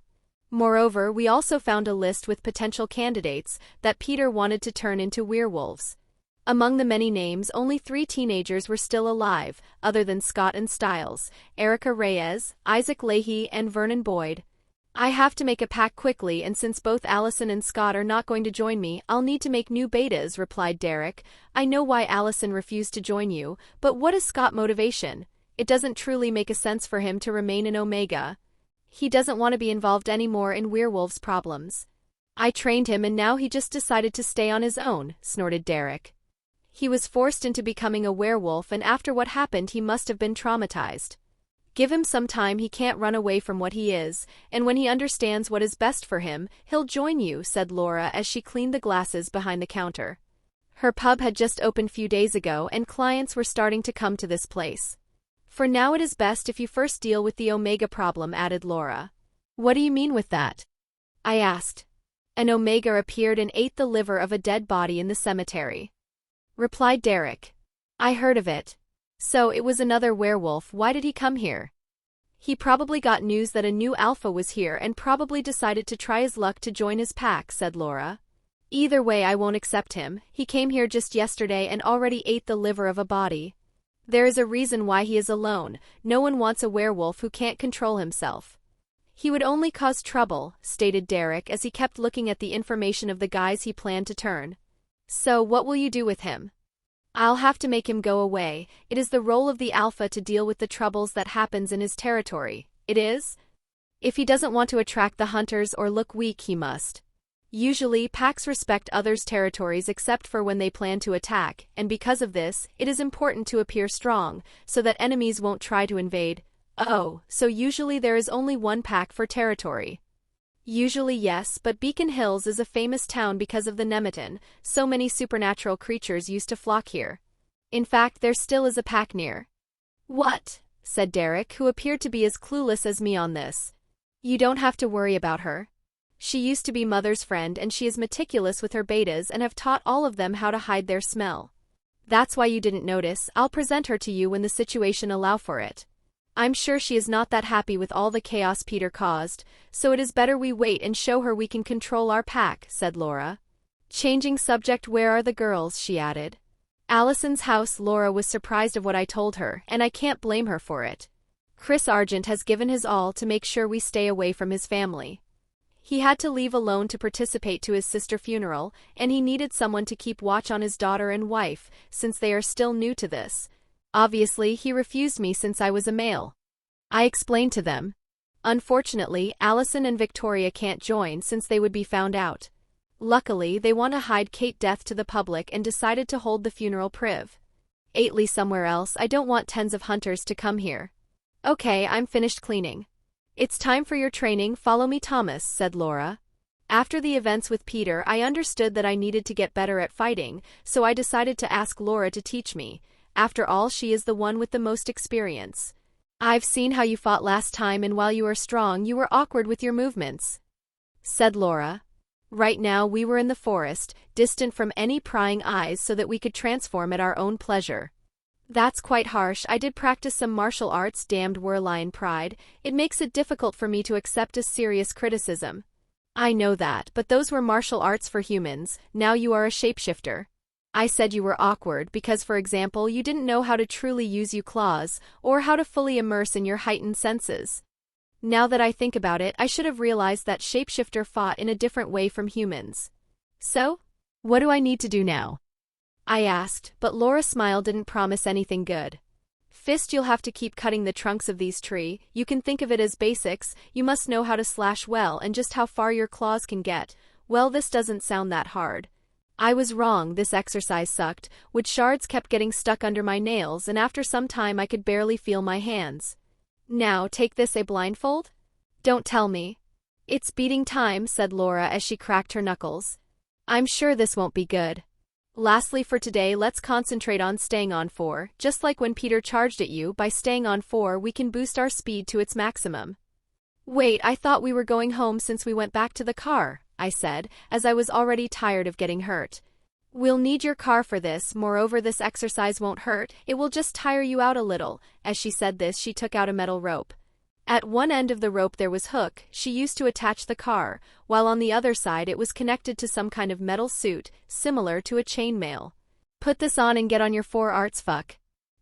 Moreover, we also found a list with potential candidates that Peter wanted to turn into werewolves. Among the many names, only 3 teenagers were still alive, other than Scott and Stiles, Erica Reyes, Isaac Leahy, and Vernon Boyd. I have to make a pack quickly, and since both Allison and Scott are not going to join me, I'll need to make new betas, replied Derek. I know why Allison refused to join you, but what is Scott's motivation? It doesn't truly make a sense for him to remain in Omega. He doesn't want to be involved anymore in werewolves' problems. I trained him and now he just decided to stay on his own, snorted Derek. He was forced into becoming a werewolf, and after what happened he must have been traumatized. Give him some time, he can't run away from what he is, and when he understands what is best for him, he'll join you, said Laura as she cleaned the glasses behind the counter. Her pub had just opened few days ago and clients were starting to come to this place. For now it is best if you first deal with the Omega problem, added Laura. What do you mean with that? I asked. An Omega appeared and ate the liver of a dead body in the cemetery, replied Derek. I heard of it. So it was another werewolf. Why did he come here? He probably got news that a new alpha was here and probably decided to try his luck to join his pack, said Laura. Either way, I won't accept him. He came here just yesterday and already ate the liver of a body. There is a reason why he is alone. No one wants a werewolf who can't control himself. He would only cause trouble, stated Derek as he kept looking at the information of the guys he planned to turn. So what will you do with him? I'll have to make him go away. It is the role of the alpha to deal with the troubles that happens in his territory. It is? If he doesn't want to attract the hunters or look weak, he must. Usually, packs respect others' territories except for when they plan to attack, and because of this, it is important to appear strong, so that enemies won't try to invade. Oh, so usually there is only one pack for territory. Usually yes, but Beacon Hills is a famous town because of the Nemeton. So many supernatural creatures used to flock here. In fact, there still is a pack near. What? Said Derek, who appeared to be as clueless as me on this. You don't have to worry about her. She used to be Mother's friend and she is meticulous with her betas and have taught all of them how to hide their smell. That's why you didn't notice. I'll present her to you when the situation allow for it. I'm sure she is not that happy with all the chaos Peter caused, so it is better we wait and show her we can control our pack, said Laura. Changing subject, where are the girls? She added. Allison's house. Laura was surprised of what I told her, and I can't blame her for it. Chris Argent has given his all to make sure we stay away from his family. He had to leave alone to participate to his sister's funeral, and he needed someone to keep watch on his daughter and wife, since they are still new to this. Obviously, he refused me since I was a male. I explained to them. Unfortunately, Allison and Victoria can't join since they would be found out. Luckily, they want to hide Kate's death to the public and decided to hold the funeral somewhere else. I don't want tens of hunters to come here. Okay, I'm finished cleaning. It's time for your training, follow me, Thomas, said Laura. After the events with Peter, I understood that I needed to get better at fighting, so I decided to ask Laura to teach me. After all, she is the one with the most experience. I've seen how you fought last time, and while you are strong, you were awkward with your movements, said Laura. Right now we were in the forest, distant from any prying eyes so that we could transform at our own pleasure. That's quite harsh. I did practice some martial arts, damned Werline pride. It makes it difficult for me to accept a serious criticism. I know that, but those were martial arts for humans. Now you are a shapeshifter. I said you were awkward because, for example, you didn't know how to truly use your claws, or how to fully immerse in your heightened senses. Now that I think about it, I should have realized that shapeshifter fought in a different way from humans. So, what do I need to do now? I asked, but Laura's smile didn't promise anything good. Fist, you'll have to keep cutting the trunks of these trees. You can think of it as basics. You must know how to slash well and just how far your claws can get. Well, this doesn't sound that hard. I was wrong, this exercise sucked. Wood shards kept getting stuck under my nails, and after some time I could barely feel my hands. Now, take this, a blindfold? Don't tell me. It's beating time, said Laura as she cracked her knuckles. I'm sure this won't be good. Lastly for today, let's concentrate on staying on 4, just like when Peter charged at you. By staying on 4 we can boost our speed to its maximum. Wait, I thought we were going home since we went back to the car, I said, as I was already tired of getting hurt. We'll need your car for this, moreover this exercise won't hurt, it will just tire you out a little. As she said this, she took out a metal rope. At one end of the rope there was hook she used to attach the car, while on the other side it was connected to some kind of metal suit, similar to a chainmail. Put this on and get on your 4 arts, fuck.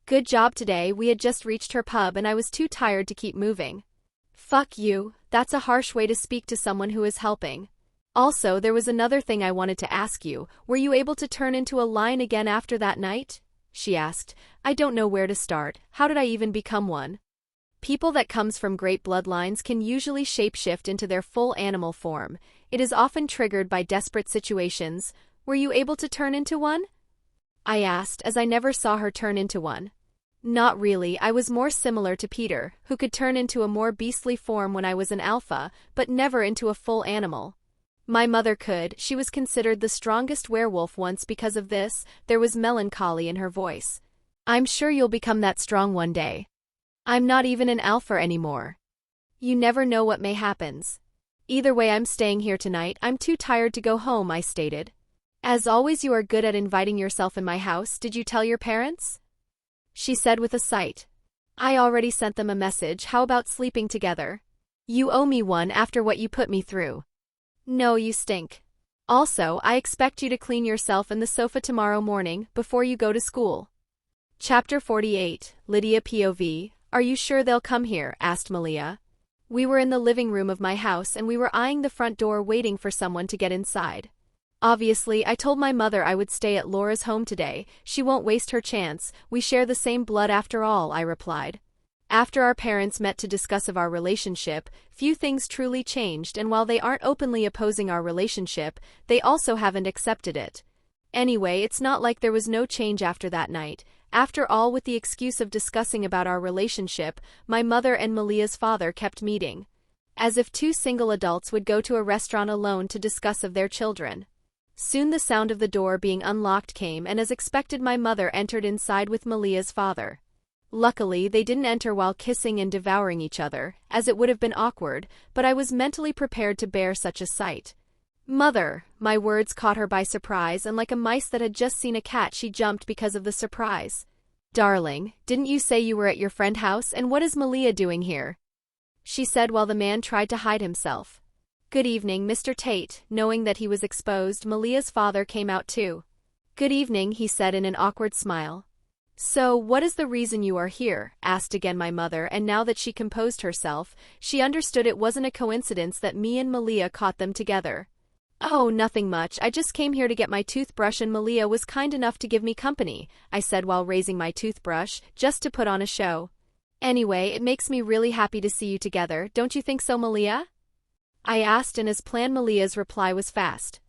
Good job today. We had just reached her pub and I was too tired to keep moving. Fuck you, that's a harsh way to speak to someone who is helping. Also, there was another thing I wanted to ask you. Were you able to turn into a lion again after that night? She asked. I don't know where to start. How did I even become one? People that comes from great bloodlines can usually shapeshift into their full animal form. It is often triggered by desperate situations. Were you able to turn into one? I asked, as I never saw her turn into one. Not really. I was more similar to Peter, who could turn into a more beastly form when I was an alpha, but never into a full animal. My mother could. She was considered the strongest werewolf once because of this. There was melancholy in her voice. I'm sure you'll become that strong one day. I'm not even an alpha anymore. You never know what may happen. Either way, I'm staying here tonight. I'm too tired to go home, I stated. As always, you are good at inviting yourself in my house. Did you tell your parents? She said with a sigh. I already sent them a message. How about sleeping together? You owe me one after what you put me through. No, you stink. Also, I expect you to clean yourself and the sofa tomorrow morning, before you go to school. Chapter 48, Lydia POV. Are you sure they'll come here? Asked Malia. We were in the living room of my house and we were eyeing the front door waiting for someone to get inside. Obviously, I told my mother I would stay at Laura's home today. She won't waste her chance. We share the same blood after all, I replied. After our parents met to discuss of our relationship, few things truly changed, and while they aren't openly opposing our relationship, they also haven't accepted it. Anyway, it's not like there was no change after that night. After all, with the excuse of discussing about our relationship, my mother and Malia's father kept meeting. As if two single adults would go to a restaurant alone to discuss of their children. Soon the sound of the door being unlocked came, and as expected my mother entered inside with Malia's father. Luckily, they didn't enter while kissing and devouring each other, as it would have been awkward, but I was mentally prepared to bear such a sight. Mother, my words caught her by surprise, and like a mice that had just seen a cat she jumped because of the surprise. Darling, didn't you say you were at your friend's house, and what is Malia doing here? She said while the man tried to hide himself. Good evening, Mr. Tate. Knowing that he was exposed, Malia's father came out too. Good evening, he said in an awkward smile. So, what is the reason you are here? Asked again my mother, and now that she composed herself, she understood it wasn't a coincidence that me and Malia caught them together. Oh, nothing much. I just came here to get my toothbrush and Malia was kind enough to give me company, I said while raising my toothbrush, just to put on a show. Anyway, it makes me really happy to see you together, don't you think so, Malia? I asked, and as planned Malia's reply was fast.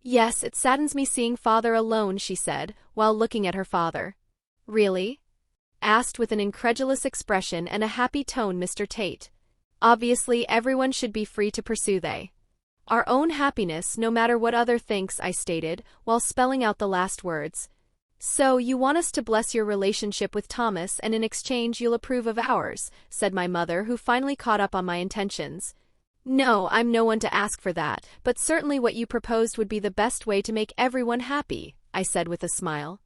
Yes, it saddens me seeing father alone, she said, while looking at her father. Really? Asked with an incredulous expression and a happy tone Mr. Tate. Obviously, everyone should be free to pursue our own happiness no matter what other thinks, I stated, while spelling out the last words. So, you want us to bless your relationship with Thomas and in exchange you'll approve of ours, said my mother, who finally caught up on my intentions. No, I'm no one to ask for that, but certainly what you proposed would be the best way to make everyone happy, I said with a smile.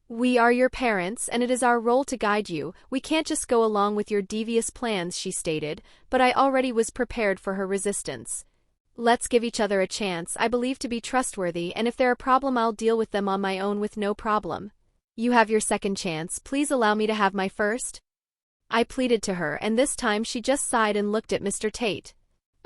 We are your parents, and it is our role to guide you. We can't just go along with your devious plans, she stated, but I already was prepared for her resistance. Let's give each other a chance. I believe to be trustworthy, and if they're a problem I'll deal with them on my own with no problem. You have your second chance, please allow me to have my first? I pleaded to her, and this time she just sighed and looked at Mr. Tate.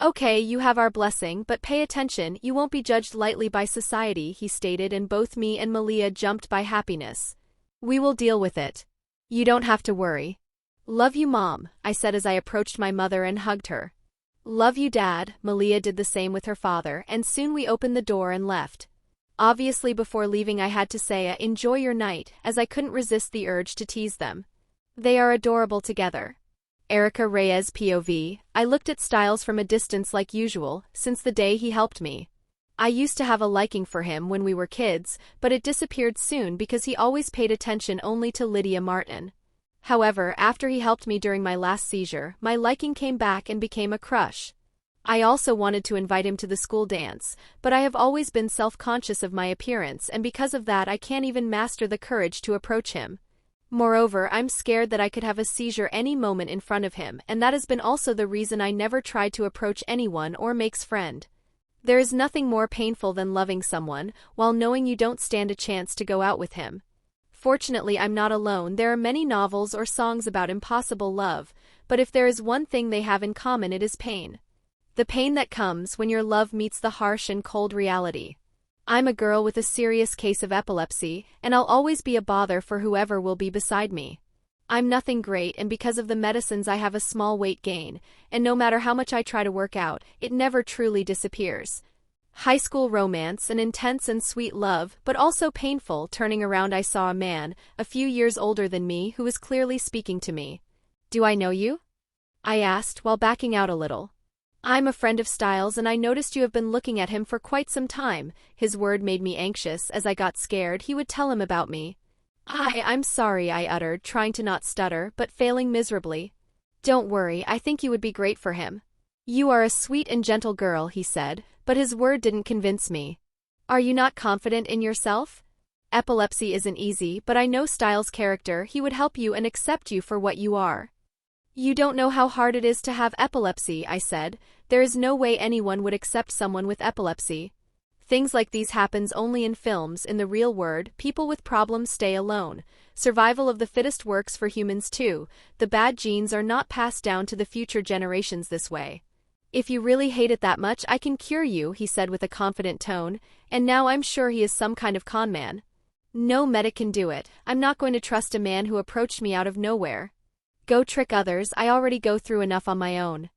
Okay, you have our blessing, but pay attention, you won't be judged lightly by society, he stated, and both me and Malia jumped by happiness. We will deal with it. You don't have to worry. Love you, Mom, I said as I approached my mother and hugged her. Love you, Dad. Malia did the same with her father, and soon we opened the door and left. Obviously before leaving I had to say enjoy your night, as I couldn't resist the urge to tease them. They are adorable together. Erica Reyes POV, I looked at Styles from a distance like usual, since the day he helped me. I used to have a liking for him when we were kids, but it disappeared soon because he always paid attention only to Lydia Martin. However, after he helped me during my last seizure, my liking came back and became a crush. I also wanted to invite him to the school dance, but I have always been self-conscious of my appearance, and because of that I can't even master the courage to approach him. Moreover, I'm scared that I could have a seizure any moment in front of him, and that has been also the reason I never tried to approach anyone or makes friend. There is nothing more painful than loving someone, while knowing you don't stand a chance to go out with him. Fortunately, I'm not alone. There are many novels or songs about impossible love, but if there is one thing they have in common, it is pain. The pain that comes when your love meets the harsh and cold reality. I'm a girl with a serious case of epilepsy, and I'll always be a bother for whoever will be beside me. I'm nothing great, and because of the medicines I have a small weight gain, and no matter how much I try to work out, it never truly disappears. High school romance, an intense and sweet love, but also painful. Turning around I saw a man, a few years older than me, who was clearly speaking to me. Do I know you? I asked, while backing out a little. I'm a friend of Styles, and I noticed you have been looking at him for quite some time. His word made me anxious, as I got scared he would tell him about me. I'm sorry, I uttered, trying to not stutter, but failing miserably. Don't worry, I think you would be great for him. You are a sweet and gentle girl, he said, but his word didn't convince me. Are you not confident in yourself? Epilepsy isn't easy, but I know Styles' character. He would help you and accept you for what you are. You don't know how hard it is to have epilepsy, I said. There is no way anyone would accept someone with epilepsy. Things like these happens only in films. In the real world, people with problems stay alone. Survival of the fittest works for humans too. The bad genes are not passed down to the future generations this way. If you really hate it that much, I can cure you, he said with a confident tone, and now I'm sure he is some kind of con man. No medic can do it. I'm not going to trust a man who approached me out of nowhere. Go trick others, I already go through enough on my own.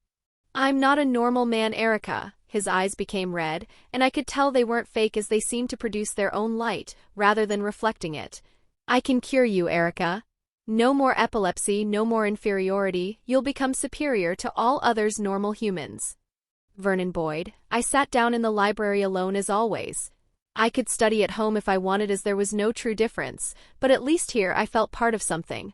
I'm not a normal man, Erica. His eyes became red, and I could tell they weren't fake as they seemed to produce their own light, rather than reflecting it. I can cure you, Erica. No more epilepsy, no more inferiority, you'll become superior to all others normal humans. Vernon Boyd. I sat down in the library alone as always. I could study at home if I wanted, as there was no true difference, but at least here I felt part of something.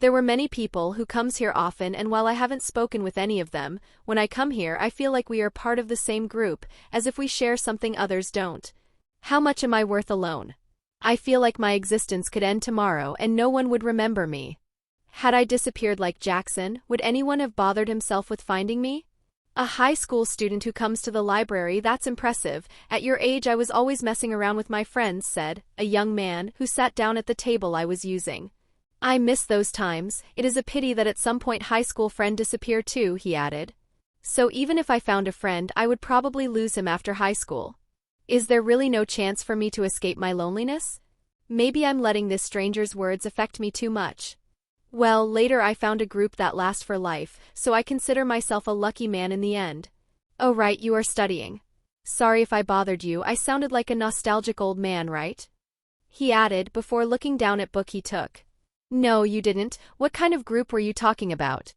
There were many people who comes here often, and while I haven't spoken with any of them, when I come here I feel like we are part of the same group, as if we share something others don't. How much am I worth alone? I feel like my existence could end tomorrow and no one would remember me. Had I disappeared like Jackson, would anyone have bothered himself with finding me? A high school student who comes to the library, that's impressive. At your age I was always messing around with my friends, said a young man who sat down at the table I was using. I miss those times. It is a pity that at some point high school friend disappear too, he added. So even if I found a friend, I would probably lose him after high school. Is there really no chance for me to escape my loneliness? Maybe I'm letting this stranger's words affect me too much. Well, later I found a group that lasts for life, so I consider myself a lucky man in the end. Oh right, you are studying. Sorry if I bothered you, I sounded like a nostalgic old man, right? He added, before looking down at book he took. No, you didn't. What kind of group were you talking about?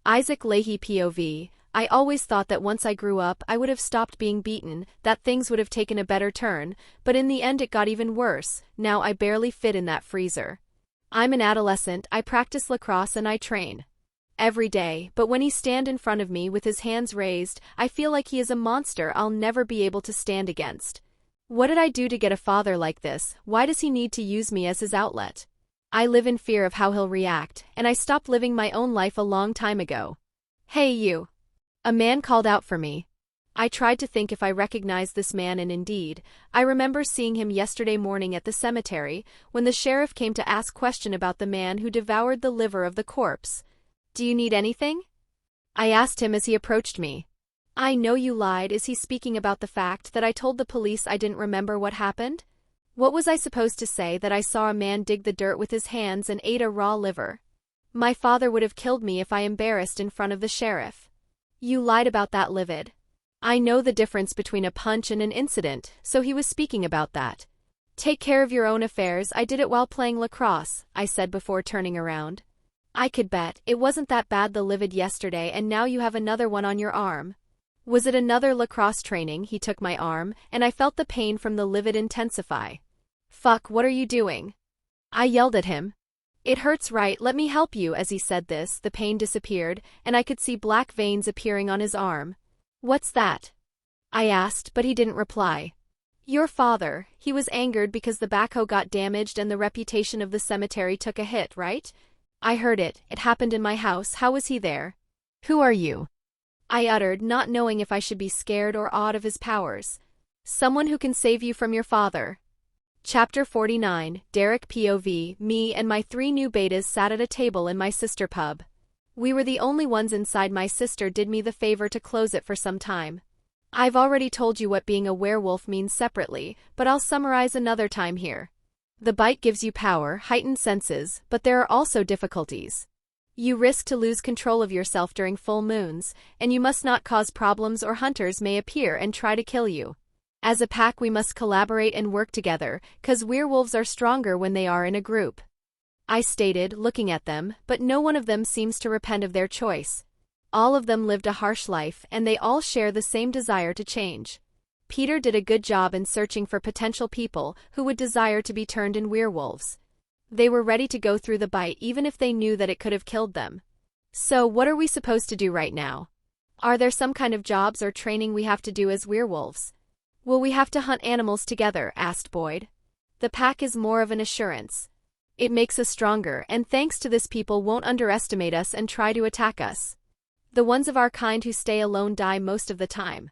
Isaac Leahy POV. I always thought that once I grew up I would have stopped being beaten, that things would have taken a better turn, but in the end it got even worse. Now I barely fit in that freezer. I'm an adolescent, I practice lacrosse and I train every day, but when he stand in front of me with his hands raised, I feel like he is a monster I'll never be able to stand against. What did I do to get a father like this? Why does he need to use me as his outlet? I live in fear of how he'll react, and I stopped living my own life a long time ago. Hey you! A man called out for me. I tried to think if I recognized this man, and indeed, I remember seeing him yesterday morning at the cemetery, when the sheriff came to ask question about the man who devoured the liver of the corpse. Do you need anything? I asked him as he approached me. I know you lied. Is he speaking about the fact that I told the police I didn't remember what happened? What was I supposed to say, that I saw a man dig the dirt with his hands and ate a raw liver? My father would have killed me if I embarrassed in front of the sheriff. You lied about that, livid. I know the difference between a punch and an incident, so he was speaking about that. Take care of your own affairs. I did it while playing lacrosse, I said before turning around. I could bet it wasn't that bad, the livid yesterday, and now you have another one on your arm. Was it another lacrosse training? He took my arm, and I felt the pain from the livid intensify. Fuck, what are you doing? I yelled at him. It hurts, right? Let me help you. As he said this, the pain disappeared, and I could see black veins appearing on his arm. What's that? I asked, but he didn't reply. Your father, he was angered because the backhoe got damaged and the reputation of the cemetery took a hit, right? I heard it. It happened in my house. How was he there? Who are you? I uttered, not knowing if I should be scared or awed of his powers. Someone who can save you from your father. Chapter 49, Derek POV. Me and my 3 new betas sat at a table in my sister pub. We were the only ones inside. My sister did me the favor to close it for some time. I've already told you what being a werewolf means separately, but I'll summarize another time here. The bite gives you power, heightened senses, but there are also difficulties. You risk to lose control of yourself during full moons, and you must not cause problems or hunters may appear and try to kill you. As a pack we must collaborate and work together, 'cause werewolves are stronger when they are in a group. I stated, looking at them, but no one of them seems to repent of their choice. All of them lived a harsh life, and they all share the same desire to change. Peter did a good job in searching for potential people who would desire to be turned in werewolves. They were ready to go through the bite even if they knew that it could have killed them. So what are we supposed to do right now? Are there some kind of jobs or training we have to do as werewolves? Will we have to hunt animals together? Asked Boyd. The pack is more of an assurance. It makes us stronger, and thanks to this people won't underestimate us and try to attack us. The ones of our kind who stay alone die most of the time.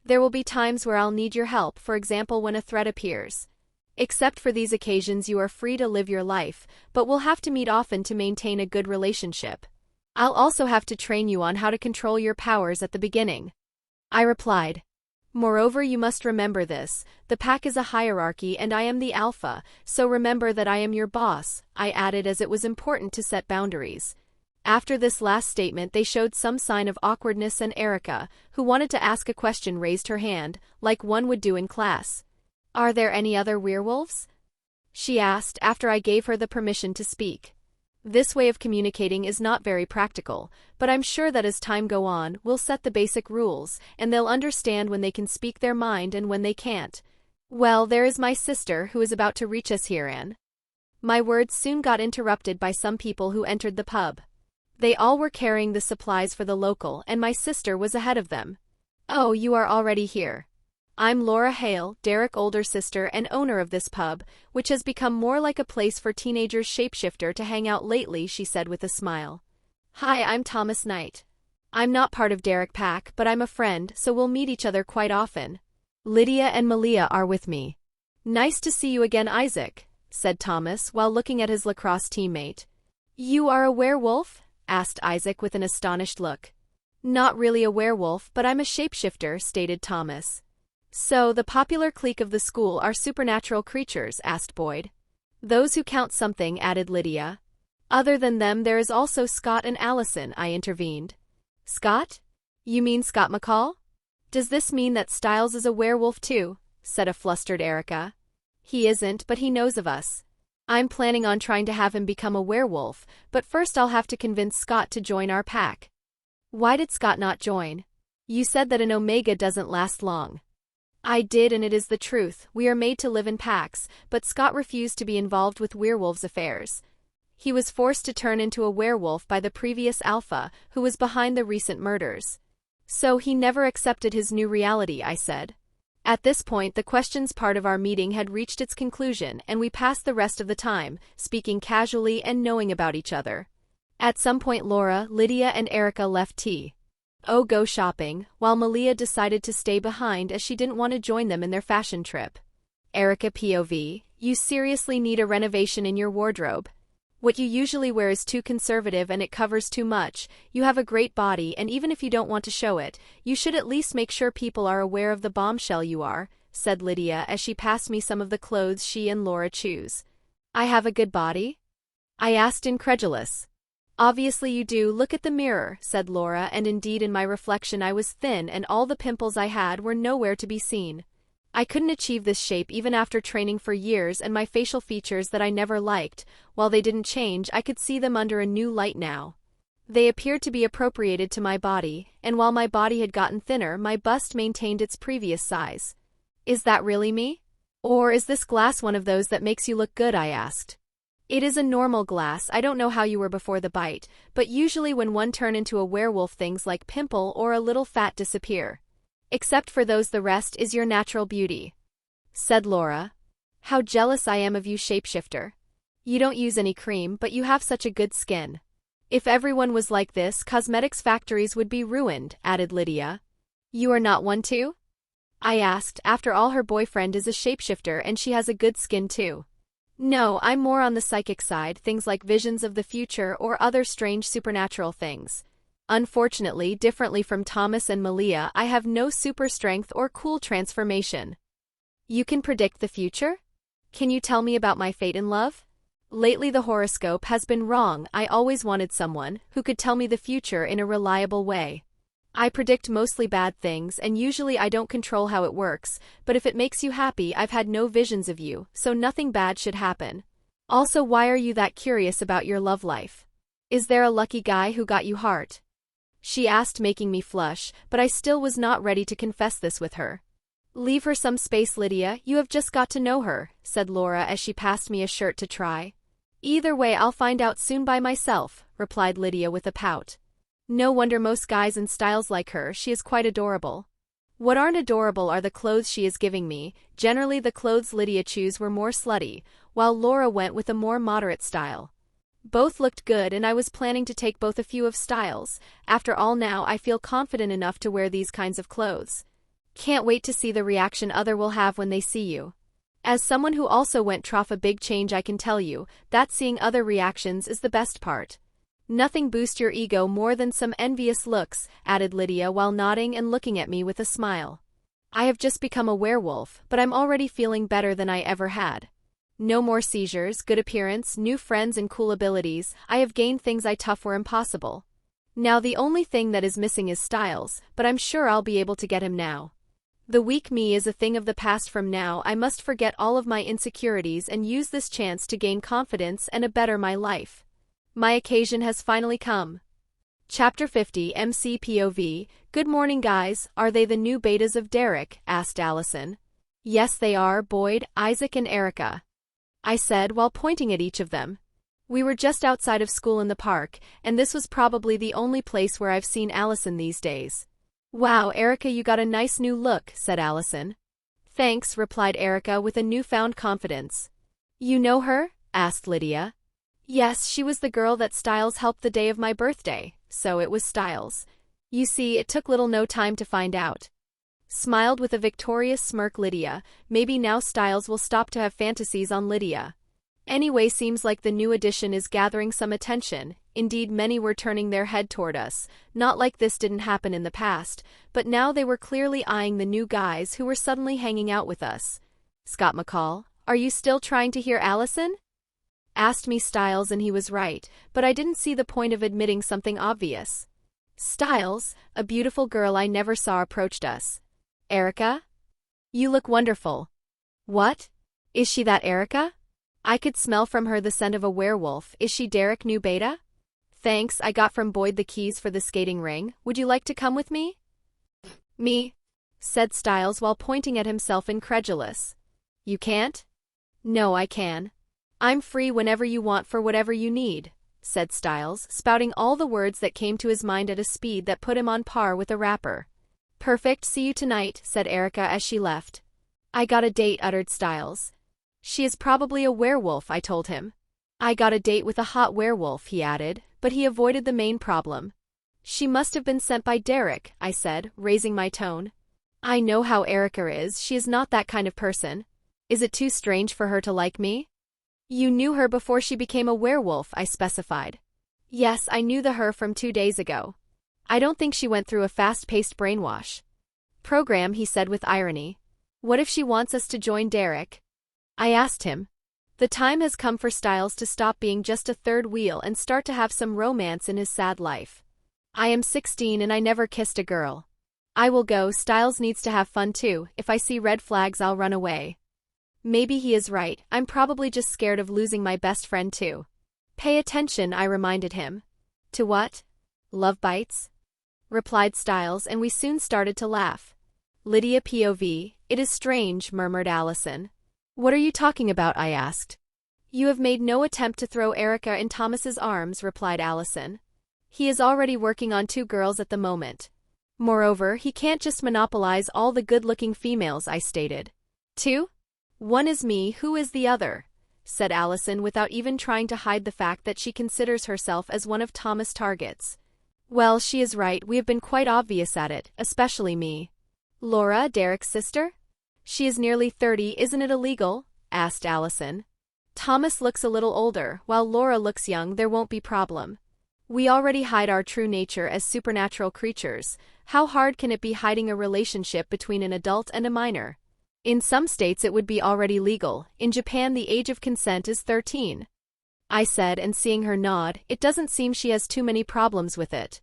There will be times where I'll need your help, for example when a threat appears. Except for these occasions you are free to live your life, but we'll have to meet often to maintain a good relationship. I'll also have to train you on how to control your powers at the beginning. I replied. Moreover, you must remember this, the pack is a hierarchy and I am the alpha, so remember that I am your boss, I added as it was important to set boundaries. After this last statement they showed some sign of awkwardness, and Erica, who wanted to ask a question, raised her hand, like one would do in class. Are there any other werewolves? She asked after I gave her the permission to speak. This way of communicating is not very practical, but I'm sure that as time go on, we'll set the basic rules, and they'll understand when they can speak their mind and when they can't. Well, there is my sister who is about to reach us here, Anne. My words soon got interrupted by some people who entered the pub. They all were carrying the supplies for the local, and my sister was ahead of them. Oh, you are already here. I'm Laura Hale, Derek's older sister and owner of this pub, which has become more like a place for teenagers shapeshifter to hang out lately, she said with a smile. Hi, I'm Thomas Knight. I'm not part of Derek Pack, but I'm a friend, so we'll meet each other quite often. Lydia and Malia are with me. Nice to see you again, Isaac, said Thomas while looking at his lacrosse teammate. You are a werewolf? Asked Isaac with an astonished look. Not really a werewolf, but I'm a shapeshifter, stated Thomas. So, the popular clique of the school are supernatural creatures? Asked Boyd. Those who count something, added Lydia. Other than them there is also Scott and Allison, I intervened. Scott? You mean Scott McCall? Does this mean that Styles is a werewolf too? Said a flustered Erica. He isn't, but he knows of us. I'm planning on trying to have him become a werewolf, but first I'll have to convince Scott to join our pack. Why did Scott not join? You said that an Omega doesn't last long. I did, and it is the truth. We are made to live in packs, but Scott refused to be involved with werewolves' affairs. He was forced to turn into a werewolf by the previous alpha, who was behind the recent murders. So he never accepted his new reality, I said. At this point, the questions part of our meeting had reached its conclusion, and we passed the rest of the time, speaking casually and knowing about each other. At some point Laura, Lydia and Erica left go shopping, while Malia decided to stay behind as she didn't want to join them in their fashion trip. Erica POV, you seriously need a renovation in your wardrobe. What you usually wear is too conservative and it covers too much. You have a great body, and even if you don't want to show it, you should at least make sure people are aware of the bombshell you are, said Lydia as she passed me some of the clothes she and Laura choose. I have a good body? I asked, incredulous. Obviously you do, look at the mirror, said Laura, and indeed in my reflection I was thin and all the pimples I had were nowhere to be seen. I couldn't achieve this shape even after training for years, and my facial features that I never liked, while they didn't change, I could see them under a new light now. They appeared to be appropriated to my body, and while my body had gotten thinner, my bust maintained its previous size. Is that really me? Or is this glass one of those that makes you look good, I asked. It is a normal glass. I don't know how you were before the bite, but usually when one turn into a werewolf things like pimple or a little fat disappear. Except for those, the rest is your natural beauty, said Laura. How jealous I am of you, shapeshifter. You don't use any cream, but you have such a good skin. If everyone was like this, cosmetics factories would be ruined, added Lydia. You are not one too? I asked. After all, her boyfriend is a shapeshifter and she has a good skin too. No, I'm more on the psychic side, things like visions of the future or other strange supernatural things. Unfortunately, differently from Thomas and Malia, I have no super strength or cool transformation. You can predict the future? Can you tell me about my fate in love? Lately the horoscope has been wrong. I always wanted someone who could tell me the future in a reliable way. I predict mostly bad things, and usually I don't control how it works, but if it makes you happy, I've had no visions of you, so nothing bad should happen. Also, why are you that curious about your love life? Is there a lucky guy who got you heart? She asked, making me flush, but I still was not ready to confess this with her. Leave her some space, Lydia, you have just got to know her, said Laura as she passed me a shirt to try. Either way, I'll find out soon by myself, replied Lydia with a pout. No wonder most guys in styles like her, she is quite adorable. What aren't adorable are the clothes she is giving me. Generally the clothes Lydia chose were more slutty, while Laura went with a more moderate style. Both looked good, and I was planning to take both a few of styles. After all, now I feel confident enough to wear these kinds of clothes. Can't wait to see the reaction other will have when they see you. As someone who also went through a big change, I can tell you that seeing other reactions is the best part. Nothing boosts your ego more than some envious looks, added Lydia while nodding and looking at me with a smile. I have just become a werewolf, but I'm already feeling better than I ever had. No more seizures, good appearance, new friends and cool abilities. I have gained things I thought were impossible. Now the only thing that is missing is Styles, but I'm sure I'll be able to get him now. The weak me is a thing of the past. From now I must forget all of my insecurities and use this chance to gain confidence and a better my life. My occasion has finally come. Chapter 50 MC POV. Good morning, guys. Are they the new betas of Derek? Asked Allison. Yes, they are, Boyd, Isaac and Erica, I said while pointing at each of them. We were just outside of school in the park, and this was probably the only place where I've seen Allison these days. Wow, Erica, you got a nice new look, said Allison. Thanks, replied Erica with a newfound confidence. You know her? Asked Lydia. Yes, she was the girl that Styles helped the day of my birthday, so it was Styles. You see, it took little no time to find out. Smiled with a victorious smirk Lydia. Maybe now Styles will stop to have fantasies on Lydia. Anyway, seems like the new addition is gathering some attention. Indeed, many were turning their head toward us. Not like this didn't happen in the past, but now they were clearly eyeing the new guys who were suddenly hanging out with us. Scott McCall, are you still trying to hear Allison? Asked me Styles, and he was right, but I didn't see the point of admitting something obvious. Styles, a beautiful girl I never saw, approached us. Erica? You look wonderful. What? Is she that Erica? I could smell from her the scent of a werewolf. Is she Derek new beta? Thanks, I got from Boyd the keys for the skating ring. Would you like to come with me? Me? Said Styles while pointing at himself incredulous. You can't? No, I can. I'm free whenever you want for whatever you need, said Styles, spouting all the words that came to his mind at a speed that put him on par with a rapper. Perfect, see you tonight, said Erica as she left. I got a date, uttered Styles. She is probably a werewolf, I told him. I got a date with a hot werewolf, he added, but he avoided the main problem. She must have been sent by Derek, I said, raising my tone. I know how Erica is, she is not that kind of person. Is it too strange for her to like me? You knew her before she became a werewolf, I specified. Yes, I knew the her from 2 days ago. I don't think she went through a fast-paced brainwash program, he said with irony. What if she wants us to join Derek? I asked him. The time has come for Styles to stop being just a third wheel and start to have some romance in his sad life. I am 16 and I never kissed a girl. I will go, Styles needs to have fun too, if I see red flags I'll run away. Maybe he is right, I'm probably just scared of losing my best friend too. Pay attention, I reminded him. To what? Love bites? Replied Styles, and we soon started to laugh. Lydia POV, it is strange, murmured Allison. What are you talking about, I asked. You have made no attempt to throw Erica in Thomas's arms, replied Allison. He is already working on 2 girls at the moment. Moreover, he can't just monopolize all the good-looking females, I stated. 2? One is me, who is the other? Said Allison without even trying to hide the fact that she considers herself as one of Thomas' targets. Well, she is right, we have been quite obvious at it, especially me. Laura, Derek's sister? She is nearly 30, isn't it illegal? Asked Allison. Thomas looks a little older, while Laura looks young, there won't be problem. We already hide our true nature as supernatural creatures. How hard can it be hiding a relationship between an adult and a minor? In some states it would be already legal, in Japan the age of consent is 13. I said, and seeing her nod, it doesn't seem she has too many problems with it.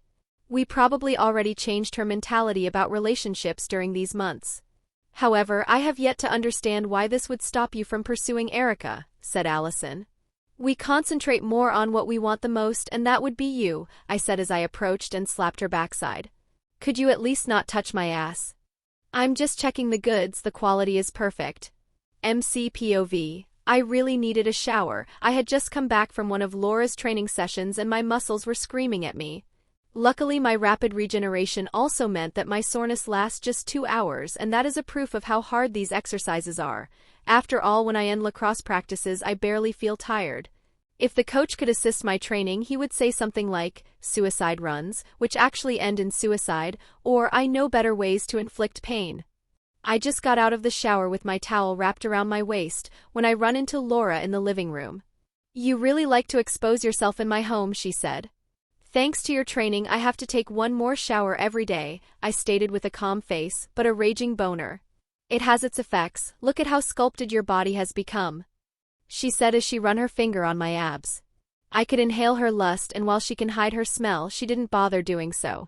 We probably already changed her mentality about relationships during these months. However, I have yet to understand why this would stop you from pursuing Erica, said Allison. We concentrate more on what we want the most, and that would be you, I said as I approached and slapped her backside. Could you at least not touch my ass? I'm just checking the goods, the quality is perfect. MCPOV. I really needed a shower. I had just come back from one of Laura's training sessions and my muscles were screaming at me. Luckily, my rapid regeneration also meant that my soreness lasts just 2 hours, and that is a proof of how hard these exercises are. After all, when I end lacrosse practices, I barely feel tired. If the coach could assist my training, he would say something like, suicide runs, which actually end in suicide, or I know better ways to inflict pain. I just got out of the shower with my towel wrapped around my waist when I run into Laura in the living room. You really like to expose yourself in my home, she said. Thanks to your training, I have to take 1 more shower every day, I stated with a calm face, but a raging boner. It has its effects, look at how sculpted your body has become, she said as she ran her finger on my abs. I could inhale her lust, and while she can hide her smell, she didn't bother doing so.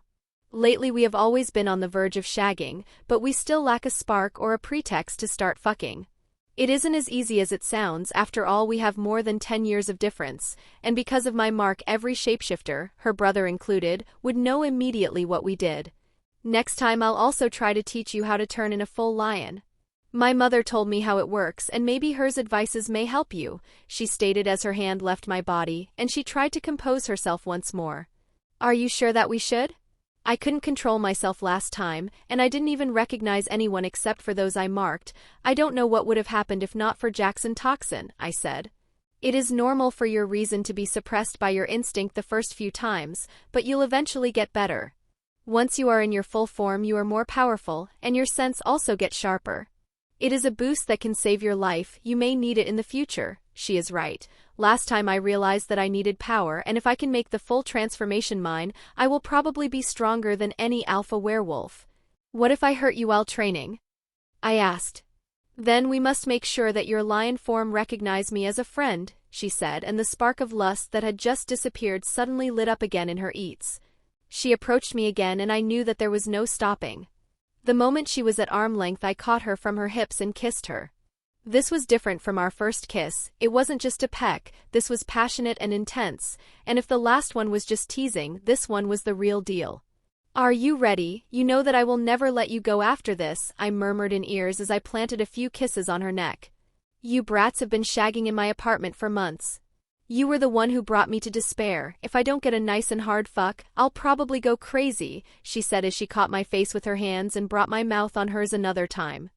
Lately we have always been on the verge of shagging, but we still lack a spark or a pretext to start fucking. It isn't as easy as it sounds, after all we have more than 10 years of difference, and because of my mark every shapeshifter, her brother included, would know immediately what we did. Next time I'll also try to teach you how to turn in a full lion. My mother told me how it works, and maybe hers advices may help you, she stated as her hand left my body, and she tried to compose herself once more. Are you sure that we should? I couldn't control myself last time, and I didn't even recognize anyone except for those I marked. I don't know what would have happened if not for Jackson Toxin, I said. It is normal for your reason to be suppressed by your instinct the first few times, but you'll eventually get better. Once you are in your full form, you are more powerful, and your sense also gets sharper. It is a boost that can save your life, you may need it in the future. She is right. Last time I realized that I needed power, and if I can make the full transformation mine, I will probably be stronger than any alpha werewolf. What if I hurt you while training? I asked. Then we must make sure that your lion form recognize me as a friend, she said, and the spark of lust that had just disappeared suddenly lit up again in her eats. She approached me again, and I knew that there was no stopping. The moment she was at arm length, I caught her from her hips and kissed her. This was different from our first kiss. It wasn't just a peck, this was passionate and intense, and if the last one was just teasing, this one was the real deal. Are you ready? You know that I will never let you go after this, I murmured in ears as I planted a few kisses on her neck. You brats have been shagging in my apartment for months. You were the one who brought me to despair. If I don't get a nice and hard fuck, I'll probably go crazy, she said as she caught my face with her hands and brought my mouth on hers another time.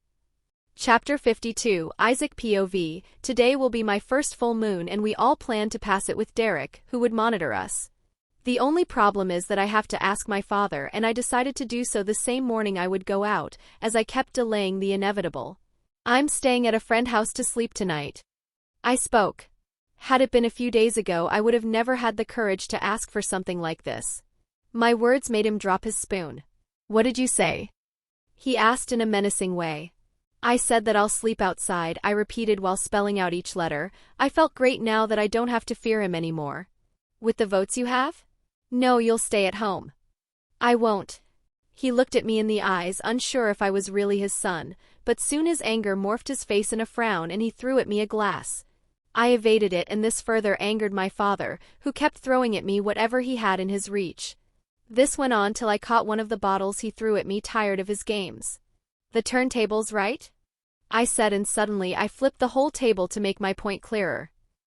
Chapter 52, Isaac POV. Today will be my first full moon and we all plan to pass it with Derek, who would monitor us. The only problem is that I have to ask my father, and I decided to do so the same morning I would go out, as I kept delaying the inevitable. I'm staying at a friend's house to sleep tonight. I spoke. Had it been a few days ago, I would have never had the courage to ask for something like this. My words made him drop his spoon. What did you say? He asked in a menacing way. I said that I'll sleep outside, I repeated while spelling out each letter. I felt great now that I don't have to fear him anymore. With the votes you have? No, you'll stay at home. I won't. He looked at me in the eyes, unsure if I was really his son, but soon his anger morphed his face in a frown and he threw at me a glass. I evaded it, and this further angered my father, who kept throwing at me whatever he had in his reach. This went on till I caught one of the bottles he threw at me, tired of his games. The turntables, right? I said, and suddenly I flipped the whole table to make my point clearer.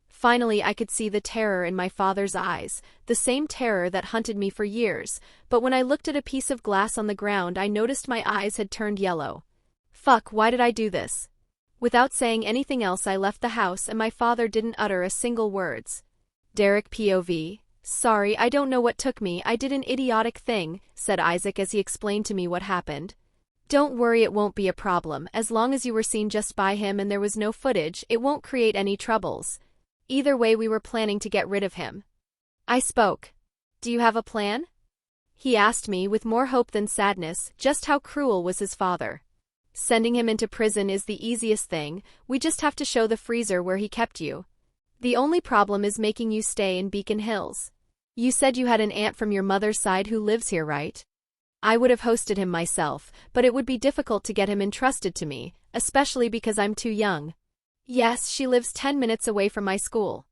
Finally I could see the terror in my father's eyes, the same terror that hunted me for years, but when I looked at a piece of glass on the ground I noticed my eyes had turned yellow. Fuck, why did I do this? Without saying anything else I left the house and my father didn't utter a single words. Derek POV. Sorry, I don't know what took me, I did an idiotic thing, said Isaac as he explained to me what happened. Don't worry, it won't be a problem, as long as you were seen just by him and there was no footage, it won't create any troubles. Either way, we were planning to get rid of him. I spoke. Do you have a plan? He asked me with more hope than sadness. Just how cruel was his father? Sending him into prison is the easiest thing, we just have to show the freezer where he kept you. The only problem is making you stay in Beacon Hills. You said you had an aunt from your mother's side who lives here, right? I would have hosted him myself, but it would be difficult to get him entrusted to me, especially because I'm too young. Yes, she lives 10 minutes away from my school.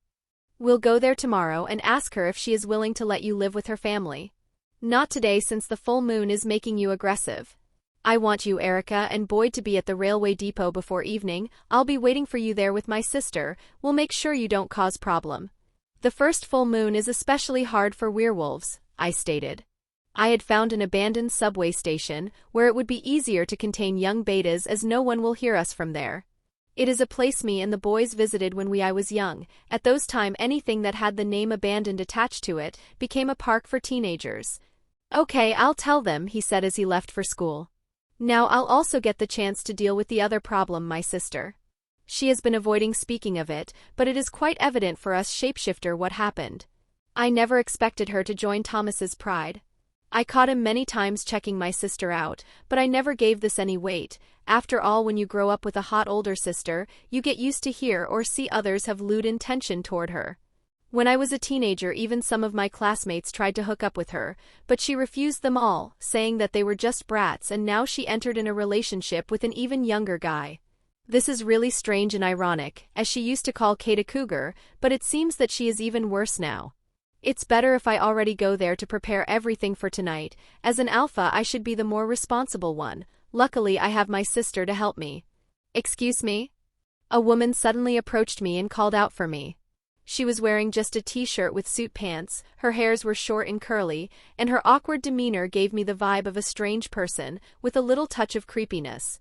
We'll go there tomorrow and ask her if she is willing to let you live with her family. Not today, since the full moon is making you aggressive. I want you, Erica, and Boyd to be at the railway depot before evening. I'll be waiting for you there with my sister. We'll make sure you don't cause problem. The first full moon is especially hard for werewolves, I stated. I had found an abandoned subway station, where it would be easier to contain young betas as no one will hear us from there. It is a place me and the boys visited when I was young. At those time anything that had the name abandoned attached to it became a park for teenagers. Okay, I'll tell them, he said as he left for school. Now I'll also get the chance to deal with the other problem, my sister. She has been avoiding speaking of it, but it is quite evident for us shapeshifter what happened. I never expected her to join Thomas's pride. I caught him many times checking my sister out, but I never gave this any weight. After all, when you grow up with a hot older sister, you get used to hear or see others have lewd intention toward her. When I was a teenager, even some of my classmates tried to hook up with her, but she refused them all, saying that they were just brats, and now she entered in a relationship with an even younger guy. This is really strange and ironic, as she used to call Kate a cougar, but it seems that she is even worse now. It's better if I already go there to prepare everything for tonight. As an alpha, I should be the more responsible one. Luckily, I have my sister to help me. Excuse me? A woman suddenly approached me and called out for me. She was wearing just a t-shirt with suit pants, her hairs were short and curly, and her awkward demeanor gave me the vibe of a strange person, with a little touch of creepiness.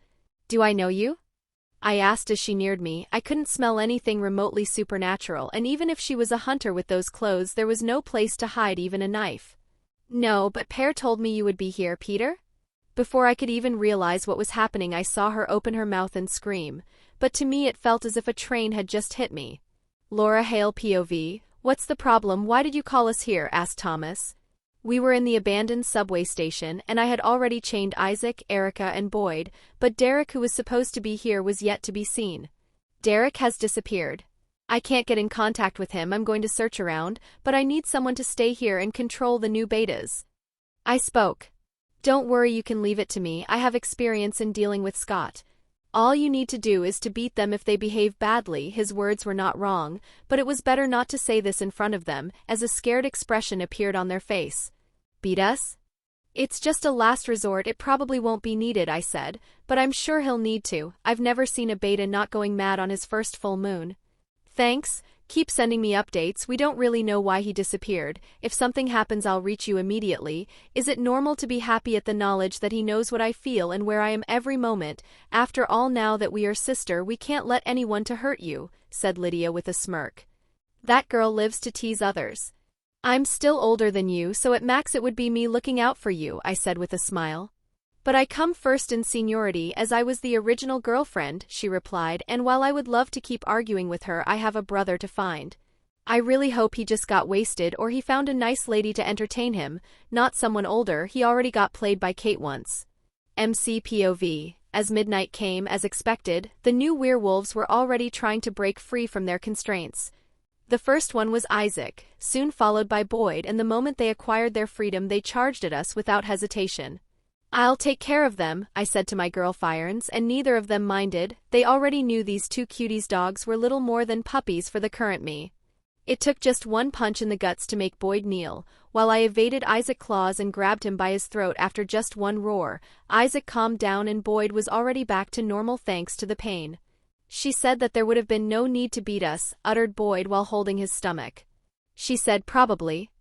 Do I know you? I asked as she neared me. I couldn't smell anything remotely supernatural, and even if she was a hunter with those clothes, there was no place to hide even a knife. No, but Pear told me you would be here, Peter? Before I could even realize what was happening, I saw her open her mouth and scream, but to me it felt as if a train had just hit me. Laura Hale POV, what's the problem? Why did you call us here? Asked Thomas. We were in the abandoned subway station, and I had already chained Isaac, Erica, and Boyd, but Derek, who was supposed to be here, was yet to be seen. Derek has disappeared. I can't get in contact with him. I'm going to search around, but I need someone to stay here and control the new betas. I spoke. Don't worry, you can leave it to me. I have experience in dealing with Scott. All you need to do is to beat them if they behave badly. His words were not wrong, but it was better not to say this in front of them, as a scared expression appeared on their face. Beat us? It's just a last resort, it probably won't be needed, I said, but I'm sure he'll need to. I've never seen a beta not going mad on his first full moon. Thanks, keep sending me updates. We don't really know why he disappeared. If something happens, I'll reach you immediately. Is it normal to be happy at the knowledge that he knows what I feel and where I am every moment? After all, now that we are sister, we can't let anyone to hurt you, said Lydia with a smirk. That girl lives to tease others. I'm still older than you, so at max it would be me looking out for you, I said with a smile. But I come first in seniority, as I was the original girlfriend, she replied, and while I would love to keep arguing with her, I have a brother to find. I really hope he just got wasted or he found a nice lady to entertain him, not someone older. He already got played by Kate once. MCPOV. As midnight came, as expected, the new werewolves were already trying to break free from their constraints. The first one was Isaac, soon followed by Boyd, and the moment they acquired their freedom they charged at us without hesitation. I'll take care of them, I said to my girlfriends, and neither of them minded. They already knew these two cuties dogs were little more than puppies for the current me. It took just one punch in the guts to make Boyd kneel, while I evaded Isaac's claws and grabbed him by his throat. After just one roar, Isaac calmed down and Boyd was already back to normal thanks to the pain. She said that there would have been no need to beat us, uttered Boyd while holding his stomach. She said probably.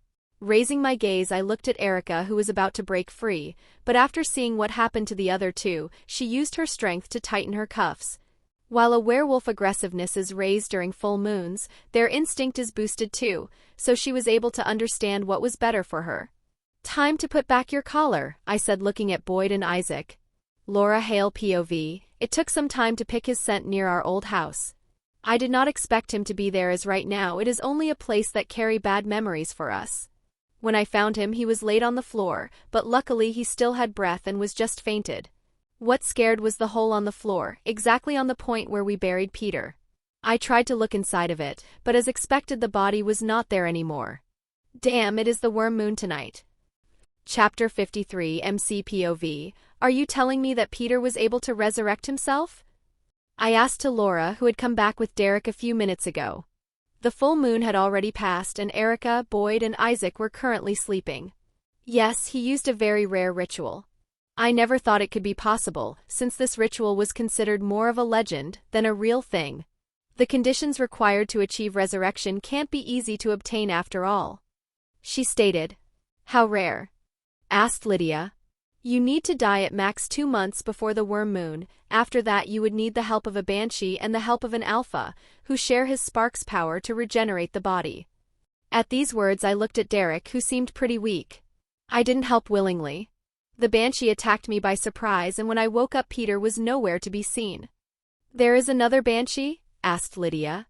Raising my gaze, I looked at Erica, who was about to break free, but after seeing what happened to the other two, she used her strength to tighten her cuffs. While a werewolf aggressiveness is raised during full moons, their instinct is boosted too, so she was able to understand what was better for her. Time to put back your collar, I said, looking at Boyd and Isaac. Laura Hale POV. It took some time to pick his scent near our old house. I did not expect him to be there, as right now it is only a place that carry bad memories for us. When I found him, he was laid on the floor, but luckily he still had breath and was just fainted. What scared was the hole on the floor, exactly on the point where we buried Peter. I tried to look inside of it, but as expected the body was not there anymore. Damn, it is the worm moon tonight. Chapter 53 MCPOV. Are you telling me that Peter was able to resurrect himself? I asked to Laura, who had come back with Derek a few minutes ago. The full moon had already passed and Erica, Boyd, and Isaac were currently sleeping. Yes, he used a very rare ritual. I never thought it could be possible, since this ritual was considered more of a legend than a real thing. The conditions required to achieve resurrection can't be easy to obtain after all. She stated. How rare? Asked Lydia. You need to die at max 2 months before the worm moon. After that you would need the help of a banshee and the help of an alpha, who share his spark's power to regenerate the body. At these words I looked at Derek, who seemed pretty weak. I didn't help willingly. The banshee attacked me by surprise, and when I woke up Peter was nowhere to be seen. There is another banshee? Asked Lydia.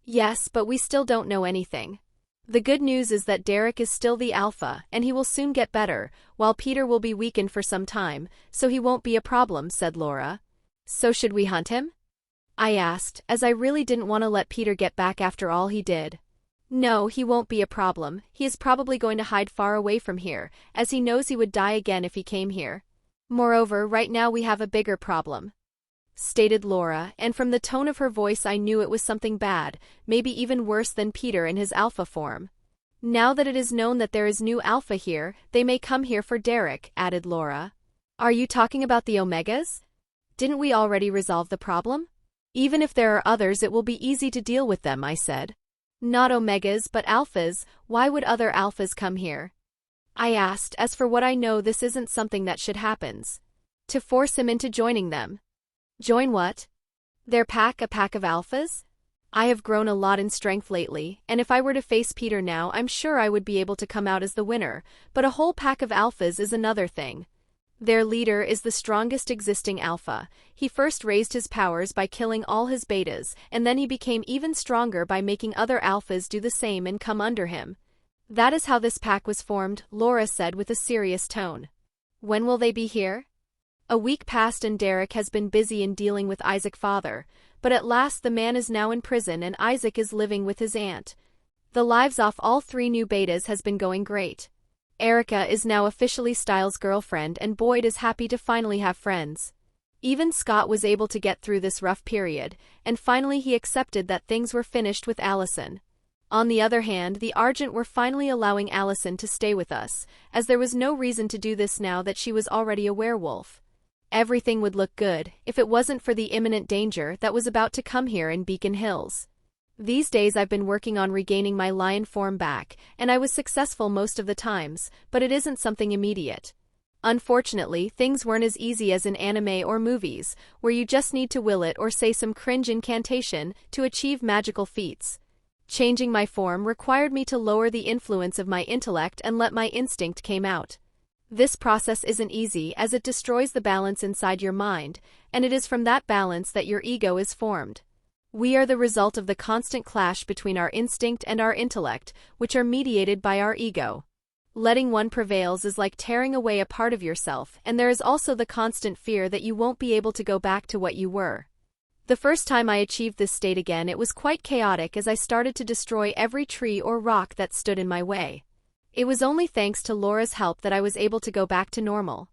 Yes, but we still don't know anything. The good news is that Derek is still the alpha, and he will soon get better, while Peter will be weakened for some time, so he won't be a problem, said Laura. So should we hunt him? I asked, as I really didn't want to let Peter get back after all he did. No, he won't be a problem. He is probably going to hide far away from here, as he knows he would die again if he came here. Moreover, right now we have a bigger problem, stated Laura, and from the tone of her voice I knew it was something bad, maybe even worse than Peter in his alpha form. Now that it is known that there is new alpha here, they may come here for Derek, added Laura. Are you talking about the Omegas? Didn't we already resolve the problem? Even if there are others, it will be easy to deal with them, I said. Not Omegas, but Alphas. Why would other Alphas come here? I asked, as for what I know this isn't something that should happen. To force him into joining them. Join what? Their pack, a pack of Alphas? I have grown a lot in strength lately, and if I were to face Peter now, I'm sure I would be able to come out as the winner, but a whole pack of Alphas is another thing. Their leader is the strongest existing alpha. He first raised his powers by killing all his betas, and then he became even stronger by making other alphas do the same and come under him. That is how this pack was formed, Laura said with a serious tone. When will they be here? A week passed and Derek has been busy in dealing with Isaac's father, but at last the man is now in prison and Isaac is living with his aunt. The lives off all 3 new betas has been going great. Erica is now officially Styles' girlfriend and Boyd is happy to finally have friends. Even Scott was able to get through this rough period, and finally he accepted that things were finished with Allison. On the other hand, the Argent were finally allowing Allison to stay with us, as there was no reason to do this now that she was already a werewolf. Everything would look good if it wasn't for the imminent danger that was about to come here in Beacon Hills. These days I've been working on regaining my lion form back, and I was successful most of the times, but it isn't something immediate. Unfortunately, things weren't as easy as in anime or movies, where you just need to will it or say some cringe incantation to achieve magical feats. Changing my form required me to lower the influence of my intellect and let my instinct come out. This process isn't easy as it destroys the balance inside your mind, and it is from that balance that your ego is formed. We are the result of the constant clash between our instinct and our intellect, which are mediated by our ego. Letting one prevails is like tearing away a part of yourself, and there is also the constant fear that you won't be able to go back to what you were. The first time I achieved this state again, it was quite chaotic as I started to destroy every tree or rock that stood in my way. It was only thanks to Laura's help that I was able to go back to normal.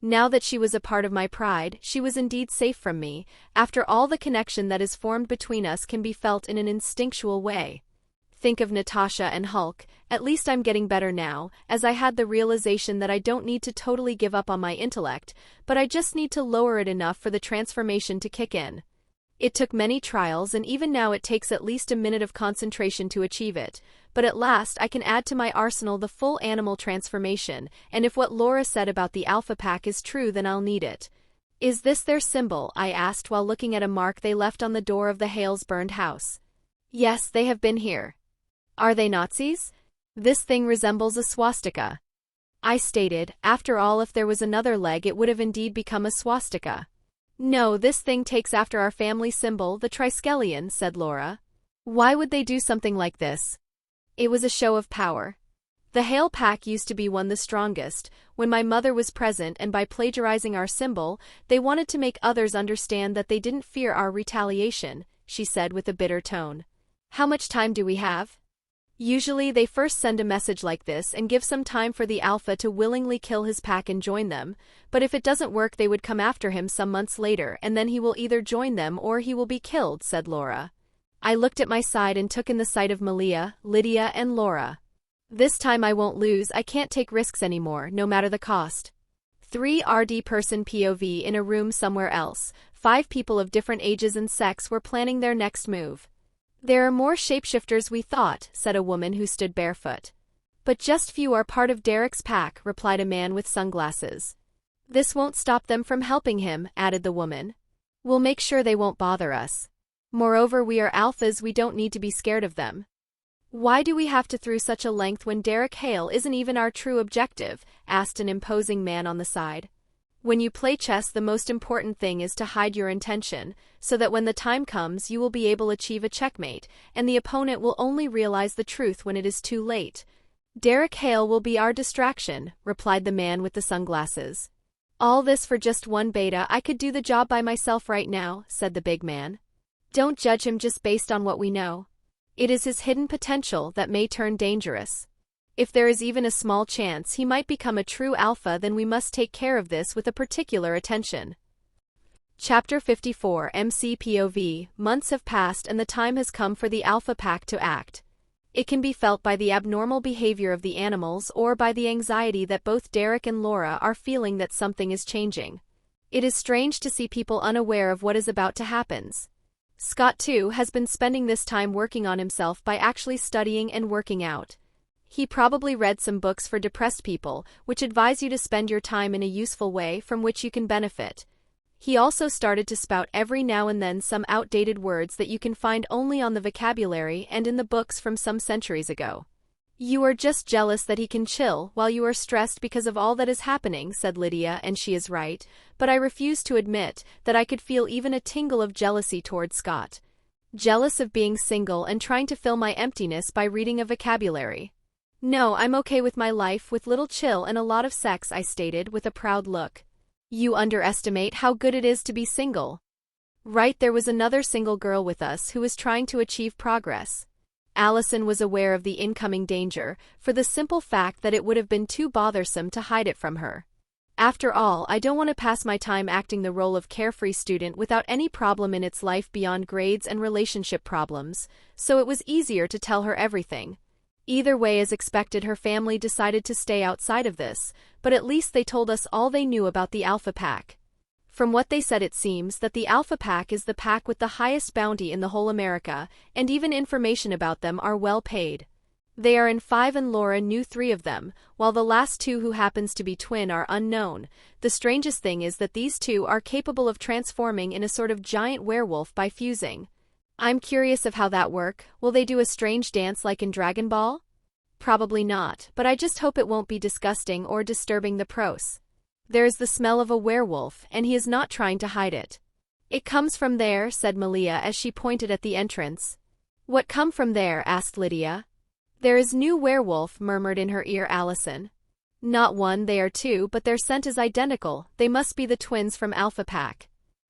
Now that she was a part of my pride, she was indeed safe from me. After all, the connection that is formed between us can be felt in an instinctual way. Think of Natasha and Hulk. At least I'm getting better now, as I had the realization that I don't need to totally give up on my intellect, but I just need to lower it enough for the transformation to kick in. It took many trials, and even now it takes at least a minute of concentration to achieve it, but at last I can add to my arsenal the full animal transformation, and if what Laura said about the Alpha Pack is true, then I'll need it. Is this their symbol? I asked while looking at a mark they left on the door of the Hales' burned house. Yes, they have been here. Are they Nazis? This thing resembles a swastika. I stated. After all, if there was another leg it would have indeed become a swastika. No, this thing takes after our family symbol, the triskelion, said Laura. Why would they do something like this? It was a show of power. The Hale Pack used to be one the strongest, when my mother was present, and by plagiarizing our symbol, they wanted to make others understand that they didn't fear our retaliation, she said with a bitter tone. How much time do we have? Usually they first send a message like this and give some time for the Alpha to willingly kill his pack and join them, but if it doesn't work they would come after him some months later and then he will either join them or he will be killed, said Laura. I looked at my side and took in the sight of Malia, Lydia and Laura. This time I won't lose. I can't take risks anymore, no matter the cost. 3rd person POV in a room somewhere else. 5 people of different ages and sex were planning their next move. There are more shapeshifters we thought, said a woman who stood barefoot. But just few are part of Derek's pack, replied a man with sunglasses. This won't stop them from helping him, added the woman. We'll make sure they won't bother us. Moreover, we are alphas, we don't need to be scared of them. Why do we have to through such a length when Derek Hale isn't even our true objective? Asked an imposing man on the side. When you play chess, the most important thing is to hide your intention, so that when the time comes you will be able to achieve a checkmate, and the opponent will only realize the truth when it is too late. Derek Hale will be our distraction, replied the man with the sunglasses. All this for just one beta. I could do the job by myself right now, said the big man. Don't judge him just based on what we know. It is his hidden potential that may turn dangerous. If there is even a small chance he might become a true alpha, then we must take care of this with a particular attention. Chapter 54 MCPOV. Months have passed and the time has come for the Alpha Pack to act. It can be felt by the abnormal behavior of the animals or by the anxiety that both Derek and Laura are feeling that something is changing. It is strange to see people unaware of what is about to happen. Scott, too, has been spending this time working on himself by actually studying and working out. He probably read some books for depressed people, which advise you to spend your time in a useful way from which you can benefit. He also started to spout every now and then some outdated words that you can find only on the vocabulary and in the books from some centuries ago. You are just jealous that he can chill while you are stressed because of all that is happening, said Lydia, and she is right, but I refuse to admit that I could feel even a tingle of jealousy toward Scott. Jealous of being single and trying to fill my emptiness by reading a vocabulary. No, I'm okay with my life with little chill and a lot of sex, I stated with a proud look. You underestimate how good it is to be single. Right, there was another single girl with us who was trying to achieve progress. Allison was aware of the incoming danger, for the simple fact that it would have been too bothersome to hide it from her. After all, I don't want to pass my time acting the role of carefree student without any problem in its life beyond grades and relationship problems, so it was easier to tell her everything. Either way, as expected, her family decided to stay outside of this, but at least they told us all they knew about the Alpha Pack. From what they said, it seems that the Alpha Pack is the pack with the highest bounty in the whole America, and even information about them are well paid. They are in 5 and Laura knew 3 of them, while the last 2, who happens to be twin, are unknown. The strangest thing is that these 2 are capable of transforming in a sort of giant werewolf by fusing. I'm curious of how that work. Will they do a strange dance like in Dragon Ball? Probably not, but I just hope it won't be disgusting or disturbing the pros. There is the smell of a werewolf, and he is not trying to hide it. It comes from there, said Malia as she pointed at the entrance. What come from there? Asked Lydia. There is new werewolf, murmured in her ear Allison. Not one, they are 2, but their scent is identical. They must be the twins from Alpha Pack.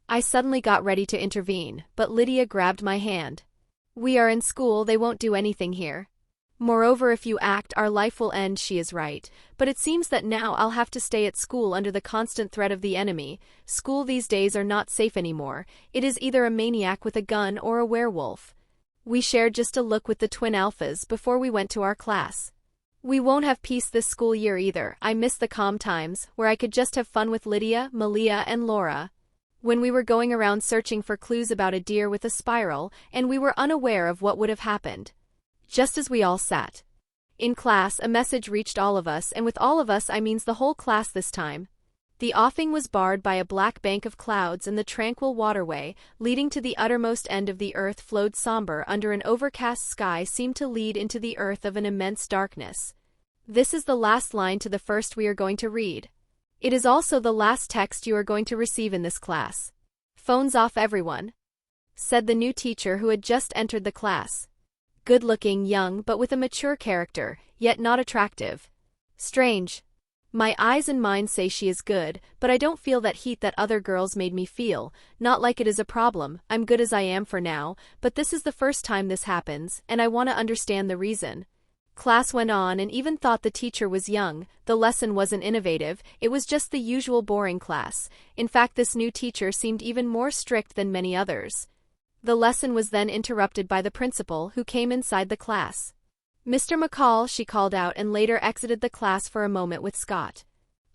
I suddenly got ready to intervene, but Lydia grabbed my hand. We are in school, they won't do anything here. Moreover, if you act, our life will end. She is right, but it seems that now I'll have to stay at school under the constant threat of the enemy. School these days are not safe anymore. It is either a maniac with a gun or a werewolf. We shared just a look with the twin alphas before we went to our class. We won't have peace this school year either. I miss the calm times, where I could just have fun with Lydia, Malia, and Laura. When we were going around searching for clues about a deer with a spiral, and we were unaware of what would have happened. Just as we all sat in class, a message reached all of us, and with all of us I means the whole class this time. The offing was barred by a black bank of clouds, and the tranquil waterway, leading to the uttermost end of the earth, flowed somber under an overcast sky, seemed to lead into the earth of an immense darkness. This is the last line to the first we are going to read. It is also the last text you are going to receive in this class. Phones off, everyone, said the new teacher who had just entered the class. Good-looking, young, but with a mature character, yet not attractive. Strange. My eyes and mind say she is good, but I don't feel that heat that other girls made me feel. Not like it is a problem. I'm good as I am for now, but this is the first time this happens, and I want to understand the reason. Class went on, and even thought the teacher was young. The lesson wasn't innovative, it was just the usual boring class. In fact, this new teacher seemed even more strict than many others. The lesson was then interrupted by the principal, who came inside the class. Mr. McCall, she called out, and later exited the class for a moment with Scott.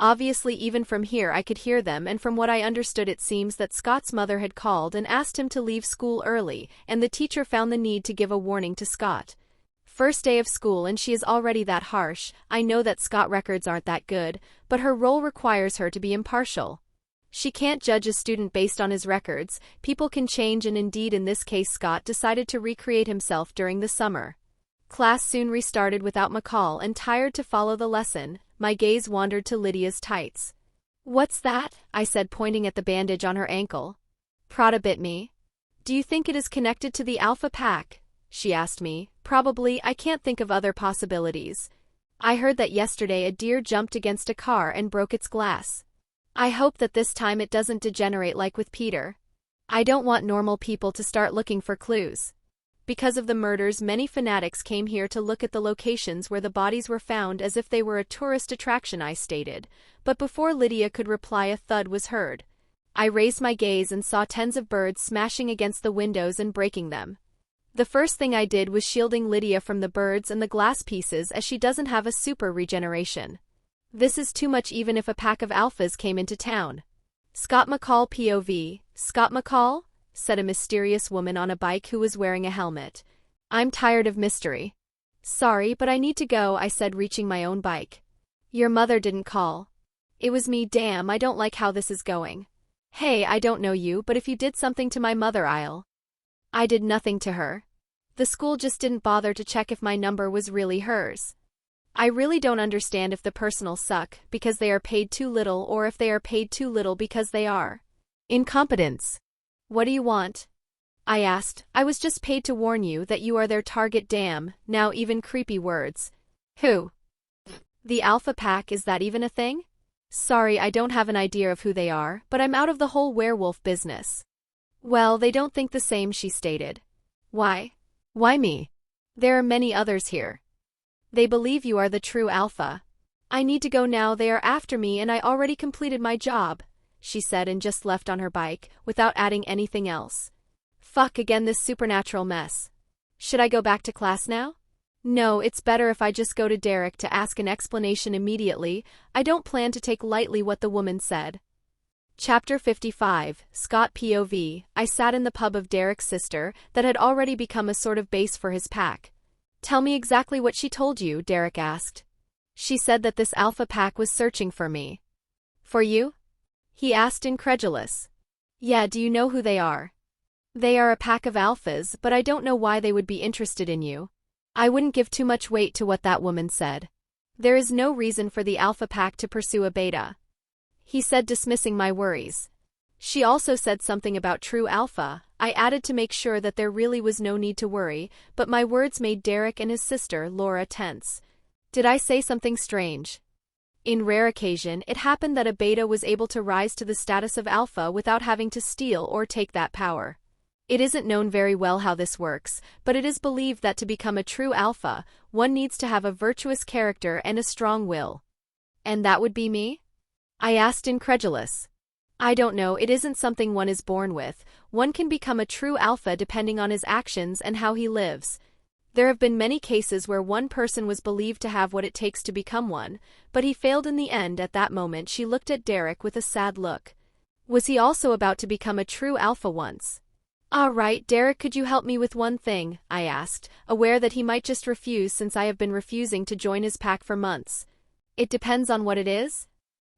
Obviously, even from here I could hear them, and from what I understood, it seems that Scott's mother had called and asked him to leave school early, and the teacher found the need to give a warning to Scott. First day of school and she is already that harsh. I know that Scott records aren't that good, but her role requires her to be impartial. She can't judge a student based on his records. People can change, and indeed in this case Scott decided to recreate himself during the summer. Class soon restarted without McCall, and tired to follow the lesson, my gaze wandered to Lydia's tights. What's that? I said, pointing at the bandage on her ankle. Prada bit me. Do you think it is connected to the Alpha Pack? She asked me. Probably, I can't think of other possibilities. I heard that yesterday a deer jumped against a car and broke its glass. I hope that this time it doesn't degenerate like with Peter. I don't want normal people to start looking for clues. Because of the murders, many fanatics came here to look at the locations where the bodies were found as if they were a tourist attraction, I stated. But before Lydia could reply, a thud was heard. I raised my gaze and saw tens of birds smashing against the windows and breaking them. The first thing I did was shielding Lydia from the birds and the glass pieces, as she doesn't have a super regeneration. This is too much even if a pack of alphas came into town. Scott McCall POV. Scott McCall? Said a mysterious woman on a bike who was wearing a helmet. I'm tired of mystery. Sorry, but I need to go, I said, reaching my own bike. Your mother didn't call. It was me. Damn, I don't like how this is going. Hey, I don't know you, but if you did something to my mother, I did nothing to her. The school just didn't bother to check if my number was really hers. I really don't understand if the personal suck because they are paid too little, or if they are paid too little because they are incompetents. What do you want? I asked. I was just paid to warn you that you are their target. Damn, now even creepy words. Who? The Alpha Pack, is that even a thing? Sorry, I don't have an idea of who they are, but I'm out of the whole werewolf business. Well, they don't think the same, she stated. Why? Why me? There are many others here. They believe you are the true Alpha. I need to go now, they are after me and I already completed my job, she said and just left on her bike, without adding anything else. Fuck again, this supernatural mess. Should I go back to class now? No, it's better if I just go to Derek to ask an explanation immediately. I don't plan to take lightly what the woman said. Chapter 55, Scott POV. I sat in the pub of Derek's sister that had already become a sort of base for his pack. Tell me exactly what she told you, Derek asked. She said that this alpha pack was searching for me. For you? He asked, incredulous. Yeah, do you know who they are? They are a pack of alphas, but I don't know why they would be interested in you. I wouldn't give too much weight to what that woman said. There is no reason for the alpha pack to pursue a beta. He said, dismissing my worries. She also said something about true alpha. I added to make sure that there really was no need to worry, but my words made Derek and his sister, Laura, tense. Did I say something strange? In rare occasion, it happened that a beta was able to rise to the status of alpha without having to steal or take that power. It isn't known very well how this works, but it is believed that to become a true alpha, one needs to have a virtuous character and a strong will. And that would be me? I asked, incredulous. I don't know, it isn't something one is born with. One can become a true alpha depending on his actions and how he lives. There have been many cases where one person was believed to have what it takes to become one, but he failed in the end. At that moment she looked at Derek with a sad look. Was he also about to become a true alpha once? All right, Derek, could you help me with one thing? I asked, aware that he might just refuse since I have been refusing to join his pack for months. It depends on what it is?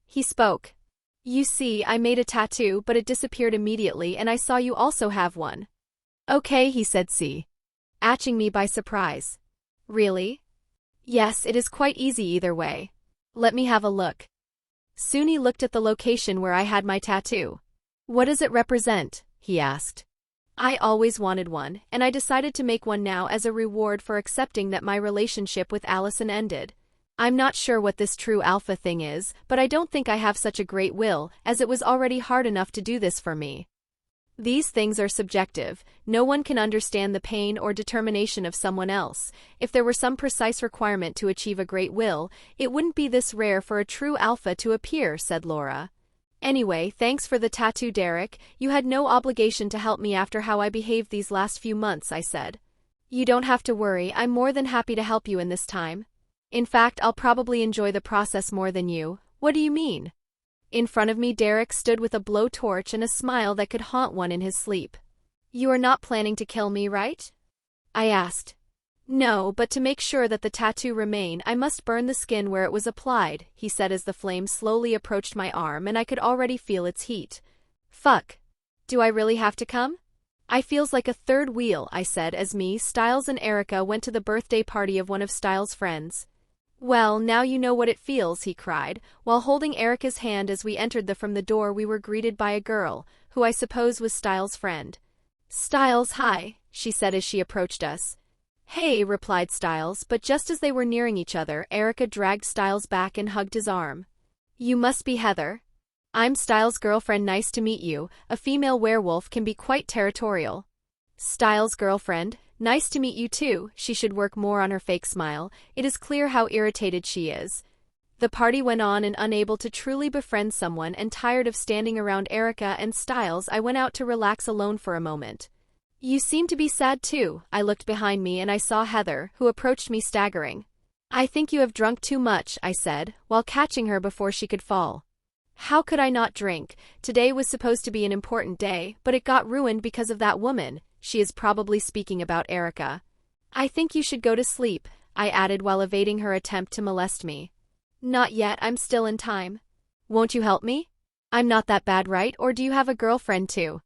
He spoke. You see, I made a tattoo, but it disappeared immediately and I saw you also have one. Okay, he said, catching me by surprise. Really? Yes, it is quite easy either way. Let me have a look. Soon he looked at the location where I had my tattoo. What does it represent? He asked. I always wanted one, and I decided to make one now as a reward for accepting that my relationship with Allison ended. I'm not sure what this true alpha thing is, but I don't think I have such a great will, as it was already hard enough to do this for me. These things are subjective. No one can understand the pain or determination of someone else. If there were some precise requirement to achieve a great will, it wouldn't be this rare for a true alpha to appear, said Laura. Anyway, thanks for the tattoo, Derek. You had no obligation to help me after how I behaved these last few months, I said. You don't have to worry, I'm more than happy to help you in this time. In fact, I'll probably enjoy the process more than you. What do you mean? In front of me, Derek stood with a blowtorch and a smile that could haunt one in his sleep. You are not planning to kill me, right? I asked. No, but to make sure that the tattoo remain, I must burn the skin where it was applied, he said as the flame slowly approached my arm and I could already feel its heat. Fuck. Do I really have to come? I feels like a third wheel, I said as me, Styles and Erica went to the birthday party of one of Styles' friends. Well, now you know what it feels, he cried, while holding Erica's hand as we entered from the door we were greeted by a girl, who I suppose was Styles' friend. Styles, hi, she said as she approached us. Hey, replied Styles, but just as they were nearing each other, Erica dragged Styles back and hugged his arm. You must be Heather. I'm Styles' girlfriend, nice to meet you. A female werewolf can be quite territorial. Styles' girlfriend, nice to meet you too. She should work more on her fake smile. It is clear how irritated she is. The party went on and unable to truly befriend someone and tired of standing around Erica and Styles, I went out to relax alone for a moment. You seem to be sad too. I looked behind me and I saw Heather, who approached me staggering. I think you have drunk too much, I said, while catching her before she could fall. How could I not drink? Today was supposed to be an important day, but it got ruined because of that woman. She is probably speaking about Erica. I think you should go to sleep, I added while evading her attempt to molest me. Not yet, I'm still in time. Won't you help me? I'm not that bad, right? Or do you have a girlfriend too?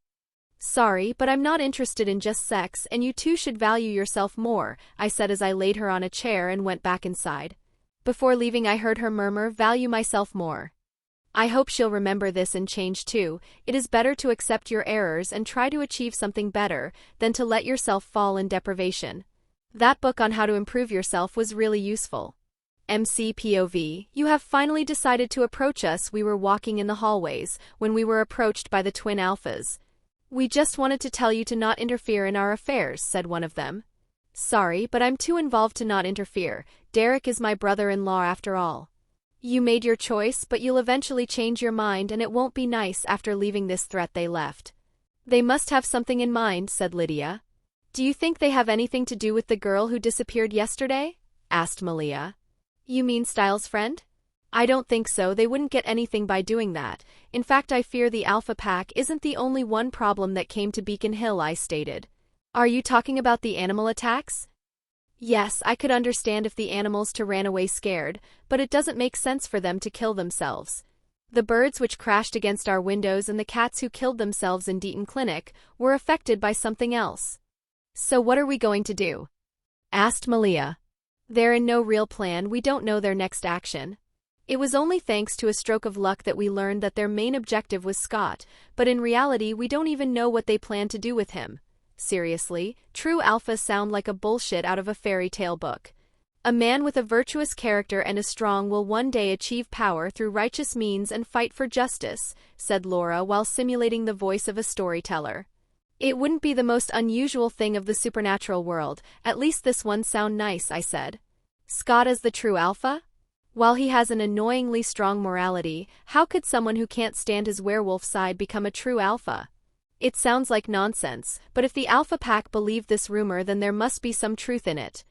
Sorry, but I'm not interested in just sex, and you two should value yourself more, I said as I laid her on a chair and went back inside. Before leaving I heard her murmur, value myself more. I hope she'll remember this and change too. It is better to accept your errors and try to achieve something better than to let yourself fall in deprivation. That book on how to improve yourself was really useful. MC POV, you have finally decided to approach us. We were walking in the hallways when we were approached by the twin alphas. We just wanted to tell you to not interfere in our affairs, said one of them. Sorry, but I'm too involved to not interfere. Derek is my brother-in-law after all. You made your choice, but you'll eventually change your mind and it won't be nice after leaving this threat they left. They must have something in mind, said Lydia. Do you think they have anything to do with the girl who disappeared yesterday? Asked Malia. You mean Styles' friend? I don't think so, they wouldn't get anything by doing that. In fact, I fear the Alpha Pack isn't the only one problem that came to Beacon Hill, I stated. Are you talking about the animal attacks? Yes, I could understand if the animals ran away scared, but it doesn't make sense for them to kill themselves. The birds which crashed against our windows and the cats who killed themselves in Deaton Clinic were affected by something else. So what are we going to do? Asked Malia. They're in no real plan, we don't know their next action. It was only thanks to a stroke of luck that we learned that their main objective was Scott, but in reality we don't even know what they plan to do with him. Seriously, true alphas sound like a bullshit out of a fairy tale book. A man with a virtuous character and a strong will one day achieve power through righteous means and fight for justice, said Laura while simulating the voice of a storyteller. It wouldn't be the most unusual thing of the supernatural world, at least this one sound nice, I said. Scott as the true alpha? While he has an annoyingly strong morality, how could someone who can't stand his werewolf side become a true alpha? It sounds like nonsense, but if the Alpha Pack believed this rumor then there must be some truth in it.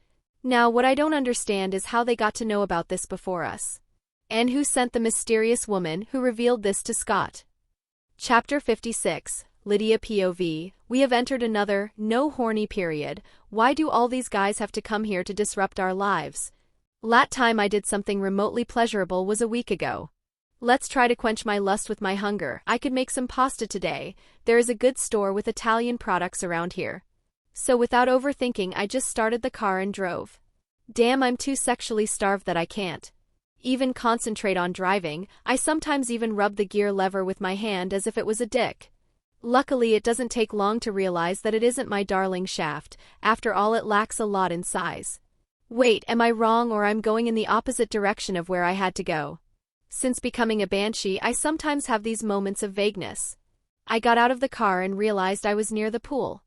Now what I don't understand is how they got to know about this before us. And who sent the mysterious woman who revealed this to Scott. Chapter 56, Lydia POV, we have entered another, no horny period. Why do all these guys have to come here to disrupt our lives? Last time I did something remotely pleasurable was a week ago. Let's try to quench my lust with my hunger. I could make some pasta today. There is a good store with Italian products around here. So without overthinking I just started the car and drove. Damn, I'm too sexually starved that I can't even concentrate on driving. I sometimes even rub the gear lever with my hand as if it was a dick. Luckily it doesn't take long to realize that it isn't my darling shaft. After all, it lacks a lot in size. Wait, am I wrong or I'm going in the opposite direction of where I had to go? Since becoming a banshee, I sometimes have these moments of vagueness. I got out of the car and realized I was near the pool.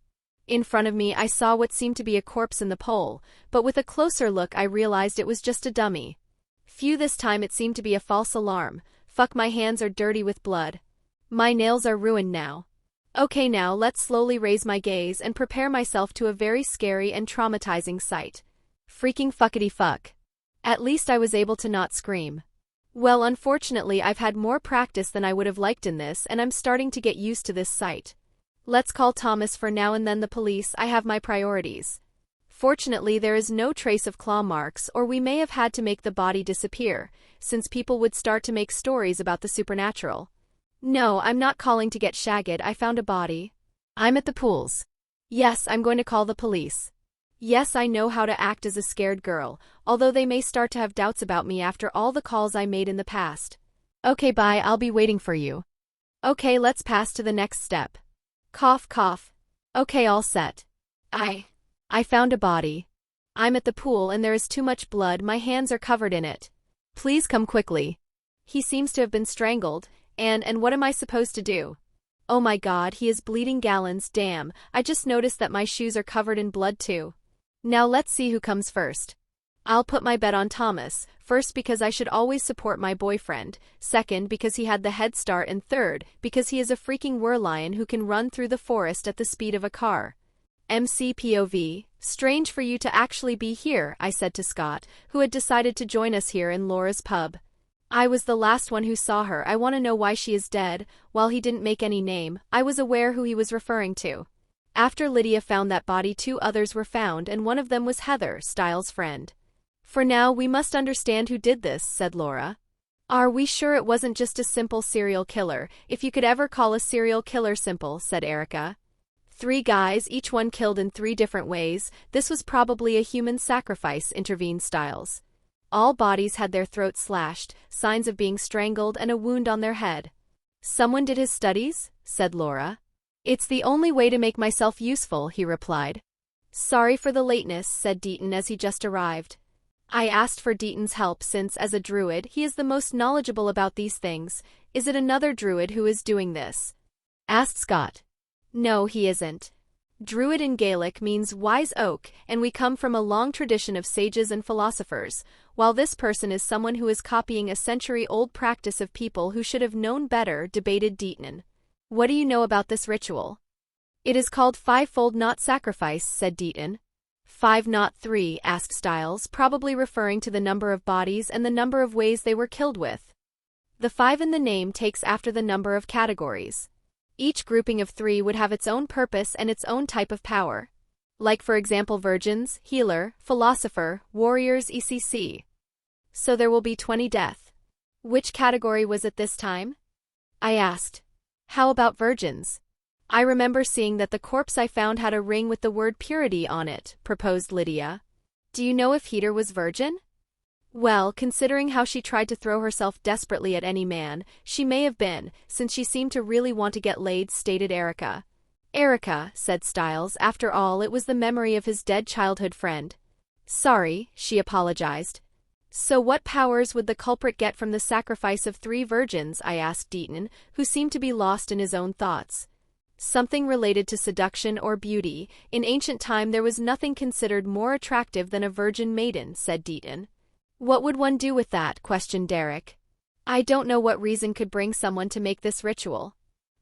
In front of me I saw what seemed to be a corpse in the pool, but with a closer look I realized it was just a dummy. Phew, this time it seemed to be a false alarm. Fuck, my hands are dirty with blood. My nails are ruined now. Okay, now let's slowly raise my gaze and prepare myself to a very scary and traumatizing sight. Freaking fuckity fuck. At least I was able to not scream. Well, unfortunately I've had more practice than I would have liked in this and I'm starting to get used to this sight. Let's call Thomas for now and then the police. I have my priorities. Fortunately there is no trace of claw marks, or we may have had to make the body disappear, since people would start to make stories about the supernatural. No, I'm not calling to get shagged, I found a body. I'm at the pools. Yes, I'm going to call the police. Yes, I know how to act as a scared girl, although they may start to have doubts about me after all the calls I made in the past. Okay, bye, I'll be waiting for you. Okay, let's pass to the next step. Cough, cough. Okay, all set. I found a body. I'm at the pool and there is too much blood, my hands are covered in it. Please come quickly. He seems to have been strangled, and what am I supposed to do? Oh my god, he is bleeding gallons, damn, I just noticed that my shoes are covered in blood too. Now let's see who comes first. I'll put my bet on Thomas, first because I should always support my boyfriend, second because he had the head start, and third because he is a freaking werelion who can run through the forest at the speed of a car. MC POV, strange for you to actually be here, I said to Scott, who had decided to join us here in Laura's pub. I was the last one who saw her, I want to know why she is dead. While he didn't make any name, I was aware who he was referring to. After Lydia found that body, 2 others were found and one of them was Heather, Styles' friend. For now we must understand who did this, said Laura. Are we sure it wasn't just a simple serial killer, if you could ever call a serial killer simple, said Erica. 3 guys, each one killed in 3 different ways, this was probably a human sacrifice, intervened Styles. All bodies had their throats slashed, signs of being strangled and a wound on their head. Someone did his studies, said Laura. It's the only way to make myself useful, he replied. Sorry for the lateness, said Deaton as he just arrived. I asked for Deaton's help since, as a druid, he is the most knowledgeable about these things. Is it another druid who is doing this? Asked Scott. No, he isn't. Druid in Gaelic means wise oak, and we come from a long tradition of sages and philosophers, while this person is someone who is copying a century-old practice of people who should have known better, debated Deaton. What do you know about this ritual? It is called fivefold not sacrifice, said Deaton. 5 not 3, asked Styles, probably referring to the number of bodies and the number of ways they were killed with. The 5 in the name takes after the number of categories. Each grouping of 3 would have its own purpose and its own type of power. Like for example virgins, healer, philosopher, warriors etc. So there will be 20 death. Which category was it this time? I asked. How about virgins? I remember seeing that the corpse I found had a ring with the word purity on it, proposed Lydia. Do you know if Heater was virgin? Well, considering how she tried to throw herself desperately at any man, she may have been, since she seemed to really want to get laid, stated Erica. Erica, said Styles, after all it was the memory of his dead childhood friend. Sorry, she apologized. So what powers would the culprit get from the sacrifice of 3 virgins, I asked Deaton, who seemed to be lost in his own thoughts. Something related to seduction or beauty. In ancient time there was nothing considered more attractive than a virgin maiden, said Deaton. What would one do with that? Questioned Derek. I don't know what reason could bring someone to make this ritual.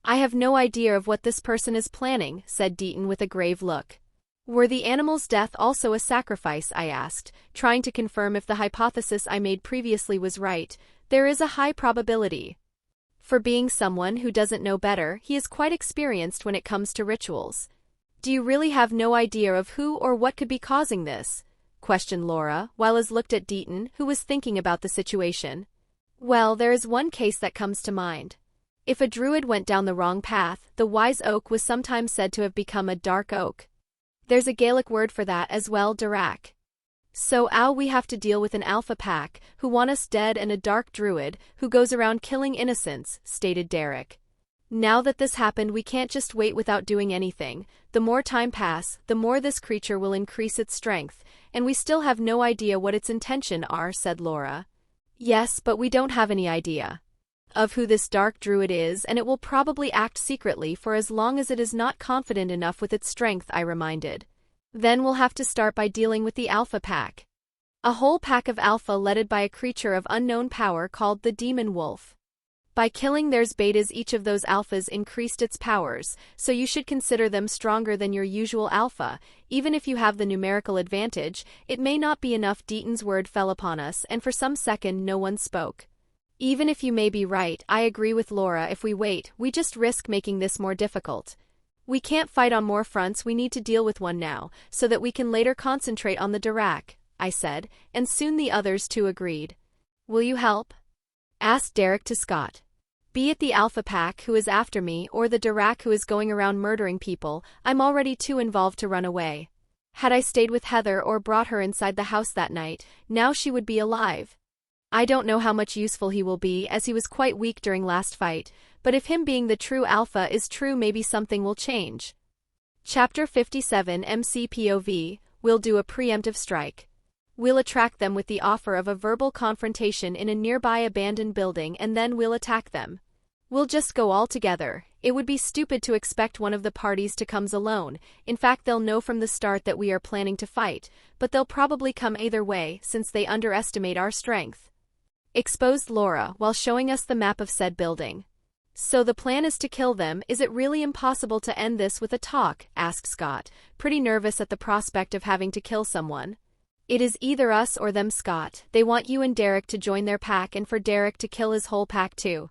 I have no idea of what this person is planning, said Deaton with a grave look. Were the animal's death also a sacrifice? I asked, trying to confirm if the hypothesis I made previously was right. There is a high probability. For being someone who doesn't know better, he is quite experienced when it comes to rituals. Do you really have no idea of who or what could be causing this? Questioned Laura, while Liz looked at Deaton, who was thinking about the situation. Well, there is one case that comes to mind. If a druid went down the wrong path, the wise oak was sometimes said to have become a dark oak. There's a Gaelic word for that as well, Dirac. So we have to deal with an alpha pack, who want us dead, and a dark druid, who goes around killing innocents, stated Derek. Now that this happened we can't just wait without doing anything. The more time pass, the more this creature will increase its strength, and we still have no idea what its intention are, said Laura. Yes, but we don't have any idea of who this dark druid is, and it will probably act secretly for as long as it is not confident enough with its strength, I reminded. Then we'll have to start by dealing with the alpha pack. A whole pack of alpha led by a creature of unknown power called the demon wolf. By killing theirs betas, each of those alphas increased its powers, so you should consider them stronger than your usual alpha. Even if you have the numerical advantage, it may not be enough. Deaton's word fell upon us, and for some second no one spoke. Even if you may be right, I agree with Laura. If we wait, we just risk making this more difficult. We can't fight on more fronts, we need to deal with one now, so that we can later concentrate on the Dirac, I said, and soon the others too agreed. Will you help? Asked Derek to Scott. Be it the Alpha Pack who is after me or the Dirac who is going around murdering people, I'm already too involved to run away. Had I stayed with Heather or brought her inside the house that night, now she would be alive. I don't know how much useful he will be, as he was quite weak during last fight, but if him being the true Alpha is true, maybe something will change. Chapter 57 MCPOV, we'll do a preemptive strike. We'll attract them with the offer of a verbal confrontation in a nearby abandoned building, and then we'll attack them. We'll just go all together. It would be stupid to expect one of the parties to come alone. In fact, they'll know from the start that we are planning to fight, but they'll probably come either way since they underestimate our strength. Exposed Laura, while showing us the map of said building. So the plan is to kill them. Is it really impossible to end this with a talk? Asked Scott, pretty nervous at the prospect of having to kill someone. It is either us or them, Scott. They want you and Derek to join their pack and for Derek to kill his whole pack too.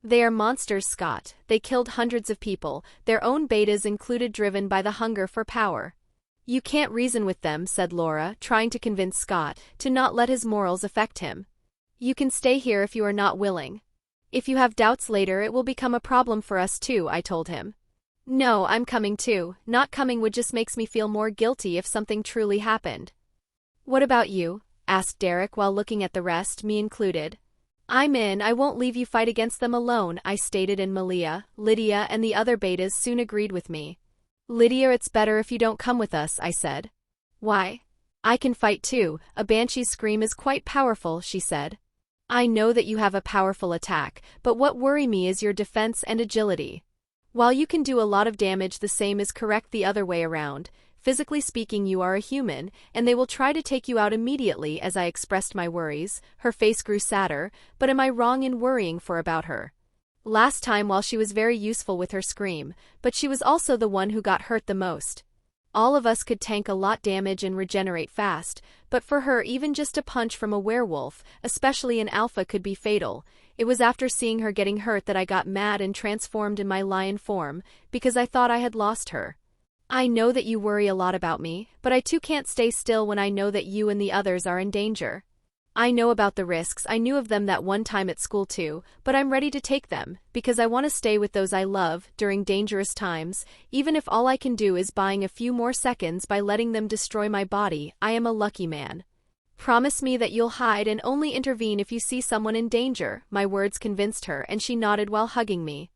They are monsters, Scott. They killed hundreds of people, their own betas included, driven by the hunger for power. You can't reason with them, said Laura, trying to convince Scott to not let his morals affect him. You can stay here if you are not willing. If you have doubts later, it will become a problem for us too, I told him. No, I'm coming too. Not coming would just makes me feel more guilty if something truly happened. What about you? Asked Derek while looking at the rest, me included. I'm in. I won't leave you fight against them alone, I stated, and Malia, Lydia, and the other betas soon agreed with me. Lydia, it's better if you don't come with us, I said. Why? I can fight too. A banshee's scream is quite powerful, she said. I know that you have a powerful attack, but what worry me is your defense and agility. While you can do a lot of damage, the same is correct the other way around. Physically speaking, you are a human, and they will try to take you out immediately. As I expressed my worries, her face grew sadder. But am I wrong in worrying for about her? Last time, while she was very useful with her scream, but she was also the one who got hurt the most. All of us could tank a lot damage and regenerate fast, but for her, even just a punch from a werewolf, especially an alpha, could be fatal. It was after seeing her getting hurt that I got mad and transformed in my lion form, because I thought I had lost her. I know that you worry a lot about me, but I too can't stay still when I know that you and the others are in danger. I know about the risks, I knew of them that one time at school too, but I'm ready to take them, because I want to stay with those I love during dangerous times, even if all I can do is buying a few more seconds by letting them destroy my body. I am a lucky man. Promise me that you'll hide and only intervene if you see someone in danger. My words convinced her, and she nodded while hugging me.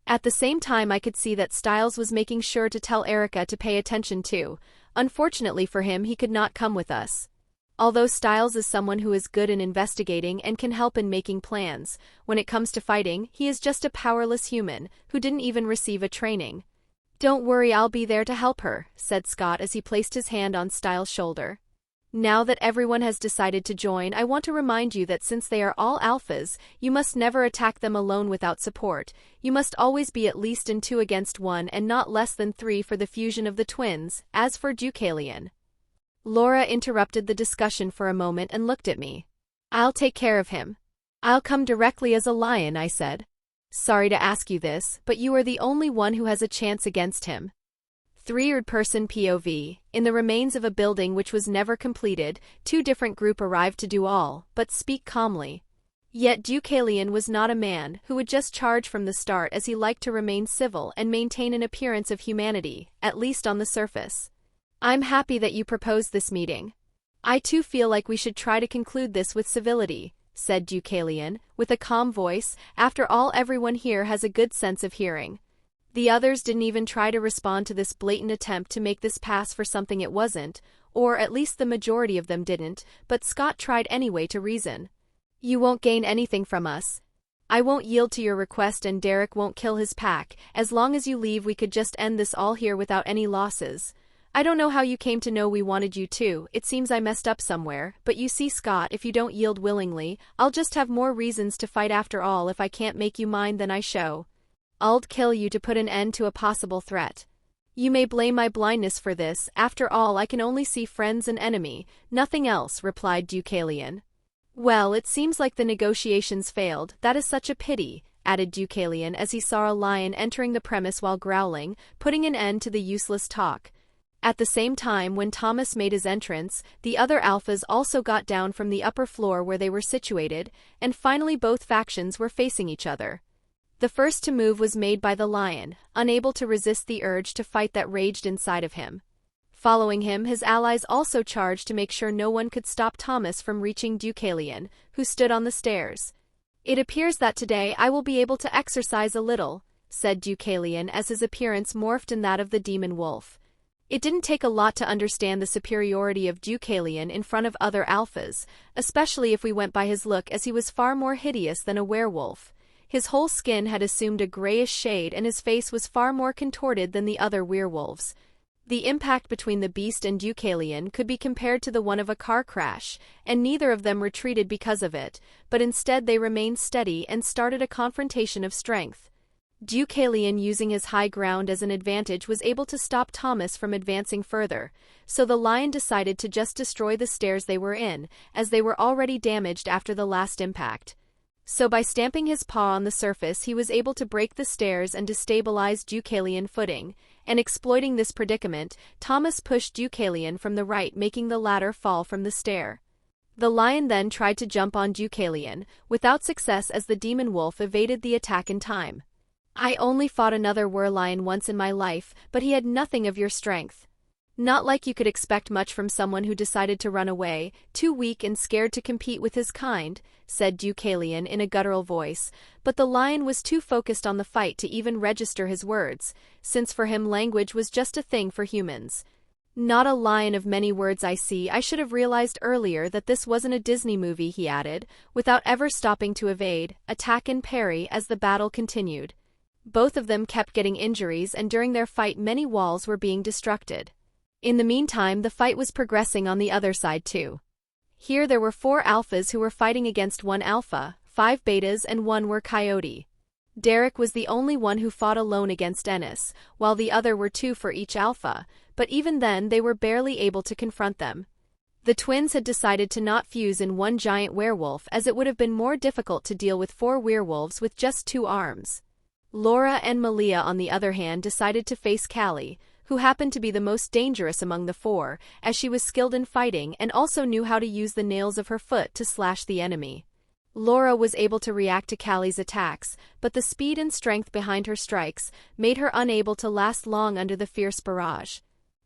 At the same time, I could see that Styles was making sure to tell Erica to pay attention too. Unfortunately for him, he could not come with us. Although Styles is someone who is good in investigating and can help in making plans, when it comes to fighting, he is just a powerless human who didn't even receive a training. Don't worry, I'll be there to help her, said Scott as he placed his hand on Styles' shoulder. Now that everyone has decided to join, I want to remind you that since they are all alphas, you must never attack them alone without support. You must always be at least in 2 against 1 and not less than 3 for the fusion of the twins. As for Deucalion. Laura interrupted the discussion for a moment and looked at me. I'll take care of him. I'll come directly as a lion, I said. Sorry to ask you this, but you are the only one who has a chance against him. Third-person POV. In the remains of a building which was never completed, 2 different groups arrived to do all but speak calmly. Yet Deucalion was not a man who would just charge from the start, as he liked to remain civil and maintain an appearance of humanity, at least on the surface. I'm happy that you proposed this meeting. I too feel like we should try to conclude this with civility, said Deucalion, with a calm voice. After all, everyone here has a good sense of hearing. The others didn't even try to respond to this blatant attempt to make this pass for something it wasn't, or at least the majority of them didn't, but Scott tried anyway to reason. You won't gain anything from us. I won't yield to your request, and Derek won't kill his pack. As long as you leave, we could just end this all here without any losses. I don't know how you came to know we wanted you to. It seems I messed up somewhere, but you see, Scott, if you don't yield willingly, I'll just have more reasons to fight after all. If I can't make you mine, then I show. I'll kill you to put an end to a possible threat. You may blame my blindness for this. After all, I can only see friends and enemy, nothing else, replied Deucalion. Well, it seems like the negotiations failed. That is such a pity, added Deucalion as he saw a lion entering the premise while growling, putting an end to the useless talk. At the same time, when Thomas made his entrance, the other alphas also got down from the upper floor where they were situated, and finally both factions were facing each other. The first to move was made by the lion, unable to resist the urge to fight that raged inside of him. Following him, his allies also charged to make sure no one could stop Thomas from reaching Deucalion, who stood on the stairs. It appears that today I will be able to exercise a little, said Deucalion as his appearance morphed in that of the demon wolf. It didn't take a lot to understand the superiority of Deucalion in front of other alphas, especially if we went by his look, as he was far more hideous than a werewolf. His whole skin had assumed a grayish shade and his face was far more contorted than the other werewolves. The impact between the beast and Deucalion could be compared to the one of a car crash, and neither of them retreated because of it, but instead they remained steady and started a confrontation of strength. Deucalion, using his high ground as an advantage, was able to stop Thomas from advancing further, so the lion decided to just destroy the stairs they were in, as they were already damaged after the last impact. So by stamping his paw on the surface, he was able to break the stairs and destabilize Deucalion footing, and exploiting this predicament, Thomas pushed Deucalion from the right, making the latter fall from the stair. The lion then tried to jump on Deucalion, without success, as the demon wolf evaded the attack in time. I only fought another werelion once in my life, but he had nothing of your strength. Not like you could expect much from someone who decided to run away, too weak and scared to compete with his kind, said Deucalion in a guttural voice, but the lion was too focused on the fight to even register his words, since for him language was just a thing for humans. Not a lion of many words, I see. I should have realized earlier that this wasn't a Disney movie, he added, without ever stopping to evade, attack and parry as the battle continued. Both of them kept getting injuries, and during their fight many walls were being destructed. In the meantime, the fight was progressing on the other side too. Here there were 4 alphas who were fighting against 1 alpha, 5 betas and 1 were coyote. Derek was the only one who fought alone against Ennis, while the other were 2 for each alpha, but even then they were barely able to confront them. The twins had decided to not fuse in one giant werewolf, as it would have been more difficult to deal with 4 werewolves with just 2 arms. Laura and Malia, on the other hand, decided to face Callie, who happened to be the most dangerous among the 4, as she was skilled in fighting and also knew how to use the nails of her foot to slash the enemy. Laura was able to react to Callie's attacks, but the speed and strength behind her strikes made her unable to last long under the fierce barrage.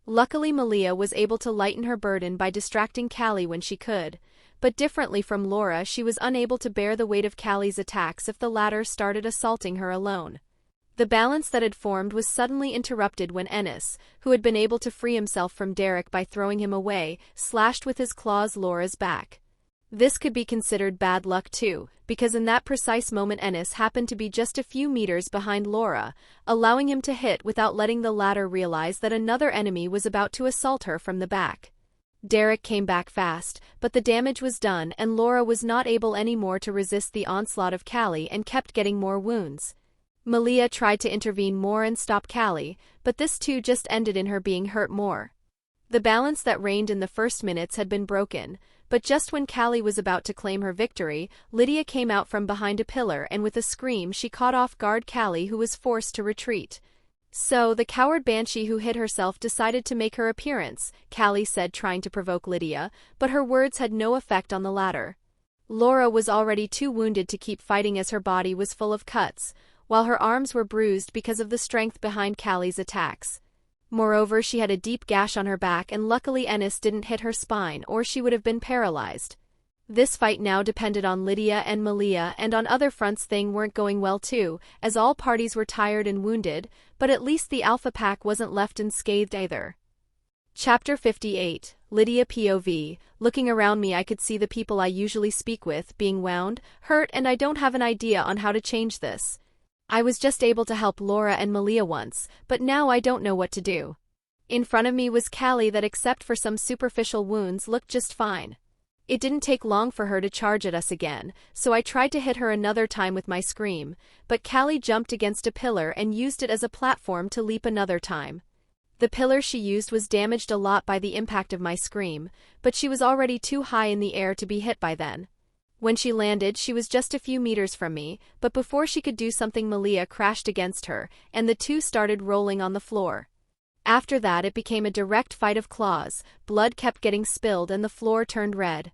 Luckily, Malia was able to lighten her burden by distracting Callie when she could, but differently from Laura, she was unable to bear the weight of Callie's attacks if the latter started assaulting her alone. The balance that had formed was suddenly interrupted when Ennis, who had been able to free himself from Derek by throwing him away, slashed with his claws Laura's back. This could be considered bad luck too, because in that precise moment Ennis happened to be just a few meters behind Laura, allowing him to hit without letting the latter realize that another enemy was about to assault her from the back. Derek came back fast, but the damage was done and Laura was not able anymore to resist the onslaught of Callie and kept getting more wounds. Malia tried to intervene more and stop Callie, but this too just ended in her being hurt more. The balance that reigned in the first minutes had been broken, but just when Callie was about to claim her victory, Lydia came out from behind a pillar and with a scream she caught off guard Callie, who was forced to retreat. "So, the coward banshee who hid herself decided to make her appearance," Callie said, trying to provoke Lydia, but her words had no effect on the latter. Laura was already too wounded to keep fighting as her body was full of cuts, while her arms were bruised because of the strength behind Callie's attacks. Moreover, she had a deep gash on her back, and luckily Ennis didn't hit her spine or she would have been paralyzed. This fight now depended on Lydia and Malia, and on other fronts things weren't going well too, as all parties were tired and wounded, but at least the Alpha Pack wasn't left unscathed either. Chapter 58, Lydia POV. Looking around me, I could see the people I usually speak with being wound, hurt, and I don't have an idea on how to change this. I was just able to help Laura and Malia once, but now I don't know what to do. In front of me was Callie that, except for some superficial wounds, looked just fine. It didn't take long for her to charge at us again, so I tried to hit her another time with my scream, but Callie jumped against a pillar and used it as a platform to leap another time. The pillar she used was damaged a lot by the impact of my scream, but she was already too high in the air to be hit by then. When she landed, she was just a few meters from me, but before she could do something, Malia crashed against her, and the two started rolling on the floor. After that, it became a direct fight of claws, blood kept getting spilled and the floor turned red.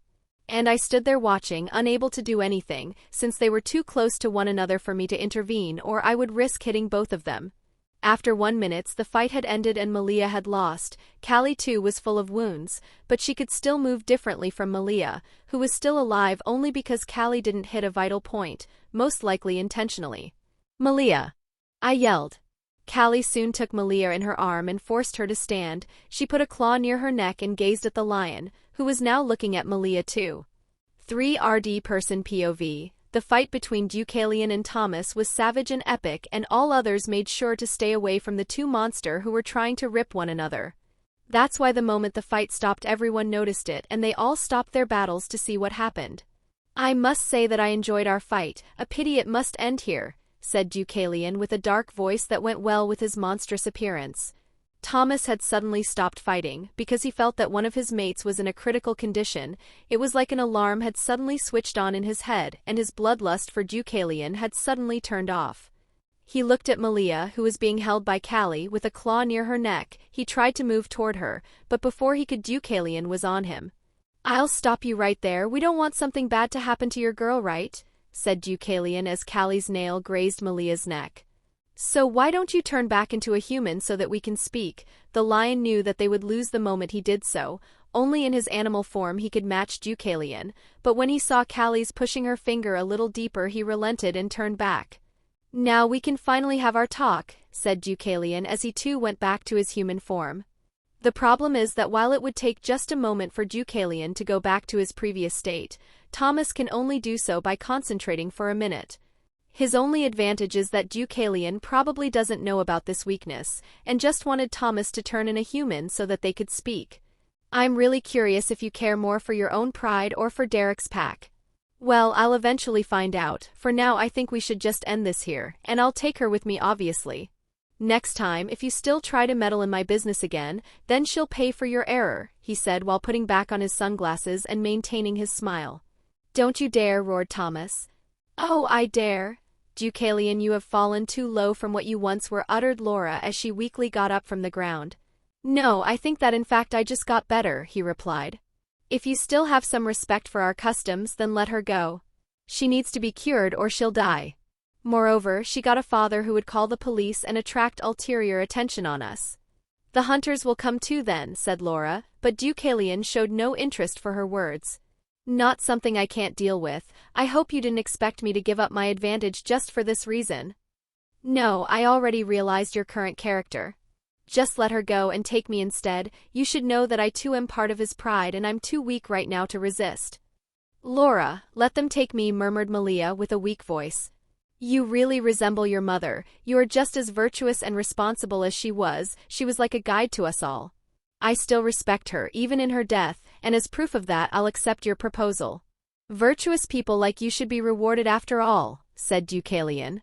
And I stood there watching, unable to do anything, since they were too close to one another for me to intervene, or I would risk hitting both of them. After 1 minute, the fight had ended and Malia had lost. Callie too was full of wounds, but she could still move differently from Malia, who was still alive only because Callie didn't hit a vital point, most likely intentionally. "Malia!" I yelled. Callie soon took Malia in her arm and forced her to stand. She put a claw near her neck and gazed at the lion, who was now looking at Malia too. 3rd person POV. The fight between Deucalion and Thomas was savage and epic, and all others made sure to stay away from the two monsters who were trying to rip one another. That's why the moment the fight stopped, everyone noticed it and they all stopped their battles to see what happened. "I must say that I enjoyed our fight. A pity it must end here," said Deucalion with a dark voice that went well with his monstrous appearance. Thomas had suddenly stopped fighting, because he felt that one of his mates was in a critical condition. It was like an alarm had suddenly switched on in his head, and his bloodlust for Deucalion had suddenly turned off. He looked at Malia, who was being held by Callie, with a claw near her neck. He tried to move toward her, but before he could, Deucalion was on him. "I'll stop you right there. We don't want something bad to happen to your girl, right?" said Deucalion as Callie's nail grazed Malia's neck. "So why don't you turn back into a human so that we can speak?" The lion knew that they would lose the moment he did so. Only in his animal form he could match Deucalion, but when he saw Callie's pushing her finger a little deeper, he relented and turned back. "Now we can finally have our talk," said Deucalion as he too went back to his human form. The problem is that while it would take just a moment for Deucalion to go back to his previous state, Thomas can only do so by concentrating for a minute. His only advantage is that Deucalion probably doesn't know about this weakness, and just wanted Thomas to turn in a human so that they could speak. I'm really curious if you care more for your own pride or for Derek's pack. Well, I'll eventually find out. For now I think we should just end this here, and I'll take her with me obviously. Next time, if you still try to meddle in my business again, then she'll pay for your error, he said while putting back on his sunglasses and maintaining his smile. Don't you dare, roared Thomas. Oh, I dare. Deucalion, you have fallen too low from what you once were, uttered Laura as she weakly got up from the ground. No, I think that in fact I just got better, he replied. If you still have some respect for our customs, then let her go. She needs to be cured or she'll die. Moreover, she got a father who would call the police and attract ulterior attention on us. The hunters will come too then, said Laura, but Deucalion showed no interest for her words. Not something I can't deal with. I hope you didn't expect me to give up my advantage just for this reason. No, I already realized your current character. Just let her go and take me instead. You should know that I too am part of his pride and I'm too weak right now to resist. Laura, let them take me, murmured Malia with a weak voice. You really resemble your mother. You are just as virtuous and responsible as she was. She was like a guide to us all. I still respect her, even in her death, and as proof of that I'll accept your proposal. Virtuous people like you should be rewarded after all, said Deucalion.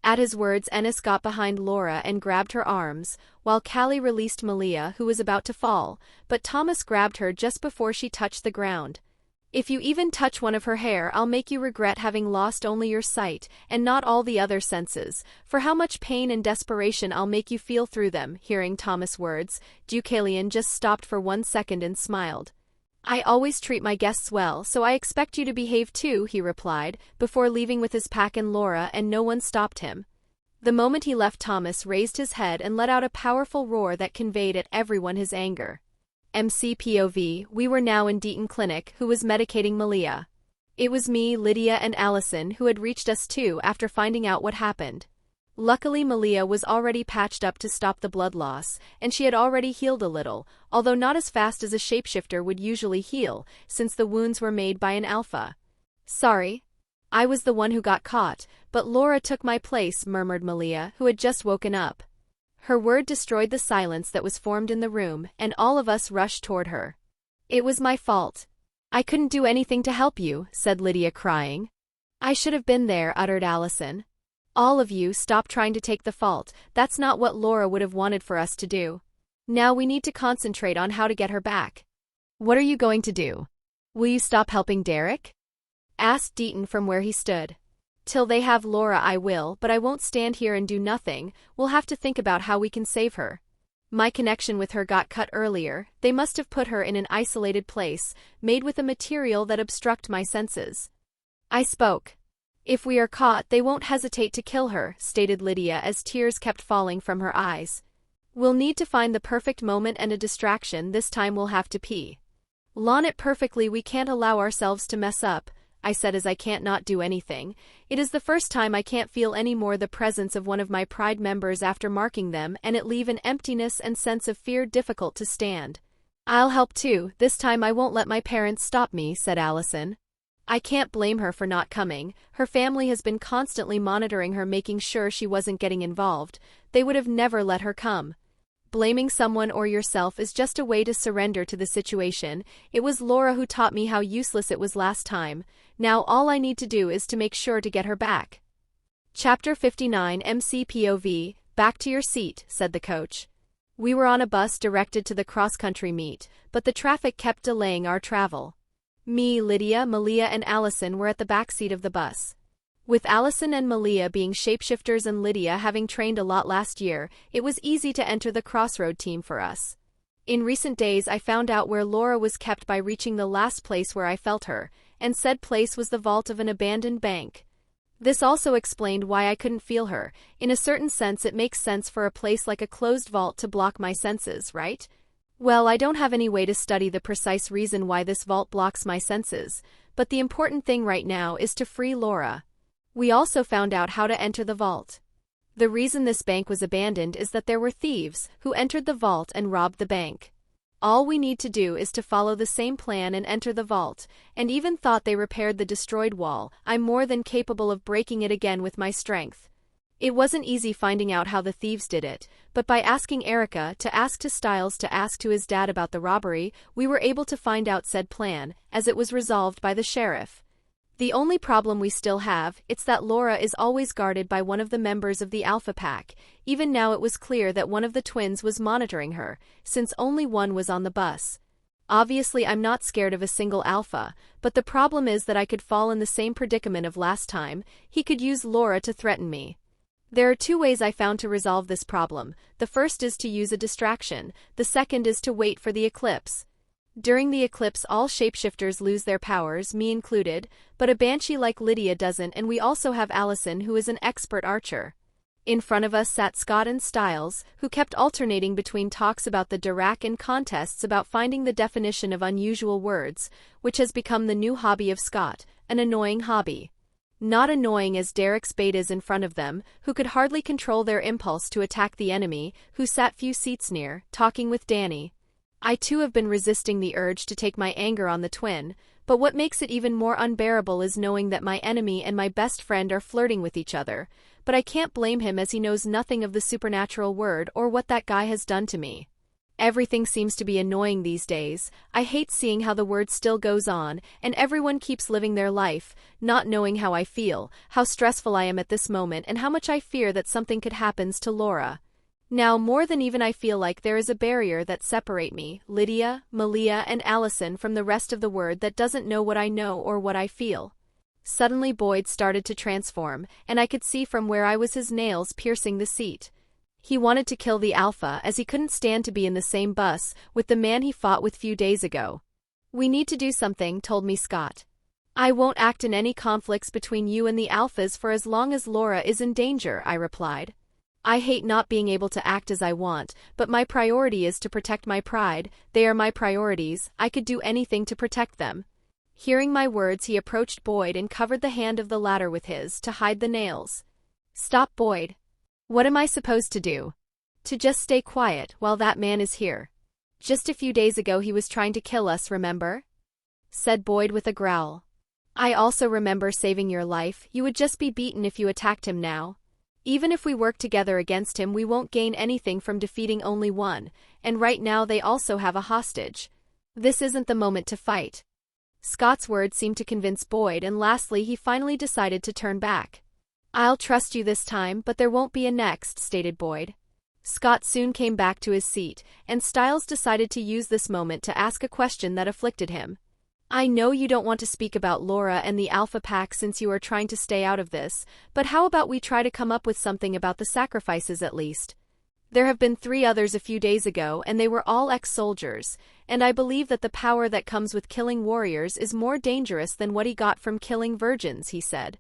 At his words Ennis got behind Laura and grabbed her arms, while Callie released Malia, who was about to fall, but Thomas grabbed her just before she touched the ground. If you even touch one of her hair, I'll make you regret having lost only your sight, and not all the other senses, for how much pain and desperation I'll make you feel through them. Hearing Thomas' words, Deucalion just stopped for 1 second and smiled. I always treat my guests well, so I expect you to behave too, he replied, before leaving with his pack and Laura, and no one stopped him. The moment he left, Thomas raised his head and let out a powerful roar that conveyed at everyone his anger. MCPOV, we were now in Deaton Clinic, who was medicating Malia. It was me, Lydia and Allison who had reached us too after finding out what happened. Luckily Malia was already patched up to stop the blood loss, and she had already healed a little, although not as fast as a shapeshifter would usually heal, since the wounds were made by an alpha. Sorry. I was the one who got caught, but Laura took my place, murmured Malia, who had just woken up. Her word destroyed the silence that was formed in the room, and all of us rushed toward her. It was my fault. I couldn't do anything to help you, said Lydia, crying. I should have been there, uttered Allison. All of you, stop trying to take the fault. That's not what Laura would have wanted for us to do. Now we need to concentrate on how to get her back. What are you going to do? Will you stop helping Derek? Asked Deaton from where he stood. Till they have Laura I will, but I won't stand here and do nothing. We'll have to think about how we can save her. My connection with her got cut earlier. They must have put her in an isolated place, made with a material that obstruct my senses. I spoke. If we are caught, they won't hesitate to kill her, stated Lydia as tears kept falling from her eyes. We'll need to find the perfect moment and a distraction. This time we'll have to pee. Lawn it perfectly, we can't allow ourselves to mess up, I said as I can't not do anything. It is the first time I can't feel any more the presence of one of my Pride members after marking them, and it leave an emptiness and sense of fear difficult to stand. I'll help too. This time I won't let my parents stop me, said Allison. I can't blame her for not coming. Her family has been constantly monitoring her, making sure she wasn't getting involved. They would have never let her come. Blaming someone or yourself is just a way to surrender to the situation. It was Laura who taught me how useless it was last time. Now all I need to do is to make sure to get her back. Chapter 59 MCPOV, back to your seat, said the coach. We were on a bus directed to the cross-country meet, but the traffic kept delaying our travel. Me, Lydia, Malia and Allison were at the back seat of the bus. With Allison and Malia being shapeshifters and Lydia having trained a lot last year, it was easy to enter the crossroad team for us. In recent days I found out where Laura was kept by reaching the last place where I felt her, and said place was the vault of an abandoned bank. This also explained why I couldn't feel her. In a certain sense it makes sense for a place like a closed vault to block my senses, right? Well, I don't have any way to study the precise reason why this vault blocks my senses, but the important thing right now is to free Laura. We also found out how to enter the vault. The reason this bank was abandoned is that there were thieves who entered the vault and robbed the bank. All we need to do is to follow the same plan and enter the vault, and even thought they repaired the destroyed wall. I'm more than capable of breaking it again with my strength. It wasn't easy finding out how the thieves did it, but by asking Erica to ask to Styles to ask to his dad about the robbery, we were able to find out said plan, as it was resolved by the sheriff. The only problem we still have, it's that Laura is always guarded by one of the members of the Alpha Pack. Even now it was clear that one of the twins was monitoring her, since only one was on the bus. Obviously I'm not scared of a single Alpha, but the problem is that I could fall in the same predicament of last time. He could use Laura to threaten me. There are two ways I found to resolve this problem. The first is to use a distraction, the second is to wait for the eclipse. During the eclipse all shapeshifters lose their powers, me included, but a banshee like Lydia doesn't, and we also have Allison, who is an expert archer. In front of us sat Scott and Styles, who kept alternating between talks about the Dirac and contests about finding the definition of unusual words, which has become the new hobby of Scott, an annoying hobby. Not annoying as Derek's betas in front of them, who could hardly control their impulse to attack the enemy, who sat few seats near, talking with Danny. I too have been resisting the urge to take my anger on the twin, but what makes it even more unbearable is knowing that my enemy and my best friend are flirting with each other, but I can't blame him as he knows nothing of the supernatural word or what that guy has done to me. Everything seems to be annoying these days. I hate seeing how the word still goes on, and everyone keeps living their life, not knowing how I feel, how stressful I am at this moment, and how much I fear that something could happen to Laura. Now more than even I feel like there is a barrier that separate me, Lydia, Malia, and Allison from the rest of the word that doesn't know what I know or what I feel. Suddenly Boyd started to transform, and I could see from where I was his nails piercing the seat. He wanted to kill the Alpha as he couldn't stand to be in the same bus with the man he fought with few days ago. We need to do something, told me Scott. I won't act in any conflicts between you and the Alphas for as long as Laura is in danger, I replied. I hate not being able to act as I want, but my priority is to protect my pride. They are my priorities. I could do anything to protect them. Hearing my words, he approached Boyd and covered the hand of the latter with his to hide the nails. Stop, Boyd. What am I supposed to do? To just stay quiet while that man is here. Just a few days ago he was trying to kill us, remember? Said Boyd with a growl. I also remember saving your life. You would just be beaten if you attacked him now. Even if we work together against him, we won't gain anything from defeating only one, and right now they also have a hostage. This isn't the moment to fight. Scott's words seemed to convince Boyd, and lastly he finally decided to turn back. I'll trust you this time, but there won't be a next, stated Boyd. Scott soon came back to his seat, and Styles decided to use this moment to ask a question that afflicted him. I know you don't want to speak about Laura and the Alpha Pack since you are trying to stay out of this, but how about we try to come up with something about the sacrifices at least? There have been 3 others a few days ago, and they were all ex-soldiers, and I believe that the power that comes with killing warriors is more dangerous than what he got from killing virgins, he said.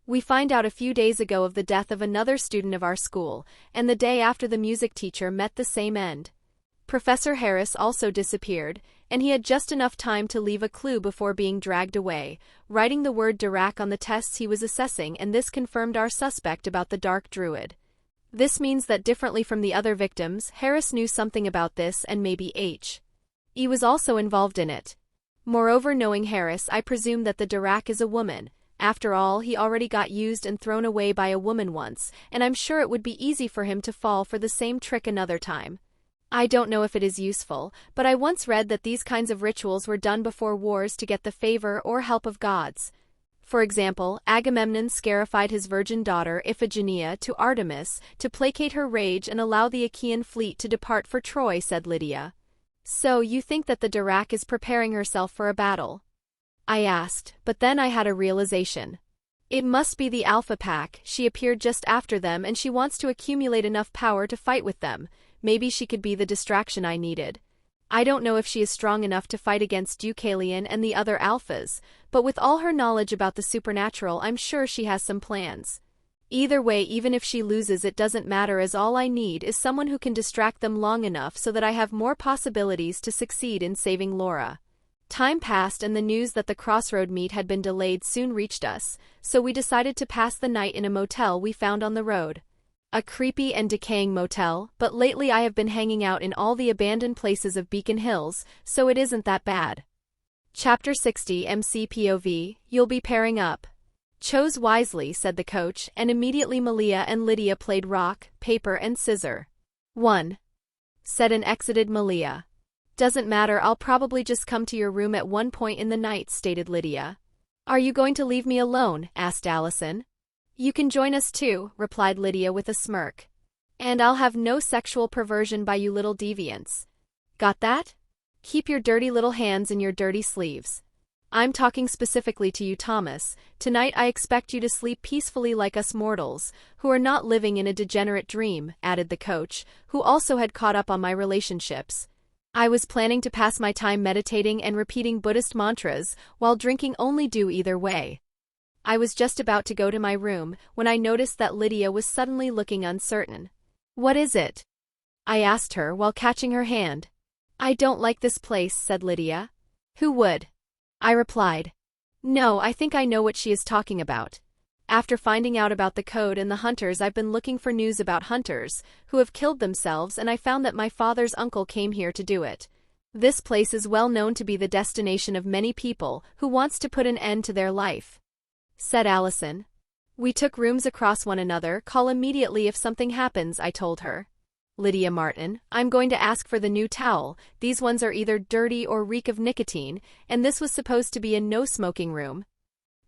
We find out a few days ago of the death of another student of our school, and the day after the music teacher met the same end. Professor Harris also disappeared, and he had just enough time to leave a clue before being dragged away, writing the word Dirac on the tests he was assessing, and this confirmed our suspect about the Dark Druid. This means that differently from the other victims, Harris knew something about this and maybe he was also involved in it. Moreover, knowing Harris, I presume that the Dirac is a woman. After all, he already got used and thrown away by a woman once, and I'm sure it would be easy for him to fall for the same trick another time. I don't know if it is useful, but I once read that these kinds of rituals were done before wars to get the favor or help of gods. For example, Agamemnon scarified his virgin daughter Iphigenia to Artemis to placate her rage and allow the Achaean fleet to depart for Troy, said Lydia. So you think that the Dirac is preparing herself for a battle? I asked, but then I had a realization. It must be the Alpha Pack. She appeared just after them and she wants to accumulate enough power to fight with them. Maybe she could be the distraction I needed. I don't know if she is strong enough to fight against Deucalion and the other Alphas, but with all her knowledge about the supernatural, I'm sure she has some plans. Either way, even if she loses, it doesn't matter, as all I need is someone who can distract them long enough so that I have more possibilities to succeed in saving Laura. Time passed and the news that the crossroad meet had been delayed soon reached us, so we decided to pass the night in a motel we found on the road. A creepy and decaying motel, but lately I have been hanging out in all the abandoned places of Beacon Hills, so it isn't that bad. Chapter 60 MCPOV, You'll be pairing up. Chose wisely, said the coach, and immediately Malia and Lydia played rock, paper and scissor. 1. Said and exited Malia. Doesn't matter, I'll probably just come to your room at one point in the night, stated Lydia. Are you going to leave me alone? Asked Allison. You can join us too, replied Lydia with a smirk. And I'll have no sexual perversion by you little deviants. Got that? Keep your dirty little hands in your dirty sleeves. I'm talking specifically to you, Thomas. Tonight I expect you to sleep peacefully like us mortals, who are not living in a degenerate dream, added the coach, who also had caught up on my relationships. I was planning to pass my time meditating and repeating Buddhist mantras while drinking only dew either way. I was just about to go to my room when I noticed that Lydia was suddenly looking uncertain. What is it? I asked her while catching her hand. I don't like this place, said Lydia. Who would? I replied. No, I think I know what she is talking about. After finding out about the code and the hunters, I've been looking for news about hunters who have killed themselves, and I found that my father's uncle came here to do it. This place is well known to be the destination of many people who wants to put an end to their life, said Allison. We took rooms across one another. Call immediately if something happens, I told her. Lydia Martin, I'm going to ask for the new towel. These ones are either dirty or reek of nicotine, and this was supposed to be a no-smoking room.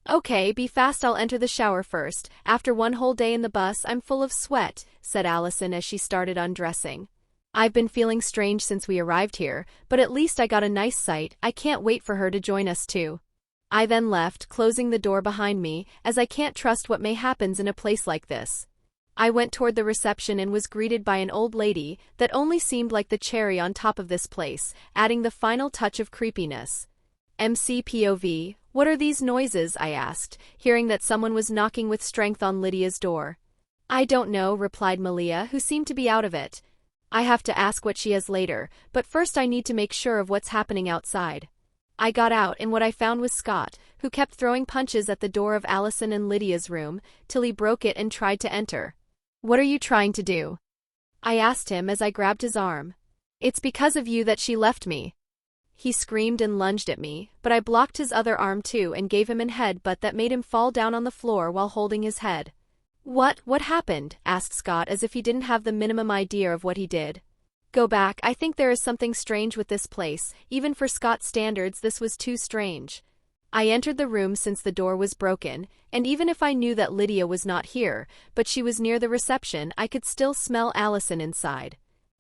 Okay, be fast, I'll enter the shower first. After one whole day in the bus, I'm full of sweat, said Allison as she started undressing. I've been feeling strange since we arrived here, but at least I got a nice sight. I can't wait for her to join us too. I then left, closing the door behind me, as I can't trust what may happen in a place like this. I went toward the reception and was greeted by an old lady that only seemed like the cherry on top of this place, adding the final touch of creepiness. MCPOV, what are these noises? I asked, hearing that someone was knocking with strength on Lydia's door. I don't know, replied Malia, who seemed to be out of it. I have to ask what she has later, but first I need to make sure of what's happening outside. I got out, and what I found was Scott, who kept throwing punches at the door of Allison and Lydia's room, till he broke it and tried to enter. What are you trying to do? I asked him as I grabbed his arm. It's because of you that she left me. He screamed and lunged at me, but I blocked his other arm too and gave him an headbutt that made him fall down on the floor while holding his head. What happened? Asked Scott as if he didn't have the minimum idea of what he did. Go back, I think there is something strange with this place. Even for Scott's standards, this was too strange. I entered the room since the door was broken, and even if I knew that Lydia was not here, but she was near the reception, I could still smell Allison inside.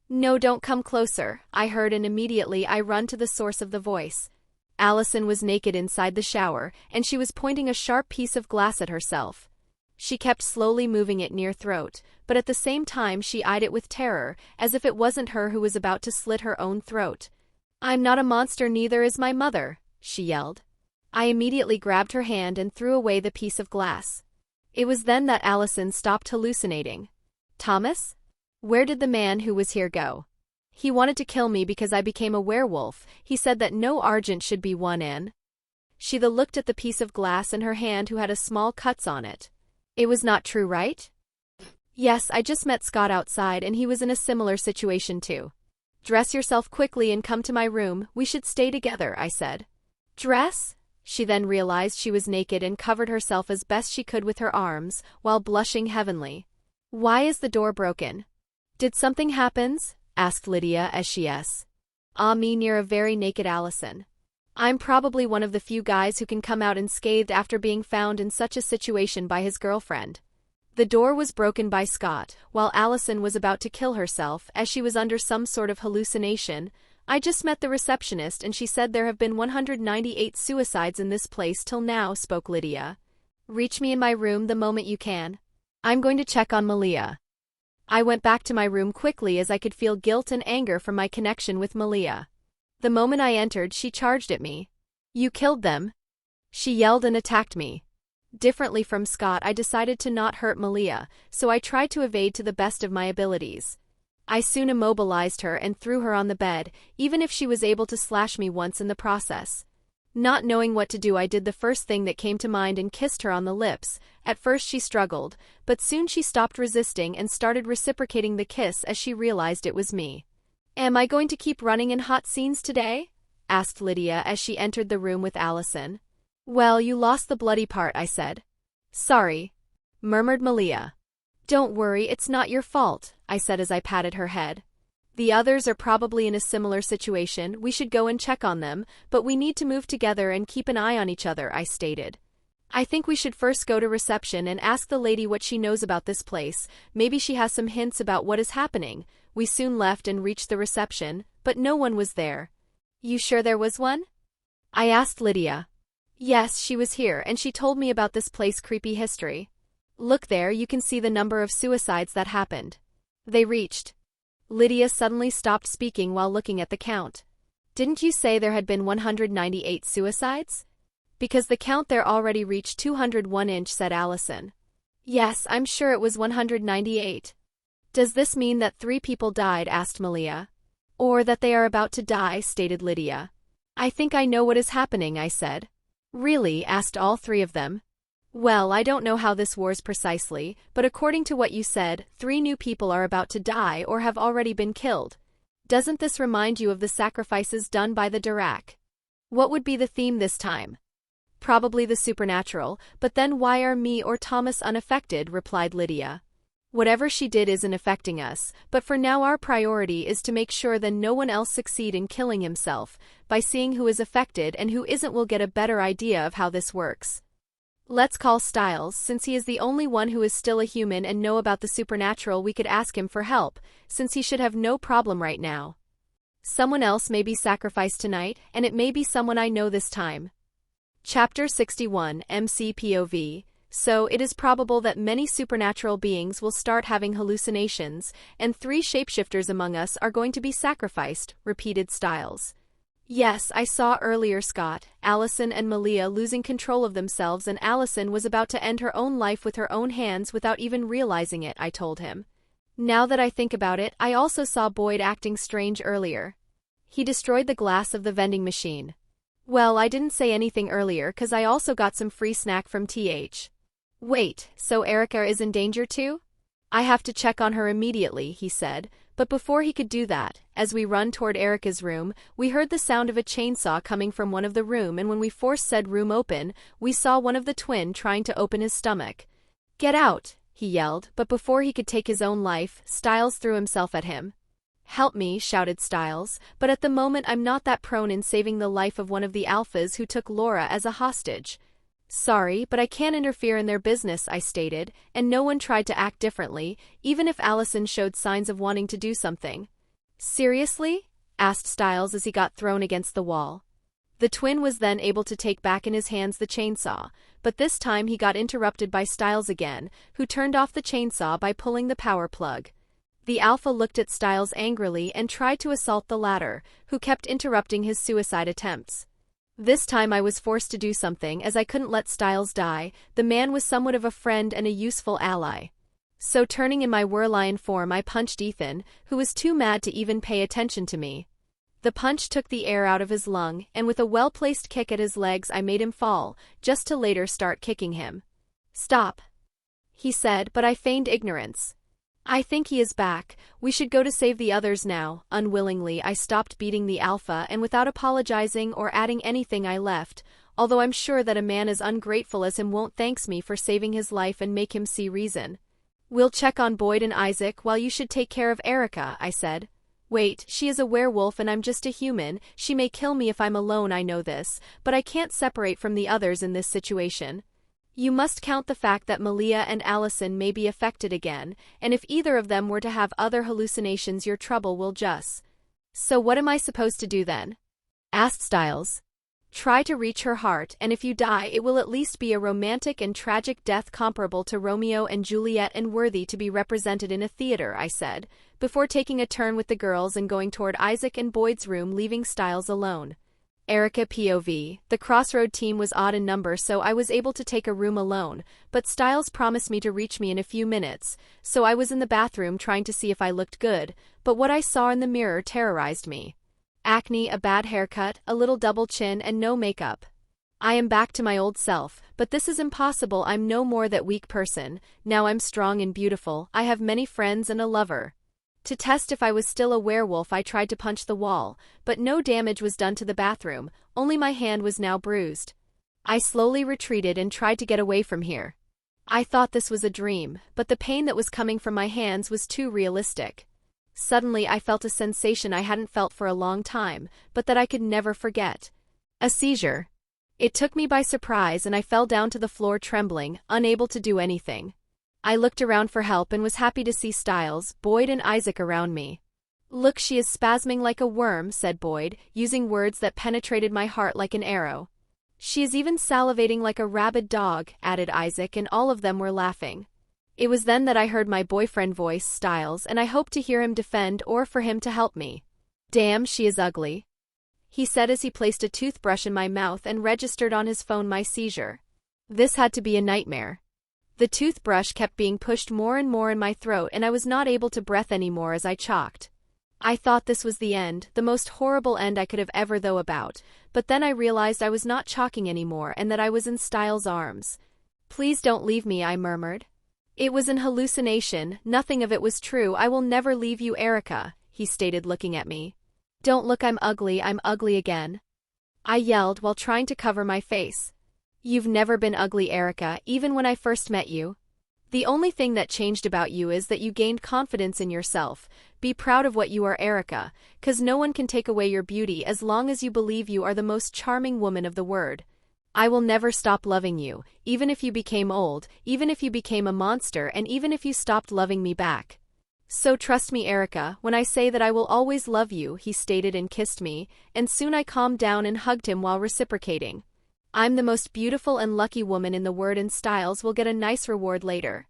No, don't come closer, I heard, and immediately I run to the source of the voice. Allison was naked inside the shower, and she was pointing a sharp piece of glass at herself. She kept slowly moving it near throat, but at the same time she eyed it with terror, as if it wasn't her who was about to slit her own throat. I'm not a monster, neither is my mother, she yelled. I immediately grabbed her hand and threw away the piece of glass. It was then that Allison stopped hallucinating. Thomas? Where did the man who was here go? He wanted to kill me because I became a werewolf. He said that no argent should be won in. She looked at the piece of glass in her hand who had a small cuts on it. It was not true, right? Yes, I just met Scott outside and he was in a similar situation too. Dress yourself quickly and come to my room. We should stay together, I said. Dress? She then realized she was naked and covered herself as best she could with her arms, while blushing heavenly. Why is the door broken? Did something happen? Asked Lydia as she me near a very naked Allison. I'm probably one of the few guys who can come out unscathed after being found in such a situation by his girlfriend. The door was broken by Scott, while Allison was about to kill herself as she was under some sort of hallucination. I just met the receptionist and she said there have been 198 suicides in this place till now, spoke Lydia. Reach me in my room the moment you can. I'm going to check on Malia. I went back to my room quickly as I could feel guilt and anger from my connection with Malia. The moment I entered, she charged at me. You killed them? She yelled and attacked me. Differently from Scott, I decided to not hurt Malia, so I tried to evade to the best of my abilities. I soon immobilized her and threw her on the bed, even if she was able to slash me once in the process. Not knowing what to do, I did the first thing that came to mind and kissed her on the lips. At first she struggled, but soon she stopped resisting and started reciprocating the kiss as she realized it was me. "Am I going to keep running in hot scenes today?" asked Lydia as she entered the room with Allison. "Well, you lost the bloody part," I said. "Sorry," murmured Malia. "Don't worry, it's not your fault," I said as I patted her head. "The others are probably in a similar situation. We should go and check on them, but we need to move together and keep an eye on each other," I stated. "I think we should first go to reception and ask the lady what she knows about this place. Maybe she has some hints about what is happening." We soon left and reached the reception, but no one was there. "You sure there was one?" I asked Lydia. "Yes, she was here, and she told me about this place's creepy history. Look there, you can see the number of suicides that happened. They reached—" Lydia suddenly stopped speaking while looking at the count. "Didn't you say there had been 198 suicides?" "Because the count there already reached 201", said Allison. "Yes, I'm sure it was 198. "Does this mean that 3 people died?" asked Malia. "Or that they are about to die," stated Lydia. "I think I know what is happening," I said. "Really?" asked all 3 of them. "Well, I don't know how this works precisely, but according to what you said, 3 new people are about to die or have already been killed. Doesn't this remind you of the sacrifices done by the Dirac? What would be the theme this time?" "Probably the supernatural, but then why are me or Thomas unaffected?" replied Lydia. "Whatever she did isn't affecting us, but for now our priority is to make sure that no one else succeed in killing himself. By seeing who is affected and who isn't, we'll get a better idea of how this works. Let's call Styles, since he is the only one who is still a human and know about the supernatural. We could ask him for help, since he should have no problem right now. Someone else may be sacrificed tonight, and it may be someone I know this time." Chapter 61 MCPOV. So, it is probable that many supernatural beings will start having hallucinations, and 3 shapeshifters among us are going to be sacrificed, repeated Styles. "Yes, I saw earlier Scott, Allison and Malia losing control of themselves, and Allison was about to end her own life with her own hands without even realizing it," I told him. "Now that I think about it, I also saw Boyd acting strange earlier. He destroyed the glass of the vending machine. Well, I didn't say anything earlier cause I also got some free snack from TH. Wait, so Erica is in danger too? I have to check on her immediately," he said, but before he could do that, as we run toward Erica's room, we heard the sound of a chainsaw coming from one of the room, and when we forced said room open, we saw one of the twin trying to open his stomach. "Get out!" he yelled, but before he could take his own life, Styles threw himself at him. "Help me," shouted Styles, but at the moment I'm not that prone in saving the life of one of the alphas who took Laura as a hostage. "Sorry, but I can't interfere in their business," I stated, and no one tried to act differently, even if Allison showed signs of wanting to do something. "Seriously?" asked Styles as he got thrown against the wall. The twin was then able to take back in his hands the chainsaw, but this time he got interrupted by Styles again, who turned off the chainsaw by pulling the power plug. The alpha looked at Styles angrily and tried to assault the latter, who kept interrupting his suicide attempts. This time I was forced to do something as I couldn't let Styles die. The man was somewhat of a friend and a useful ally. So turning in my Werlion form, I punched Ethan, who was too mad to even pay attention to me. The punch took the air out of his lung, and with a well-placed kick at his legs I made him fall, just to later start kicking him. "Stop," he said, but I feigned ignorance. "I think he is back. We should go to save the others now." Unwillingly, I stopped beating the alpha, and without apologizing or adding anything I left, although I'm sure that a man as ungrateful as him won't thanks me for saving his life and make him see reason. "We'll check on Boyd and Isaac while you should take care of Erica," I said. "Wait, she is a werewolf and I'm just a human. She may kill me if I'm alone, I know this, but I can't separate from the others in this situation. You must count the fact that Malia and Allison may be affected again, and if either of them were to have other hallucinations, your trouble will just." "So what am I supposed to do then?" asked Styles. "Try to reach her heart, and if you die it will at least be a romantic and tragic death comparable to Romeo and Juliet and worthy to be represented in a theater," I said, before taking a turn with the girls and going toward Isaac and Boyd's room, leaving Styles alone. Erica POV. The Crossroad team was odd in number, so I was able to take a room alone, but Styles promised me to reach me in a few minutes, so I was in the bathroom trying to see if I looked good, but what I saw in the mirror terrorized me. Acne, a bad haircut, a little double chin, and no makeup. I am back to my old self, but this is impossible. I'm no more that weak person. Now I'm strong and beautiful. I have many friends and a lover. To test if I was still a werewolf, I tried to punch the wall, but no damage was done to the bathroom, only my hand was now bruised. I slowly retreated and tried to get away from here. I thought this was a dream, but the pain that was coming from my hands was too realistic. Suddenly I felt a sensation I hadn't felt for a long time, but that I could never forget. A seizure. It took me by surprise and I fell down to the floor trembling, unable to do anything. I looked around for help and was happy to see Styles, Boyd and Isaac around me. "Look, she is spasming like a worm," said Boyd, using words that penetrated my heart like an arrow. "She is even salivating like a rabid dog," added Isaac, and all of them were laughing. It was then that I heard my boyfriend voice Styles, and I hoped to hear him defend or for him to help me. "Damn, she is ugly," he said as he placed a toothbrush in my mouth and registered on his phone my seizure. This had to be a nightmare. The toothbrush kept being pushed more and more in my throat and I was not able to breathe anymore as I choked. I thought this was the end, the most horrible end I could have ever thought about, but then I realized I was not choking anymore and that I was in Styles' arms. "Please don't leave me," I murmured. "It was an hallucination, nothing of it was true. I will never leave you, Erica," he stated, looking at me. "Don't look, I'm ugly again," I yelled while trying to cover my face. "You've never been ugly, Erica, even when I first met you. The only thing that changed about you is that you gained confidence in yourself. Be proud of what you are, Erica, 'cause no one can take away your beauty as long as you believe you are the most charming woman of the world. I will never stop loving you, even if you became old, even if you became a monster, and even if you stopped loving me back. So trust me, Erica, when I say that I will always love you," he stated and kissed me, and soon I calmed down and hugged him while reciprocating. "I'm the most beautiful and lucky woman in the world, and Styles will get a nice reward later."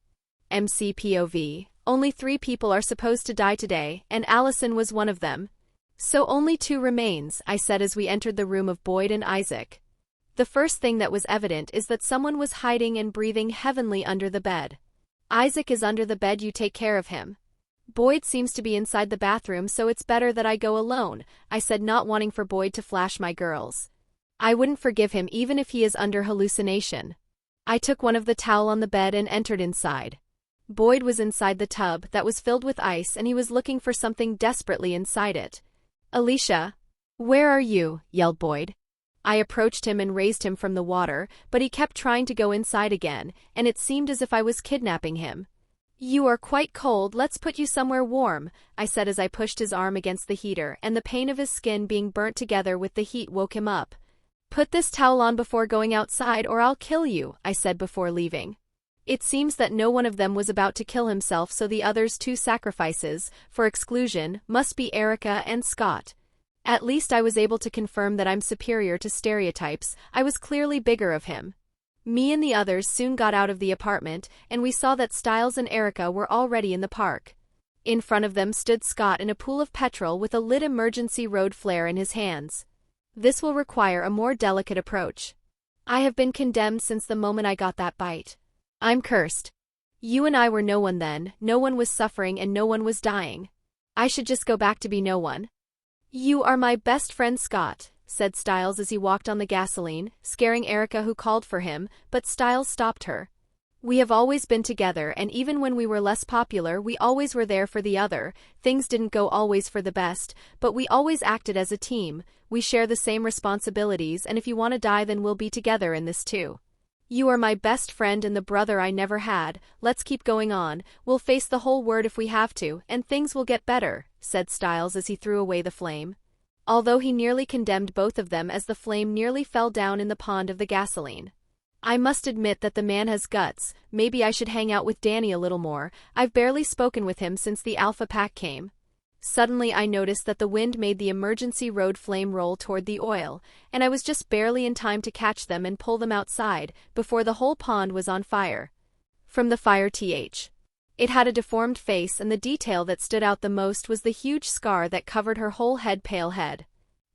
MC POV. Only 3 people are supposed to die today, and Allison was one of them. "So only 2 remains," I said as we entered the room of Boyd and Isaac. The first thing that was evident is that someone was hiding and breathing heavily under the bed. "Isaac is under the bed, you take care of him. Boyd seems to be inside the bathroom, so it's better that I go alone," I said, not wanting for Boyd to flash my girls. I wouldn't forgive him even if he is under hallucination. I took one of the towel on the bed and entered inside. Boyd was inside the tub that was filled with ice and he was looking for something desperately inside it. "Alicia, where are you?" yelled Boyd. I approached him and raised him from the water, but he kept trying to go inside again, and it seemed as if I was kidnapping him. "You are quite cold, let's put you somewhere warm," I said as I pushed his arm against the heater, and the pain of his skin being burnt together with the heat woke him up. "Put this towel on before going outside or I'll kill you," I said before leaving. It seems that no one of them was about to kill himself, so the others' 2 sacrifices, for exclusion, must be Erica and Scott. At least I was able to confirm that I'm superior to stereotypes. I was clearly bigger of him. Me and the others soon got out of the apartment, and we saw that Styles and Erica were already in the park. In front of them stood Scott in a pool of petrol with a lit emergency road flare in his hands. This will require a more delicate approach. "I have been condemned since the moment I got that bite. I'm cursed. You and I were no one then, no one was suffering and no one was dying. I should just go back to be no one." "You are my best friend, Scott," said Styles as he walked on the gasoline, scaring Erica, who called for him, but Styles stopped her. "We have always been together, and even when we were less popular we always were there for the other. Things didn't go always for the best, but we always acted as a team. We share the same responsibilities, and if you want to die then we'll be together in this too. You are my best friend and the brother I never had. Let's keep going on, we'll face the whole world if we have to, and things will get better," said Styles as he threw away the flame. Although he nearly condemned both of them as the flame nearly fell down in the pond of the gasoline. I must admit that the man has guts. Maybe I should hang out with Danny a little more. I've barely spoken with him since the Alpha Pack came. Suddenly I noticed that the wind made the emergency road flame roll toward the oil, and I was just barely in time to catch them and pull them outside, before the whole pond was on fire. From the fire it had a deformed face, and the detail that stood out the most was the huge scar that covered her whole pale head.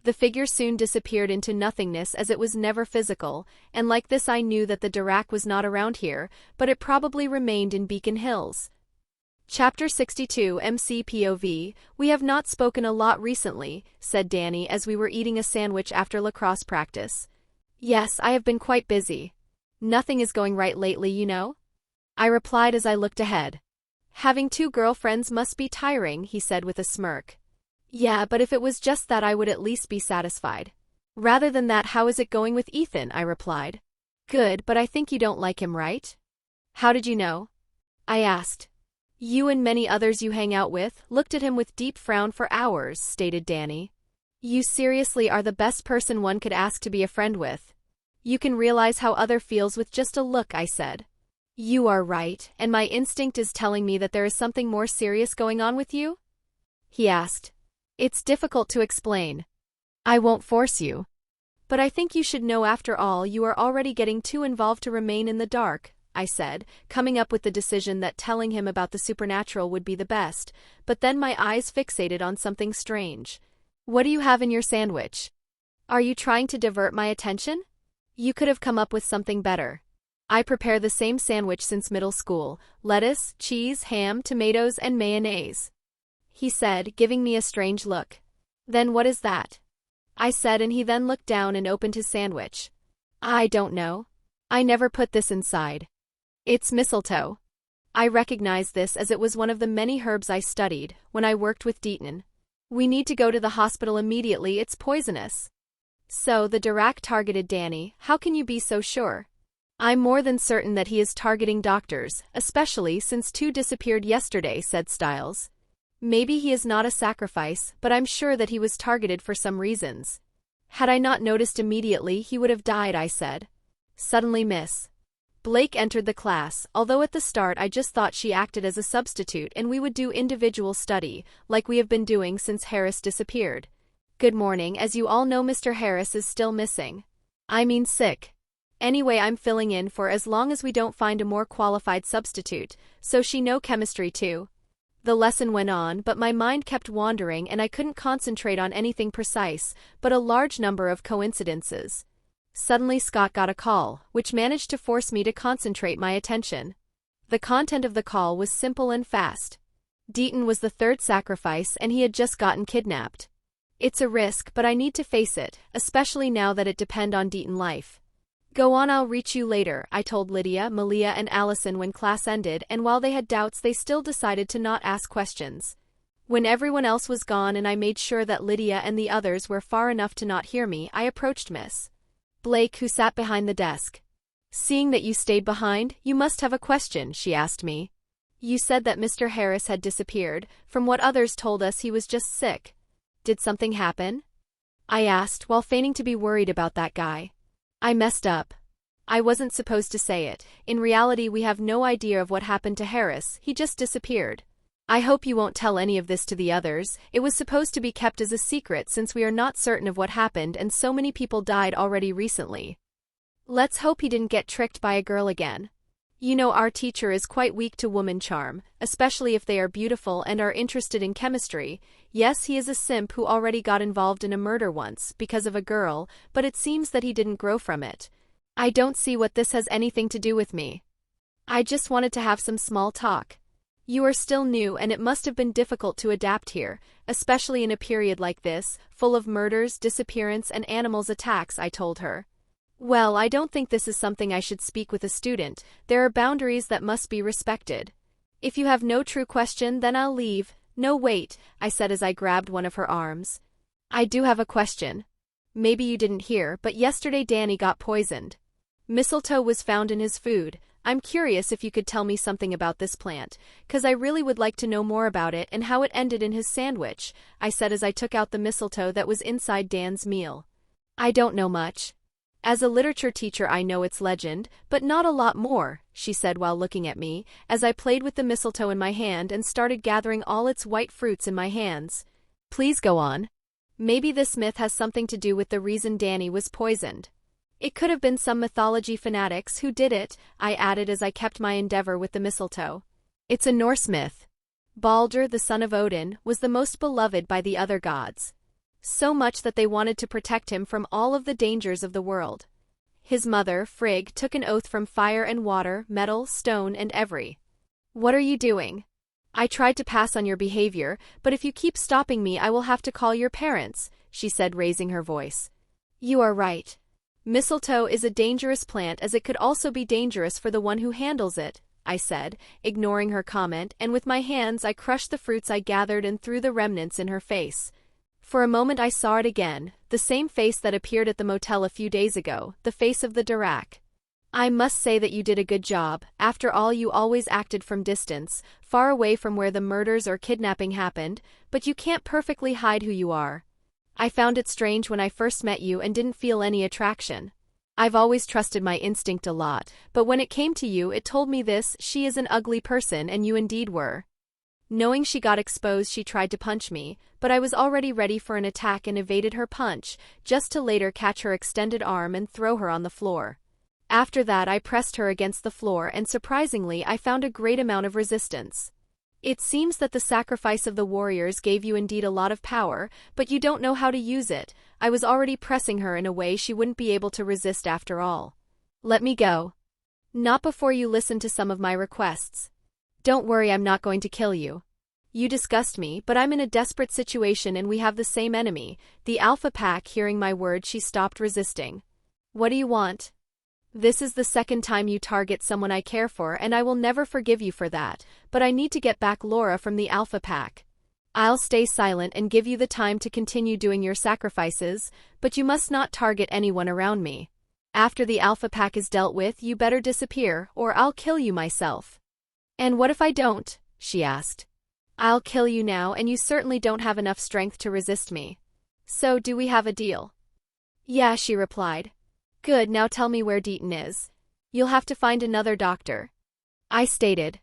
The figure soon disappeared into nothingness as it was never physical, and like this I knew that the Dirac was not around here, but it probably remained in Beacon Hills. Chapter 62 MCPOV. We have not spoken a lot recently, said Danny as we were eating a sandwich after lacrosse practice. Yes, I have been quite busy. Nothing is going right lately, you know? I replied as I looked ahead. Having 2 girlfriends must be tiring, he said with a smirk. Yeah, but if it was just that I would at least be satisfied. Rather than that, how is it going with Ethan? I replied. Good, but I think you don't like him, right? How did you know? I asked. You and many others you hang out with looked at him with deep frown for hours, stated Danny. You seriously are the best person one could ask to be a friend with. You can realize how other feels with just a look, I said. You are right, and my instinct is telling me that there is something more serious going on with you? He asked. It's difficult to explain. I won't force you. But I think you should know, after all, you are already getting too involved to remain in the dark, I said, coming up with the decision that telling him about the supernatural would be the best, but then my eyes fixated on something strange. What do you have in your sandwich? Are you trying to divert my attention? You could have come up with something better. I prepare the same sandwich since middle school: lettuce, cheese, ham, tomatoes, and mayonnaise. He said, giving me a strange look. Then what is that? I said, and he then looked down and opened his sandwich. I don't know. I never put this inside. It's mistletoe. I recognized this as it was one of the many herbs I studied when I worked with Deaton. We need to go to the hospital immediately, it's poisonous. So the Dirac targeted Danny. How can you be so sure? I'm more than certain that he is targeting doctors, especially since 2 disappeared yesterday, said Styles. Maybe he is not a sacrifice, but I'm sure that he was targeted for some reasons. Had I not noticed immediately, he would have died, I said. Suddenly Miss Blake entered the class, although at the start I just thought she acted as a substitute and we would do individual study, like we have been doing since Harris disappeared. Good morning. As you all know, Mr. Harris is still missing. I mean sick. Anyway, I'm filling in for as long as we don't find a more qualified substitute, so she know chemistry too. The lesson went on, but my mind kept wandering and I couldn't concentrate on anything precise, but a large number of coincidences. Suddenly Scott got a call, which managed to force me to concentrate my attention. The content of the call was simple and fast. Deaton was the 3rd sacrifice and he had just gotten kidnapped. It's a risk, but I need to face it, especially now that it depends on Deaton life. Go on, I'll reach you later, I told Lydia, Malia, and Allison when class ended, and while they had doubts they still decided to not ask questions. When everyone else was gone and I made sure that Lydia and the others were far enough to not hear me, I approached Miss Blake, who sat behind the desk. Seeing that you stayed behind, you must have a question, she asked me. You said that Mr. Harris had disappeared. From what others told us, he was just sick. Did something happen? I asked, while feigning to be worried about that guy. I messed up. I wasn't supposed to say it. In reality, we have no idea of what happened to Harris. He just disappeared. I hope you won't tell any of this to the others. It was supposed to be kept as a secret since we are not certain of what happened and so many people died already recently. Let's hope he didn't get tricked by a girl again. You know, our teacher is quite weak to woman charm, especially if they are beautiful and are interested in chemistry. Yes, he is a simp who already got involved in a murder once because of a girl, but it seems that he didn't grow from it. I don't see what this has anything to do with me. I just wanted to have some small talk. You are still new and it must have been difficult to adapt here, especially in a period like this, full of murders, disappearance, and animals attacks, I told her. Well, I don't think this is something I should speak with a student. There are boundaries that must be respected. If you have no true question, then I'll leave. No, wait, I said as I grabbed one of her arms. I do have a question. Maybe you didn't hear, but yesterday Danny got poisoned. Mistletoe was found in his food. I'm curious if you could tell me something about this plant, 'cause I really would like to know more about it and how it ended in his sandwich, I said as I took out the mistletoe that was inside Dan's meal. I don't know much. As a literature teacher I know its legend, but not a lot more, she said while looking at me, as I played with the mistletoe in my hand and started gathering all its white fruits in my hands. Please go on. Maybe this myth has something to do with the reason Danny was poisoned. It could have been some mythology fanatics who did it, I added as I kept my endeavor with the mistletoe. It's a Norse myth. Baldur, the son of Odin, was the most beloved by the other gods. So much that they wanted to protect him from all of the dangers of the world. His mother, Frigg, took an oath from fire and water, metal, stone, and every. What are you doing? I tried to pass on your behavior, but if you keep stopping me I will have to call your parents, she said, raising her voice. You are right. Mistletoe is a dangerous plant as it could also be dangerous for the one who handles it, I said, ignoring her comment, and with my hands I crushed the fruits I gathered and threw the remnants in her face. For a moment I saw it again, the same face that appeared at the motel a few days ago, the face of the Dirac. I must say that you did a good job. After all, you always acted from distance, far away from where the murders or kidnapping happened, but you can't perfectly hide who you are. I found it strange when I first met you and didn't feel any attraction. I've always trusted my instinct a lot, but when it came to you it told me this: she is an ugly person, and you indeed were. Knowing she got exposed, she tried to punch me, but I was already ready for an attack and evaded her punch, just to later catch her extended arm and throw her on the floor. After that I pressed her against the floor and surprisingly I found a great amount of resistance. It seems that the sacrifice of the warriors gave you indeed a lot of power, but you don't know how to use it. I was already pressing her in a way she wouldn't be able to resist after all. Let me go. Not before you listen to some of my requests. Don't worry, I'm not going to kill you. You disgust me, but I'm in a desperate situation and we have the same enemy, the Alpha Pack. Hearing my words, she stopped resisting. What do you want? This is the second time you target someone I care for and I will never forgive you for that, but I need to get back Laura from the Alpha Pack. I'll stay silent and give you the time to continue doing your sacrifices, but you must not target anyone around me. After the Alpha Pack is dealt with, you better disappear, or I'll kill you myself. And what if I don't? She asked. I'll kill you now, and you certainly don't have enough strength to resist me. So do we have a deal? Yeah, she replied. Good, now tell me where Deaton is. You'll have to find another doctor. I stated.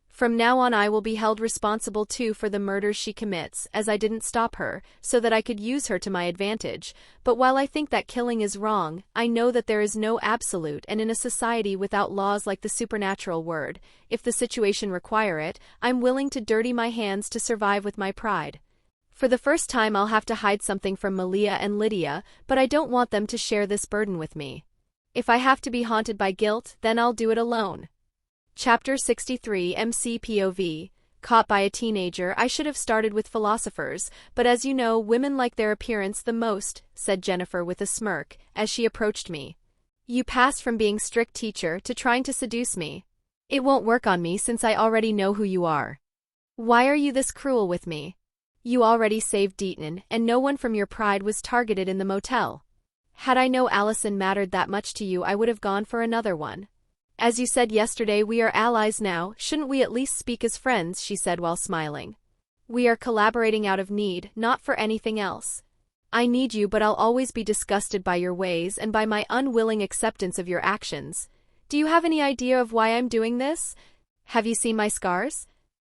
From now on I will be held responsible too for the murders she commits, as I didn't stop her, so that I could use her to my advantage. But while I think that killing is wrong, I know that there is no absolute, and in a society without laws like the supernatural word, if the situation require it, I'm willing to dirty my hands to survive with my pride. For the first time I'll have to hide something from Malia and Lydia, but I don't want them to share this burden with me. If I have to be haunted by guilt, then I'll do it alone. Chapter 63 MC POV. Caught by a teenager. I should have started with philosophers, but as you know, women like their appearance the most, said Jennifer with a smirk, as she approached me. You passed from being strict teacher to trying to seduce me. It won't work on me since I already know who you are. Why are you this cruel with me? You already saved Deaton, and no one from your pride was targeted in the motel. Had I known Allison mattered that much to you, I would have gone for another one. As you said yesterday, we are allies now, shouldn't we at least speak as friends? She said while smiling. We are collaborating out of need, not for anything else. I need you, but I'll always be disgusted by your ways and by my unwilling acceptance of your actions. Do you have any idea of why I'm doing this? Have you seen my scars?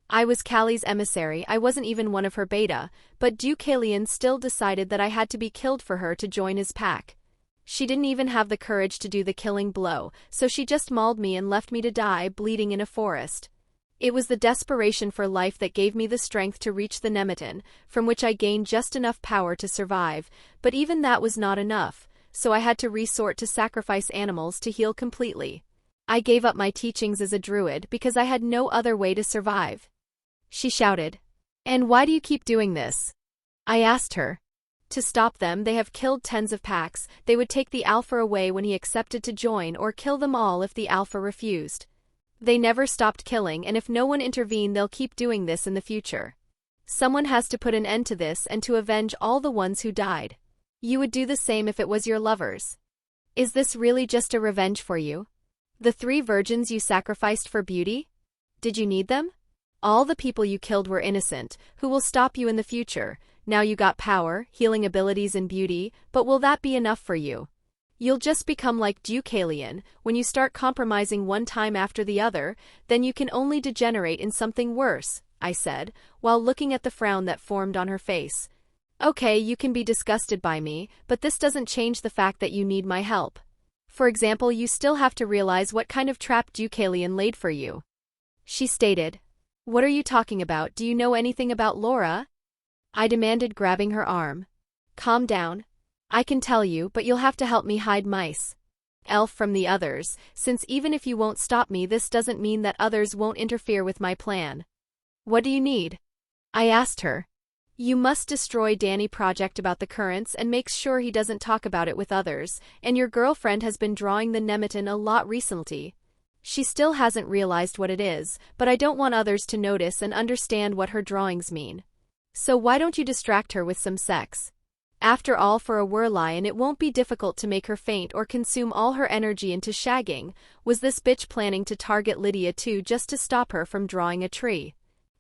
I was Callie's emissary. I wasn't even one of her beta, but Deucalion still decided that I had to be killed for her to join his pack. She didn't even have the courage to do the killing blow, so she just mauled me and left me to die bleeding in a forest. It was the desperation for life that gave me the strength to reach the Nemeton, from which I gained just enough power to survive, but even that was not enough, so I had to resort to sacrifice animals to heal completely. I gave up my teachings as a druid because I had no other way to survive. She shouted. And why do you keep doing this? I asked her. To stop them, they have killed tens of packs. They would take the Alpha away when he accepted to join, or kill them all if the Alpha refused. They never stopped killing, and if no one intervened, they'll keep doing this in the future. Someone has to put an end to this and to avenge all the ones who died. You would do the same if it was your lovers. Is this really just a revenge for you? The 3 virgins you sacrificed for beauty? Did you need them? All the people you killed were innocent, who will stop you in the future. Now you got power, healing abilities and beauty, but will that be enough for you? You'll just become like Deucalion. When you start compromising one time after the other, then you can only degenerate in something worse, I said, while looking at the frown that formed on her face. Okay, you can be disgusted by me, but this doesn't change the fact that you need my help. For example, you still have to realize what kind of trap Deucalion laid for you. She stated. What are you talking about? Do you know anything about Laura? I demanded, grabbing her arm. Calm down. I can tell you, but you'll have to help me hide mice. Elf from the others, since even if you won't stop me, this doesn't mean that others won't interfere with my plan. What do you need? I asked her. You must destroy Danny project about the currents and make sure he doesn't talk about it with others, and your girlfriend has been drawing the Nemeton a lot recently. She still hasn't realized what it is, but I don't want others to notice and understand what her drawings mean. So why don't you distract her with some sex? After all, for a werelion it won't be difficult to make her faint or consume all her energy into shagging. Was this bitch planning to target Lydia too just to stop her from drawing a tree?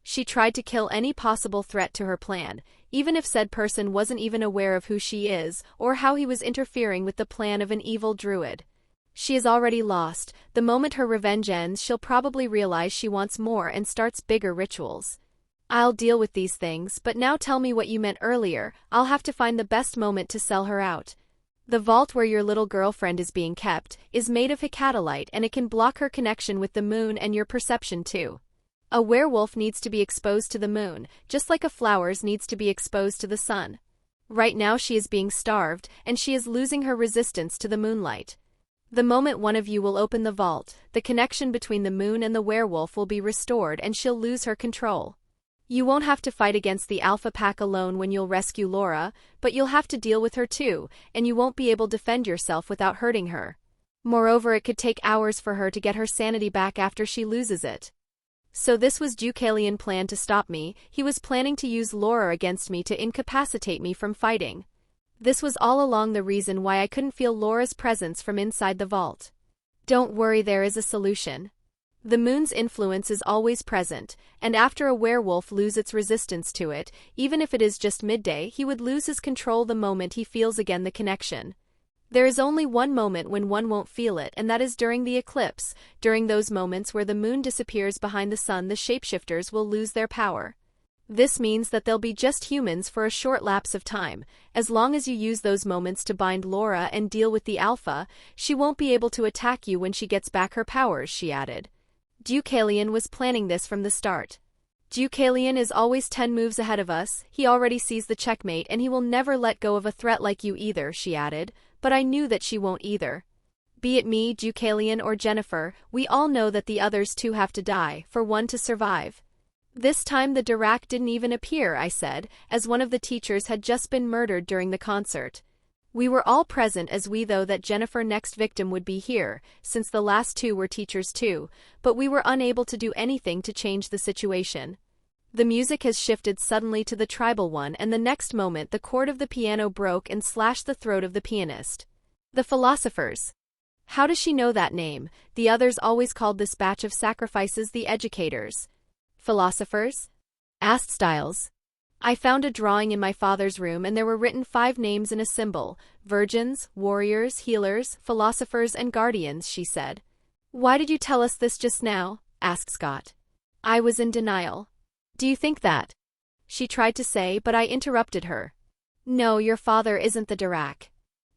She tried to kill any possible threat to her plan, even if said person wasn't even aware of who she is or how he was interfering with the plan of an evil druid. She is already lost. The moment her revenge ends, she'll probably realize she wants more and starts bigger rituals. I'll deal with these things, but now tell me what you meant earlier. I'll have to find the best moment to sell her out. The vault where your little girlfriend is being kept is made of hecatolite, and it can block her connection with the moon and your perception too. A werewolf needs to be exposed to the moon, just like a flowers needs to be exposed to the sun. Right now she is being starved, and she is losing her resistance to the moonlight. The moment one of you will open the vault, the connection between the moon and the werewolf will be restored and she'll lose her control. You won't have to fight against the Alpha Pack alone when you'll rescue Laura, but you'll have to deal with her too, and you won't be able to defend yourself without hurting her. Moreover, it could take hours for her to get her sanity back after she loses it. So this was Deucalion's plan to stop me. He was planning to use Laura against me to incapacitate me from fighting. This was all along the reason why I couldn't feel Laura's presence from inside the vault. Don't worry, there is a solution. The moon's influence is always present, and after a werewolf loses its resistance to it, even if it is just midday, he would lose his control the moment he feels again the connection. There is only one moment when one won't feel it, and that is during the eclipse. During those moments where the moon disappears behind the sun, the shapeshifters will lose their power. This means that they'll be just humans for a short lapse of time. As long as you use those moments to bind Laura and deal with the Alpha, she won't be able to attack you when she gets back her powers, she added. Deucalion was planning this from the start. Deucalion is always 10 moves ahead of us. He already sees the checkmate, and he will never let go of a threat like you either, she added. But I knew that she won't either. Be it me, Deucalion, or Jennifer, we all know that the others too have to die, for one to survive. This time the Dirac didn't even appear, I said, as one of the teachers had just been murdered during the concert. We were all present as we thought that Jennifer's next victim would be here, since the last two were teachers too, but we were unable to do anything to change the situation. The music has shifted suddenly to the tribal one, and the next moment the chord of the piano broke and slashed the throat of the pianist. The philosophers. How does she know that name? The others always called this batch of sacrifices the educators. Philosophers? Asked Styles. I found a drawing in my father's room, and there were written 5 names in a symbol: virgins, warriors, healers, philosophers, and guardians, she said. Why did you tell us this just now? Asked Scott. I was in denial. Do you think that? She tried to say, but I interrupted her. No, your father isn't the Dirac.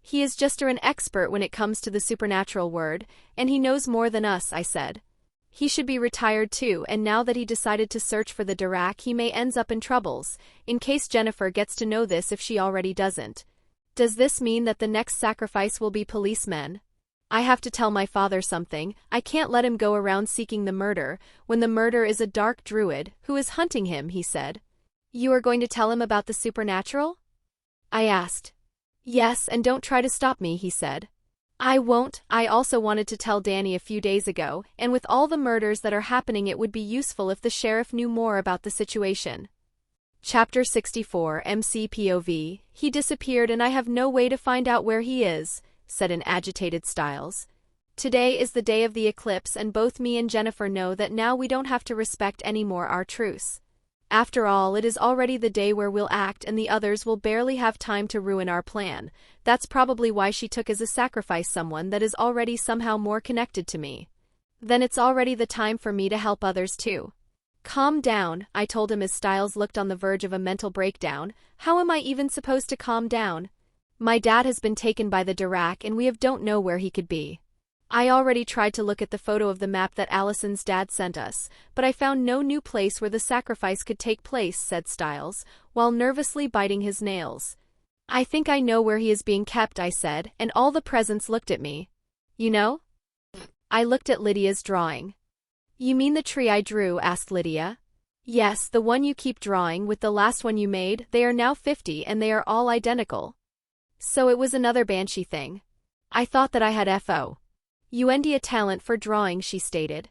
He is just an expert when it comes to the supernatural word, and he knows more than us, I said. He should be retired too, and now that he decided to search for the Dirac, he may ends up in troubles, in case Jennifer gets to know this if she already doesn't. Does this mean that the next sacrifice will be policemen? I have to tell my father something. I can't let him go around seeking the murder, when the murder is a dark druid who is hunting him, he said. You are going to tell him about the supernatural? I asked. Yes, and don't try to stop me, he said. I won't. I also wanted to tell Danny a few days ago, and with all the murders that are happening it would be useful if the sheriff knew more about the situation. Chapter 64 MCPOV. He disappeared and I have no way to find out where he is, said an agitated Styles. Today is the day of the eclipse, and both me and Jennifer know that now we don't have to respect anymore our truce. After all, it is already the day where we'll act, and the others will barely have time to ruin our plan. That's probably why she took as a sacrifice someone that is already somehow more connected to me. Then it's already the time for me to help others too. Calm down, I told him as Styles looked on the verge of a mental breakdown. How am I even supposed to calm down? My dad has been taken by the Dirac and we don't know where he could be. I already tried to look at the photo of the map that Allison's dad sent us, but I found no new place where the sacrifice could take place, said Styles, while nervously biting his nails. I think I know where he is being kept, I said, and all the presents looked at me. You know? I looked at Lydia's drawing. You mean the tree I drew? Asked Lydia. Yes, the one you keep drawing with the last one you made, they are now 50 and they are all identical. So it was another banshee thing. I thought that I had a talent for drawing, she stated.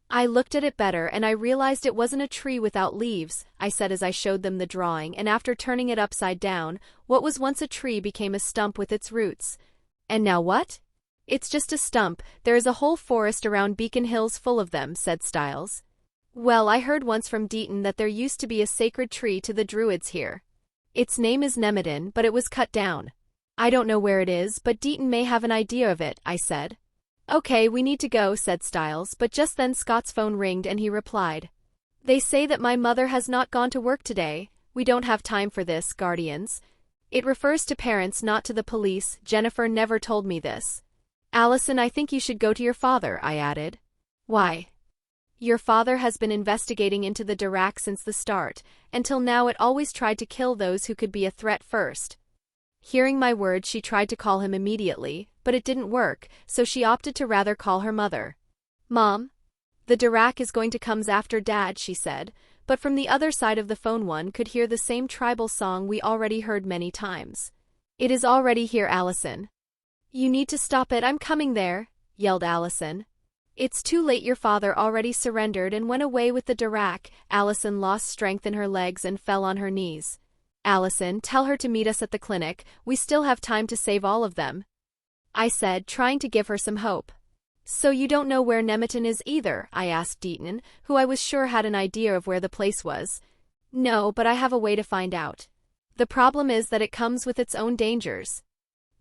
I looked at it better and I realized it wasn't a tree without leaves, I said as I showed them the drawing, and after turning it upside down, what was once a tree became a stump with its roots. And now what? It's just a stump, there is a whole forest around Beacon Hills full of them, said Styles. Well, I heard once from Deaton that there used to be a sacred tree to the Druids here. Its name is Nemeton, but it was cut down. I don't know where it is, but Deaton may have an idea of it, I said. Okay, we need to go, said Styles, but just then Scott's phone ringed and he replied. They say that my mother has not gone to work today. We don't have time for this, guardians. It refers to parents, not to the police. Jennifer never told me this. Allison, I think you should go to your father, I added. Why? Your father has been investigating into the Dirac since the start. Until now it always tried to kill those who could be a threat first. Hearing my words, she tried to call him immediately, but it didn't work, so she opted to rather call her mother. Mom? The Dirac is going to come after Dad, she said, but from the other side of the phone one could hear the same tribal song we already heard many times. It is already here, Allison. You need to stop it, I'm coming there, yelled Allison. It's too late, your father already surrendered and went away with the Dirac. Allison lost strength in her legs and fell on her knees. Allison, tell her to meet us at the clinic, we still have time to save all of them. I said, trying to give her some hope. So you don't know where Nemeton is either, I asked Deaton, who I was sure had an idea of where the place was. No, but I have a way to find out. The problem is that it comes with its own dangers.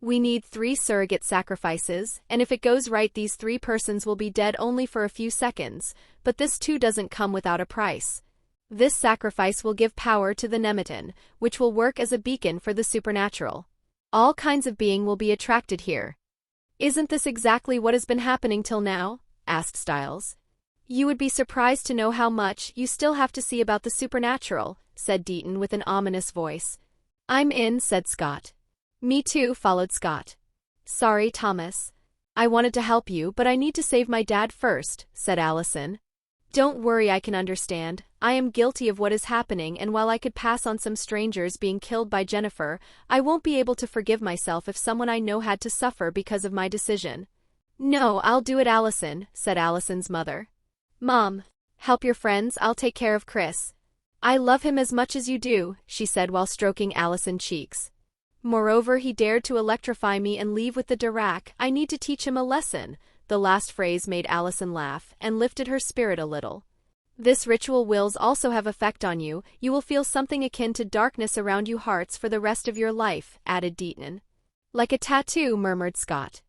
We need 3 surrogate sacrifices, and if it goes right these 3 persons will be dead only for a few seconds, but this too doesn't come without a price. This sacrifice will give power to the Nemeton, which will work as a beacon for the supernatural. All kinds of being will be attracted here. Isn't this exactly what has been happening till now? Asked Styles. You would be surprised to know how much you still have to see about the supernatural, said Deaton with an ominous voice. I'm in, said Scott. Me too, followed Scott. Sorry, Thomas. I wanted to help you, but I need to save my dad first, said Allison. Don't worry, I can understand. I am guilty of what is happening, and while I could pass on some strangers being killed by Jennifer, I won't be able to forgive myself if someone I know had to suffer because of my decision. No, I'll do it, Allison, said Allison's mother. Mom, help your friends, I'll take care of Chris. I love him as much as you do, she said while stroking Allison's cheeks. Moreover, he dared to electrify me and leave with the Dirac. I need to teach him a lesson. The last phrase made Allison laugh and lifted her spirit a little. This ritual wills also have effect on you. You will feel something akin to darkness around you hearts for the rest of your life, added Deaton. Like a tattoo, murmured Scott.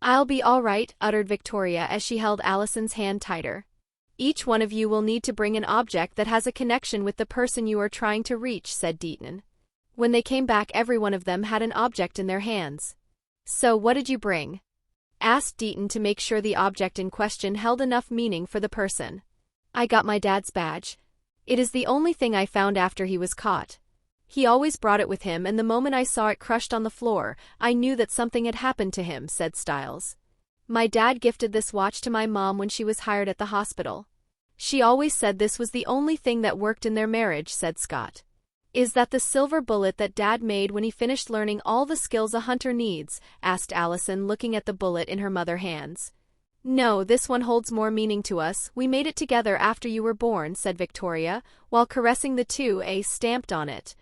I'll be all right, uttered Victoria as she held Allison's hand tighter. Each one of you will need to bring an object that has a connection with the person you are trying to reach, said Deaton. When they came back, every one of them had an object in their hands. So what did you bring? Asked Deaton to make sure the object in question held enough meaning for the person. I got my dad's badge. It is the only thing I found after he was caught. He always brought it with him, and the moment I saw it crushed on the floor, I knew that something had happened to him, said Styles. My dad gifted this watch to my mom when she was hired at the hospital. She always said this was the only thing that worked in their marriage, said Scott. Is that the silver bullet that Dad made when he finished learning all the skills a hunter needs? Asked Allison, looking at the bullet in her mother's hands. No, this one holds more meaning to us. We made it together after you were born, said Victoria, while caressing the 2A stamped on it.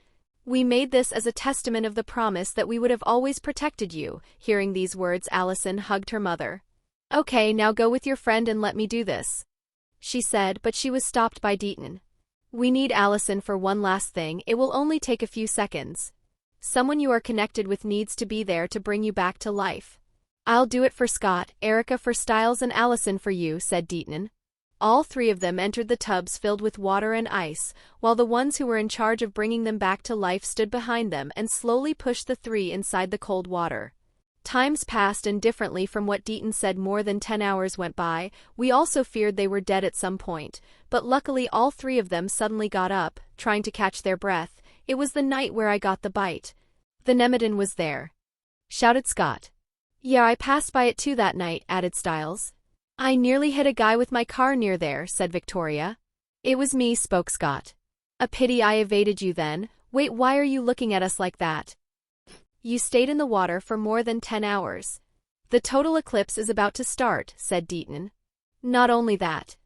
We made this as a testament of the promise that we would have always protected you. Hearing these words, Allison hugged her mother. Okay, now go with your friend and let me do this, she said, but she was stopped by Deaton. We need Allison for one last thing. It will only take a few seconds. Someone you are connected with needs to be there to bring you back to life. I'll do it for Scott, Erica for Styles, and Allison for you, said Deaton. All 3 of them entered the tubs filled with water and ice, while the ones who were in charge of bringing them back to life stood behind them and slowly pushed the 3 inside the cold water. Times passed, and differently from what Deaton said, more than 10 hours went by. We also feared they were dead at some point, but luckily all 3 of them suddenly got up, trying to catch their breath. It was the night where I got the bite. The Nemeton was there, shouted Scott. Yeah, I passed by it too that night, added Styles. I nearly hit a guy with my car near there, said Victoria. It was me, spoke Scott. A pity I evaded you then. Wait, why are you looking at us like that? You stayed in the water for more than 10 hours. The total eclipse is about to start, said Deaton. Not only that.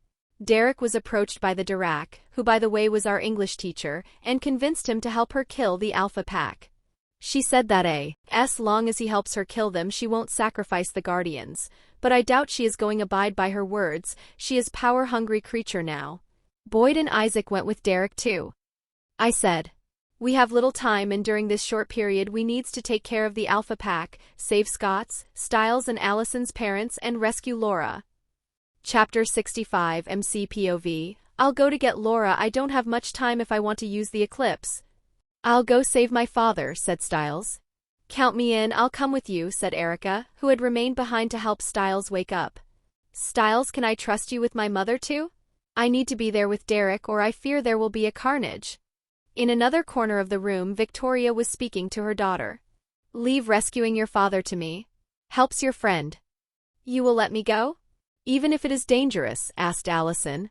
Derek was approached by the Dirac, who by the way was our English teacher, and convinced him to help her kill the Alpha Pack. She said that as long as he helps her kill them she won't sacrifice the Guardians, but I doubt she is going to abide by her words. She is power-hungry creature now. Boyd and Isaac went with Derek too. I said, we have little time and during this short period we needs to take care of the Alpha Pack, save Scott's, Styles and Allison's parents and rescue Laura. Chapter 65 MCPOV. I'll go to get Laura. I don't have much time if I want to use the eclipse. I'll go save my father, said Styles. Count me in, I'll come with you, said Erica, who had remained behind to help Styles wake up. Styles, can I trust you with my mother too? I need to be there with Derek or I fear there will be a carnage. In another corner of the room, Victoria was speaking to her daughter. Leave rescuing your father to me. Helps your friend. You will let me go? Even if it is dangerous, asked Allison.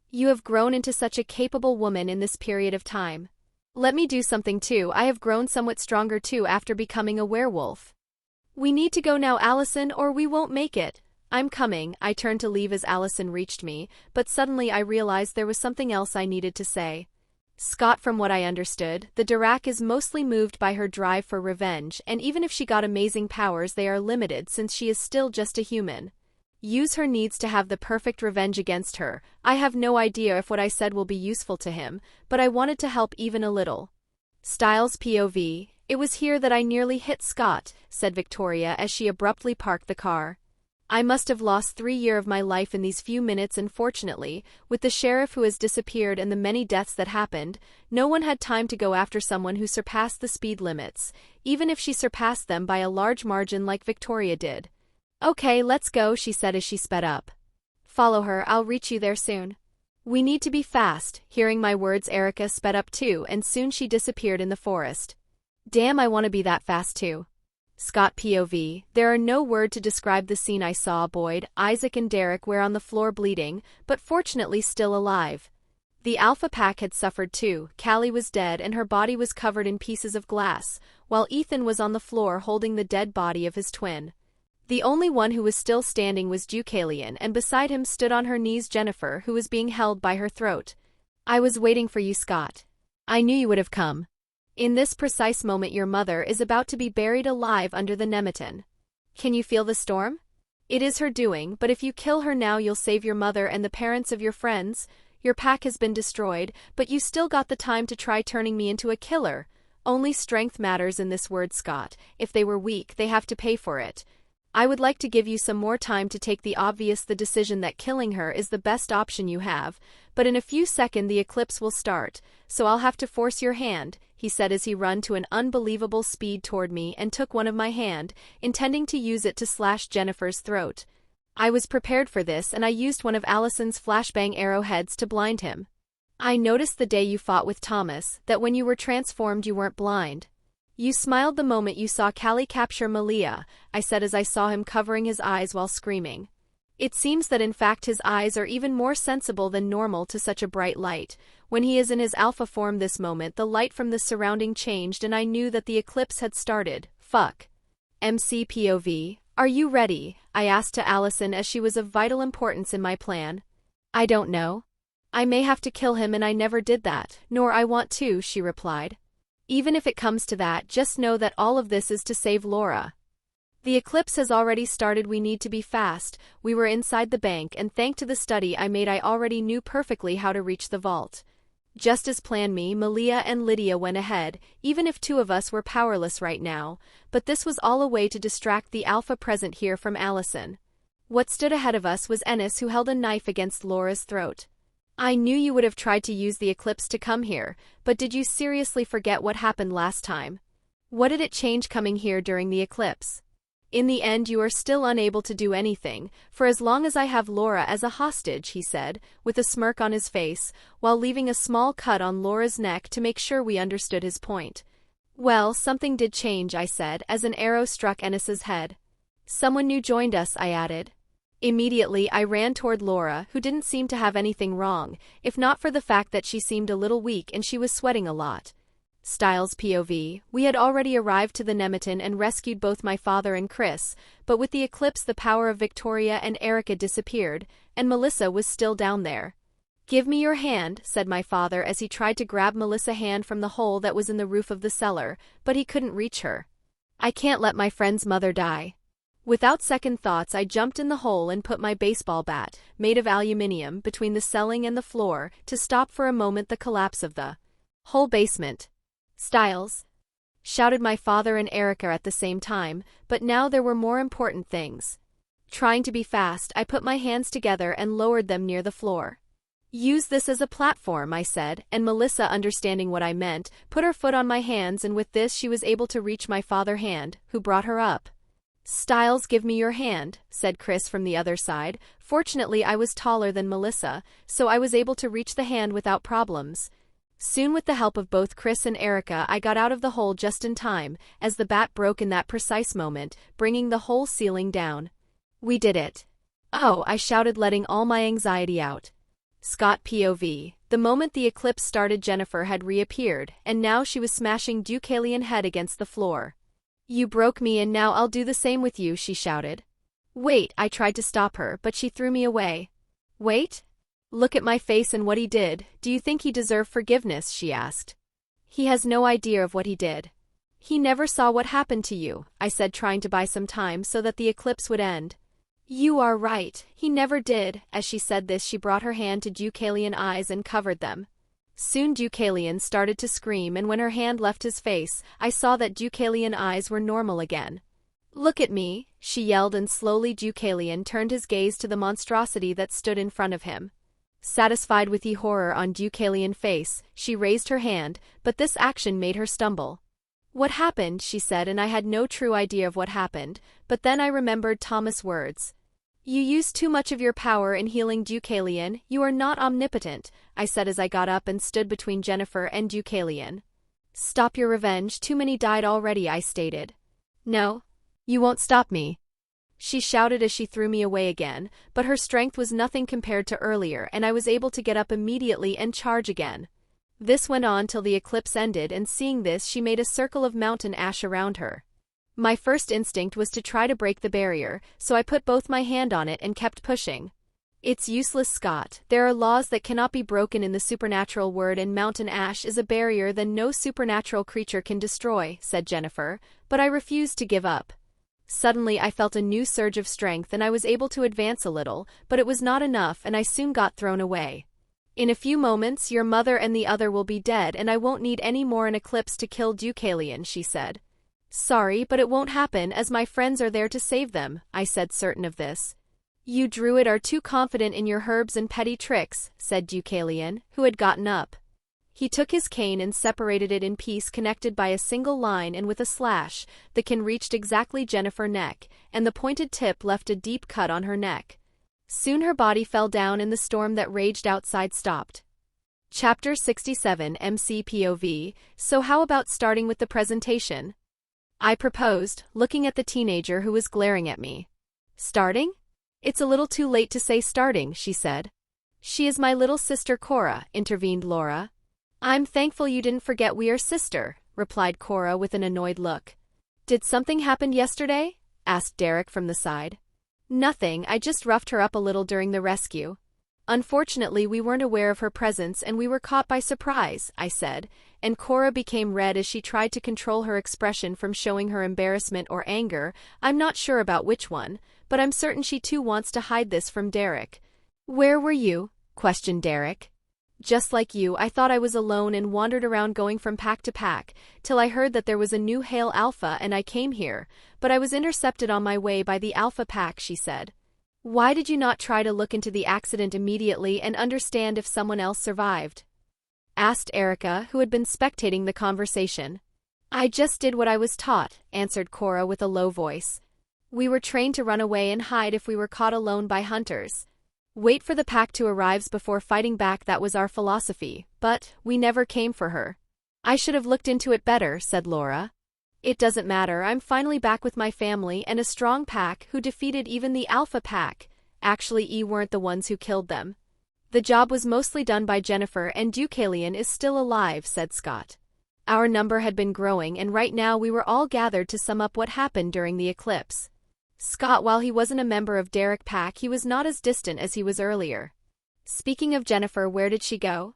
You have grown into such a capable woman in this period of time. Let me do something too. I have grown somewhat stronger too after becoming a werewolf. We need to go now, Allison, or we won't make it. I'm coming. I turned to leave as Allison reached me, but suddenly I realized there was something else I needed to say. Scott, from what I understood, the Dirac is mostly moved by her drive for revenge, and even if she got amazing powers they are limited since she is still just a human. Use her needs to have the perfect revenge against her. I have no idea if what I said will be useful to him, but I wanted to help even a little. Styles POV. It was here that I nearly hit Scott, said Victoria as she abruptly parked the car. I must have lost 3 years of my life in these few minutes and fortunately, with the sheriff who has disappeared and the many deaths that happened, no one had time to go after someone who surpassed the speed limits, even if she surpassed them by a large margin like Victoria did. Okay, let's go, she said as she sped up. Follow her, I'll reach you there soon. We need to be fast. Hearing my words, Erica sped up too, and soon she disappeared in the forest. Damn, I want to be that fast too. Scott POV. There are no words to describe the scene I saw. Boyd, Isaac and Derek were on the floor bleeding, but fortunately still alive. The Alpha Pack had suffered too. Callie was dead and her body was covered in pieces of glass, while Ethan was on the floor holding the dead body of his twin. The only one who was still standing was Deucalion, and beside him stood on her knees Jennifer, who was being held by her throat. I was waiting for you, Scott. I knew you would have come. In this precise moment your mother is about to be buried alive under the Nemeton. Can you feel the storm? It is her doing, but if you kill her now you'll save your mother and the parents of your friends. Your pack has been destroyed, but you still got the time to try turning me into a killer. Only strength matters in this world, Scott. If they were weak, they have to pay for it. I would like to give you some more time to take the decision that killing her is the best option you have, but in a few seconds the eclipse will start, so I'll have to force your hand, he said as he ran to an unbelievable speed toward me and took one of my hand, intending to use it to slash Jennifer's throat. I was prepared for this and I used one of Allison's flashbang arrowheads to blind him. I noticed the day you fought with Thomas, that when you were transformed you weren't blind. You smiled the moment you saw Callie capture Malia, I said as I saw him covering his eyes while screaming. It seems that in fact his eyes are even more sensible than normal to such a bright light. When he is in his alpha form this moment the light from the surrounding changed and I knew that the eclipse had started. Fuck. MCPOV. Are you ready? I asked to Allison as she was of vital importance in my plan. I don't know. I may have to kill him and I never did that, nor I want to, she replied. Even if it comes to that, just know that all of this is to save Laura. The eclipse has already started. We need to be fast. We were inside the bank and thanks to the study I made I already knew perfectly how to reach the vault. Just as planned me, Malia and Lydia went ahead, even if two of us were powerless right now, but this was all a way to distract the alpha present here from Allison. What stood ahead of us was Ennis, who held a knife against Laura's throat. I knew you would have tried to use the eclipse to come here, but did you seriously forget what happened last time? What did it change coming here during the eclipse? In the end you are still unable to do anything, for as long as I have Laura as a hostage, he said, with a smirk on his face, while leaving a small cut on Laura's neck to make sure we understood his point. Well, something did change, I said, as an arrow struck Ennis's head. Someone new joined us, I added. Immediately, I ran toward Laura, who didn't seem to have anything wrong, if not for the fact that she seemed a little weak and she was sweating a lot. Styles POV, we had already arrived to the Nemeton and rescued both my father and Chris, but with the eclipse the power of Victoria and Erica disappeared, and Melissa was still down there. Give me your hand, said my father as he tried to grab Melissa's hand from the hole that was in the roof of the cellar, but he couldn't reach her. I can't let my friend's mother die. Without second thoughts, I jumped in the hole and put my baseball bat, made of aluminium, between the ceiling and the floor to stop for a moment the collapse of the whole basement. Styles, shouted my father and Erica at the same time, but now there were more important things. Trying to be fast, I put my hands together and lowered them near the floor. Use this as a platform, I said, and Melissa, understanding what I meant, put her foot on my hands, and with this she was able to reach my father's hand, who brought her up. Styles, give me your hand, said Chris from the other side. Fortunately, I was taller than Melissa, so I was able to reach the hand without problems. Soon, with the help of both Chris and Erica, I got out of the hole just in time, as the bat broke in that precise moment, bringing the whole ceiling down. We did it. Oh, I shouted, letting all my anxiety out. Scott POV. The moment the eclipse started, Jennifer had reappeared, and now she was smashing Deucalion's head against the floor. You broke me and now I'll do the same with you, she shouted. Wait, I tried to stop her, but she threw me away. Wait? Look at my face and what he did. Do you think he deserved forgiveness, she asked. He has no idea of what he did. He never saw what happened to you, I said, trying to buy some time so that the eclipse would end. You are right, he never did. As she said this, she brought her hand to Deucalion's eyes and covered them. Soon Deucalion started to scream, and when her hand left his face, I saw that Deucalion's eyes were normal again. Look at me, she yelled, and slowly Deucalion turned his gaze to the monstrosity that stood in front of him. Satisfied with the horror on Deucalion's face, she raised her hand, but this action made her stumble. What happened, she said, and I had no true idea of what happened, but then I remembered Thomas' words. You used too much of your power in healing Deucalion. You are not omnipotent, I said as I got up and stood between Jennifer and Deucalion. Stop your revenge, too many died already, I stated. No. You won't stop me, she shouted as she threw me away again, but her strength was nothing compared to earlier, and I was able to get up immediately and charge again. This went on till the eclipse ended, and seeing this she made a circle of mountain ash around her. My first instinct was to try to break the barrier, so I put both my hand on it and kept pushing. It's useless, Scott. There are laws that cannot be broken in the supernatural world, and mountain ash is a barrier that no supernatural creature can destroy, said Jennifer, but I refused to give up. Suddenly I felt a new surge of strength and I was able to advance a little, but it was not enough and I soon got thrown away. In a few moments your mother and the other will be dead and I won't need any more an eclipse to kill Deucalion, she said. Sorry, but it won't happen as my friends are there to save them, I said, certain of this. You druid are too confident in your herbs and petty tricks, said Deucalion, who had gotten up. He took his cane and separated it in piece connected by a single line, and with a slash, the cane reached exactly Jennifer's neck, and the pointed tip left a deep cut on her neck. Soon her body fell down and the storm that raged outside stopped. Chapter 67 MC POV. So how about starting with the presentation? I proposed, looking at the teenager who was glaring at me. Starting? It's a little too late to say starting, she said. She is my little sister Cora, intervened Laura. I'm thankful you didn't forget we are sister, replied Cora with an annoyed look. Did something happen yesterday? Asked Derek from the side. Nothing, I just roughed her up a little during the rescue. Unfortunately, we weren't aware of her presence and we were caught by surprise, I said, and Cora became red as she tried to control her expression from showing her embarrassment or anger. I'm not sure about which one, but I'm certain she too wants to hide this from Derek. Where were you? Questioned Derek. Just like you, I thought I was alone and wandered around going from pack to pack, till I heard that there was a new Hail Alpha and I came here, but I was intercepted on my way by the Alpha pack, she said. Why did you not try to look into the accident immediately and understand if someone else survived? Asked Erica, who had been spectating the conversation. I just did what I was taught, answered Cora with a low voice. We were trained to run away and hide if we were caught alone by hunters. Wait for the pack to arrive before fighting back, that was our philosophy, but we never came for her. I should have looked into it better, said Laura. It doesn't matter, I'm finally back with my family and a strong pack who defeated even the Alpha pack, Actually, weren't the ones who killed them. The job was mostly done by Jennifer, and Deucalion is still alive, said Scott. Our number had been growing, and right now we were all gathered to sum up what happened during the eclipse. Scott, while he wasn't a member of Derek Pack, he was not as distant as he was earlier. Speaking of Jennifer, where did she go?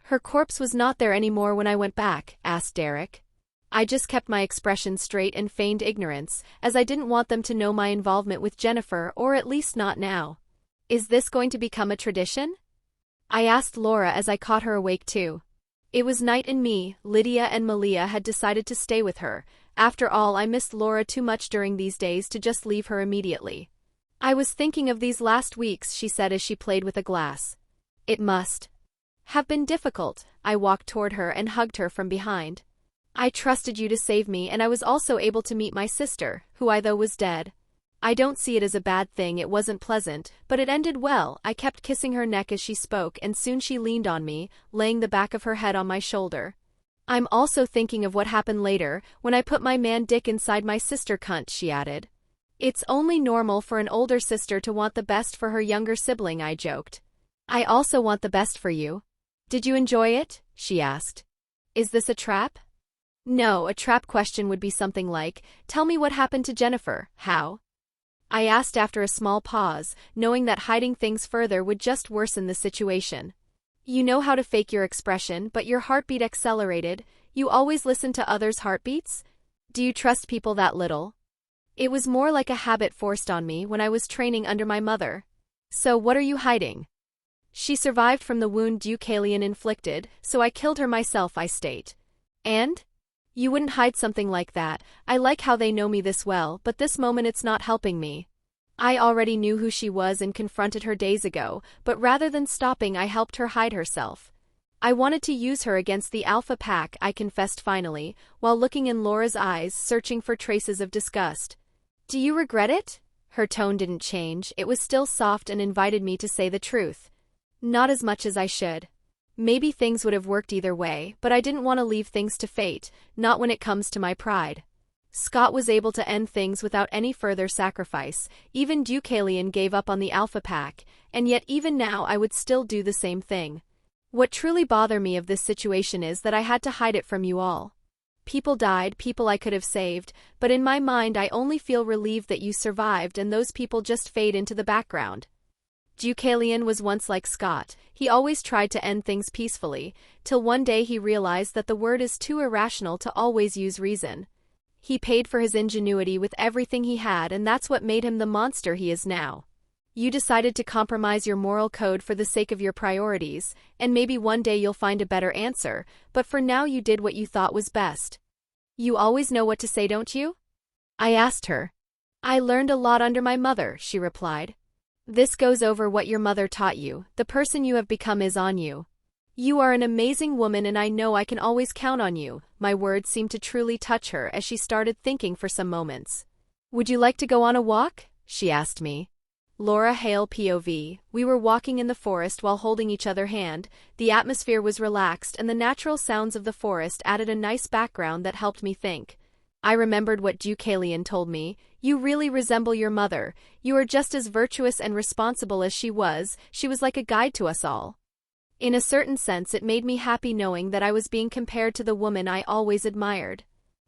Her corpse was not there anymore when I went back, asked Derek. I just kept my expression straight and feigned ignorance, as I didn't want them to know my involvement with Jennifer, or at least not now. Is this going to become a tradition? I asked Laura as I caught her awake too. It was night, and me, Lydia, and Malia had decided to stay with her. After all, I missed Laura too much during these days to just leave her immediately. I was thinking of these last weeks, she said as she played with a glass. It must have been difficult. I walked toward her and hugged her from behind. I trusted you to save me, and I was also able to meet my sister, who I though was dead. I don't see it as a bad thing. It wasn't pleasant, but it ended well. I kept kissing her neck as she spoke, and soon she leaned on me, laying the back of her head on my shoulder. I'm also thinking of what happened later, when I put my man Dick inside my sister cunt, she added. It's only normal for an older sister to want the best for her younger sibling, I joked. I also want the best for you. Did you enjoy it? She asked. Is this a trap? No, a trap question would be something like, tell me what happened to Jennifer, how? I asked after a small pause, knowing that hiding things further would just worsen the situation. You know how to fake your expression, but your heartbeat accelerated. You always listen to others' heartbeats? Do you trust people that little? It was more like a habit forced on me when I was training under my mother. So what are you hiding? She survived from the wound Deucalion inflicted, so I killed her myself, I state. And? You wouldn't hide something like that. I like how they know me this well, but this moment it's not helping me. I already knew who she was and confronted her days ago, but rather than stopping, I helped her hide herself. I wanted to use her against the Alpha Pack, I confessed finally, while looking in Laura's eyes, searching for traces of disgust. Do you regret it? Her tone didn't change. It was still soft and invited me to say the truth. Not as much as I should. Maybe things would have worked either way, but I didn't want to leave things to fate, not when it comes to my pride. Scott was able to end things without any further sacrifice. Even Deucalion gave up on the Alpha Pack, and yet even now I would still do the same thing. What truly bothered me of this situation is that I had to hide it from you all. People died, people I could have saved, but in my mind I only feel relieved that you survived and those people just fade into the background. Deucalion was once like Scott. He always tried to end things peacefully, till one day he realized that the word is too irrational to always use reason. He paid for his ingenuity with everything he had, and that's what made him the monster he is now. You decided to compromise your moral code for the sake of your priorities, and maybe one day you'll find a better answer, but for now you did what you thought was best. You always know what to say, don't you? I asked her. I learned a lot under my mother, she replied. This goes over what your mother taught you. The person you have become is on you. You are an amazing woman, and I know I can always count on you. My words seemed to truly touch her as she started thinking for some moments. Would you like to go on a walk? She asked me. Laura Hale POV. We were walking in the forest while holding each other hand. The atmosphere was relaxed, and the natural sounds of the forest added a nice background that helped me think. I remembered what Deucalion told me. You really resemble your mother. You are just as virtuous and responsible as she was. She was like a guide to us all. In a certain sense, it made me happy knowing that I was being compared to the woman I always admired.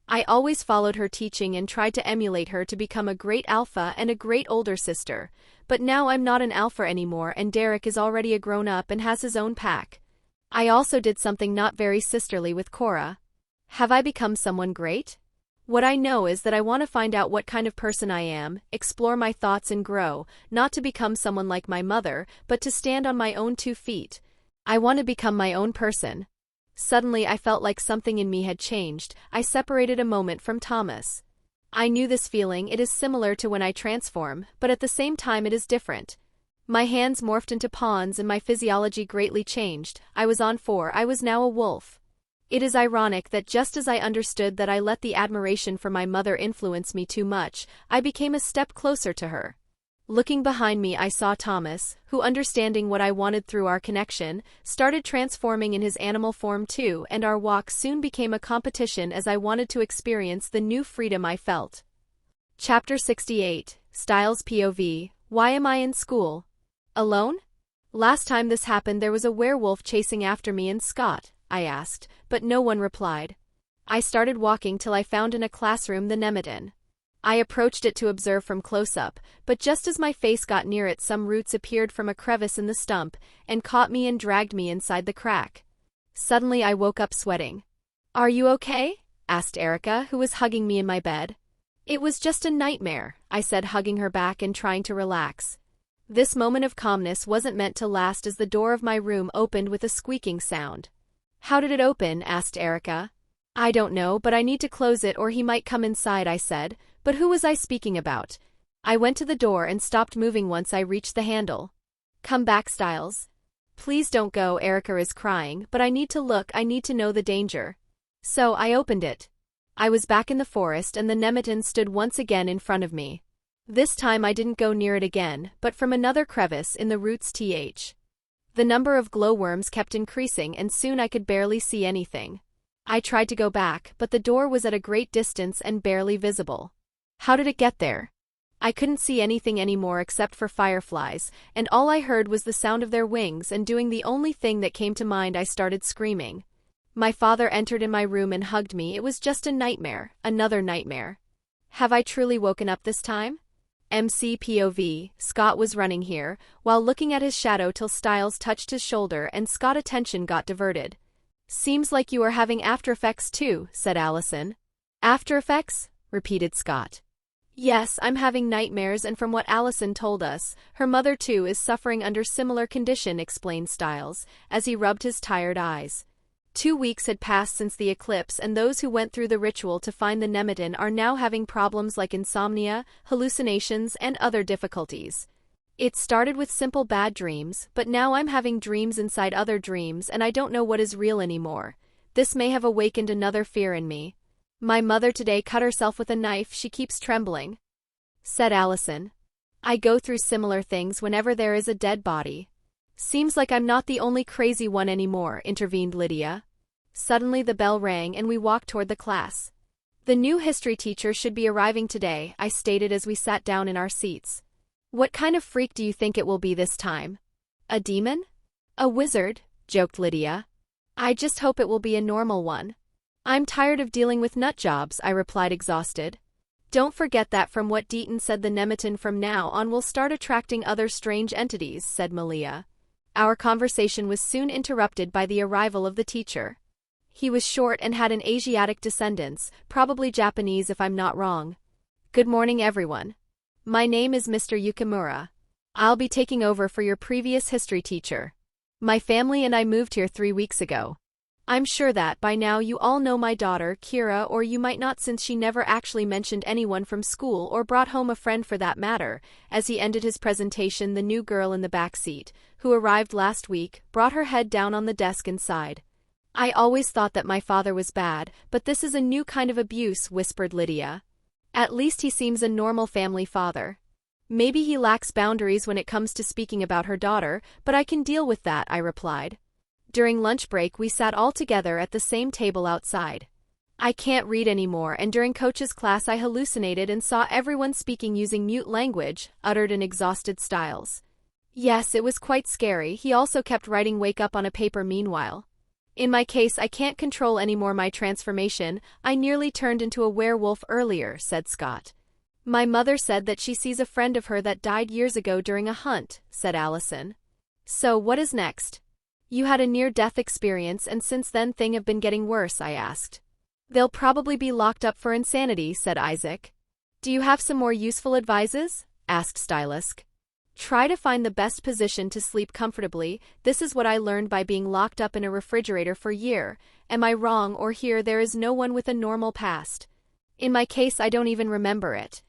I always followed her teaching and tried to emulate her to become a great alpha and a great older sister. But now I'm not an alpha anymore, and Derek is already a grown-up and has his own pack. I also did something not very sisterly with Cora. Have I become someone great? What I know is that I want to find out what kind of person I am, explore my thoughts and grow, not to become someone like my mother, but to stand on my own 2 feet. I want to become my own person. Suddenly I felt like something in me had changed. I separated a moment from Thomas. I knew this feeling. It is similar to when I transform, but at the same time it is different. My hands morphed into pawns and my physiology greatly changed. I was on 4. I was now a wolf. It is ironic that just as I understood that I let the admiration for my mother influence me too much, I became a step closer to her. Looking behind me, I saw Thomas, who, understanding what I wanted through our connection, started transforming in his animal form too, and our walk soon became a competition as I wanted to experience the new freedom I felt. Chapter 68, Styles POV. Why am I in school? Alone? Last time this happened there was a werewolf chasing after me in Scott, I asked, but no one replied. I started walking till I found in a classroom the Nemeton. I approached it to observe from close up, but just as my face got near it some roots appeared from a crevice in the stump and caught me and dragged me inside the crack. Suddenly I woke up sweating. Are you okay? Asked Erica, who was hugging me in my bed. It was just a nightmare, I said, hugging her back and trying to relax. This moment of calmness wasn't meant to last as the door of my room opened with a squeaking sound. How did it open? Asked Erica. I don't know, but I need to close it or he might come inside, I said. But who was I speaking about? I went to the door and stopped moving once I reached the handle. Come back, Styles. Please don't go, Erica is crying, but I need to look, I need to know the danger. So I opened it. I was back in the forest and the Nemeton stood once again in front of me. This time I didn't go near it again, but from another crevice in the roots th. The number of glowworms kept increasing and soon I could barely see anything. I tried to go back, but the door was at a great distance and barely visible. How did it get there? I couldn't see anything anymore except for fireflies, and all I heard was the sound of their wings, and doing the only thing that came to mind I started screaming. My father entered in my room and hugged me. It was just a nightmare, another nightmare. Have I truly woken up this time? MCPOV, Scott was running here, while looking at his shadow till Styles touched his shoulder and Scott's attention got diverted. Seems like you are having after effects too, said Allison. After effects? Repeated Scott. Yes, I'm having nightmares and from what Allison told us, her mother too is suffering under similar condition, explained Styles, as he rubbed his tired eyes. 2 weeks had passed since the eclipse and those who went through the ritual to find the Nemeton are now having problems like insomnia, hallucinations, and other difficulties. It started with simple bad dreams, but now I'm having dreams inside other dreams and I don't know what is real anymore. This may have awakened another fear in me. My mother today cut herself with a knife, she keeps trembling, said Allison. I go through similar things whenever there is a dead body. Seems like I'm not the only crazy one anymore, intervened Lydia. Suddenly the bell rang and we walked toward the class. The new history teacher should be arriving today, I stated as we sat down in our seats. What kind of freak do you think it will be this time? A demon? A wizard? Joked Lydia. I just hope it will be a normal one. I'm tired of dealing with nut jobs, I replied exhausted. Don't forget that from what Deaton said the Nemeton from now on will start attracting other strange entities, said Malia. Our conversation was soon interrupted by the arrival of the teacher. He was short and had an Asiatic descendants, probably Japanese if I'm not wrong. Good morning everyone. My name is Mr. Yukimura. I'll be taking over for your previous history teacher. My family and I moved here 3 weeks ago. I'm sure that by now you all know my daughter, Kira, or you might not since she never actually mentioned anyone from school or brought home a friend for that matter. As he ended his presentation, the new girl in the back seat, who arrived last week, brought her head down on the desk and sighed. I always thought that my father was bad, but this is a new kind of abuse, whispered Lydia. At least he seems a normal family father. Maybe he lacks boundaries when it comes to speaking about her daughter, but I can deal with that, I replied. During lunch break we sat all together at the same table outside. I can't read anymore and during coach's class I hallucinated and saw everyone speaking using mute language, uttered in exhausted Styles. Yes, it was quite scary. He also kept writing wake up on a paper meanwhile. In my case I can't control anymore my transformation, I nearly turned into a werewolf earlier, said Scott. My mother said that she sees a friend of her that died years ago during a hunt, said Allison. So what is next? You had a near-death experience and since then things have been getting worse, I asked. They'll probably be locked up for insanity, said Isaac. Do you have some more useful advices? Asked Stylisk. Try to find the best position to sleep comfortably. This is what I learned by being locked up in a refrigerator for a year. Am I wrong or here there is no one with a normal past? In my case I don't even remember it.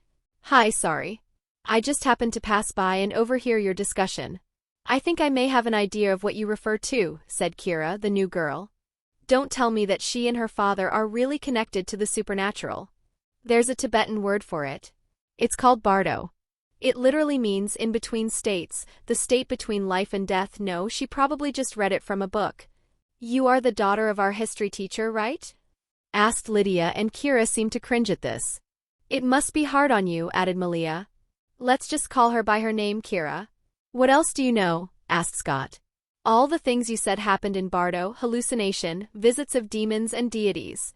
Hi, sorry. I just happened to pass by and overhear your discussion. I think I may have an idea of what you refer to, said Kira, the new girl. Don't tell me that she and her father are really connected to the supernatural. There's a Tibetan word for it. It's called bardo. It literally means in between states, the state between life and death. No, she probably just read it from a book. You are the daughter of our history teacher, right? Asked Lydia and Kira seemed to cringe at this. It must be hard on you, added Malia. Let's just call her by her name, Kira. What else do you know? Asked Scott. All the things you said happened in Bardo, hallucination, visits of demons and deities.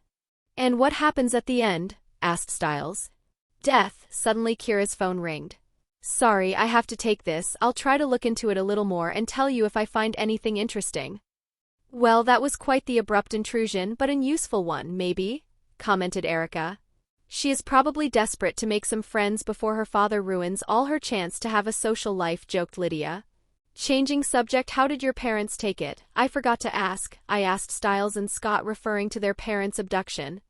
And what happens at the end? Asked Styles. Death. Suddenly Kira's phone ringed. Sorry, I have to take this. I'll try to look into it a little more and tell you if I find anything interesting. Well, that was quite the abrupt intrusion, but an useful one, maybe, commented Erica. She is probably desperate to make some friends before her father ruins all her chance to have a social life, joked Lydia. Changing subject, how did your parents take it? I forgot to ask, I asked Styles and Scott, referring to their parents' abduction.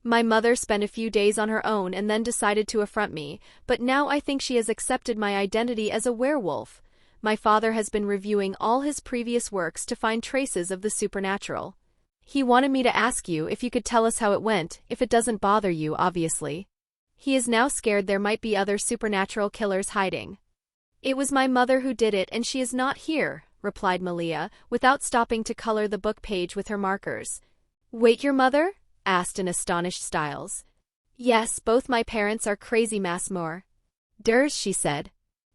My mother spent a few days on her own and then decided to affront me, but now I think she has accepted my identity as a werewolf. My father has been reviewing all his previous works to find traces of the supernatural. He wanted me to ask you if you could tell us how it went, if it doesn't bother you, obviously. He is now scared there might be other supernatural killers hiding. It was my mother who did it and she is not here, replied Malia, without stopping to color the book page with her markers. Wait, your mother? Asked an astonished Styles. Yes, both my parents are crazy, Massmore. Durs, she said.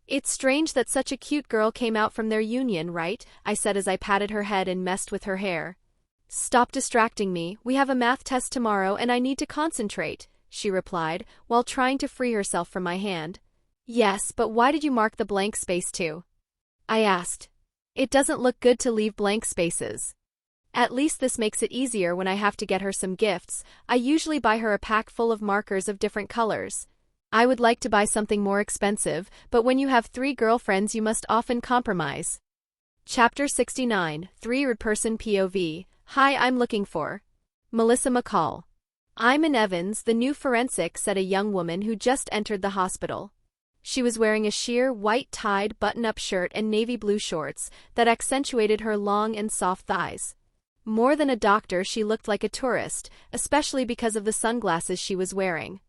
It's strange that such a cute girl came out from their union, right? I said as I patted her head and messed with her hair. Stop distracting me, we have a math test tomorrow and I need to concentrate, she replied, while trying to free herself from my hand. Yes, but why did you mark the blank space too? I asked. It doesn't look good to leave blank spaces. At least this makes it easier when I have to get her some gifts. I usually buy her a pack full of markers of different colors. I would like to buy something more expensive, but when you have 3 girlfriends you must often compromise. Chapter 69, 3rd-person POV. Hi, I'm looking for Melissa McCall. I'm in Evans, the new forensic, said a young woman who just entered the hospital. She was wearing a sheer, white-tied, button-up shirt and navy blue shorts that accentuated her long and soft thighs. More than a doctor, she looked like a tourist, especially because of the sunglasses she was wearing.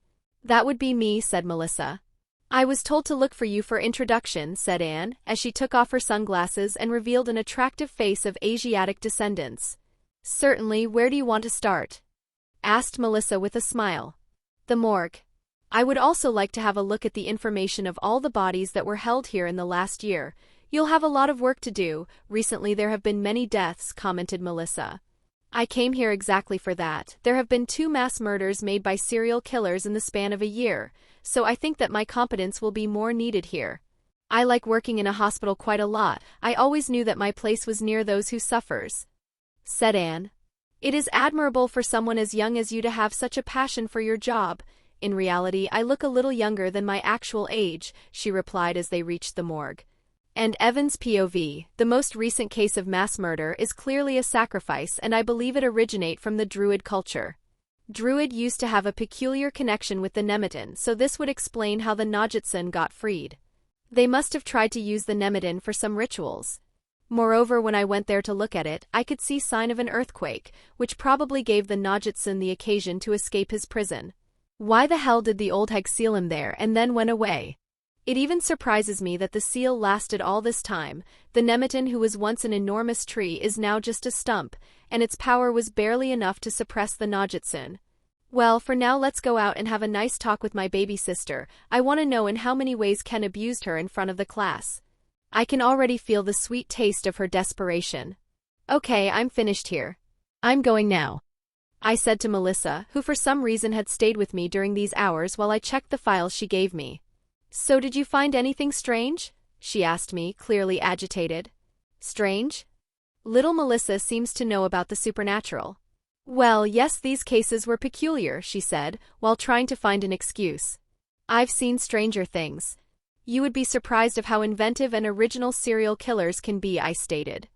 That would be me, said Melissa. I was told to look for you for introduction, said Anne, as she took off her sunglasses and revealed an attractive face of Asiatic descendants. Certainly, where do you want to start? Asked Melissa with a smile. The morgue. I would also like to have a look at the information of all the bodies that were held here in the last year. You'll have a lot of work to do. Recently there have been many deaths, commented Melissa. I came here exactly for that. There have been 2 mass murders made by serial killers in the span of a year, so I think that my competence will be more needed here. I like working in a hospital quite a lot. I always knew that my place was near those who suffers, said Anne. It is admirable for someone as young as you to have such a passion for your job. In reality, I look a little younger than my actual age, she replied as they reached the morgue. And Evans' POV, the most recent case of mass murder, is clearly a sacrifice, and I believe it originate from the Druid culture. Druid used to have a peculiar connection with the Nemeton, so this would explain how the Najitsun got freed. They must have tried to use the Nemeton for some rituals. Moreover, when I went there to look at it, I could see sign of an earthquake, which probably gave the Najitsun the occasion to escape his prison. Why the hell did the old hag seal him there and then went away? It even surprises me that the seal lasted all this time. The Nemeton, who was once an enormous tree, is now just a stump, and its power was barely enough to suppress the Najitsun. Well, for now let's go out and have a nice talk with my baby sister. I want to know in how many ways Ken abused her in front of the class. I can already feel the sweet taste of her desperation. Okay, I'm finished here. I'm going now, I said to Melissa, who for some reason had stayed with me during these hours while I checked the files she gave me. So did you find anything strange? She asked me, clearly agitated. Strange? Little Melissa seems to know about the supernatural. Well, yes, these cases were peculiar, she said, while trying to find an excuse. I've seen stranger things. You would be surprised of how inventive and original serial killers can be, I stated.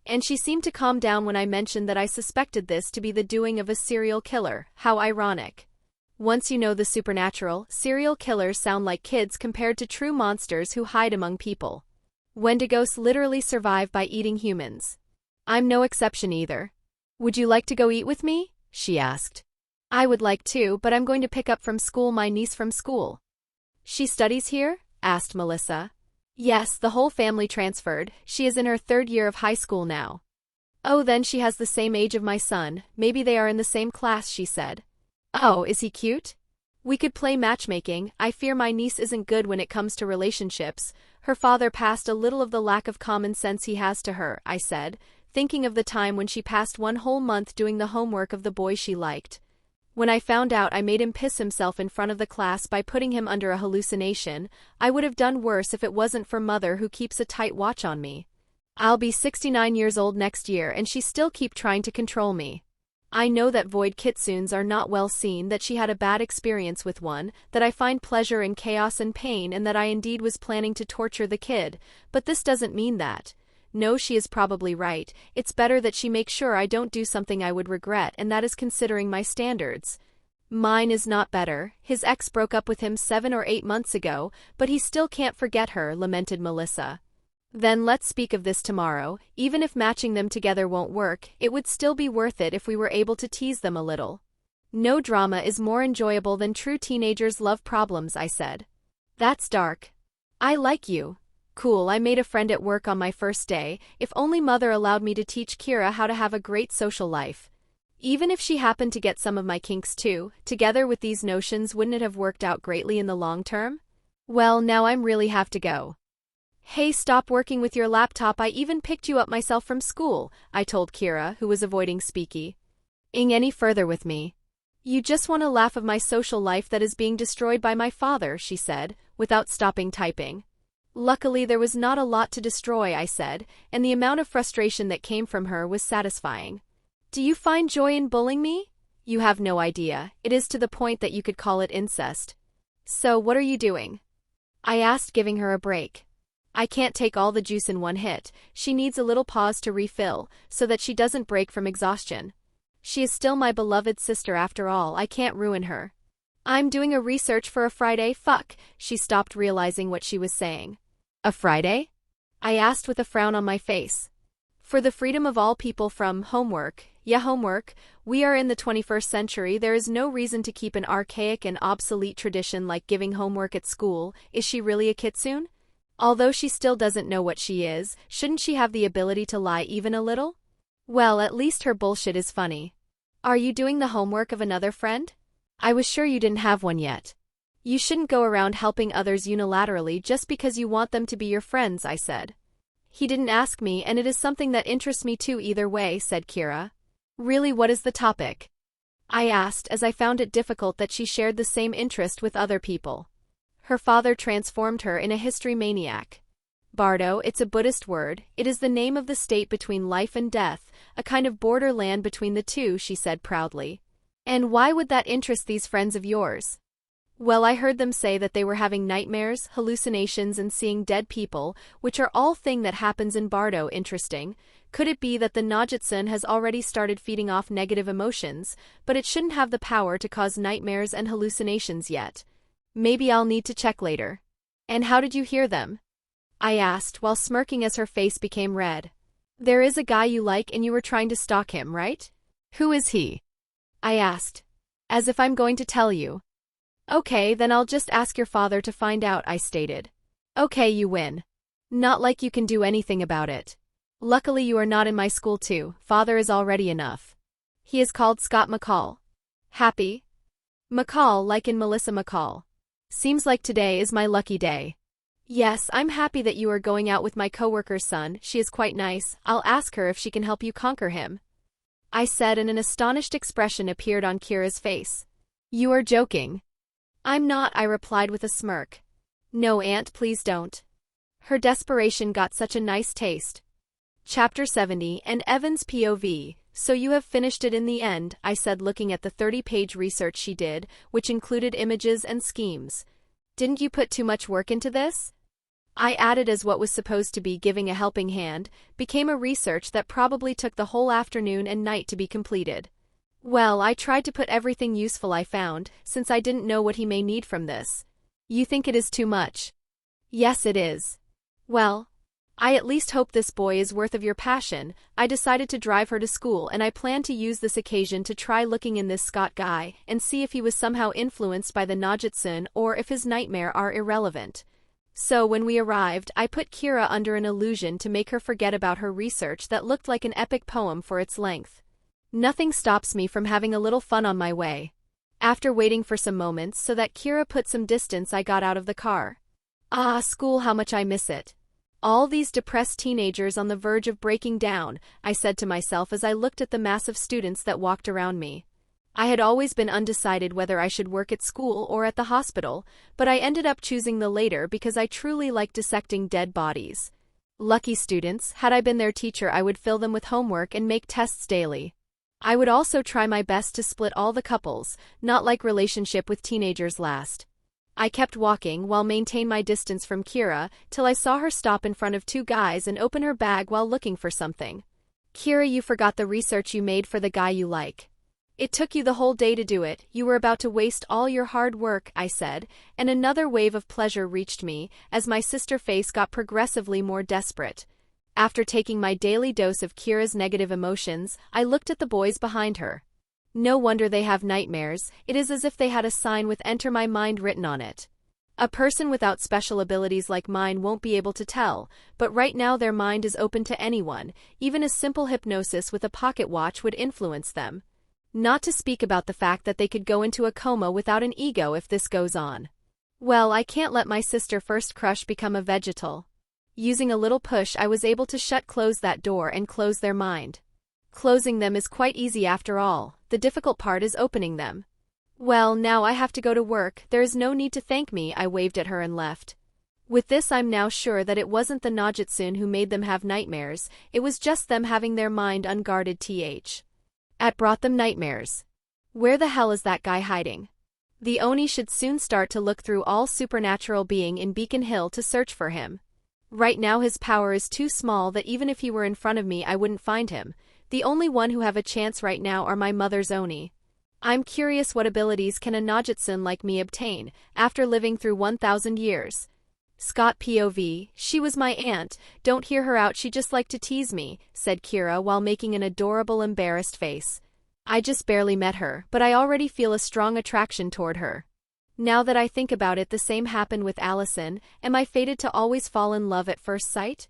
And she seemed to calm down when I mentioned that I suspected this to be the doing of a serial killer. How ironic. Once you know the supernatural, serial killers sound like kids compared to true monsters who hide among people. Wendigos literally survive by eating humans. I'm no exception either. Would you like to go eat with me? She asked. I would like to, but I'm going to pick up from school my niece from school. She studies here? Asked Melissa. Yes, the whole family transferred. She is in her 3rd year of high school now. Oh, then she has the same age of my son. Maybe they are in the same class, she said. Oh, is he cute? We could play matchmaking. I fear my niece isn't good when it comes to relationships. Her father passed a little of the lack of common sense he has to her, I said, thinking of the time when she passed one whole month doing the homework of the boy she liked. When I found out I made him piss himself in front of the class by putting him under a hallucination, I would have done worse if it wasn't for Mother who keeps a tight watch on me. I'll be 69 years old next year and she still keep trying to control me. I know that void kitsunes are not well seen, that she had a bad experience with one, that I find pleasure in chaos and pain, and that I indeed was planning to torture the kid, but this doesn't mean that. No, she is probably right. It's better that she makes sure I don't do something I would regret, and that is considering my standards. Mine is not better. His ex broke up with him 7 or 8 months ago, but he still can't forget her, lamented Melissa. Then let's speak of this tomorrow. Even if matching them together won't work, it would still be worth it if we were able to tease them a little. No drama is more enjoyable than true teenagers' love problems, I said. That's dark. I like you. Cool, I made a friend at work on my first day. If only Mother allowed me to teach Kira how to have a great social life. Even if she happened to get some of my kinks too, together with these notions, wouldn't it have worked out greatly in the long term? Well, now I'm really have to go. Hey, stop working with your laptop, I even picked you up myself from school, I told Kira, who was avoiding speaking any further with me. You just want to laugh of my social life that is being destroyed by my father, she said, without stopping typing. Luckily there was not a lot to destroy, I said, and the amount of frustration that came from her was satisfying. Do you find joy in bullying me? You have no idea, it is to the point that you could call it incest. So what are you doing? I asked, giving her a break. I can't take all the juice in one hit. She needs a little pause to refill, so that she doesn't break from exhaustion. She is still my beloved sister after all, I can't ruin her. I'm doing a research for a Friday, fuck. She stopped, realizing what she was saying. A Friday? I asked with a frown on my face. For the freedom of all people from homework. Yeah, homework. We are in the 21st century, there is no reason to keep an archaic and obsolete tradition like giving homework at school. Is she really a kitsune? Although she still doesn't know what she is, shouldn't she have the ability to lie even a little? Well, at least her bullshit is funny. Are you doing the homework of another friend? I was sure you didn't have one yet. You shouldn't go around helping others unilaterally just because you want them to be your friends, I said. He didn't ask me, and it is something that interests me too either way, said Kira. Really, what is the topic? I asked, as I found it difficult that she shared the same interest with other people. Her father transformed her in a history maniac. Bardo, it's a Buddhist word, it is the name of the state between life and death, a kind of borderland between the two, she said proudly. And why would that interest these friends of yours? Well, I heard them say that they were having nightmares, hallucinations, and seeing dead people, which are all thing that happens in Bardo. Interesting. Could it be that the Najitsun has already started feeding off negative emotions, but it shouldn't have the power to cause nightmares and hallucinations yet? Maybe I'll need to check later. And how did you hear them? I asked, while smirking as her face became red. There is a guy you like and you were trying to stalk him, right? Who is he? I asked. As if I'm going to tell you. Okay, then I'll just ask your father to find out, I stated. Okay, you win. Not like you can do anything about it. Luckily you are not in my school too, father is already enough. He is called Scott McCall. Happy? McCall, like in Melissa McCall. Seems like today is my lucky day. Yes, I'm happy that you are going out with my coworker's son, she is quite nice, I'll ask her if she can help you conquer him. I said, and an astonished expression appeared on Kira's face. You are joking. I'm not, I replied with a smirk. No, Aunt, please don't. Her desperation got such a nice taste. Chapter 70, and Evan's POV. So you have finished it in the end, I said, looking at the 30-page research she did, which included images and schemes. Didn't you put too much work into this? I added, as what was supposed to be giving a helping hand, became a research that probably took the whole afternoon and night to be completed. Well, I tried to put everything useful I found, since I didn't know what he may need from this. You think it is too much? Yes, it is. Well, I at least hope this boy is worth of your passion. I decided to drive her to school, and I plan to use this occasion to try looking in this Scott guy, and see if he was somehow influenced by the Najitsun or if his nightmare are irrelevant. So when we arrived, I put Kira under an illusion to make her forget about her research that looked like an epic poem for its length. Nothing stops me from having a little fun on my way. After waiting for some moments so that Kira put some distance, I got out of the car. Ah, school, how much I miss it. All these depressed teenagers on the verge of breaking down, I said to myself as I looked at the mass of students that walked around me. I had always been undecided whether I should work at school or at the hospital, but I ended up choosing the later because I truly like dissecting dead bodies. Lucky students, had I been their teacher, I would fill them with homework and make tests daily. I would also try my best to split all the couples, not like relationship with teenagers last. I kept walking while maintain my distance from Kira till I saw her stop in front of two guys and open her bag while looking for something. Kira, you forgot the research you made for the guy you like. It took you the whole day to do it, you were about to waste all your hard work, I said, and another wave of pleasure reached me as my sister's face got progressively more desperate. After taking my daily dose of Kira's negative emotions, I looked at the boys behind her. No wonder they have nightmares, it is as if they had a sign with "Enter my mind" written on it. A person without special abilities like mine won't be able to tell, but right now their mind is open to anyone, even a simple hypnosis with a pocket watch would influence them. Not to speak about the fact that they could go into a coma without an ego if this goes on. Well, I can't let my sister first crush become a vegetal. Using a little push, I was able to close that door and close their mind. Closing them is quite easy after all, the difficult part is opening them. Well, now I have to go to work, there is no need to thank me, I waved at her and left. With this, I'm now sure that it wasn't the Najitsun who made them have nightmares, it was just them having their mind unguarded. It brought them nightmares. Where the hell is that guy hiding? The Oni should soon start to look through all supernatural being in Beacon Hill to search for him. Right now his power is too small that even if he were in front of me I wouldn't find him. The only one who have a chance right now are my mother's Oni. I'm curious what abilities can a Najitsun like me obtain, after living through 1,000 years. Scott POV, she was my aunt, don't hear her out, she just liked to tease me, said Kira while making an adorable embarrassed face. I just barely met her, but I already feel a strong attraction toward her. Now that I think about it, the same happened with Allison, am I fated to always fall in love at first sight?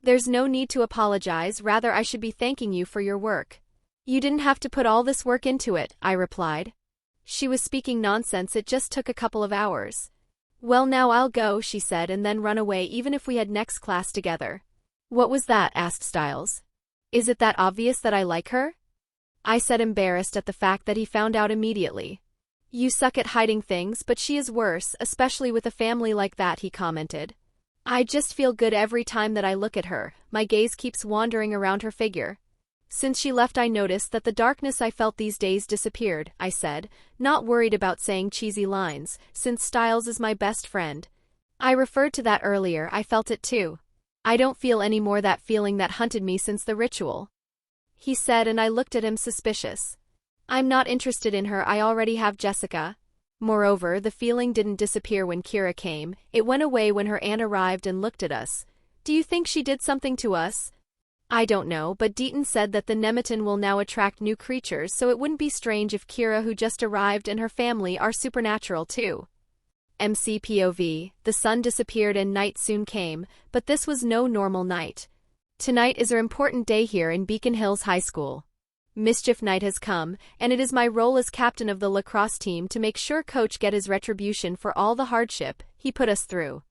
There's no need to apologize, rather I should be thanking you for your work. You didn't have to put all this work into it, I replied. She was speaking nonsense, it just took a couple of hours. Well, now I'll go, she said, and then run away even if we had next class together. What was that? Asked Styles. Is it that obvious that I like her? I said, embarrassed at the fact that he found out immediately. You suck at hiding things, but she is worse, especially with a family like that, he commented. I just feel good every time that I look at her, my gaze keeps wandering around her figure. Since she left I noticed that the darkness I felt these days disappeared, I said, not worried about saying cheesy lines, since Styles is my best friend. I referred to that earlier, I felt it too. I don't feel any more that feeling that hunted me since the ritual. He said, and I looked at him suspicious. I'm not interested in her, I already have Jessica. Moreover, the feeling didn't disappear when Kira came, it went away when her aunt arrived and looked at us. Do you think she did something to us? I don't know, but Deaton said that the Nemeton will now attract new creatures, so it wouldn't be strange if Kira, who just arrived, and her family are supernatural too. MC POV, the sun disappeared and night soon came, but this was no normal night. Tonight is an important day here in Beacon Hills High School. Mischief night has come, and it is my role as captain of the lacrosse team to make sure coach get his retribution for all the hardship he put us through.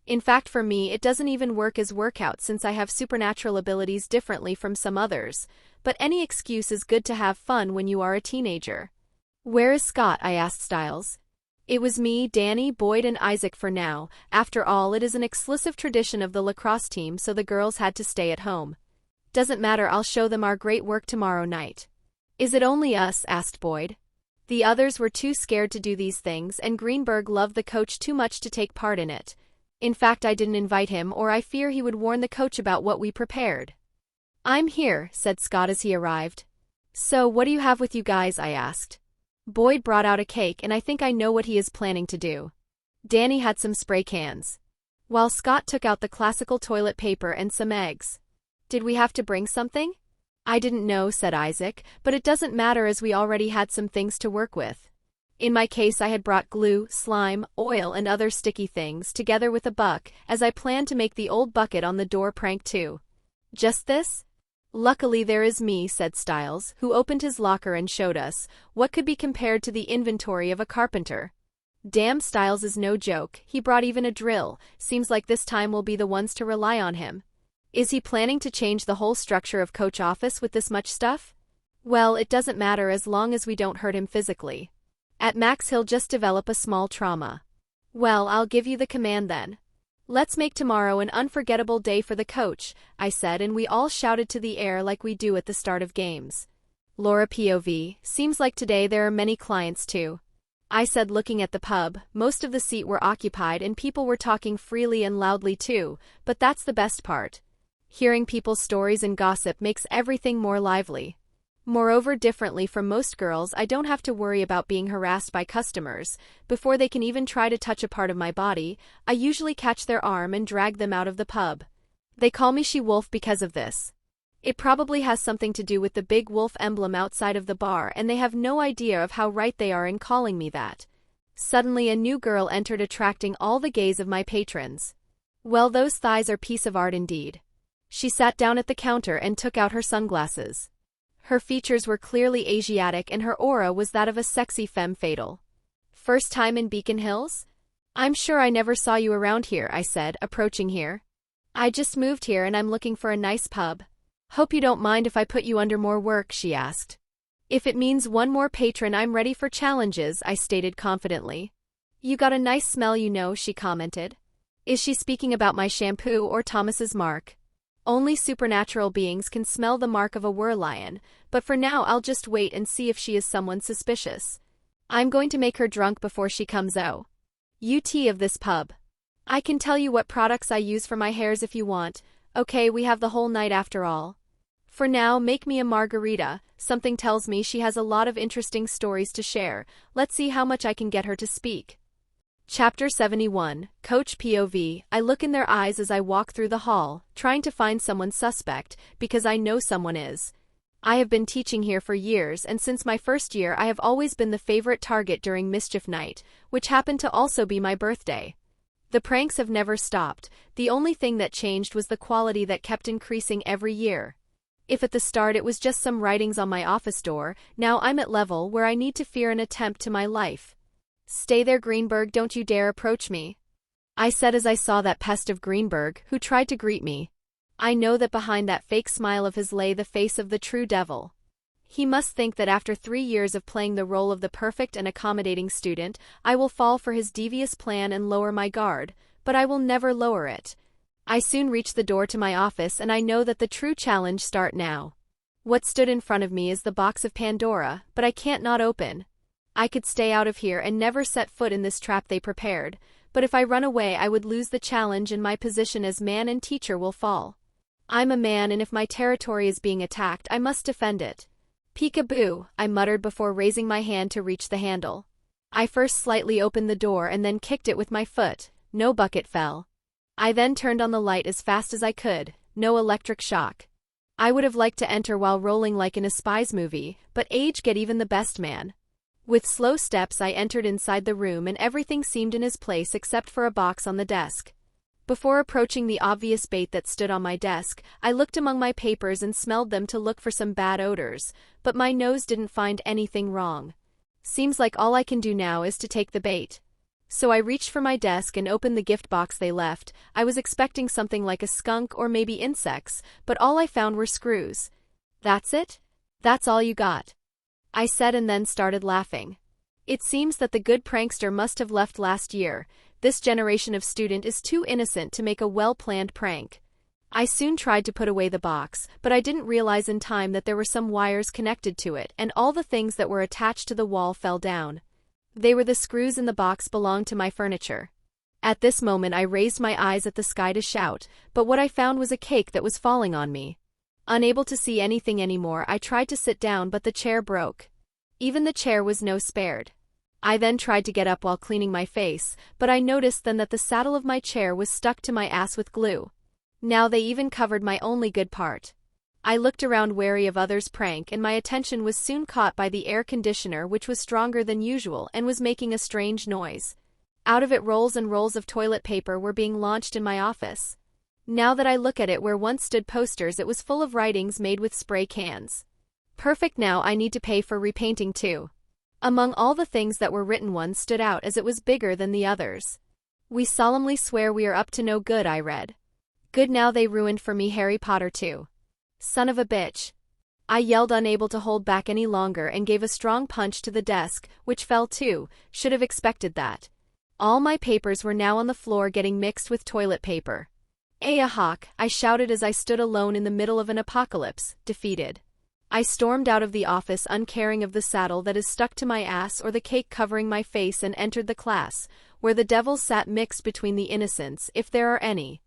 In fact, for me it doesn't even work as workout since I have supernatural abilities differently from some others, but any excuse is good to have fun when you are a teenager. Where is Scott? I asked Styles. It was me, Danny, Boyd and Isaac for now, after all it is an exclusive tradition of the lacrosse team so the girls had to stay at home. Doesn't matter, I'll show them our great work tomorrow night. Is it only us? Asked Boyd. The others were too scared to do these things and Greenberg loved the coach too much to take part in it. In fact, I didn't invite him or I fear he would warn the coach about what we prepared. I'm here, said Scott as he arrived. So, what do you have with you guys? I asked. Boyd brought out a cake and I think I know what he is planning to do. Danny had some spray cans, while Scott took out the classical toilet paper and some eggs. Did we have to bring something? I didn't know, said Isaac, but it doesn't matter as we already had some things to work with. In my case I had brought glue, slime, oil and other sticky things together with a buck, as I planned to make the old bucket on the door prank too. Just this? Luckily there is me, said Styles, who opened his locker and showed us what could be compared to the inventory of a carpenter. Damn, Styles is no joke, he brought even a drill, seems like this time we'll be the ones to rely on him. Is he planning to change the whole structure of Coach office with this much stuff? Well, it doesn't matter as long as we don't hurt him physically. At max he'll just develop a small trauma. Well, I'll give you the command then. Let's make tomorrow an unforgettable day for the coach, I said, and we all shouted to the air like we do at the start of games. Laura POV, seems like today there are many clients too. I said, looking at the pub. Most of the seats were occupied and people were talking freely and loudly too, but that's the best part. Hearing people's stories and gossip makes everything more lively. Moreover, differently from most girls, I don't have to worry about being harassed by customers. Before they can even try to touch a part of my body, I usually catch their arm and drag them out of the pub. They call me She-Wolf because of this. It probably has something to do with the big wolf emblem outside of the bar, and they have no idea of how right they are in calling me that. Suddenly a new girl entered, attracting all the gaze of my patrons. Well, those thighs are piece of art indeed. She sat down at the counter and took out her sunglasses. Her features were clearly Asiatic and her aura was that of a sexy femme fatale. First time in Beacon Hills? I'm sure I never saw you around here, I said, approaching here. I just moved here and I'm looking for a nice pub. Hope you don't mind if I put you under more work, she asked. If it means one more patron, I'm ready for challenges, I stated confidently. You got a nice smell, you know, she commented. Is she speaking about my shampoo or Thomas's mark? Only supernatural beings can smell the mark of a werlion, but for now I'll just wait and see if she is someone suspicious. I'm going to make her drunk before she comes out. UT of this pub. I can tell you what products I use for my hairs if you want. Okay, we have the whole night after all. For now, make me a margarita. Something tells me she has a lot of interesting stories to share. Let's see how much I can get her to speak. Chapter 71, Coach POV. I look in their eyes as I walk through the hall, trying to find someone suspect, because I know someone is. I have been teaching here for years, and since my first year I have always been the favorite target during mischief night, which happened to also be my birthday. The pranks have never stopped. The only thing that changed was the quality that kept increasing every year. If at the start it was just some writings on my office door, now I'm at level where I need to fear an attempt to my life. Stay there, Greenberg, don't you dare approach me, I said as I saw that pest of Greenberg, who tried to greet me. I know that behind that fake smile of his lay the face of the true devil. He must think that after 3 years of playing the role of the perfect and accommodating student, I will fall for his devious plan and lower my guard, but I will never lower it. I soon reached the door to my office, and I know that the true challenge starts now. What stood in front of me is the box of Pandora, but I can't not open. I could stay out of here and never set foot in this trap they prepared, but if I run away I would lose the challenge and my position as man and teacher will fall. I'm a man, and if my territory is being attacked I must defend it. Peek-a-boo, I muttered before raising my hand to reach the handle. I first slightly opened the door and then kicked it with my foot. No bucket fell. I then turned on the light as fast as I could. No electric shock. I would have liked to enter while rolling like in a spy's movie, but age get even the best man. With slow steps I entered inside the room and everything seemed in his place except for a box on the desk. Before approaching the obvious bait that stood on my desk, I looked among my papers and smelled them to look for some bad odors, but my nose didn't find anything wrong. Seems like all I can do now is to take the bait. So I reached for my desk and opened the gift box they left. I was expecting something like a skunk or maybe insects, but all I found were screws. That's it? That's all you got? I said and then started laughing. It seems that the good prankster must have left last year. This generation of student is too innocent to make a well-planned prank. I soon tried to put away the box, but I didn't realize in time that there were some wires connected to it, and all the things that were attached to the wall fell down. They were the screws in the box belonged to my furniture. At this moment I raised my eyes at the sky to shout, but what I found was a cake that was falling on me. Unable to see anything anymore, I tried to sit down, but the chair broke. Even the chair was no spared. I then tried to get up while cleaning my face, but I noticed then that the saddle of my chair was stuck to my ass with glue. Now they even covered my only good part. I looked around wary of others' prank, and my attention was soon caught by the air conditioner, which was stronger than usual and was making a strange noise. Out of it rolls and rolls of toilet paper were being launched in my office. Now that I look at it, where once stood posters, it was full of writings made with spray cans. Perfect. Now I need to pay for repainting too. Among all the things that were written, one stood out as it was bigger than the others. We solemnly swear we are up to no good, I read. Good, now they ruined for me Harry Potter too. Son of a bitch. I yelled, unable to hold back any longer, and gave a strong punch to the desk, which fell too. Should have expected that. All my papers were now on the floor, getting mixed with toilet paper. Hawk, I shouted as I stood alone in the middle of an apocalypse, defeated. I stormed out of the office, uncaring of the saddle that is stuck to my ass or the cake covering my face, and entered the class, where the devils sat mixed between the innocents, if there are any.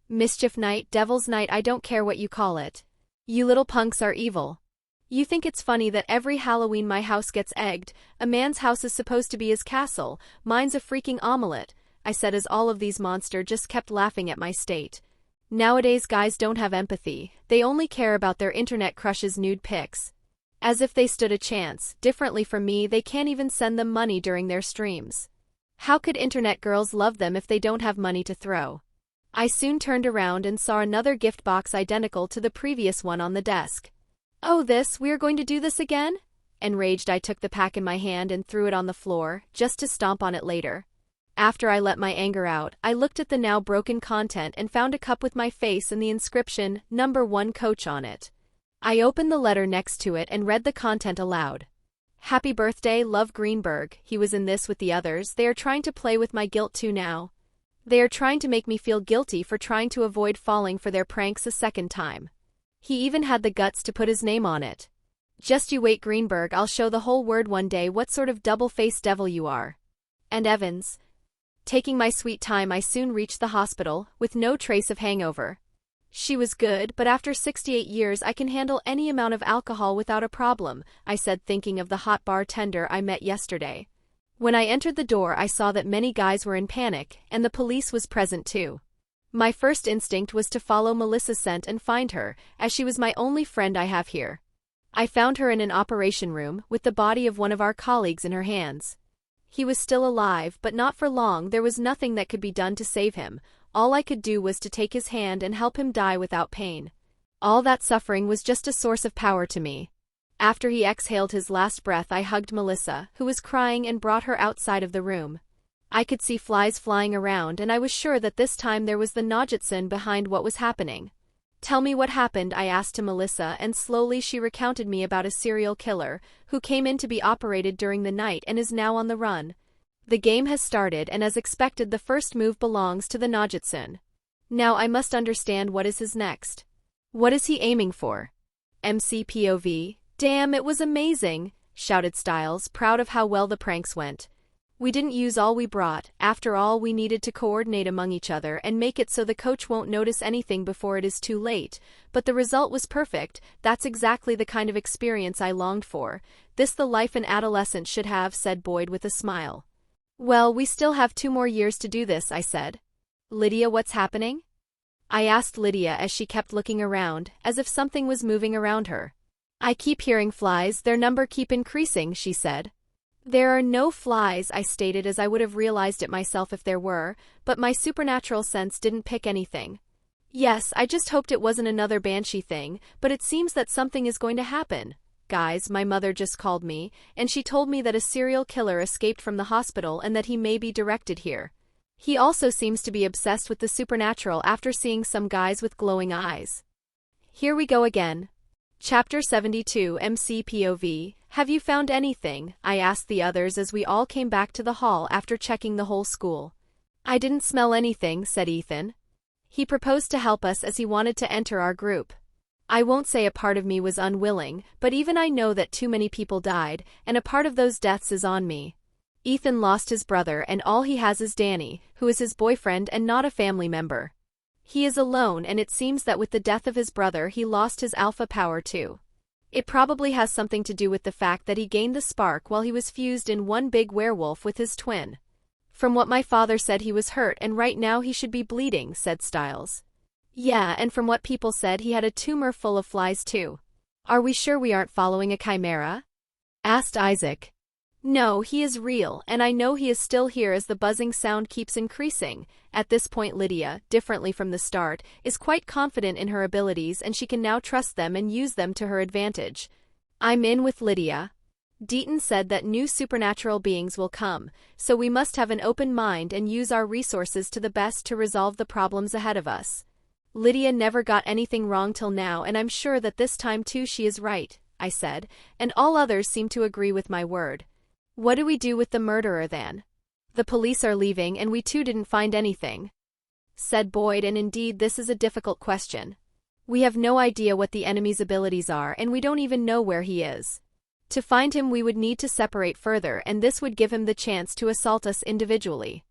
Mischief night, devil's night, I don't care what you call it. You little punks are evil. You think it's funny that every Halloween my house gets egged. A man's house is supposed to be his castle, mine's a freaking omelet, I said as all of these monsters just kept laughing at my state. Nowadays guys don't have empathy, they only care about their internet crushes' nude pics. As if they stood a chance. Differently from me, they can't even send them money during their streams. How could internet girls love them if they don't have money to throw? I soon turned around and saw another gift box identical to the previous one on the desk. Oh, we are going to do this again? Enraged, I took the pack in my hand and threw it on the floor, just to stomp on it later. After I let my anger out, I looked at the now broken content and found a cup with my face and the inscription, "Number 1 Coach" on it. I opened the letter next to it and read the content aloud. Happy birthday, Love Greenberg. He was in this with the others. They are trying to play with my guilt too now. They are trying to make me feel guilty for trying to avoid falling for their pranks a second time. He even had the guts to put his name on it. Just you wait, Greenberg, I'll show the whole world one day what sort of double-faced devil you are. And Evans. Taking my sweet time, I soon reached the hospital, with no trace of hangover. She was good, but after 68 years I can handle any amount of alcohol without a problem, I said, thinking of the hot bartender I met yesterday. When I entered the door, I saw that many guys were in panic, and the police was present too. My first instinct was to follow Melissa's scent and find her, as she was my only friend I have here. I found her in an operation room, with the body of one of our colleagues in her hands. He was still alive, but not for long. There was nothing that could be done to save him. All I could do was to take his hand and help him die without pain. All that suffering was just a source of power to me. After he exhaled his last breath, I hugged Melissa, who was crying, and brought her outside of the room. I could see flies flying around, and I was sure that this time there was the Najitsun behind what was happening. Tell me what happened, I asked to Melissa, and slowly she recounted me about a serial killer who came in to be operated during the night and is now on the run. The game has started, and as expected, the first move belongs to the Najitsun. Now I must understand, what is his next? What is he aiming for? MCPOV. Damn, it was amazing, shouted Styles, proud of how well the pranks went. We didn't use all we brought. After all, we needed to coordinate among each other and make it so the coach won't notice anything before it is too late. But the result was perfect. That's exactly the kind of experience I longed for. This the life an adolescent should have, said Boyd with a smile. Well, we still have 2 more years to do this, I said. Lydia, what's happening? I asked Lydia as she kept looking around, as if something was moving around her. I keep hearing flies, their number keep increasing, she said. There are no flies, I stated, as I would have realized it myself if there were, but my supernatural sense didn't pick anything. Yes, I just hoped it wasn't another banshee thing, but it seems that something is going to happen. Guys, my mother just called me, and she told me that a serial killer escaped from the hospital and that he may be directed here. He also seems to be obsessed with the supernatural after seeing some guys with glowing eyes. Here we go again. Chapter 72 MCPOV. Have you found anything? I asked the others as we all came back to the hall after checking the whole school. I didn't smell anything, said Ethan. He proposed to help us as he wanted to enter our group. I won't say a part of me was unwilling, but even I know that too many people died, and a part of those deaths is on me. Ethan lost his brother, and all he has is Danny, who is his boyfriend and not a family member. He is alone, and it seems that with the death of his brother he lost his alpha power too. It probably has something to do with the fact that he gained the spark while he was fused in one big werewolf with his twin. From what my father said, he was hurt and right now he should be bleeding, said Styles. Yeah, and from what people said, he had a tumor full of flies too. Are we sure we aren't following a chimera? Asked Isaac. No, he is real, and I know he is still here as the buzzing sound keeps increasing. At this point Lydia, differently from the start, is quite confident in her abilities and she can now trust them and use them to her advantage. I'm in with Lydia. Deaton said that new supernatural beings will come, so we must have an open mind and use our resources to the best to resolve the problems ahead of us. Lydia never got anything wrong till now and I'm sure that this time too she is right, I said, and all others seem to agree with my word. What do we do with the murderer then? The police are leaving and we too didn't find anything, said Boyd, and indeed this is a difficult question. We have no idea what the enemy's abilities are and we don't even know where he is. To find him we would need to separate further and this would give him the chance to assault us individually.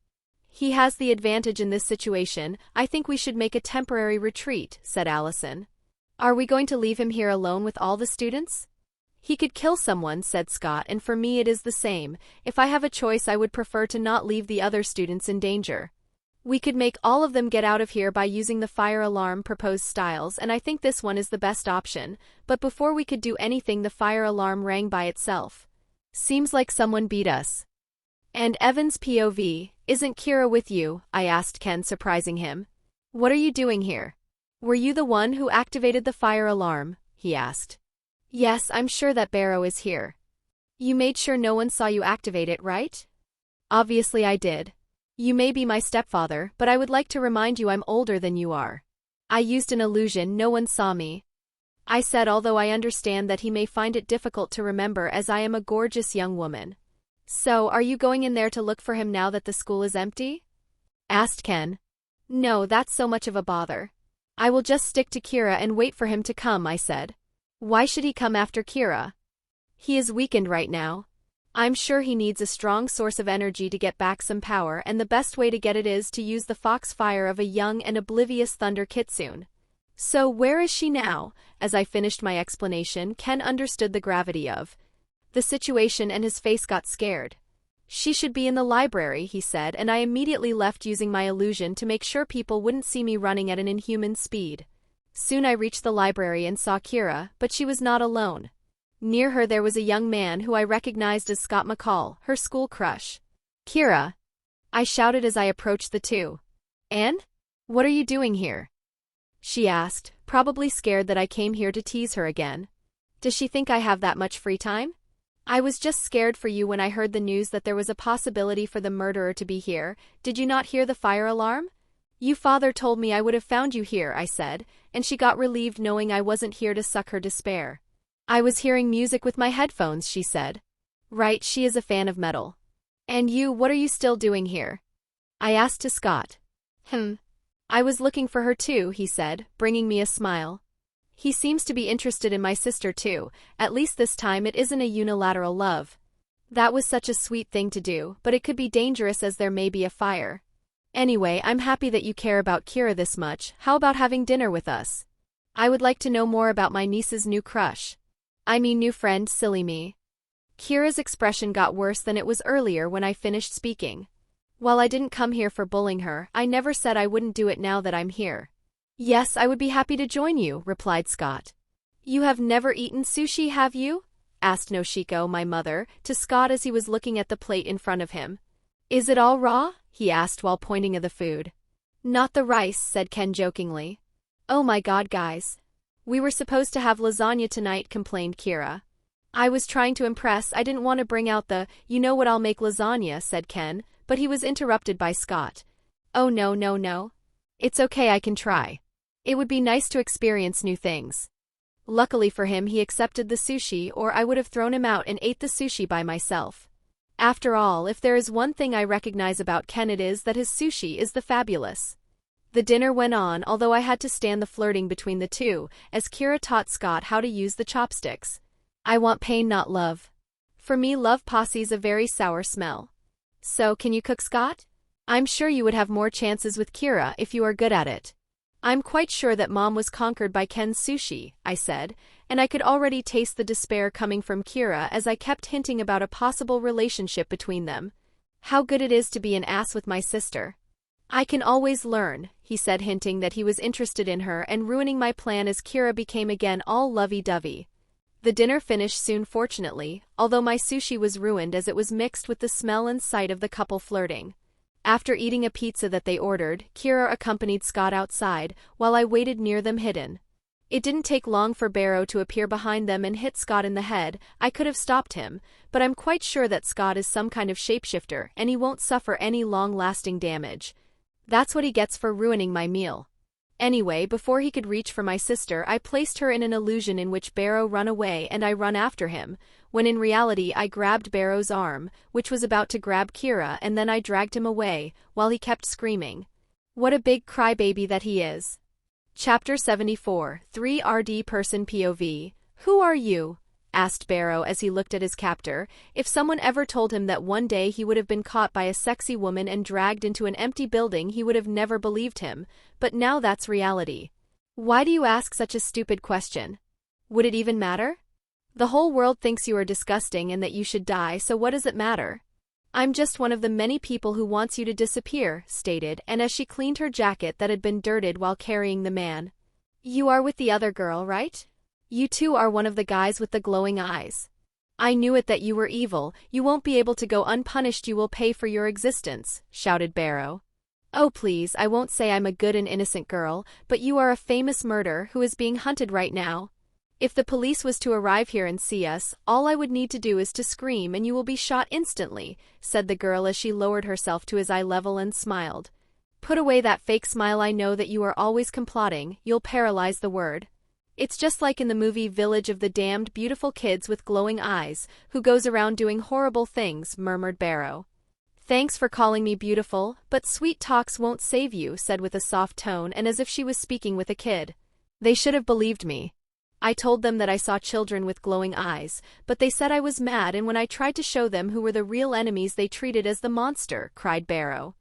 He has the advantage in this situation. I think we should make a temporary retreat, said Allison. Are we going to leave him here alone with all the students? He could kill someone, said Scott, and for me it is the same. If I have a choice I would prefer to not leave the other students in danger. We could make all of them get out of here by using the fire alarm, proposed Styles, and I think this one is the best option, but before we could do anything the fire alarm rang by itself. Seems like someone beat us. And Evan's POV, isn't Kira with you? I asked Ken, surprising him. What are you doing here? Were you the one who activated the fire alarm? He asked. Yes, I'm sure that Barrow is here. You made sure no one saw you activate it, right? Obviously I did. You may be my stepfather, but I would like to remind you I'm older than you are. I used an illusion, no one saw me. I said, although I understand that he may find it difficult to remember as I am a gorgeous young woman. So, are you going in there to look for him now that the school is empty? Asked Ken. No, that's so much of a bother. I will just stick to Kira and wait for him to come, I said. Why should he come after Kira? He is weakened right now. I'm sure he needs a strong source of energy to get back some power, and the best way to get it is to use the foxfire of a young and oblivious Thunder Kitsune. So where is she now? As I finished my explanation, Ken understood the gravity of the situation and his face got scared. She should be in the library, he said, and I immediately left using my illusion to make sure people wouldn't see me running at an inhuman speed. Soon I reached the library and saw Kira, but she was not alone. Near her there was a young man who I recognized as Scott McCall, her school crush. Kira! I shouted as I approached the two. Anne? What are you doing here? She asked, probably scared that I came here to tease her again. Does she think I have that much free time? I was just scared for you when I heard the news that there was a possibility for the murderer to be here. Did you not hear the fire alarm? Your father told me I would have found you here, I said, and she got relieved knowing I wasn't here to suck her despair. I was hearing music with my headphones, she said. Right, she is a fan of metal. And you, what are you still doing here? I asked to Scott. I was looking for her too, he said, bringing me a smile. He seems to be interested in my sister too, at least this time it isn't a unilateral love. That was such a sweet thing to do, but it could be dangerous as there may be a fire. Anyway, I'm happy that you care about Kira this much. How about having dinner with us? I would like to know more about my niece's new crush. I mean new friend, silly me. Kira's expression got worse than it was earlier when I finished speaking. While I didn't come here for bullying her, I never said I wouldn't do it now that I'm here. Yes, I would be happy to join you, replied Scott. You have never eaten sushi, have you? Asked Noshiko, my mother, to Scott as he was looking at the plate in front of him. Is it all raw? He asked while pointing at the food. Not the rice, said Ken jokingly. Oh my god, guys. We were supposed to have lasagna tonight, complained Kira. I was trying to impress, I didn't want to bring out the, you know what, I'll make lasagna, said Ken, but he was interrupted by Scott. Oh no. It's okay, I can try. It would be nice to experience new things. Luckily for him he accepted the sushi, or I would have thrown him out and ate the sushi by myself. After all, if there is one thing I recognize about Ken it is that his sushi is the fabulous. The dinner went on, although I had to stand the flirting between the two, as Kira taught Scott how to use the chopsticks. I want pain, not love. For me, love posse's a very sour smell. So, can you cook, Scott? I'm sure you would have more chances with Kira if you are good at it. I'm quite sure that Mom was conquered by Ken's sushi, I said, and I could already taste the despair coming from Kira as I kept hinting about a possible relationship between them. How good it is to be an ass with my sister. I can always learn, he said, hinting that he was interested in her and ruining my plan as Kira became again all lovey-dovey. The dinner finished soon fortunately, although my sushi was ruined as it was mixed with the smell and sight of the couple flirting. After eating a pizza that they ordered, Kira accompanied Scott outside, while I waited near them hidden. It didn't take long for Barrow to appear behind them and hit Scott in the head. I could have stopped him, but I'm quite sure that Scott is some kind of shapeshifter and he won't suffer any long-lasting damage. That's what he gets for ruining my meal. Anyway, before he could reach for my sister, I placed her in an illusion in which Barrow run away and I run after him, when in reality I grabbed Barrow's arm, which was about to grab Kira, and then I dragged him away, while he kept screaming. What a big crybaby that he is. Chapter 74, 3RD Person POV. Who are you? Asked Barrow as he looked at his captor. If someone ever told him that one day he would have been caught by a sexy woman and dragged into an empty building, he would have never believed him, but now that's reality. Why do you ask such a stupid question? Would it even matter? The whole world thinks you are disgusting and that you should die, so what does it matter? I'm just one of the many people who wants you to disappear, stated, and as she cleaned her jacket that had been dirted while carrying the man. You are with the other girl, right? You two are one of the guys with the glowing eyes. I knew it that you were evil. You won't be able to go unpunished. You will pay for your existence, shouted Barrow. Oh please, I won't say I'm a good and innocent girl, but you are a famous murderer who is being hunted right now. If the police was to arrive here and see us, all I would need to do is to scream and you will be shot instantly, said the girl as she lowered herself to his eye level and smiled. Put away that fake smile. I know that you are always complotting. You'll paralyze the word. It's just like in the movie Village of the Damned, beautiful kids with glowing eyes, who goes around doing horrible things, murmured Barrow. Thanks for calling me beautiful, but sweet talks won't save you, said with a soft tone and as if she was speaking with a kid. They should have believed me. I told them that I saw children with glowing eyes, but they said I was mad, and when I tried to show them who were the real enemies they treated as the monster, cried Barrow.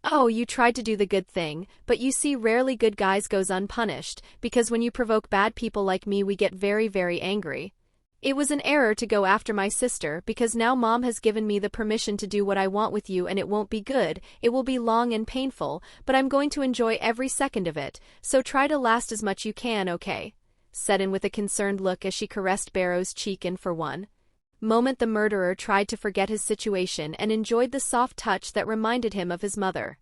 Oh, you tried to do the good thing, but you see rarely good guys goes unpunished, because when you provoke bad people like me we get very, very angry. It was an error to go after my sister, because now Mom has given me the permission to do what I want with you, and it won't be good, it will be long and painful, but I'm going to enjoy every second of it, so try to last as much you can, okay? Said in with a concerned look as she caressed Barrow's cheek, and for one moment the murderer tried to forget his situation and enjoyed the soft touch that reminded him of his mother.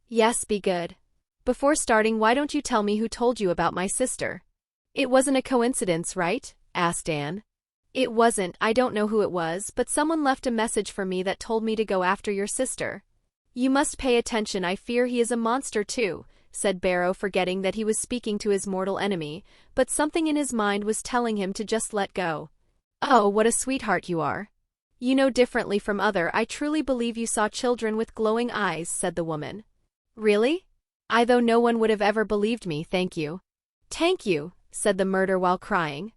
Yes, be good. Before starting, why don't you tell me who told you about my sister? It wasn't a coincidence, right? Asked Anne. It wasn't. I don't know who it was, but someone left a message for me that told me to go after your sister. You must pay attention. I fear he is a monster too, said Barrow, forgetting that he was speaking to his mortal enemy, but something in his mind was telling him to just let go. Oh, what a sweetheart you are. You know differently from other. I truly believe you saw children with glowing eyes, said the woman. Really? Though no one would have ever believed me, thank you. Thank you, said the murderer while crying.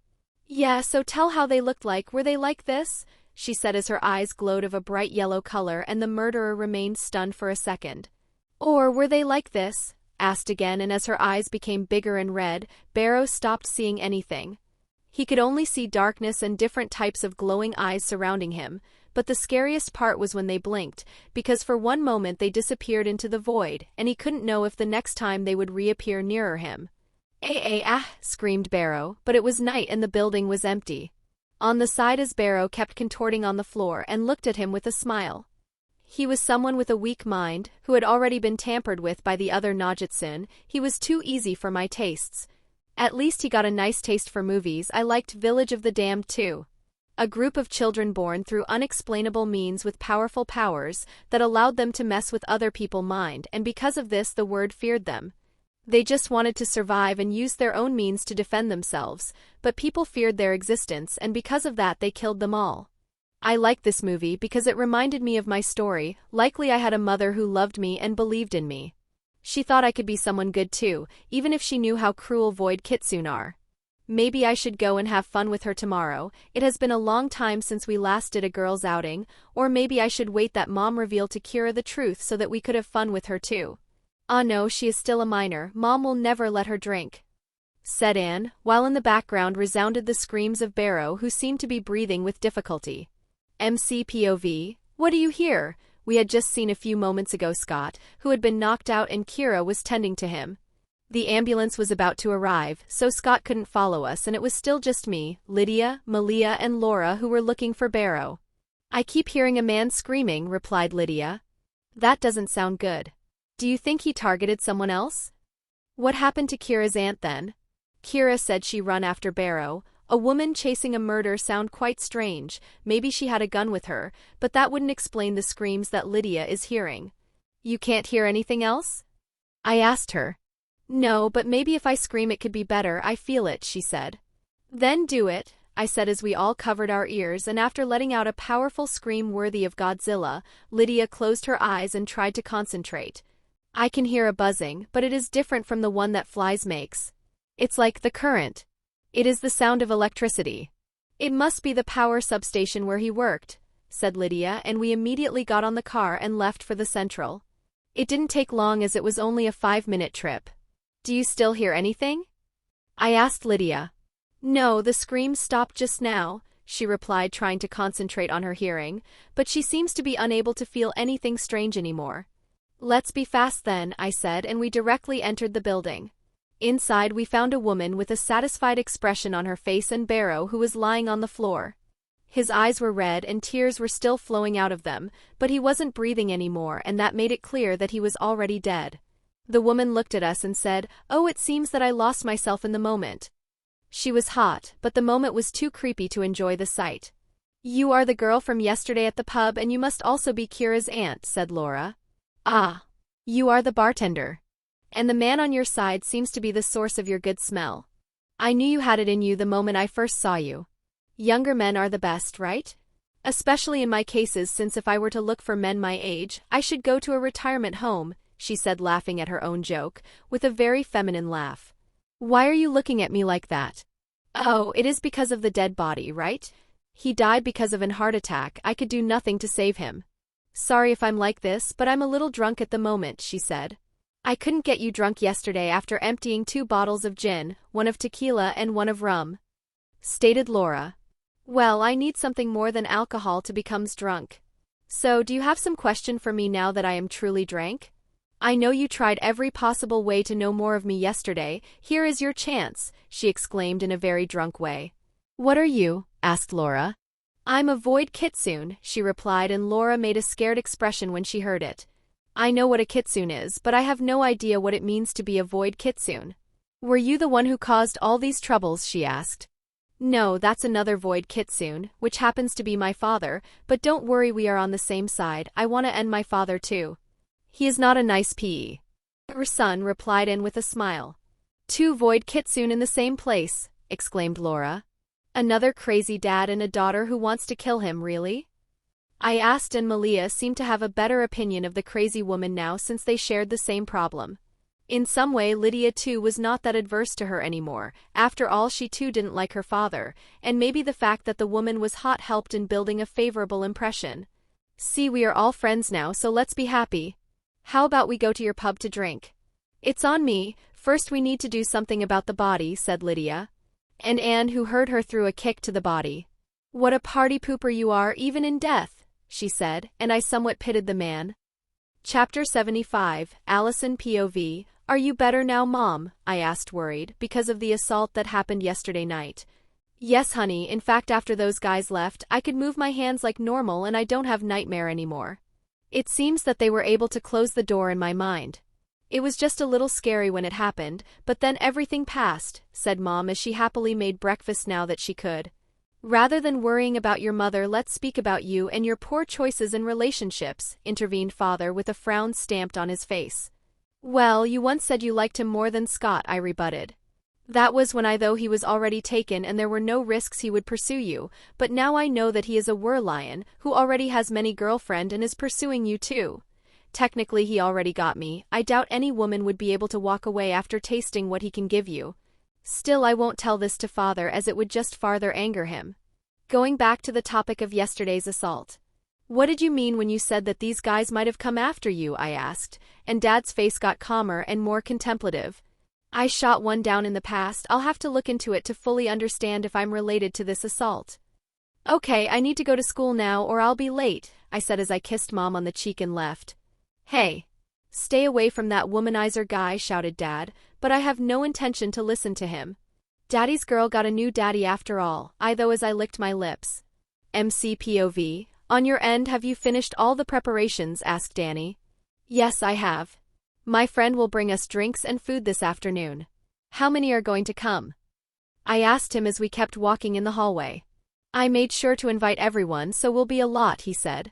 Yeah, so tell how they looked like. Were they like this? She said as her eyes glowed of a bright yellow color and the murderer remained stunned for a second. Or were they like this? Asked again, and as her eyes became bigger and red, Barrow stopped seeing anything. He could only see darkness and different types of glowing eyes surrounding him, but the scariest part was when they blinked, because for one moment they disappeared into the void, and he couldn't know if the next time they would reappear nearer him. Screamed Barrow, but it was night and the building was empty. On the side as Barrow kept contorting on the floor and looked at him with a smile. He was someone with a weak mind, who had already been tampered with by the other Najitsun. He was too easy for my tastes. At least he got a nice taste for movies. I liked Village of the Damned too. A group of children born through unexplainable means with powerful powers that allowed them to mess with other people's mind, and because of this the word feared them. They just wanted to survive and use their own means to defend themselves, but people feared their existence, and because of that they killed them all. I liked this movie because it reminded me of my story. Likely I had a mother who loved me and believed in me. She thought I could be someone good too, even if she knew how cruel Void Kitsune are. Maybe I should go and have fun with her tomorrow. It has been a long time since we last did a girls' outing, or maybe I should wait that Mom reveal to Kira the truth so that we could have fun with her too. Ah no, she is still a minor. Mom will never let her drink, said Anne, while in the background resounded the screams of Barrow, who seemed to be breathing with difficulty. MC POV, what do you hear? We had just seen a few moments ago Scott, who had been knocked out, and Kira was tending to him. The ambulance was about to arrive, so Scott couldn't follow us and it was still just me, Lydia, Malia and Laura who were looking for Barrow. I keep hearing a man screaming, replied Lydia. That doesn't sound good. Do you think he targeted someone else? What happened to Kira's aunt then? Kira said she run after Barrow. A woman chasing a murder sound quite strange, maybe she had a gun with her, but that wouldn't explain the screams that Lydia is hearing. You can't hear anything else? I asked her. No, but maybe if I scream it could be better, I feel it, she said. Then do it, I said as we all covered our ears, and after letting out a powerful scream worthy of Godzilla, Lydia closed her eyes and tried to concentrate. I can hear a buzzing, but it is different from the one that flies makes. It's like the current. It is the sound of electricity. It must be the power substation where he worked, said Lydia, and we immediately got on the car and left for the Central. It didn't take long as it was only a 5-minute trip. Do you still hear anything? I asked Lydia. No, the screams stopped just now, she replied, trying to concentrate on her hearing, but she seems to be unable to feel anything strange anymore. Let's be fast then, I said, and we directly entered the building. Inside we found a woman with a satisfied expression on her face and Barrow who was lying on the floor. His eyes were red and tears were still flowing out of them, but he wasn't breathing anymore and that made it clear that he was already dead. The woman looked at us and said, "Oh, it seems that I lost myself in the moment." She was hot, but the moment was too creepy to enjoy the sight. You are the girl from yesterday at the pub and you must also be Kira's aunt, said Laura. Ah. You are the bartender. And the man on your side seems to be the source of your good smell. I knew you had it in you the moment I first saw you. Younger men are the best, right? Especially in my cases, since if I were to look for men my age, I should go to a retirement home, she said, laughing at her own joke, with a very feminine laugh. Why are you looking at me like that? Oh, it is because of the dead body, right? He died because of an heart attack. I could do nothing to save him. Sorry if I'm like this, but I'm a little drunk at the moment, she said. I couldn't get you drunk yesterday after emptying 2 bottles of gin, one of tequila and one of rum, stated Laura. Well, I need something more than alcohol to become drunk. So, do you have some question for me now that I am truly drank? I know you tried every possible way to know more of me yesterday. Here is your chance, she exclaimed in a very drunk way. What are you? Asked Laura. I'm a void kitsune, she replied, and Laura made a scared expression when she heard it. I know what a kitsune is, but I have no idea what it means to be a void kitsune. Were you the one who caused all these troubles? She asked. No, that's another void kitsune, which happens to be my father, but don't worry, we are on the same side. I want to end my father too. He is not a nice PE. Her son replied in with a smile. 2 void kitsune in the same place, exclaimed Laura. Another crazy dad and a daughter who wants to kill him, really? I asked, and Malia seemed to have a better opinion of the crazy woman now since they shared the same problem. In some way, Lydia too was not that adverse to her anymore. After all, she too didn't like her father, and maybe the fact that the woman was hot helped in building a favorable impression. See, we are all friends now, so let's be happy. How about we go to your pub to drink? It's on me. First we need to do something about the body, said Lydia. And Anne, who heard her, threw a kick to the body. What a party pooper you are, even in death, she said, and I somewhat pitied the man. Chapter 75, Allison POV. Are you better now, Mom? I asked, worried, because of the assault that happened yesterday night. Yes, honey, in fact after those guys left, I could move my hands like normal and I don't have nightmare anymore. It seems that they were able to close the door in my mind. It was just a little scary when it happened, but then everything passed, said Mom as she happily made breakfast now that she could. Rather than worrying about your mother, let's speak about you and your poor choices in relationships, intervened Father with a frown stamped on his face. Well, you once said you liked him more than Scott, I rebutted. That was when though he was already taken and there were no risks he would pursue you, but now I know that he is a werlion, who already has many girlfriend and is pursuing you too. Technically he already got me. I doubt any woman would be able to walk away after tasting what he can give you. Still, I won't tell this to Father as it would just farther anger him. Going back to the topic of yesterday's assault. What did you mean when you said that these guys might have come after you? I asked, and Dad's face got calmer and more contemplative. I shot one down in the past. I'll have to look into it to fully understand if I'm related to this assault. Okay, I need to go to school now or I'll be late, I said as I kissed Mom on the cheek and left. Hey! Stay away from that womanizer guy, shouted Dad, but I have no intention to listen to him. Daddy's girl got a new daddy after all, though as I licked my lips. MCPOV, on your end have you finished all the preparations, asked Danny. Yes, I have. My friend will bring us drinks and food this afternoon. How many are going to come? I asked him as we kept walking in the hallway. I made sure to invite everyone, so we'll be a lot, he said.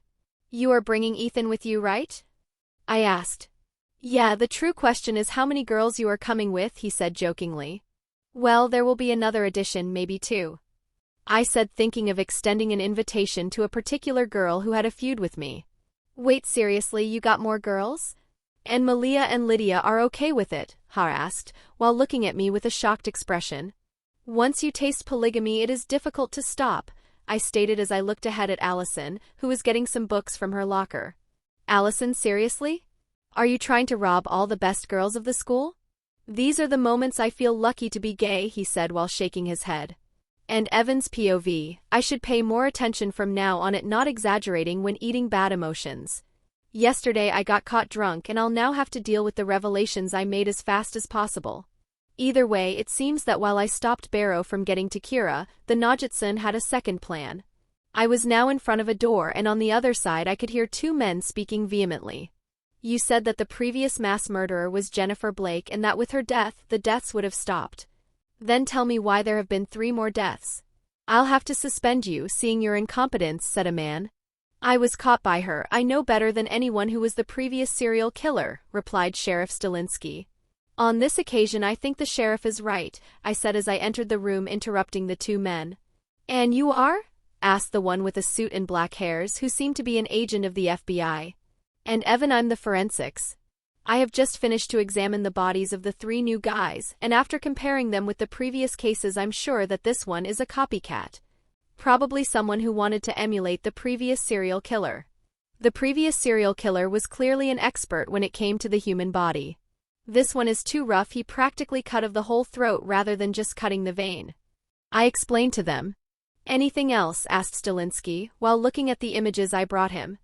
You are bringing Ethan with you, right? I asked. Yeah, the true question is how many girls you are coming with, he said jokingly. Well, there will be another addition, maybe two. I said, thinking of extending an invitation to a particular girl who had a feud with me. Wait, seriously, you got more girls? And Malia and Lydia are okay with it, Har asked, while looking at me with a shocked expression. Once you taste polygamy, it is difficult to stop, I stated as I looked ahead at Allison, who was getting some books from her locker. Allison, seriously? Are you trying to rob all the best girls of the school? These are the moments I feel lucky to be gay, he said while shaking his head. And Evan's POV, I should pay more attention from now on at not exaggerating when eating bad emotions. Yesterday I got caught drunk and I'll now have to deal with the revelations I made as fast as possible. Either way, it seems that while I stopped Barrow from getting to Kira, the Najitsun had a second plan. I was now in front of a door and on the other side I could hear two men speaking vehemently. You said that the previous mass murderer was Jennifer Blake and that with her death, the deaths would have stopped. Then tell me why there have been 3 more deaths. I'll have to suspend you, seeing your incompetence, said a man. I was caught by her. I know better than anyone who was the previous serial killer, replied Sheriff Stilinski. On this occasion I think the sheriff is right, I said as I entered the room, interrupting the 2 men. And you are? Asked the one with a suit and black hairs, who seemed to be an agent of the FBI. And Evan, I'm the forensics. I have just finished to examine the bodies of the 3 new guys, and after comparing them with the previous cases I'm sure that this one is a copycat. Probably someone who wanted to emulate the previous serial killer. The previous serial killer was clearly an expert when it came to the human body. This one is too rough, he practically cut of the whole throat rather than just cutting the vein. I explained to them. Anything else? Asked Stilinski, while looking at the images I brought him.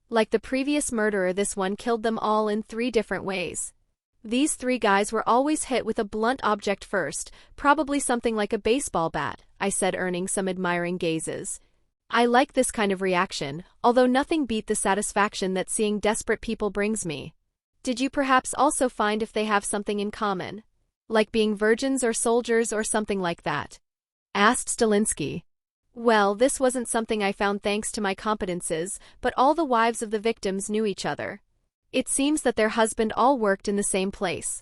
Like the previous murderer, this one killed them all in 3 different ways. These 3 guys were always hit with a blunt object first, probably something like a baseball bat, I said, earning some admiring gazes. I like this kind of reaction, although nothing beat the satisfaction that seeing desperate people brings me. Did you perhaps also find if they have something in common? Like being virgins or soldiers or something like that? Asked Stilinski. Well, this wasn't something I found thanks to my competences, but all the wives of the victims knew each other. It seems that their husband all worked in the same place.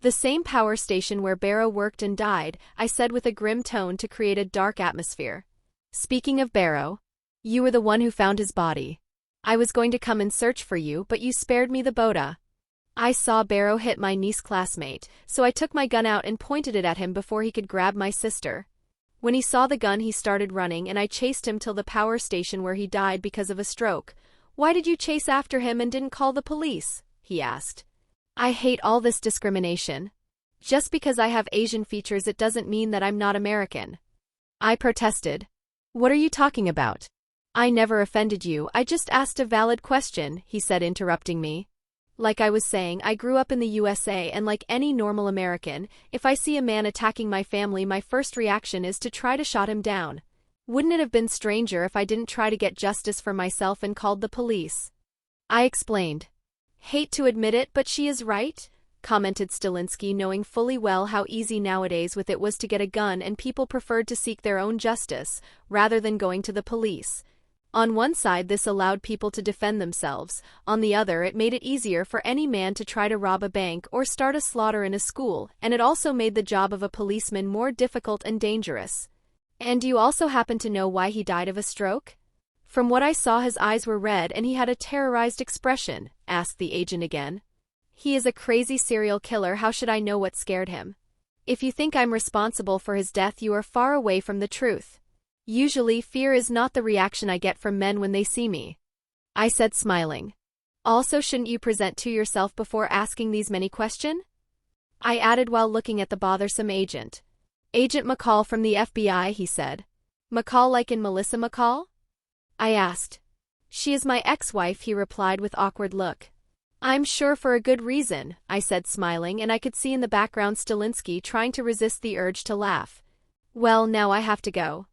The same power station where Barrow worked and died, I said with a grim tone to create a dark atmosphere. Speaking of Barrow, you were the one who found his body. I was going to come and search for you, but you spared me the boda. I saw Barrow hit my niece classmate, so I took my gun out and pointed it at him before he could grab my sister. When he saw the gun he started running and I chased him till the power station where he died because of a stroke. Why did you chase after him and didn't call the police? He asked. I hate all this discrimination. Just because I have Asian features it doesn't mean that I'm not American. I protested. What are you talking about? I never offended you, I just asked a valid question, he said, interrupting me. Like I was saying, I grew up in the USA and like any normal American, if I see a man attacking my family my first reaction is to try to shut him down. Wouldn't it have been stranger if I didn't try to get justice for myself and called the police? I explained. Hate to admit it, but she is right, commented Stilinski, knowing fully well how easy nowadays with it was to get a gun and people preferred to seek their own justice, rather than going to the police. On one side this allowed people to defend themselves, on the other it made it easier for any man to try to rob a bank or start a slaughter in a school, and it also made the job of a policeman more difficult and dangerous. And do you also happen to know why he died of a stroke? From what I saw his eyes were red and he had a terrorized expression, asked the agent again. He is a crazy serial killer, how should I know what scared him? If you think I'm responsible for his death you are far away from the truth. Usually fear is not the reaction I get from men when they see me. I said, smiling. Also, shouldn't you present to yourself before asking these many questions? I added while looking at the bothersome agent. Agent McCall from the FBI, he said. McCall like in Melissa McCall? I asked. She is my ex-wife, he replied with awkward look. I'm sure for a good reason, I said smiling, and I could see in the background Stilinski trying to resist the urge to laugh. Well, now I have to go.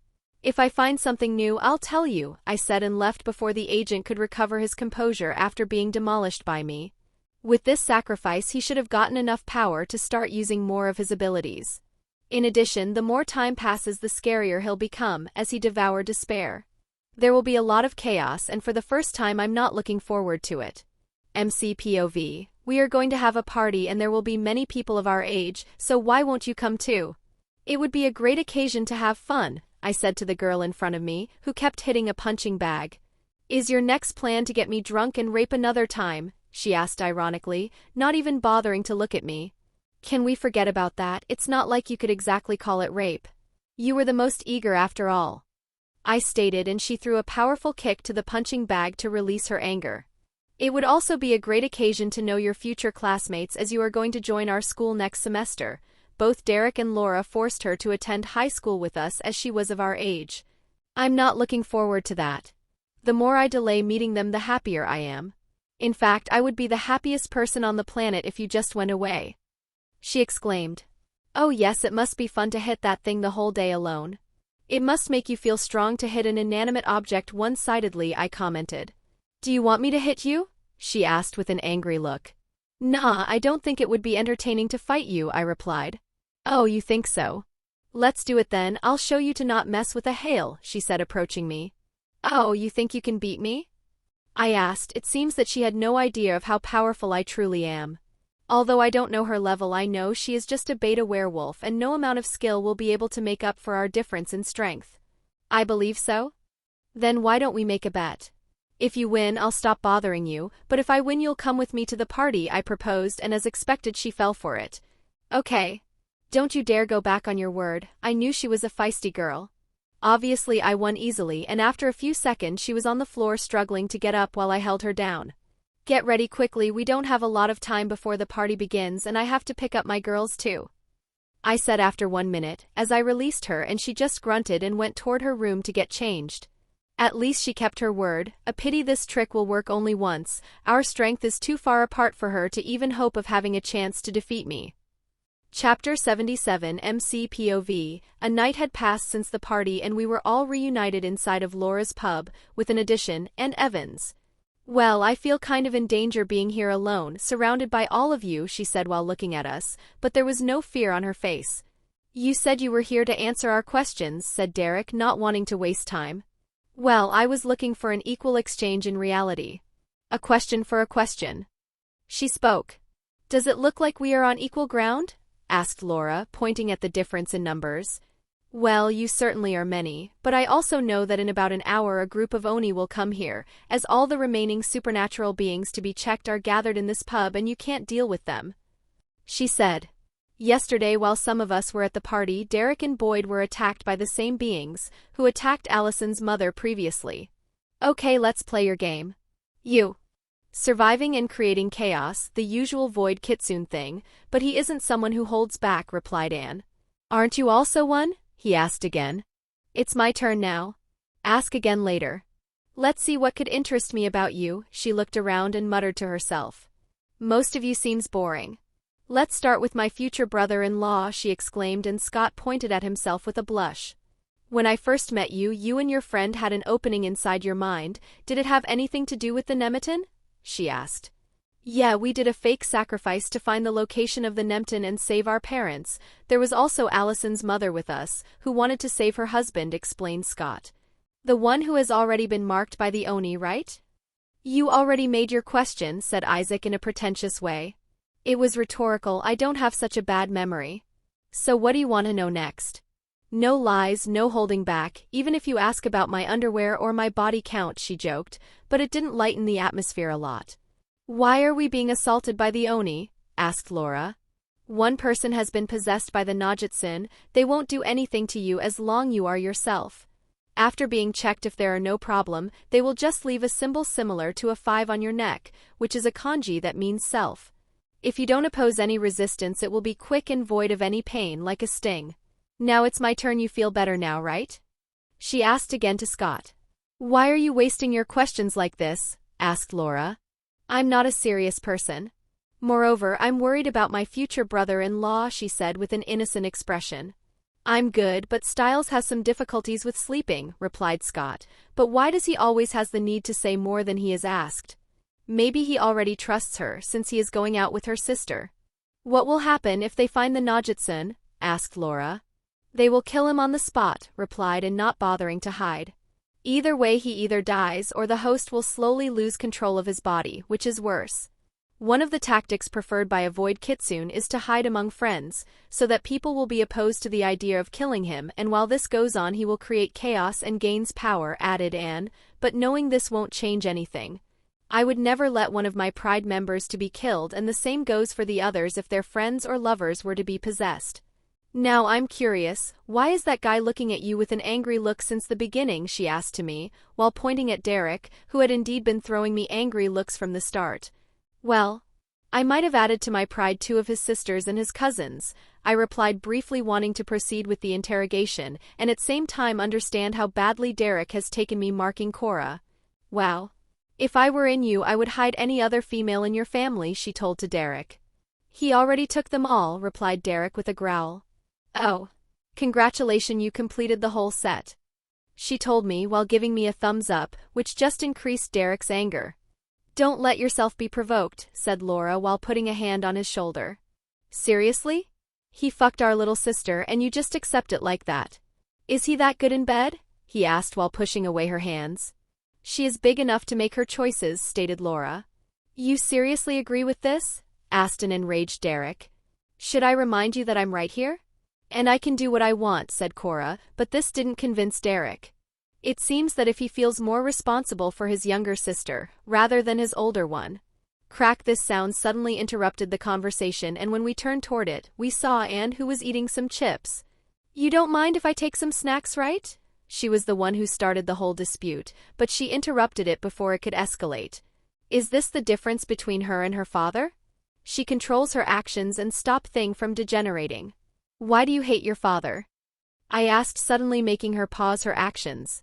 If I find something new, I'll tell you, I said and left before the agent could recover his composure after being demolished by me. With this sacrifice, he should have gotten enough power to start using more of his abilities. In addition, the more time passes, the scarier he'll become as he devours despair. There will be a lot of chaos, and for the first time I'm not looking forward to it. MCPOV, we are going to have a party and there will be many people of our age, so why won't you come too? It would be a great occasion to have fun, I said to the girl in front of me, who kept hitting a punching bag. Is your next plan to get me drunk and rape another time? She asked ironically, not even bothering to look at me. Can we forget about that? It's not like you could exactly call it rape. You were the most eager after all, I stated, and she threw a powerful kick to the punching bag to release her anger. It would also be a great occasion to know your future classmates as you are going to join our school next semester. Both Derek and Laura forced her to attend high school with us as she was of our age. I'm not looking forward to that. The more I delay meeting them, the happier I am. In fact, I would be the happiest person on the planet if you just went away. She exclaimed. Oh yes, it must be fun to hit that thing the whole day alone. It must make you feel strong to hit an inanimate object one-sidedly, I commented. Do you want me to hit you? She asked with an angry look. Nah, I don't think it would be entertaining to fight you, I replied. Oh, you think so? Let's do it then, I'll show you to not mess with a hail, she said, approaching me. Oh, you think you can beat me? I asked. It seems that she had no idea of how powerful I truly am. Although I don't know her level, I know she is just a beta werewolf and no amount of skill will be able to make up for our difference in strength. I believe so? Then why don't we make a bet? If you win, I'll stop bothering you, but if I win, you'll come with me to the party, I proposed, and as expected, she fell for it. Okay. Don't you dare go back on your word. I knew she was a feisty girl. Obviously, I won easily, and after a few seconds, she was on the floor struggling to get up while I held her down. Get ready quickly, we don't have a lot of time before the party begins, and I have to pick up my girls too, I said after 1 minute, as I released her, and she just grunted and went toward her room to get changed. At least she kept her word. A pity this trick will work only once. Our strength is too far apart for her to even hope of having a chance to defeat me. Chapter 77 MCPOV. A night had passed since the party and we were all reunited inside of Laura's pub, with an addition, and Evans. Well, I feel kind of in danger being here alone, surrounded by all of you, she said while looking at us, but there was no fear on her face. You said you were here to answer our questions, said Derek, not wanting to waste time. Well, I was looking for an equal exchange in reality. A question for a question. She spoke. Does it look like we are on equal ground? Asked Laura, pointing at the difference in numbers. Well, you certainly are many, but I also know that in about an hour a group of Oni will come here, as all the remaining supernatural beings to be checked are gathered in this pub and you can't deal with them. She said. Yesterday, while some of us were at the party, Derek and Boyd were attacked by the same beings, who attacked Allison's mother previously. Okay, let's play your game. You. Surviving and creating chaos, the usual Void Kitsune thing, but he isn't someone who holds back, replied Anne. Aren't you also one? He asked again. It's my turn now. Ask again later. Let's see what could interest me about you, she looked around and muttered to herself. Most of you seems boring. Let's start with my future brother-in-law, she exclaimed, and Scott pointed at himself with a blush. When I first met you, you and your friend had an opening inside your mind. Did it have anything to do with the Nemeton? She asked. Yeah, we did a fake sacrifice to find the location of the Nemeton and save our parents. There was also Allison's mother with us, who wanted to save her husband, explained Scott. The one who has already been marked by the Oni, right? You already made your question, said Isaac in a pretentious way. It was rhetorical, I don't have such a bad memory. So what do you want to know next? No lies, no holding back, even if you ask about my underwear or my body count, she joked, but it didn't lighten the atmosphere a lot. Why are we being assaulted by the Oni? Asked Laura. One person has been possessed by the Najitsin. They won't do anything to you as long you are yourself. After being checked, if there are no problem, they will just leave a symbol similar to a 5 on your neck, which is a kanji that means self. If you don't oppose any resistance, it will be quick and void of any pain, like a sting. Now it's my turn. You feel better now, right? She asked again to Scott. Why are you wasting your questions like this? Asked Laura. I'm not a serious person. Moreover, I'm worried about my future brother-in-law, she said with an innocent expression. I'm good, but Styles has some difficulties with sleeping, replied Scott. But why does he always has the need to say more than he is asked? Maybe he already trusts her, since he is going out with her sister. What will happen if they find the Najitsun? Asked Laura. They will kill him on the spot, replied, and not bothering to hide. Either way, he either dies or the host will slowly lose control of his body, which is worse. One of the tactics preferred by a Void Kitsune is to hide among friends, so that people will be opposed to the idea of killing him, and while this goes on he will create chaos and gains power, added Anne, but knowing this won't change anything. I would never let one of my Pride members to be killed, and the same goes for the others if their friends or lovers were to be possessed. Now I'm curious, why is that guy looking at you with an angry look since the beginning, she asked to me, while pointing at Derek, who had indeed been throwing me angry looks from the start. Well, I might have added to my pride 2 of his sisters and his cousins, I replied, briefly wanting to proceed with the interrogation, and at same time understand how badly Derek has taken me marking Cora. Wow. If I were in you, I would hide any other female in your family, she told to Derek. He already took them all, replied Derek with a growl. Oh. Congratulations, you completed the whole set, she told me while giving me a thumbs up, which just increased Derek's anger. Don't let yourself be provoked, said Laura while putting a hand on his shoulder. Seriously? He fucked our little sister and you just accept it like that. Is he that good in bed? He asked while pushing away her hands. She is big enough to make her choices, stated Laura. You seriously agree with this? Asked an enraged Derek. Should I remind you that I'm right here? And I can do what I want, said Cora, but this didn't convince Derek. It seems that if he feels more responsible for his younger sister, rather than his older one. Crack, this sound suddenly interrupted the conversation, and when we turned toward it, we saw Anne, who was eating some chips. You don't mind if I take some snacks, right? She was the one who started the whole dispute, but she interrupted it before it could escalate. Is this the difference between her and her father? She controls her actions and stop thing from degenerating. Why do you hate your father? I asked, suddenly making her pause her actions.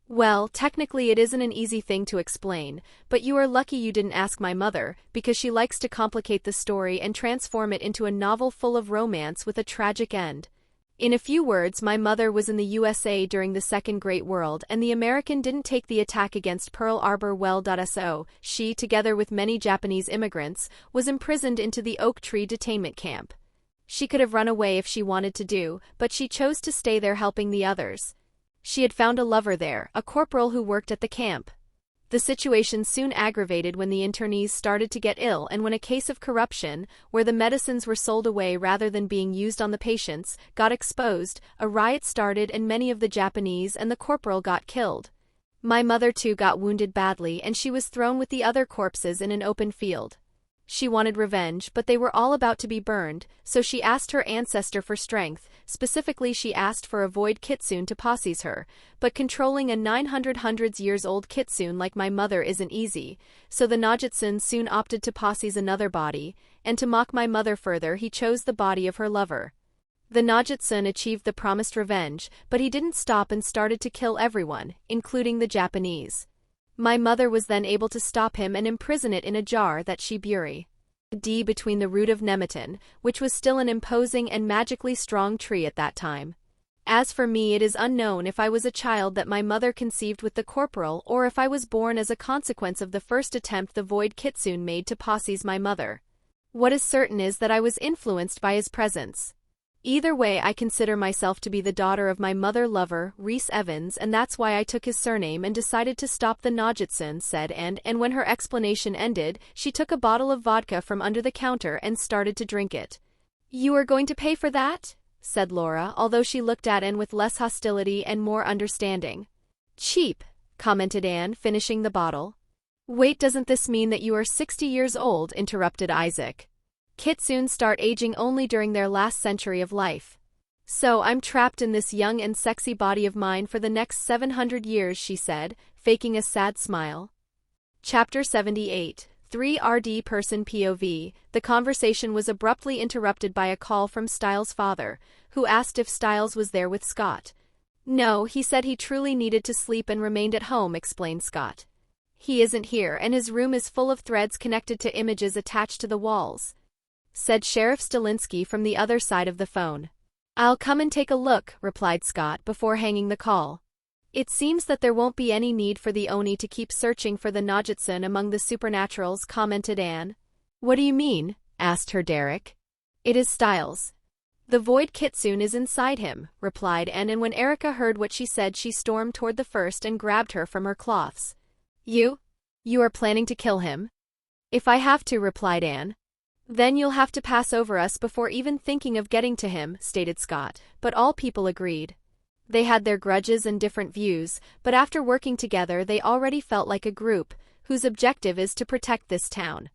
Well, technically it isn't an easy thing to explain, but you are lucky you didn't ask my mother, because she likes to complicate the story and transform it into a novel full of romance with a tragic end. In a few words, my mother was in the USA during the Second Great World, and the American didn't take the attack against Pearl Harbor well. So, she, together with many Japanese immigrants, was imprisoned into the Oak Tree detainment camp. She could have run away if she wanted to do, but she chose to stay there helping the others. She had found a lover there, a corporal who worked at the camp. The situation soon aggravated when the internees started to get ill, and when a case of corruption, where the medicines were sold away rather than being used on the patients, got exposed, a riot started and many of the Japanese and the corporal got killed. My mother too got wounded badly, and she was thrown with the other corpses in an open field. She wanted revenge, but they were all about to be burned, so she asked her ancestor for strength. Specifically, she asked for a Void Kitsune to posses her, but controlling a 900-years-old Kitsune like my mother isn't easy, so the Najitsun soon opted to posses another body, and to mock my mother further he chose the body of her lover. The Najitsun achieved the promised revenge, but he didn't stop and started to kill everyone, including the Japanese. My mother was then able to stop him and imprison it in a jar that she buried between the root of Nemeton, which was still an imposing and magically strong tree at that time. As for me, it is unknown if I was a child that my mother conceived with the corporal or if I was born as a consequence of the first attempt the Void Kitsune made to posses my mother. What is certain is that I was influenced by his presence. Either way, I consider myself to be the daughter of my mother lover, Rhys Evans, and that's why I took his surname and decided to stop the Najitsun, said Anne, and when her explanation ended, she took a bottle of vodka from under the counter and started to drink it. You are going to pay for that? Said Laura, although she looked at Anne with less hostility and more understanding. Cheap, commented Anne, finishing the bottle. Wait, doesn't this mean that you are 60 years old? Interrupted Isaac. Kitsunes start aging only during their last century of life. So I'm trapped in this young and sexy body of mine for the next 700 years, she said, faking a sad smile. Chapter 78, 3RD Person POV. The conversation was abruptly interrupted by a call from Styles' father, who asked if Styles was there with Scott. No, he said he truly needed to sleep and remained at home, explained Scott. He isn't here, and his room is full of threads connected to images attached to the walls," said Sheriff Stalinsky from the other side of the phone. "I'll come and take a look," replied Scott before hanging the call. "It seems that there won't be any need for the Oni to keep searching for the Najitsun among the supernaturals," commented Anne. "What do you mean?" asked her Derek. "It is Styles. The Void Kitsune is inside him," replied Anne, and when Erica heard what she said she stormed toward the first and grabbed her from her cloths. You are planning to kill him?" "If I have to," replied Anne. "Then you'll have to pass over us before even thinking of getting to him," stated Scott, but all people agreed. They had their grudges and different views, but after working together they already felt like a group, whose objective is to protect this town.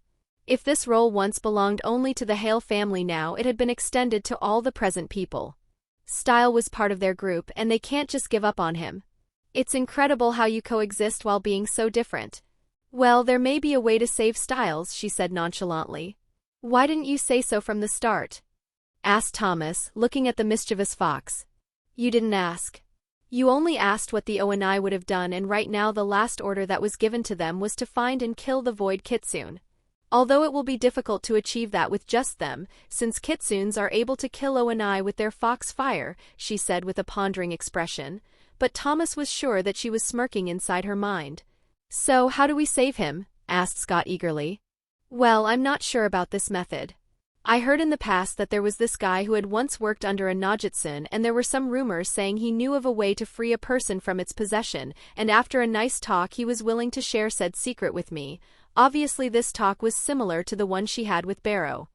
If this role once belonged only to the Hale family, now it had been extended to all the present people. Style was part of their group, and they can't just give up on him. "It's incredible how you coexist while being so different." "Well, there may be a way to save Styles," she said nonchalantly. "Why didn't you say so from the start?" asked Thomas, looking at the mischievous fox. "You didn't ask. You only asked what the Oni would have done, and right now the last order that was given to them was to find and kill the Void Kitsune. Although it will be difficult to achieve that with just them, since Kitsunes are able to kill Oni with their fox fire," she said with a pondering expression, but Thomas was sure that she was smirking inside her mind. "So how do we save him?" asked Scott eagerly. "Well, I'm not sure about this method. I heard in the past that there was this guy who had once worked under a Najitsun, and there were some rumors saying he knew of a way to free a person from its possession, and after a nice talk he was willing to share said secret with me. Obviously this talk was similar to the one she had with Barrow.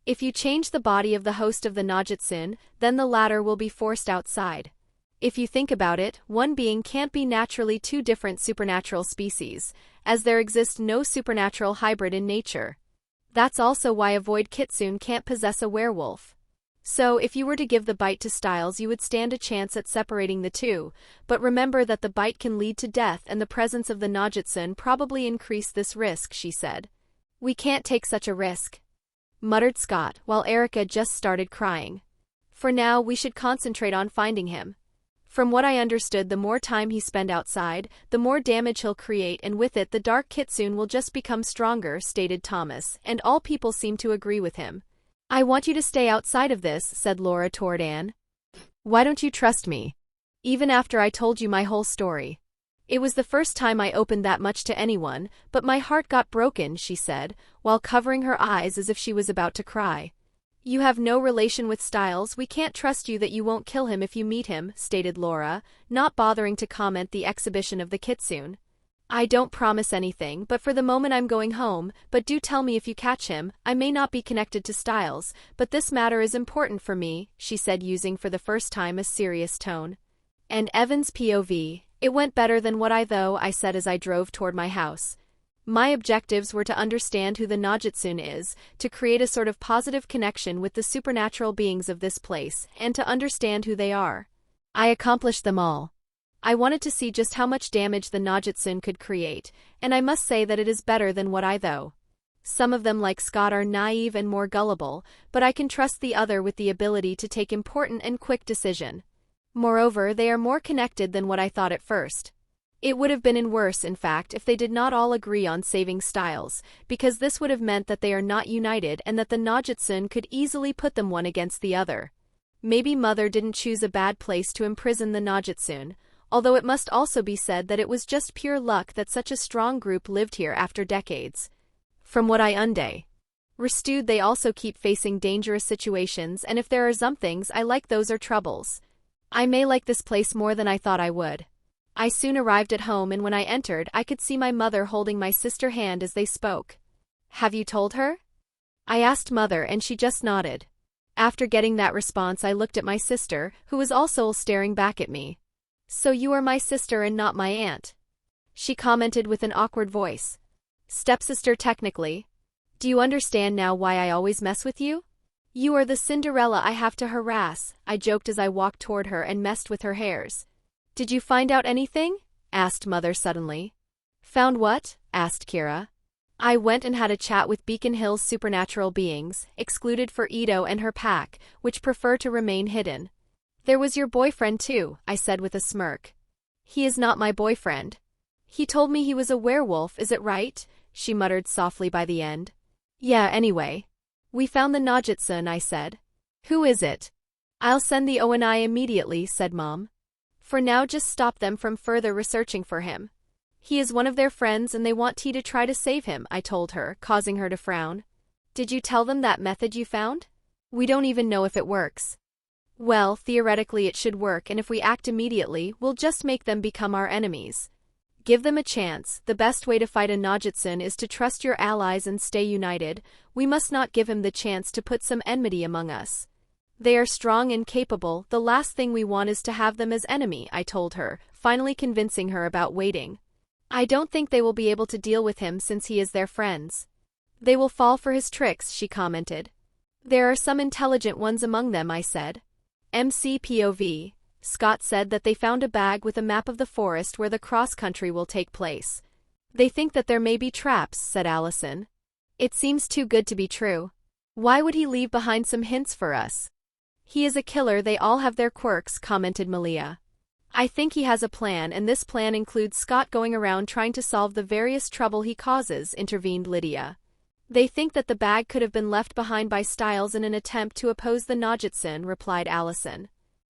If you change the body of the host of the Najitsun, then the latter will be forced outside. If you think about it, one being can't be naturally two different supernatural species, as there exists no supernatural hybrid in nature. That's also why a Void Kitsune can't possess a werewolf. So if you were to give the bite to Styles, you would stand a chance at separating the two, but remember that the bite can lead to death, and the presence of the Najitsun probably increase this risk," she said. "We can't take such a risk," muttered Scott, while Erica just started crying. "For now, we should concentrate on finding him. From what I understood, the more time he spends outside, the more damage he'll create, and with it the Dark Kitsune will just become stronger," stated Thomas, and all people seemed to agree with him. "I want you to stay outside of this," said Laura toward Anne. "Why don't you trust me? Even after I told you my whole story. It was the first time I opened that much to anyone, but my heart got broken," she said, while covering her eyes as if she was about to cry. "You have no relation with Styles, we can't trust you that you won't kill him if you meet him," stated Laura, not bothering to comment the exhibition of the Kitsune. "I don't promise anything, but for the moment I'm going home, but do tell me if you catch him. I may not be connected to Styles, but this matter is important for me," she said, using for the first time a serious tone. And Evan's POV, "It went better than what I said as I drove toward my house. My objectives were to understand who the Najitsun is, to create a sort of positive connection with the supernatural beings of this place, and to understand who they are. I accomplished them all. I wanted to see just how much damage the Najitsun could create, and I must say that it is better than what I thought. Some of them, like Scott, are naive and more gullible, but I can trust the other with the ability to take important and quick decision. Moreover, they are more connected than what I thought at first. It would have been worse, in fact, if they did not all agree on saving Styles, because this would have meant that they are not united and that the Najitsun could easily put them one against the other. Maybe Mother didn't choose a bad place to imprison the Najitsun, although it must also be said that it was just pure luck that such a strong group lived here after decades. From what I understood, they also keep facing dangerous situations, and if there are some things I like, those are troubles. I may like this place more than I thought I would." I soon arrived at home, and when I entered I could see my mother holding my sister's hand as they spoke. "Have you told her?" I asked Mother, and she just nodded. After getting that response I looked at my sister, who was also staring back at me. "So you are my sister and not my aunt," she commented with an awkward voice. "Stepsister technically. Do you understand now why I always mess with you? You are the Cinderella I have to harass," I joked as I walked toward her and messed with her hairs. "Did you find out anything?" asked Mother suddenly. "Found what?" asked Kira. "I went and had a chat with Beacon Hill's supernatural beings, excluded for Ito and her pack, which prefer to remain hidden." "There was your boyfriend too," I said with a smirk. "He is not my boyfriend." He told me he was a werewolf, is it right? She muttered softly by the end. Yeah, anyway. We found the Najitsun, I said. Who is it? I'll send the ONI immediately, said Mom. For now, just stop them from further researching for him. He is one of their friends and they want T to try to save him, I told her, causing her to frown. Did you tell them that method you found? We don't even know if it works. Well, theoretically it should work, and if we act immediately, we'll just make them become our enemies. Give them a chance. The best way to fight a Najitsun is to trust your allies and stay united. We must not give him the chance to put some enmity among us. They are strong and capable. The last thing we want is to have them as enemy, I told her, finally convincing her about waiting. I don't think they will be able to deal with him since he is their friends. They will fall for his tricks, she commented. There are some intelligent ones among them, I said. MCPOV. Scott said that they found a bag with a map of the forest where the cross-country will take place. They think that there may be traps, said Allison. It seems too good to be true. Why would he leave behind some hints for us? He is a killer, they all have their quirks, commented Malia. I think he has a plan, and this plan includes Scott going around trying to solve the various trouble he causes, intervened Lydia. They think that the bag could have been left behind by Styles in an attempt to oppose the Najitsun, replied Allison.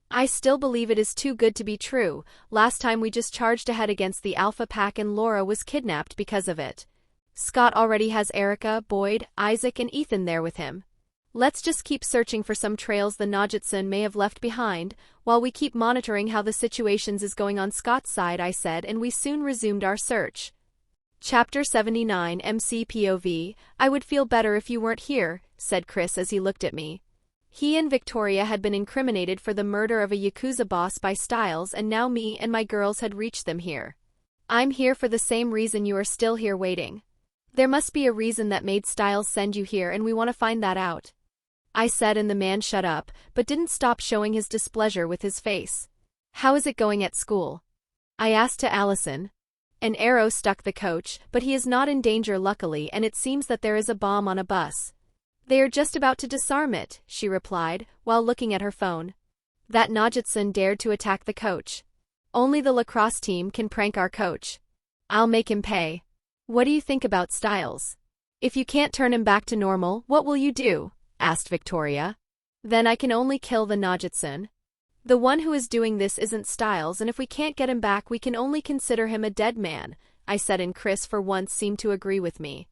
I still believe it is too good to be true. Last time we just charged ahead against the Alpha Pack and Laura was kidnapped because of it. Scott already has Erica, Boyd, Isaac and Ethan there with him. Let's just keep searching for some trails the Najitsun may have left behind, while we keep monitoring how the situations is going on Scott's side, I said, and we soon resumed our search. Chapter 79 MCPOV. I would feel better if you weren't here, said Chris as he looked at me. He and Victoria had been incriminated for the murder of a Yakuza boss by Styles, and now me and my girls had reached them here. I'm here for the same reason you are still here waiting. There must be a reason that made Styles send you here, and we want to find that out. I said, and the man shut up, but didn't stop showing his displeasure with his face. How is it going at school? I asked to Allison. An arrow stuck the coach, but he is not in danger luckily, and it seems that there is a bomb on a bus. They are just about to disarm it, she replied, while looking at her phone. That Najitsun dared to attack the coach. Only the lacrosse team can prank our coach. I'll make him pay. What do you think about Styles? If you can't turn him back to normal, what will you do? Asked Victoria. Then I can only kill the Najitsun. The one who is doing this isn't Styles, and if we can't get him back we can only consider him a dead man, I said, and Chris for once seemed to agree with me.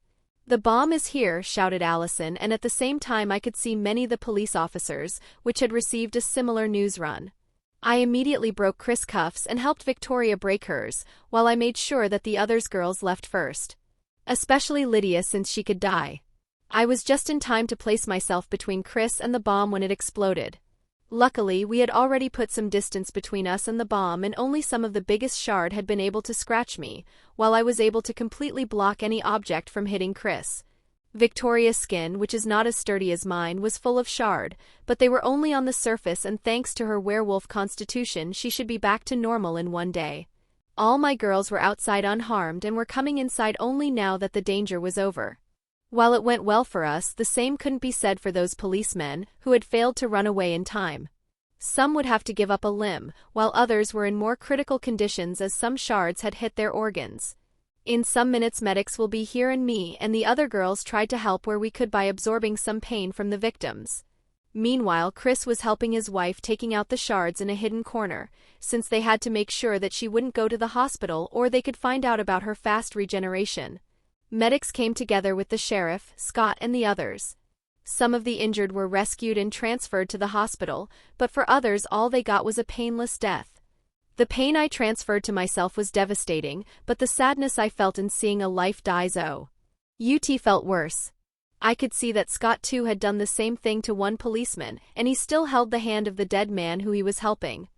The bomb is here, shouted Allison, and at the same time I could see many of the police officers, which had received a similar news run. I immediately broke Chris' cuffs and helped Victoria break hers, while I made sure that the others' girls left first. Especially Lydia, since she could die. I was just in time to place myself between Chris and the bomb when it exploded. Luckily, we had already put some distance between us and the bomb, and only some of the biggest shard had been able to scratch me, while I was able to completely block any object from hitting Chris. Victoria's skin, which is not as sturdy as mine, was full of shard, but they were only on the surface, and thanks to her werewolf constitution she should be back to normal in one day. All my girls were outside unharmed and were coming inside only now that the danger was over. While it went well for us, the same couldn't be said for those policemen who had failed to run away in time. Some would have to give up a limb, while others were in more critical conditions as some shards had hit their organs. In some minutes medics will be here, and me and the other girls tried to help where we could by absorbing some pain from the victims. Meanwhile, Chris was helping his wife taking out the shards in a hidden corner, since they had to make sure that she wouldn't go to the hospital or they could find out about her fast regeneration. Medics came together with the sheriff, Scott, and the others. Some of the injured were rescued and transferred to the hospital, but for others all they got was a painless death. The pain I transferred to myself was devastating, but the sadness I felt in seeing a life die UT felt worse. I could see that Scott too had done the same thing to one policeman, and he still held the hand of the dead man who he was helping.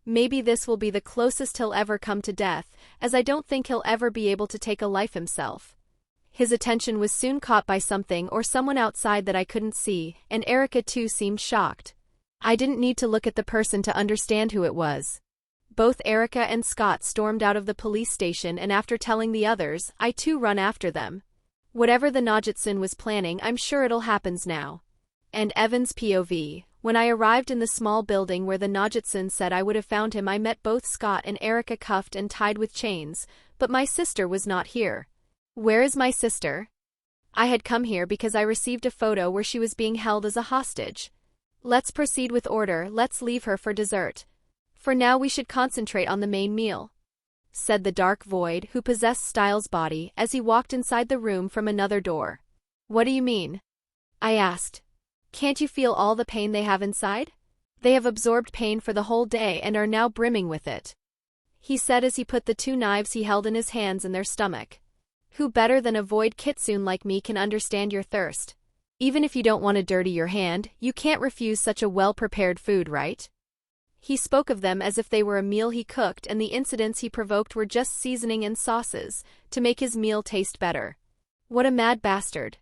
Maybe this will be the closest he'll ever come to death, as I don't think he'll ever be able to take a life himself. His attention was soon caught by something or someone outside that I couldn't see, and Erica too seemed shocked. I didn't need to look at the person to understand who it was. Both Erica and Scott stormed out of the police station, and after telling the others, I too run after them. Whatever the Najitsun was planning, I'm sure it'll happen now. And Evan's POV. When I arrived in the small building where the Najitsun said I would have found him, I met both Scott and Erica cuffed and tied with chains, but my sister was not here. Where is my sister? I had come here because I received a photo where she was being held as a hostage. Let's proceed with order, let's leave her for dessert. For now we should concentrate on the main meal, said the dark void who possessed Styles' body as he walked inside the room from another door. What do you mean? I asked. Can't you feel all the pain they have inside? They have absorbed pain for the whole day and are now brimming with it, he said as he put the 2 knives he held in his hands in their stomach. Who better than a void kitsune like me can understand your thirst? Even if you don't want to dirty your hand, you can't refuse such a well-prepared food, right? He spoke of them as if they were a meal he cooked and the incidents he provoked were just seasoning and sauces to make his meal taste better. What a mad bastard.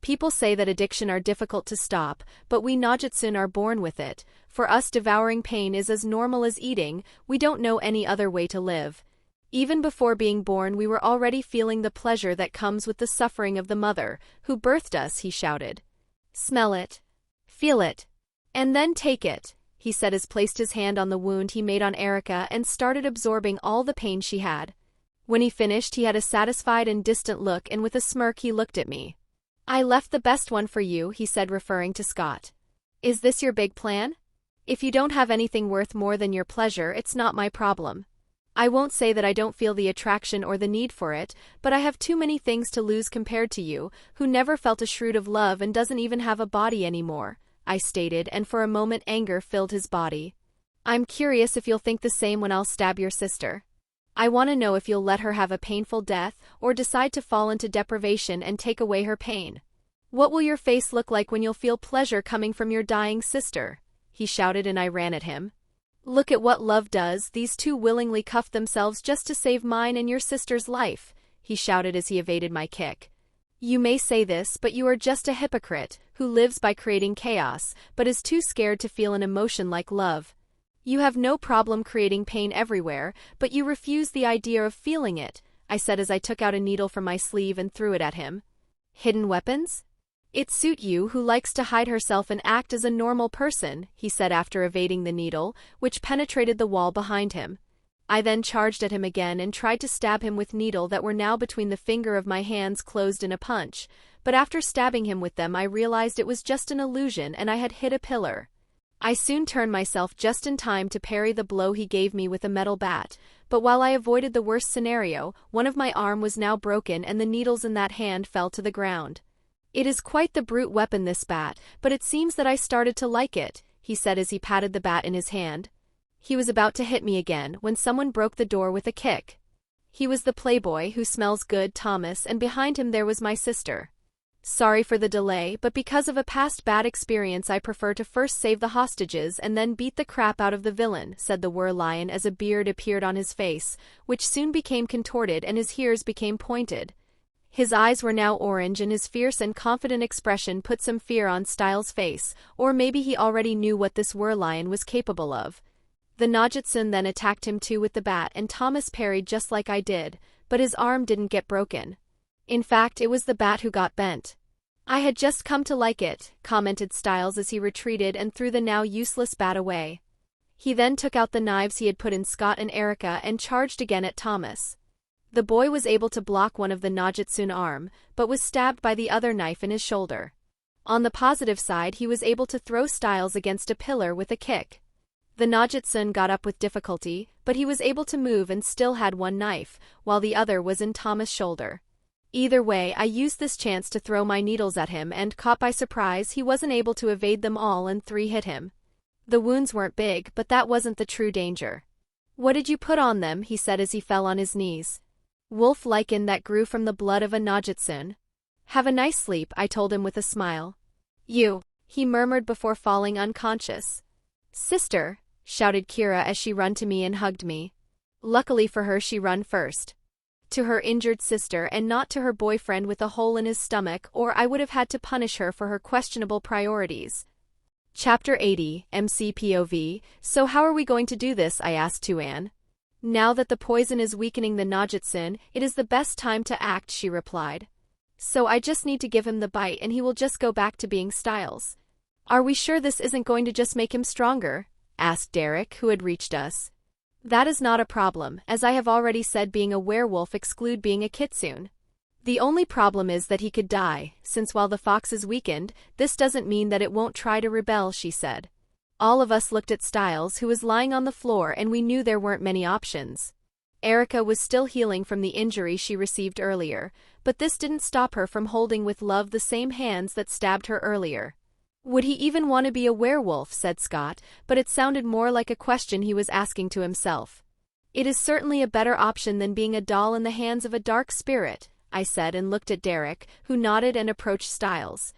People say that addiction are difficult to stop, but we Najitsun are born with it. For us, devouring pain is as normal as eating, we don't know any other way to live. Even before being born, we were already feeling the pleasure that comes with the suffering of the mother who birthed us, he shouted. Smell it. Feel it. And then take it, he said as placed his hand on the wound he made on Erica and started absorbing all the pain she had. When he finished, he had a satisfied and distant look, and with a smirk he looked at me. I left the best one for you, he said, referring to Scott. Is this your big plan? If you don't have anything worth more than your pleasure, it's not my problem. I won't say that I don't feel the attraction or the need for it, but I have too many things to lose compared to you, who never felt a shroud of love and doesn't even have a body anymore, I stated, and for a moment anger filled his body. I'm curious if you'll think the same when I'll stab your sister. I want to know if you'll let her have a painful death or decide to fall into deprivation and take away her pain. What will your face look like when you'll feel pleasure coming from your dying sister? He shouted, and I ran at him. Look at what love does. These 2 willingly cuffed themselves just to save mine and your sister's life, he shouted as he evaded my kick. You may say this, but you are just a hypocrite who lives by creating chaos, but is too scared to feel an emotion like love. You have no problem creating pain everywhere, but you refuse the idea of feeling it, I said as I took out a needle from my sleeve and threw it at him. Hidden weapons? It suit you who likes to hide herself and act as a normal person, he said after evading the needle, which penetrated the wall behind him. I then charged at him again and tried to stab him with needle that were now between the finger of my hands closed in a punch, but after stabbing him with them I realized it was just an illusion and I had hit a pillar. I soon turned myself just in time to parry the blow he gave me with a metal bat, but while I avoided the worst scenario, one of my arm was now broken and the needles in that hand fell to the ground. It is quite the brute weapon, this bat, but it seems that I started to like it, he said as he patted the bat in his hand. He was about to hit me again when someone broke the door with a kick. He was the playboy who smells good, Thomas, and behind him there was my sister. Sorry for the delay, but because of a past bad experience I prefer to first save the hostages and then beat the crap out of the villain, said the lion as a beard appeared on his face, which soon became contorted and his ears became pointed. His eyes were now orange and his fierce and confident expression put some fear on Styles' face, or maybe he already knew what this lion was capable of. The Najitsun then attacked him too with the bat and Thomas parried just like I did, but his arm didn't get broken. In fact, it was the bat who got bent. I had just come to like it, commented Styles as he retreated and threw the now useless bat away. He then took out the knives he had put in Scott and Erica and charged again at Thomas. The boy was able to block one of the Najitsun arm, but was stabbed by the other knife in his shoulder. On the positive side, he was able to throw Styles against a pillar with a kick. The Najitsun got up with difficulty, but he was able to move and still had one knife, while the other was in Thomas' shoulder. Either way, I used this chance to throw my needles at him and, caught by surprise, he wasn't able to evade them all and 3 hit him. The wounds weren't big, but that wasn't the true danger. What did you put on them? He said as he fell on his knees. Wolf lichen that grew from the blood of a Najitsun. Have a nice sleep, I told him with a smile. You, he murmured before falling unconscious. Sister, shouted Kira as she ran to me and hugged me. Luckily for her, she ran first to her injured sister and not to her boyfriend with a hole in his stomach, or I would have had to punish her for her questionable priorities. Chapter 80, MCPOV. So how are we going to do this? I asked Tuan. Now that the poison is weakening the Najitsun, it is the best time to act, she replied. So I just need to give him the bite and he will just go back to being Styles. Are we sure this isn't going to just make him stronger? Asked Derek, who had reached us. That is not a problem, as I have already said being a werewolf exclude being a kitsune. The only problem is that he could die, since while the fox is weakened, this doesn't mean that it won't try to rebel, she said. All of us looked at Styles, who was lying on the floor, and we knew there weren't many options. Erica was still healing from the injury she received earlier, but this didn't stop her from holding with love the same hands that stabbed her earlier. Would he even want to be a werewolf, said Scott, but it sounded more like a question he was asking to himself. It is certainly a better option than being a doll in the hands of a dark spirit, I said and looked at Derek, who nodded and approached Styles.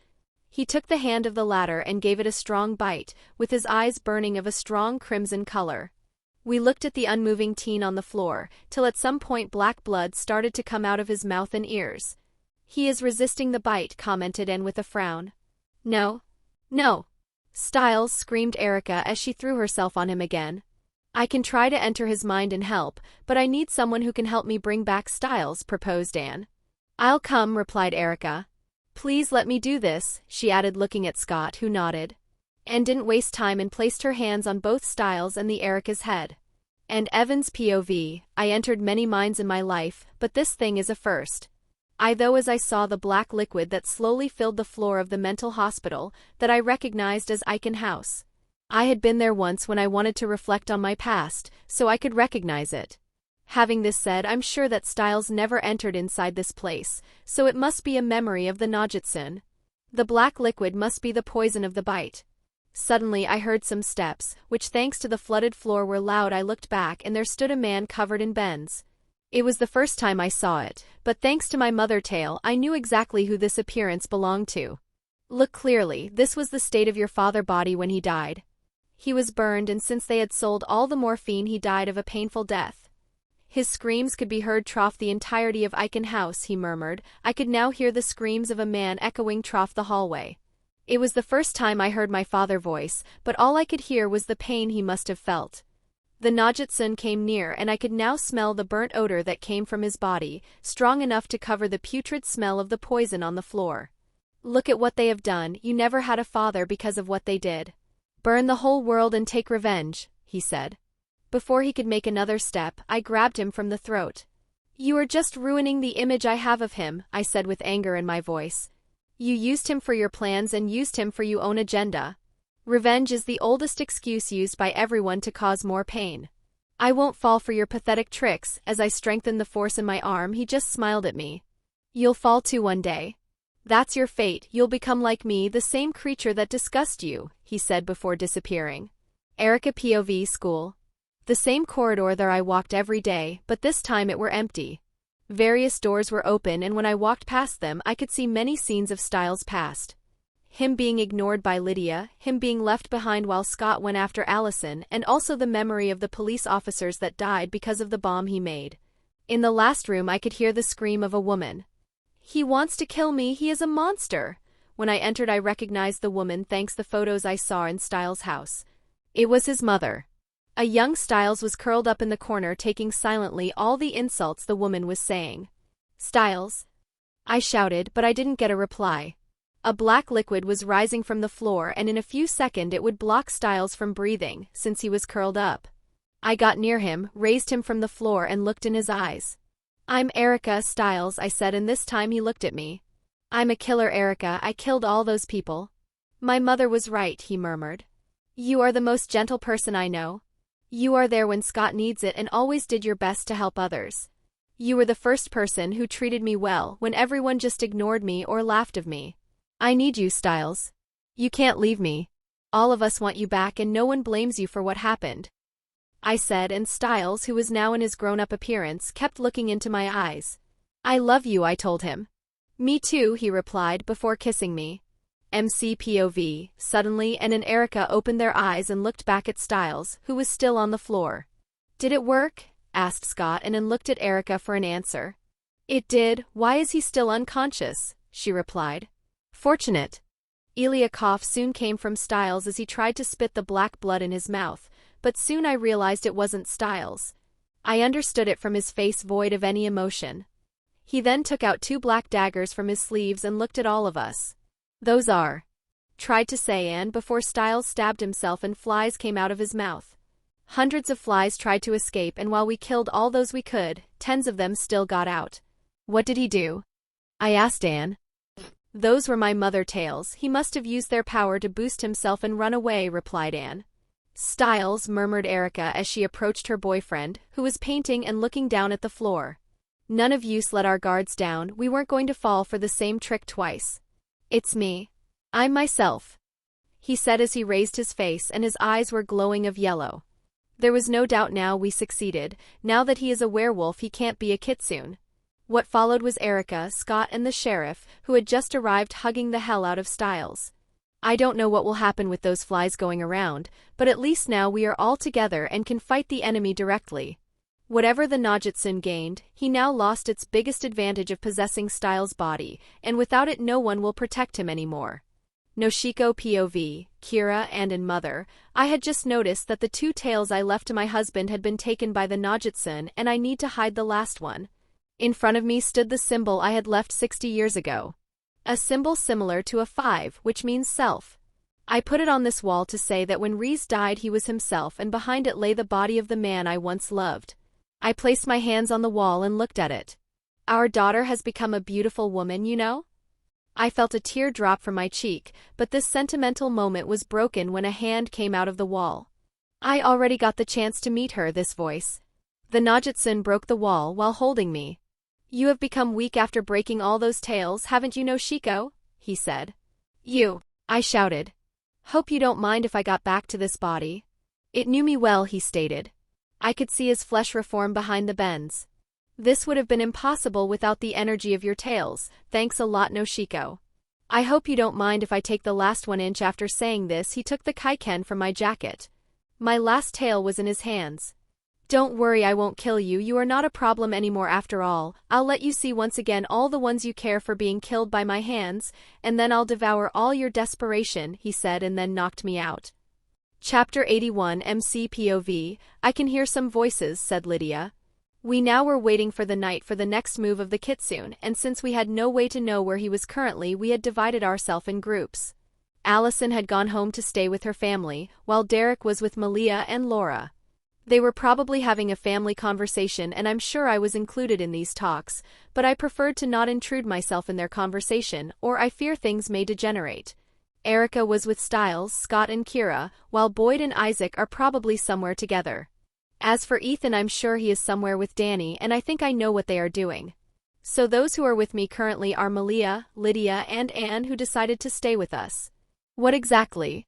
He took the hand of the latter and gave it a strong bite, with his eyes burning of a strong crimson color. We looked at the unmoving teen on the floor, till at some point black blood started to come out of his mouth and ears. He is resisting the bite, commented Anne with a frown. No. No. Styles, screamed Erica as she threw herself on him again. I can try to enter his mind and help, but I need someone who can help me bring back Styles, proposed Anne. I'll come, replied Erica. Please let me do this, she added looking at Scott, who nodded. Anne didn't waste time and placed her hands on both Styles and the Erica's head. And Evan's POV, I entered many minds in my life, but this thing is a first. As I saw the black liquid that slowly filled the floor of the mental hospital, that I recognized as Icon House. I had been there once when I wanted to reflect on my past, so I could recognize it. Having this said, I'm sure that Styles never entered inside this place, so it must be a memory of the Najitsun. The black liquid must be the poison of the bite. Suddenly I heard some steps, which thanks to the flooded floor were loud. I looked back and there stood a man covered in bends. It was the first time I saw it, but thanks to my mother tale I knew exactly who this appearance belonged to. Look clearly, this was the state of your father body when he died. He was burned, and since they had sold all the morphine he died of a painful death. His screams could be heard through the entirety of Icon House, he murmured. I could now hear the screams of a man echoing through the hallway. It was the first time I heard my father's voice, but all I could hear was the pain he must have felt. The Najitsun came near and I could now smell the burnt odor that came from his body, strong enough to cover the putrid smell of the poison on the floor. Look at what they have done, you never had a father because of what they did. Burn the whole world and take revenge, he said. Before he could make another step, I grabbed him from the throat. You are just ruining the image I have of him, I said with anger in my voice. You used him for your plans and used him for your own agenda. Revenge is the oldest excuse used by everyone to cause more pain. I won't fall for your pathetic tricks. As I strengthened the force in my arm, he just smiled at me. You'll fall too one day. That's your fate, you'll become like me, the same creature that disgusts you, he said before disappearing. Erica POV School. The same corridor there I walked every day, but this time it were empty. Various doors were open, and when I walked past them I could see many scenes of Styles' past. Him being ignored by Lydia, him being left behind while Scott went after Allison, and also the memory of the police officers that died because of the bomb he made. In the last room I could hear the scream of a woman. He wants to kill me, he is a monster. When I entered I recognized the woman thanks the photos I saw in Styles' house. It was his mother. A young Styles was curled up in the corner taking silently all the insults the woman was saying. Styles? I shouted, but I didn't get a reply. A black liquid was rising from the floor, and in a few seconds it would block Styles from breathing, since he was curled up. I got near him, raised him from the floor and looked in his eyes. I'm Erica Styles, I said, and this time he looked at me. I'm a killer, Erica, I killed all those people. My mother was right, he murmured. You are the most gentle person I know. You are there when Scott needs it and always did your best to help others. You were the first person who treated me well when everyone just ignored me or laughed of me. I need you, Styles. You can't leave me. All of us want you back and no one blames you for what happened. I said, and Styles, who was now in his grown-up appearance, kept looking into my eyes. I love you, I told him. Me too, he replied before kissing me. MC POV. Suddenly Anne and Erica opened their eyes and looked back at Styles, who was still on the floor. Did it work? Asked Scott, and Anne looked at Erica for an answer. It did. Why is he still unconscious? She replied. Fortunate. Elia cough soon came from Styles as he tried to spit the black blood in his mouth, but soon I realized it wasn't Styles. I understood it from his face void of any emotion. He then took out 2 black daggers from his sleeves and looked at all of us. Those are tried to say Anne before Styles stabbed himself and flies came out of his mouth. Hundreds of flies tried to escape, and while we killed all those we could, tens of them still got out. What did he do? I asked Anne. Those were my mother tails. He must have used their power to boost himself and run away, replied Anne. Styles, murmured Erica as she approached her boyfriend, who was painting and looking down at the floor. None of you let our guards down. We weren't going to fall for the same trick twice. It's me. I'm myself, he said as he raised his face and his eyes were glowing of yellow. There was no doubt now we succeeded. Now that he is a werewolf, he can't be a kitsune. What followed was Erica, Scott and the sheriff, who had just arrived, hugging the hell out of Styles. I don't know what will happen with those flies going around, but at least now we are all together and can fight the enemy directly. Whatever the Najitsun gained, he now lost its biggest advantage of possessing Styles' body, and without it no one will protect him anymore. Noshiko POV, Kira and Mother, I had just noticed that the 2 tails I left to my husband had been taken by the Najitsun, and I need to hide the last one. In front of me stood the symbol I had left 60 years ago. A symbol similar to a 5, which means self. I put it on this wall to say that when Reese died he was himself, and behind it lay the body of the man I once loved. I placed my hands on the wall and looked at it. Our daughter has become a beautiful woman, you know? I felt a tear drop from my cheek, but this sentimental moment was broken when a hand came out of the wall. I already got the chance to meet her, this voice. The Najitsun broke the wall while holding me. You have become weak after breaking all those tails, haven't you, Noshiko? He said. You, I shouted. Hope you don't mind if I got back to this body. It knew me well, he stated. I could see his flesh reform behind the bends. This would have been impossible without the energy of your tails. Thanks a lot, Noshiko. I hope you don't mind if I take the last 1 inch. After saying this, he took the kaiken from my jacket. My last tail was in his hands. Don't worry, I won't kill you. You are not a problem anymore after all. I'll let you see once again all the ones you care for being killed by my hands, and then I'll devour all your desperation, he said, and then knocked me out. Chapter 81 MC POV, I can hear some voices, said Lydia. We now were waiting for the night for the next move of the kitsune, and since we had no way to know where he was currently, we had divided ourselves in groups. Allison had gone home to stay with her family, while Derek was with Malia and Laura. They were probably having a family conversation, and I'm sure I was included in these talks, but I preferred to not intrude myself in their conversation, or I fear things may degenerate. Erica was with Styles, Scott and Kira, while Boyd and Isaac are probably somewhere together. As for Ethan, I'm sure he is somewhere with Danny, and I think I know what they are doing. So those who are with me currently are Malia, Lydia and Anne, who decided to stay with us. What exactly?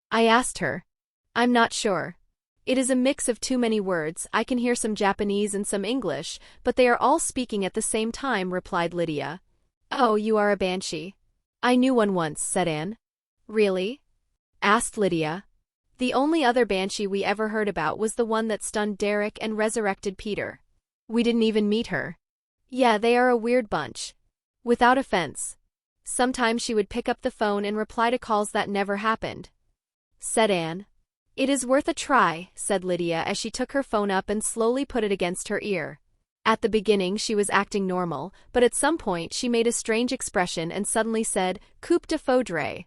I asked her. I'm not sure. It is a mix of too many words. I can hear some Japanese and some English, but they are all speaking at the same time, replied Lydia. Oh, you are a banshee. I knew one once, said Anne. Really? Asked Lydia. The only other banshee we ever heard about was the one that stunned Derek and resurrected Peter. We didn't even meet her. Yeah, they are a weird bunch. Without offense. Sometimes she would pick up the phone and reply to calls that never happened, said Anne. It is worth a try, said Lydia as she took her phone up and slowly put it against her ear. At the beginning she was acting normal, but at some point she made a strange expression and suddenly said, Coupe de Faudre,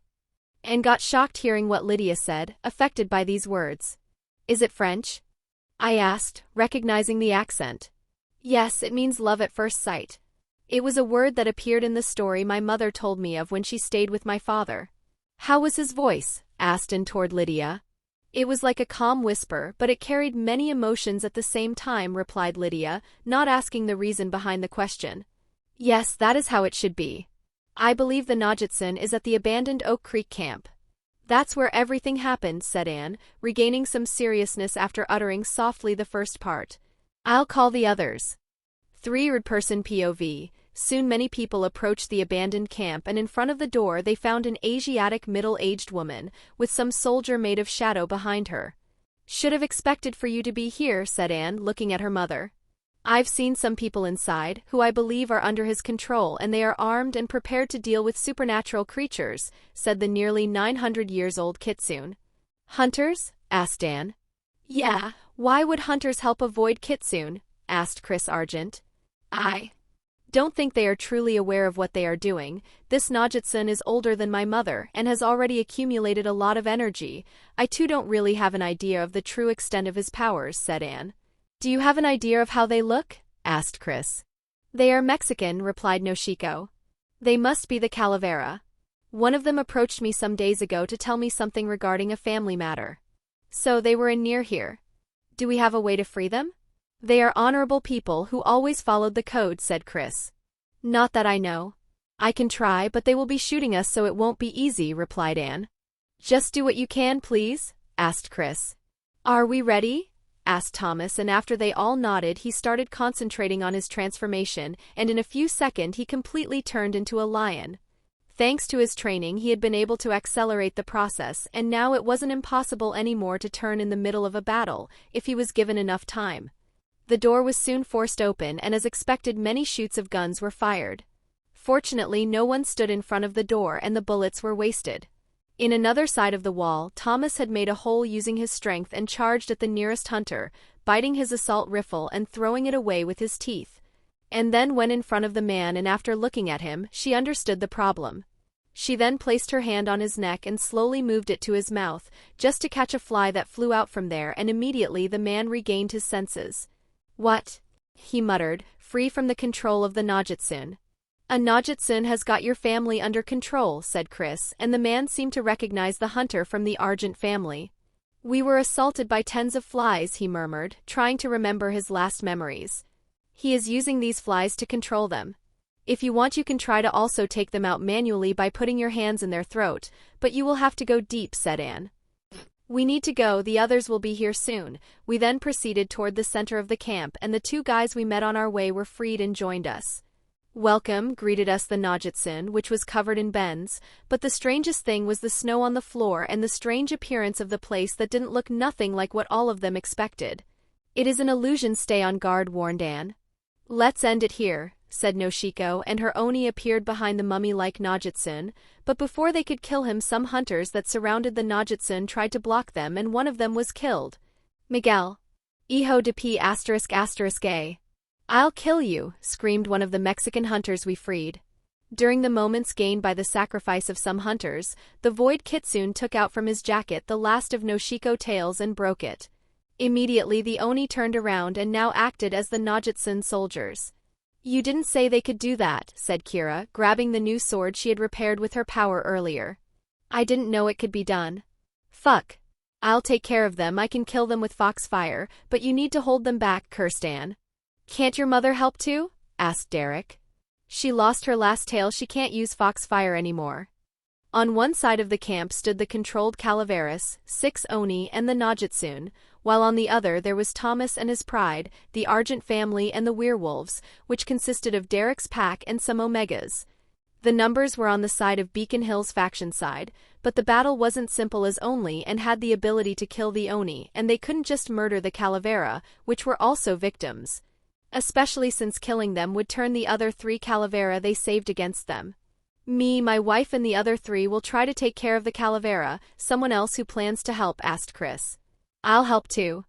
and got shocked hearing what Lydia said, affected by these words. Is it French? I asked, recognizing the accent. Yes, it means love at first sight. It was a word that appeared in the story my mother told me of when she stayed with my father. How was his voice? Asked Anne toward Lydia. It was like a calm whisper, but it carried many emotions at the same time, replied Lydia, not asking the reason behind the question. Yes, that is how it should be. I believe the Najitsun is at the abandoned Oak Creek camp. That's where everything happened, said Anne, regaining some seriousness after uttering softly the first part. I'll call the others. Third-person POV. Soon many people approached the abandoned camp, and in front of the door they found an Asiatic middle-aged woman, with some soldier made of shadow behind her. Should have expected for you to be here, said Anne, looking at her mother. I've seen some people inside, who I believe are under his control, and they are armed and prepared to deal with supernatural creatures, said the nearly 900 years old kitsune. Hunters? Asked Anne. Yeah, why would hunters help avoid kitsune? Asked Chris Argent. Don't think they are truly aware of what they are doing. This Najitsun is older than my mother and has already accumulated a lot of energy. I too don't really have an idea of the true extent of his powers, said Anne. Do you have an idea of how they look? Asked Chris. They are Mexican, replied Noshiko. They must be the Calavera. One of them approached me some days ago to tell me something regarding a family matter. So they were in near here. Do we have a way to free them? They are honorable people who always followed the code, said Chris. Not that I know. I can try, but they will be shooting us, so it won't be easy, replied Anne. Just do what you can, please? Asked Chris. Are we ready? Asked Thomas, and after they all nodded, he started concentrating on his transformation, and in a few seconds he completely turned into a lion. Thanks to his training, he had been able to accelerate the process, and now it wasn't impossible anymore to turn in the middle of a battle, if he was given enough time. The door was soon forced open, and as expected, many shoots of guns were fired. Fortunately, no one stood in front of the door, and the bullets were wasted. In another side of the wall, Thomas had made a hole using his strength and charged at the nearest hunter, biting his assault rifle and throwing it away with his teeth. And then went in front of the man, and after looking at him, she understood the problem. She then placed her hand on his neck and slowly moved it to his mouth, just to catch a fly that flew out from there, and immediately the man regained his senses. What? He muttered, free from the control of the Najitsun. A Najitsun has got your family under control, said Chris, and the man seemed to recognize the hunter from the Argent family. We were assaulted by tens of flies, he murmured, trying to remember his last memories. He is using these flies to control them. If you want, you can try to also take them out manually by putting your hands in their throat, but you will have to go deep, said Anne. We need to go, the others will be here soon. We then proceeded toward the center of the camp, and the two guys we met on our way were freed and joined us. Welcome, greeted us the Najitsun, which was covered in bends, but the strangest thing was the snow on the floor and the strange appearance of the place that didn't look nothing like what all of them expected. It is an illusion, stay on guard, warned Anne. Let's end it here, said Noshiko, and her Oni appeared behind the mummy-like Najitsun, but before they could kill him, some hunters that surrounded the Najitsun tried to block them, and one of them was killed. Miguel. Hijo de P ***A. I'll kill you, screamed one of the Mexican hunters we freed. During the moments gained by the sacrifice of some hunters, the Void Kitsune took out from his jacket the last of Noshiko tails and broke it. Immediately the Oni turned around and now acted as the Najitsun soldiers. You didn't say they could do that, said Kira, grabbing the new sword she had repaired with her power earlier. I didn't know it could be done. Fuck. I'll take care of them, I can kill them with foxfire, but you need to hold them back, cursed Anne. Can't your mother help too? Asked Derek. She lost her last tail, she can't use foxfire anymore. On one side of the camp stood the controlled Calaveras, 6 Oni and the Najitsun, while on the other there was Thomas and his pride, the Argent family and the Werewolves, which consisted of Derek's pack and some Omegas. The numbers were on the side of Beacon Hill's faction side, but the battle wasn't simple as Only and had the ability to kill the Oni, and they couldn't just murder the Calavera, which were also victims. Especially since killing them would turn the other 3 Calavera they saved against them. Me, my wife and the other 3 will try to take care of the Calavera. Someone else who plans to help, asked Chris. I'll help too.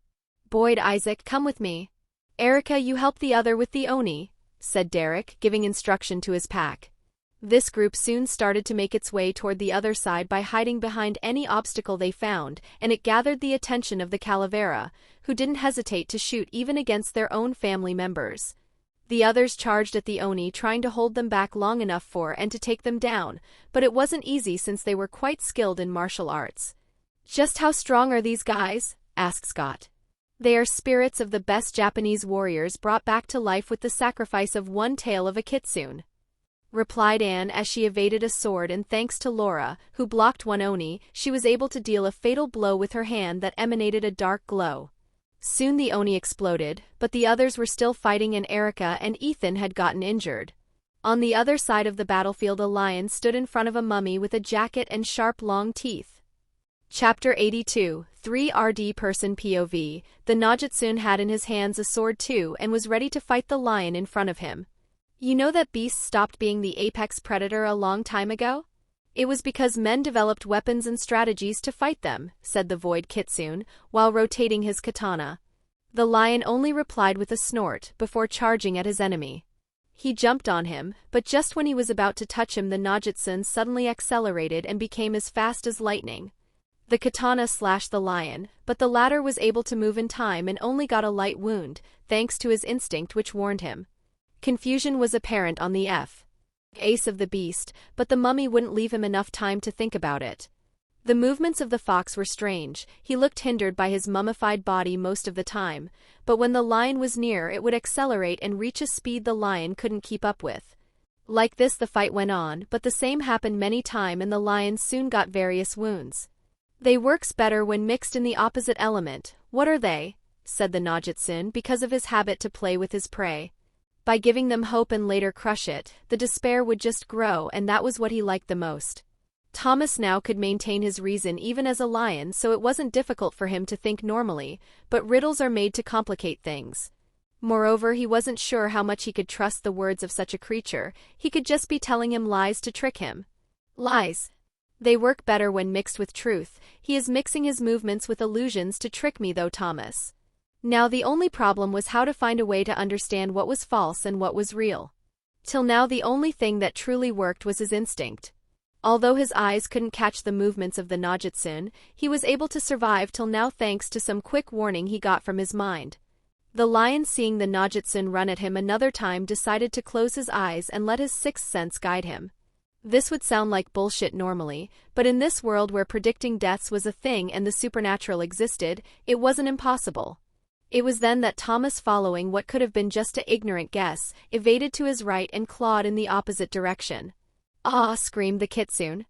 Boyd, Isaac, come with me. Erica, you help the other with the Oni, said Derek, giving instruction to his pack. This group soon started to make its way toward the other side by hiding behind any obstacle they found, and it gathered the attention of the Calavera, who didn't hesitate to shoot even against their own family members. The others charged at the Oni, trying to hold them back long enough for and to take them down, but it wasn't easy since they were quite skilled in martial arts. Just how strong are these guys? Asked Scott. They are spirits of the best Japanese warriors brought back to life with the sacrifice of one tail of a kitsune, replied Anne as she evaded a sword, and thanks to Laura, who blocked one Oni, she was able to deal a fatal blow with her hand that emanated a dark glow. Soon the Oni exploded, but the others were still fighting and Erica and Ethan had gotten injured. On the other side of the battlefield, a lion stood in front of a mummy with a jacket and sharp long teeth. Chapter 82, 3rd Person POV. The Najitsun had in his hands a sword too and was ready to fight the lion in front of him. You know that beasts stopped being the apex predator a long time ago? It was because men developed weapons and strategies to fight them, said the Void Kitsune, while rotating his katana. The lion only replied with a snort before charging at his enemy. He jumped on him, but just when he was about to touch him, the Najitsun suddenly accelerated and became as fast as lightning. The katana slashed the lion, but the latter was able to move in time and only got a light wound, thanks to his instinct which warned him. Confusion was apparent on the face of the beast, but the mummy wouldn't leave him enough time to think about it. The movements of the fox were strange. He looked hindered by his mummified body most of the time, but when the lion was near it would accelerate and reach a speed the lion couldn't keep up with. Like this the fight went on, but the same happened many times and the lion soon got various wounds. They works better when mixed in the opposite element. What are they? Said the Najitsun, because of his habit to play with his prey. By giving them hope and later crush it, the despair would just grow, and that was what he liked the most. Thomas now could maintain his reason even as a lion, so it wasn't difficult for him to think normally, but riddles are made to complicate things. Moreover, he wasn't sure how much he could trust the words of such a creature. He could just be telling him lies to trick him. Lies. They work better when mixed with truth. He is mixing his movements with illusions to trick me though, Thomas. Now the only problem was how to find a way to understand what was false and what was real. Till now the only thing that truly worked was his instinct. Although his eyes couldn't catch the movements of the Najitsun, he was able to survive till now thanks to some quick warning he got from his mind. The lion, seeing the Najitsun run at him another time, decided to close his eyes and let his sixth sense guide him. This would sound like bullshit normally, but in this world where predicting deaths was a thing and the supernatural existed, it wasn't impossible. It was then that Thomas, following what could have been just an ignorant guess, evaded to his right and clawed in the opposite direction. "Ah!" screamed the kitsune.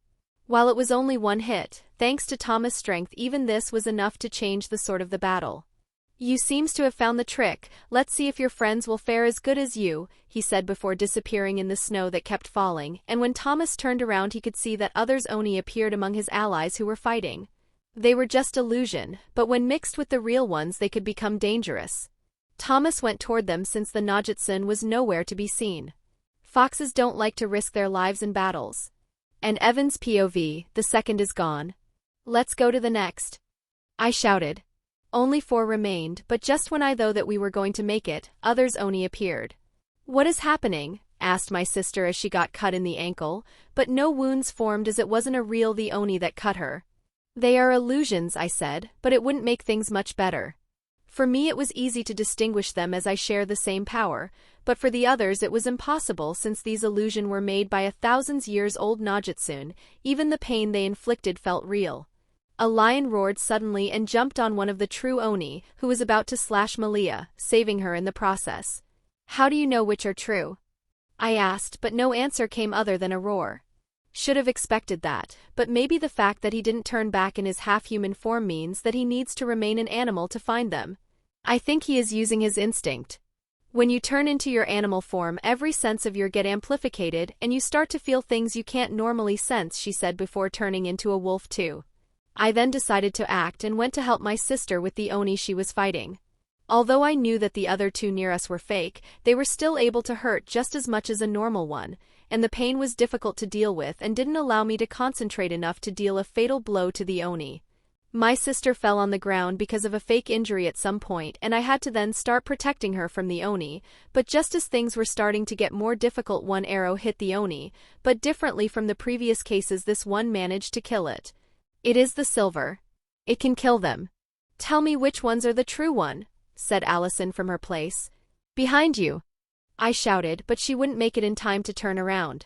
While it was only one hit, thanks to Thomas' strength, even this was enough to change the sort of the battle. "You seems to have found the trick. Let's see if your friends will fare as good as you," he said before disappearing in the snow that kept falling, and when Thomas turned around he could see that others Oni appeared among his allies who were fighting. They were just illusion, but when mixed with the real ones they could become dangerous. Thomas went toward them since the Najitsun was nowhere to be seen. Foxes don't like to risk their lives in battles. And Evan's POV, the second is gone. "Let's go to the next," I shouted. Only 4 remained, but just when I thought that we were going to make it, others Oni appeared. "What is happening?" asked my sister as she got cut in the ankle, but no wounds formed as it wasn't a real the Oni that cut her. "They are illusions," I said, but it wouldn't make things much better. For me it was easy to distinguish them as I share the same power, but for the others it was impossible since these illusions were made by a thousands-years-old Najitsun. Even the pain they inflicted felt real. A lion roared suddenly and jumped on one of the true Oni, who was about to slash Malia, saving her in the process. "How do you know which are true?" I asked, but no answer came other than a roar. Should have expected that, but maybe the fact that he didn't turn back in his half-human form means that he needs to remain an animal to find them. I think he is using his instinct. When you turn into your animal form, every sense of your get amplificated and you start to feel things you can't normally sense, she said before turning into a wolf too. I then decided to act and went to help my sister with the Oni she was fighting. Although I knew that the other 2 near us were fake, they were still able to hurt just as much as a normal one, and the pain was difficult to deal with and didn't allow me to concentrate enough to deal a fatal blow to the Oni. My sister fell on the ground because of a fake injury at some point, and I had to then start protecting her from the Oni, but just as things were starting to get more difficult, one arrow hit the Oni, but differently from the previous cases this one managed to kill it. "It is the silver. It can kill them." "Tell me which ones are the true one," said Allison from her place. "Behind you," I shouted, but she wouldn't make it in time to turn around.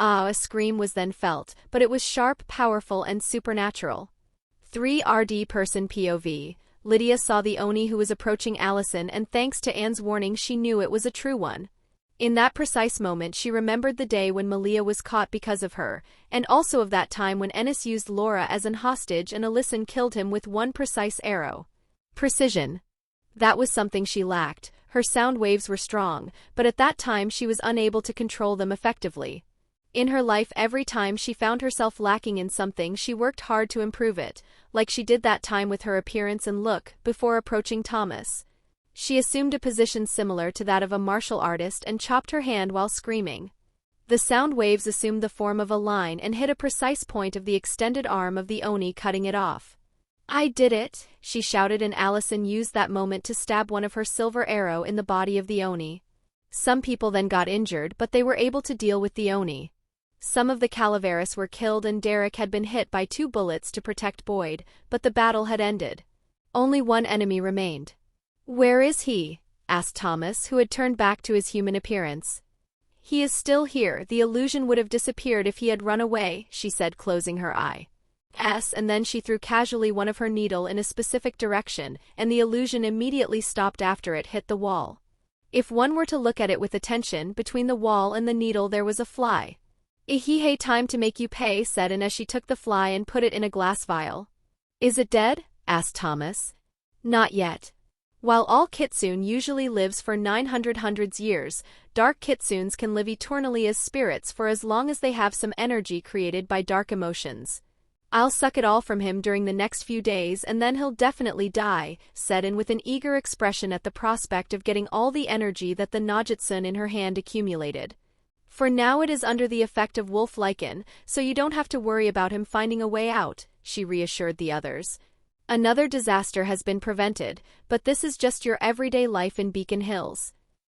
Ah, a scream was then felt, but it was sharp, powerful, and supernatural. 3rd person POV. Lydia saw the Oni who was approaching Allison, and thanks to Anne's warning she knew it was a true one. In that precise moment she remembered the day when Malia was caught because of her, and also of that time when Ennis used Laura as an hostage and Alyson killed him with one precise arrow. Precision. That was something she lacked. Her sound waves were strong, but at that time she was unable to control them effectively. In her life, every time she found herself lacking in something, she worked hard to improve it, like she did that time with her appearance and look, before approaching Thomas. She assumed a position similar to that of a martial artist and chopped her hand while screaming. The sound waves assumed the form of a line and hit a precise point of the extended arm of the Oni, cutting it off. "I did it," she shouted, and Allison used that moment to stab one of her silver arrow in the body of the Oni. Some people then got injured, but they were able to deal with the Oni. Some of the Calaveras were killed and Derek had been hit by 2 bullets to protect Boyd, but the battle had ended. Only one enemy remained. "Where is he?" asked Thomas, who had turned back to his human appearance. "He is still here. The illusion would have disappeared if he had run away," she said, closing her eye. And then she threw casually one of her needle in a specific direction, and the illusion immediately stopped after it hit the wall. If one were to look at it with attention, between the wall and the needle there was a fly. "Ihihei, time to make you pay," said Anne as she took the fly and put it in a glass vial. "Is it dead?" asked Thomas. "Not yet." While all kitsune usually lives for 900 years, dark kitsunes can live eternally as spirits for as long as they have some energy created by dark emotions. "I'll suck it all from him during the next few days and then he'll definitely die," said Anne with an eager expression at the prospect of getting all the energy that the Najitsun in her hand accumulated. "For now it is under the effect of wolf lichen, so you don't have to worry about him finding a way out," she reassured the others. "Another disaster has been prevented, but this is just your everyday life in Beacon Hills.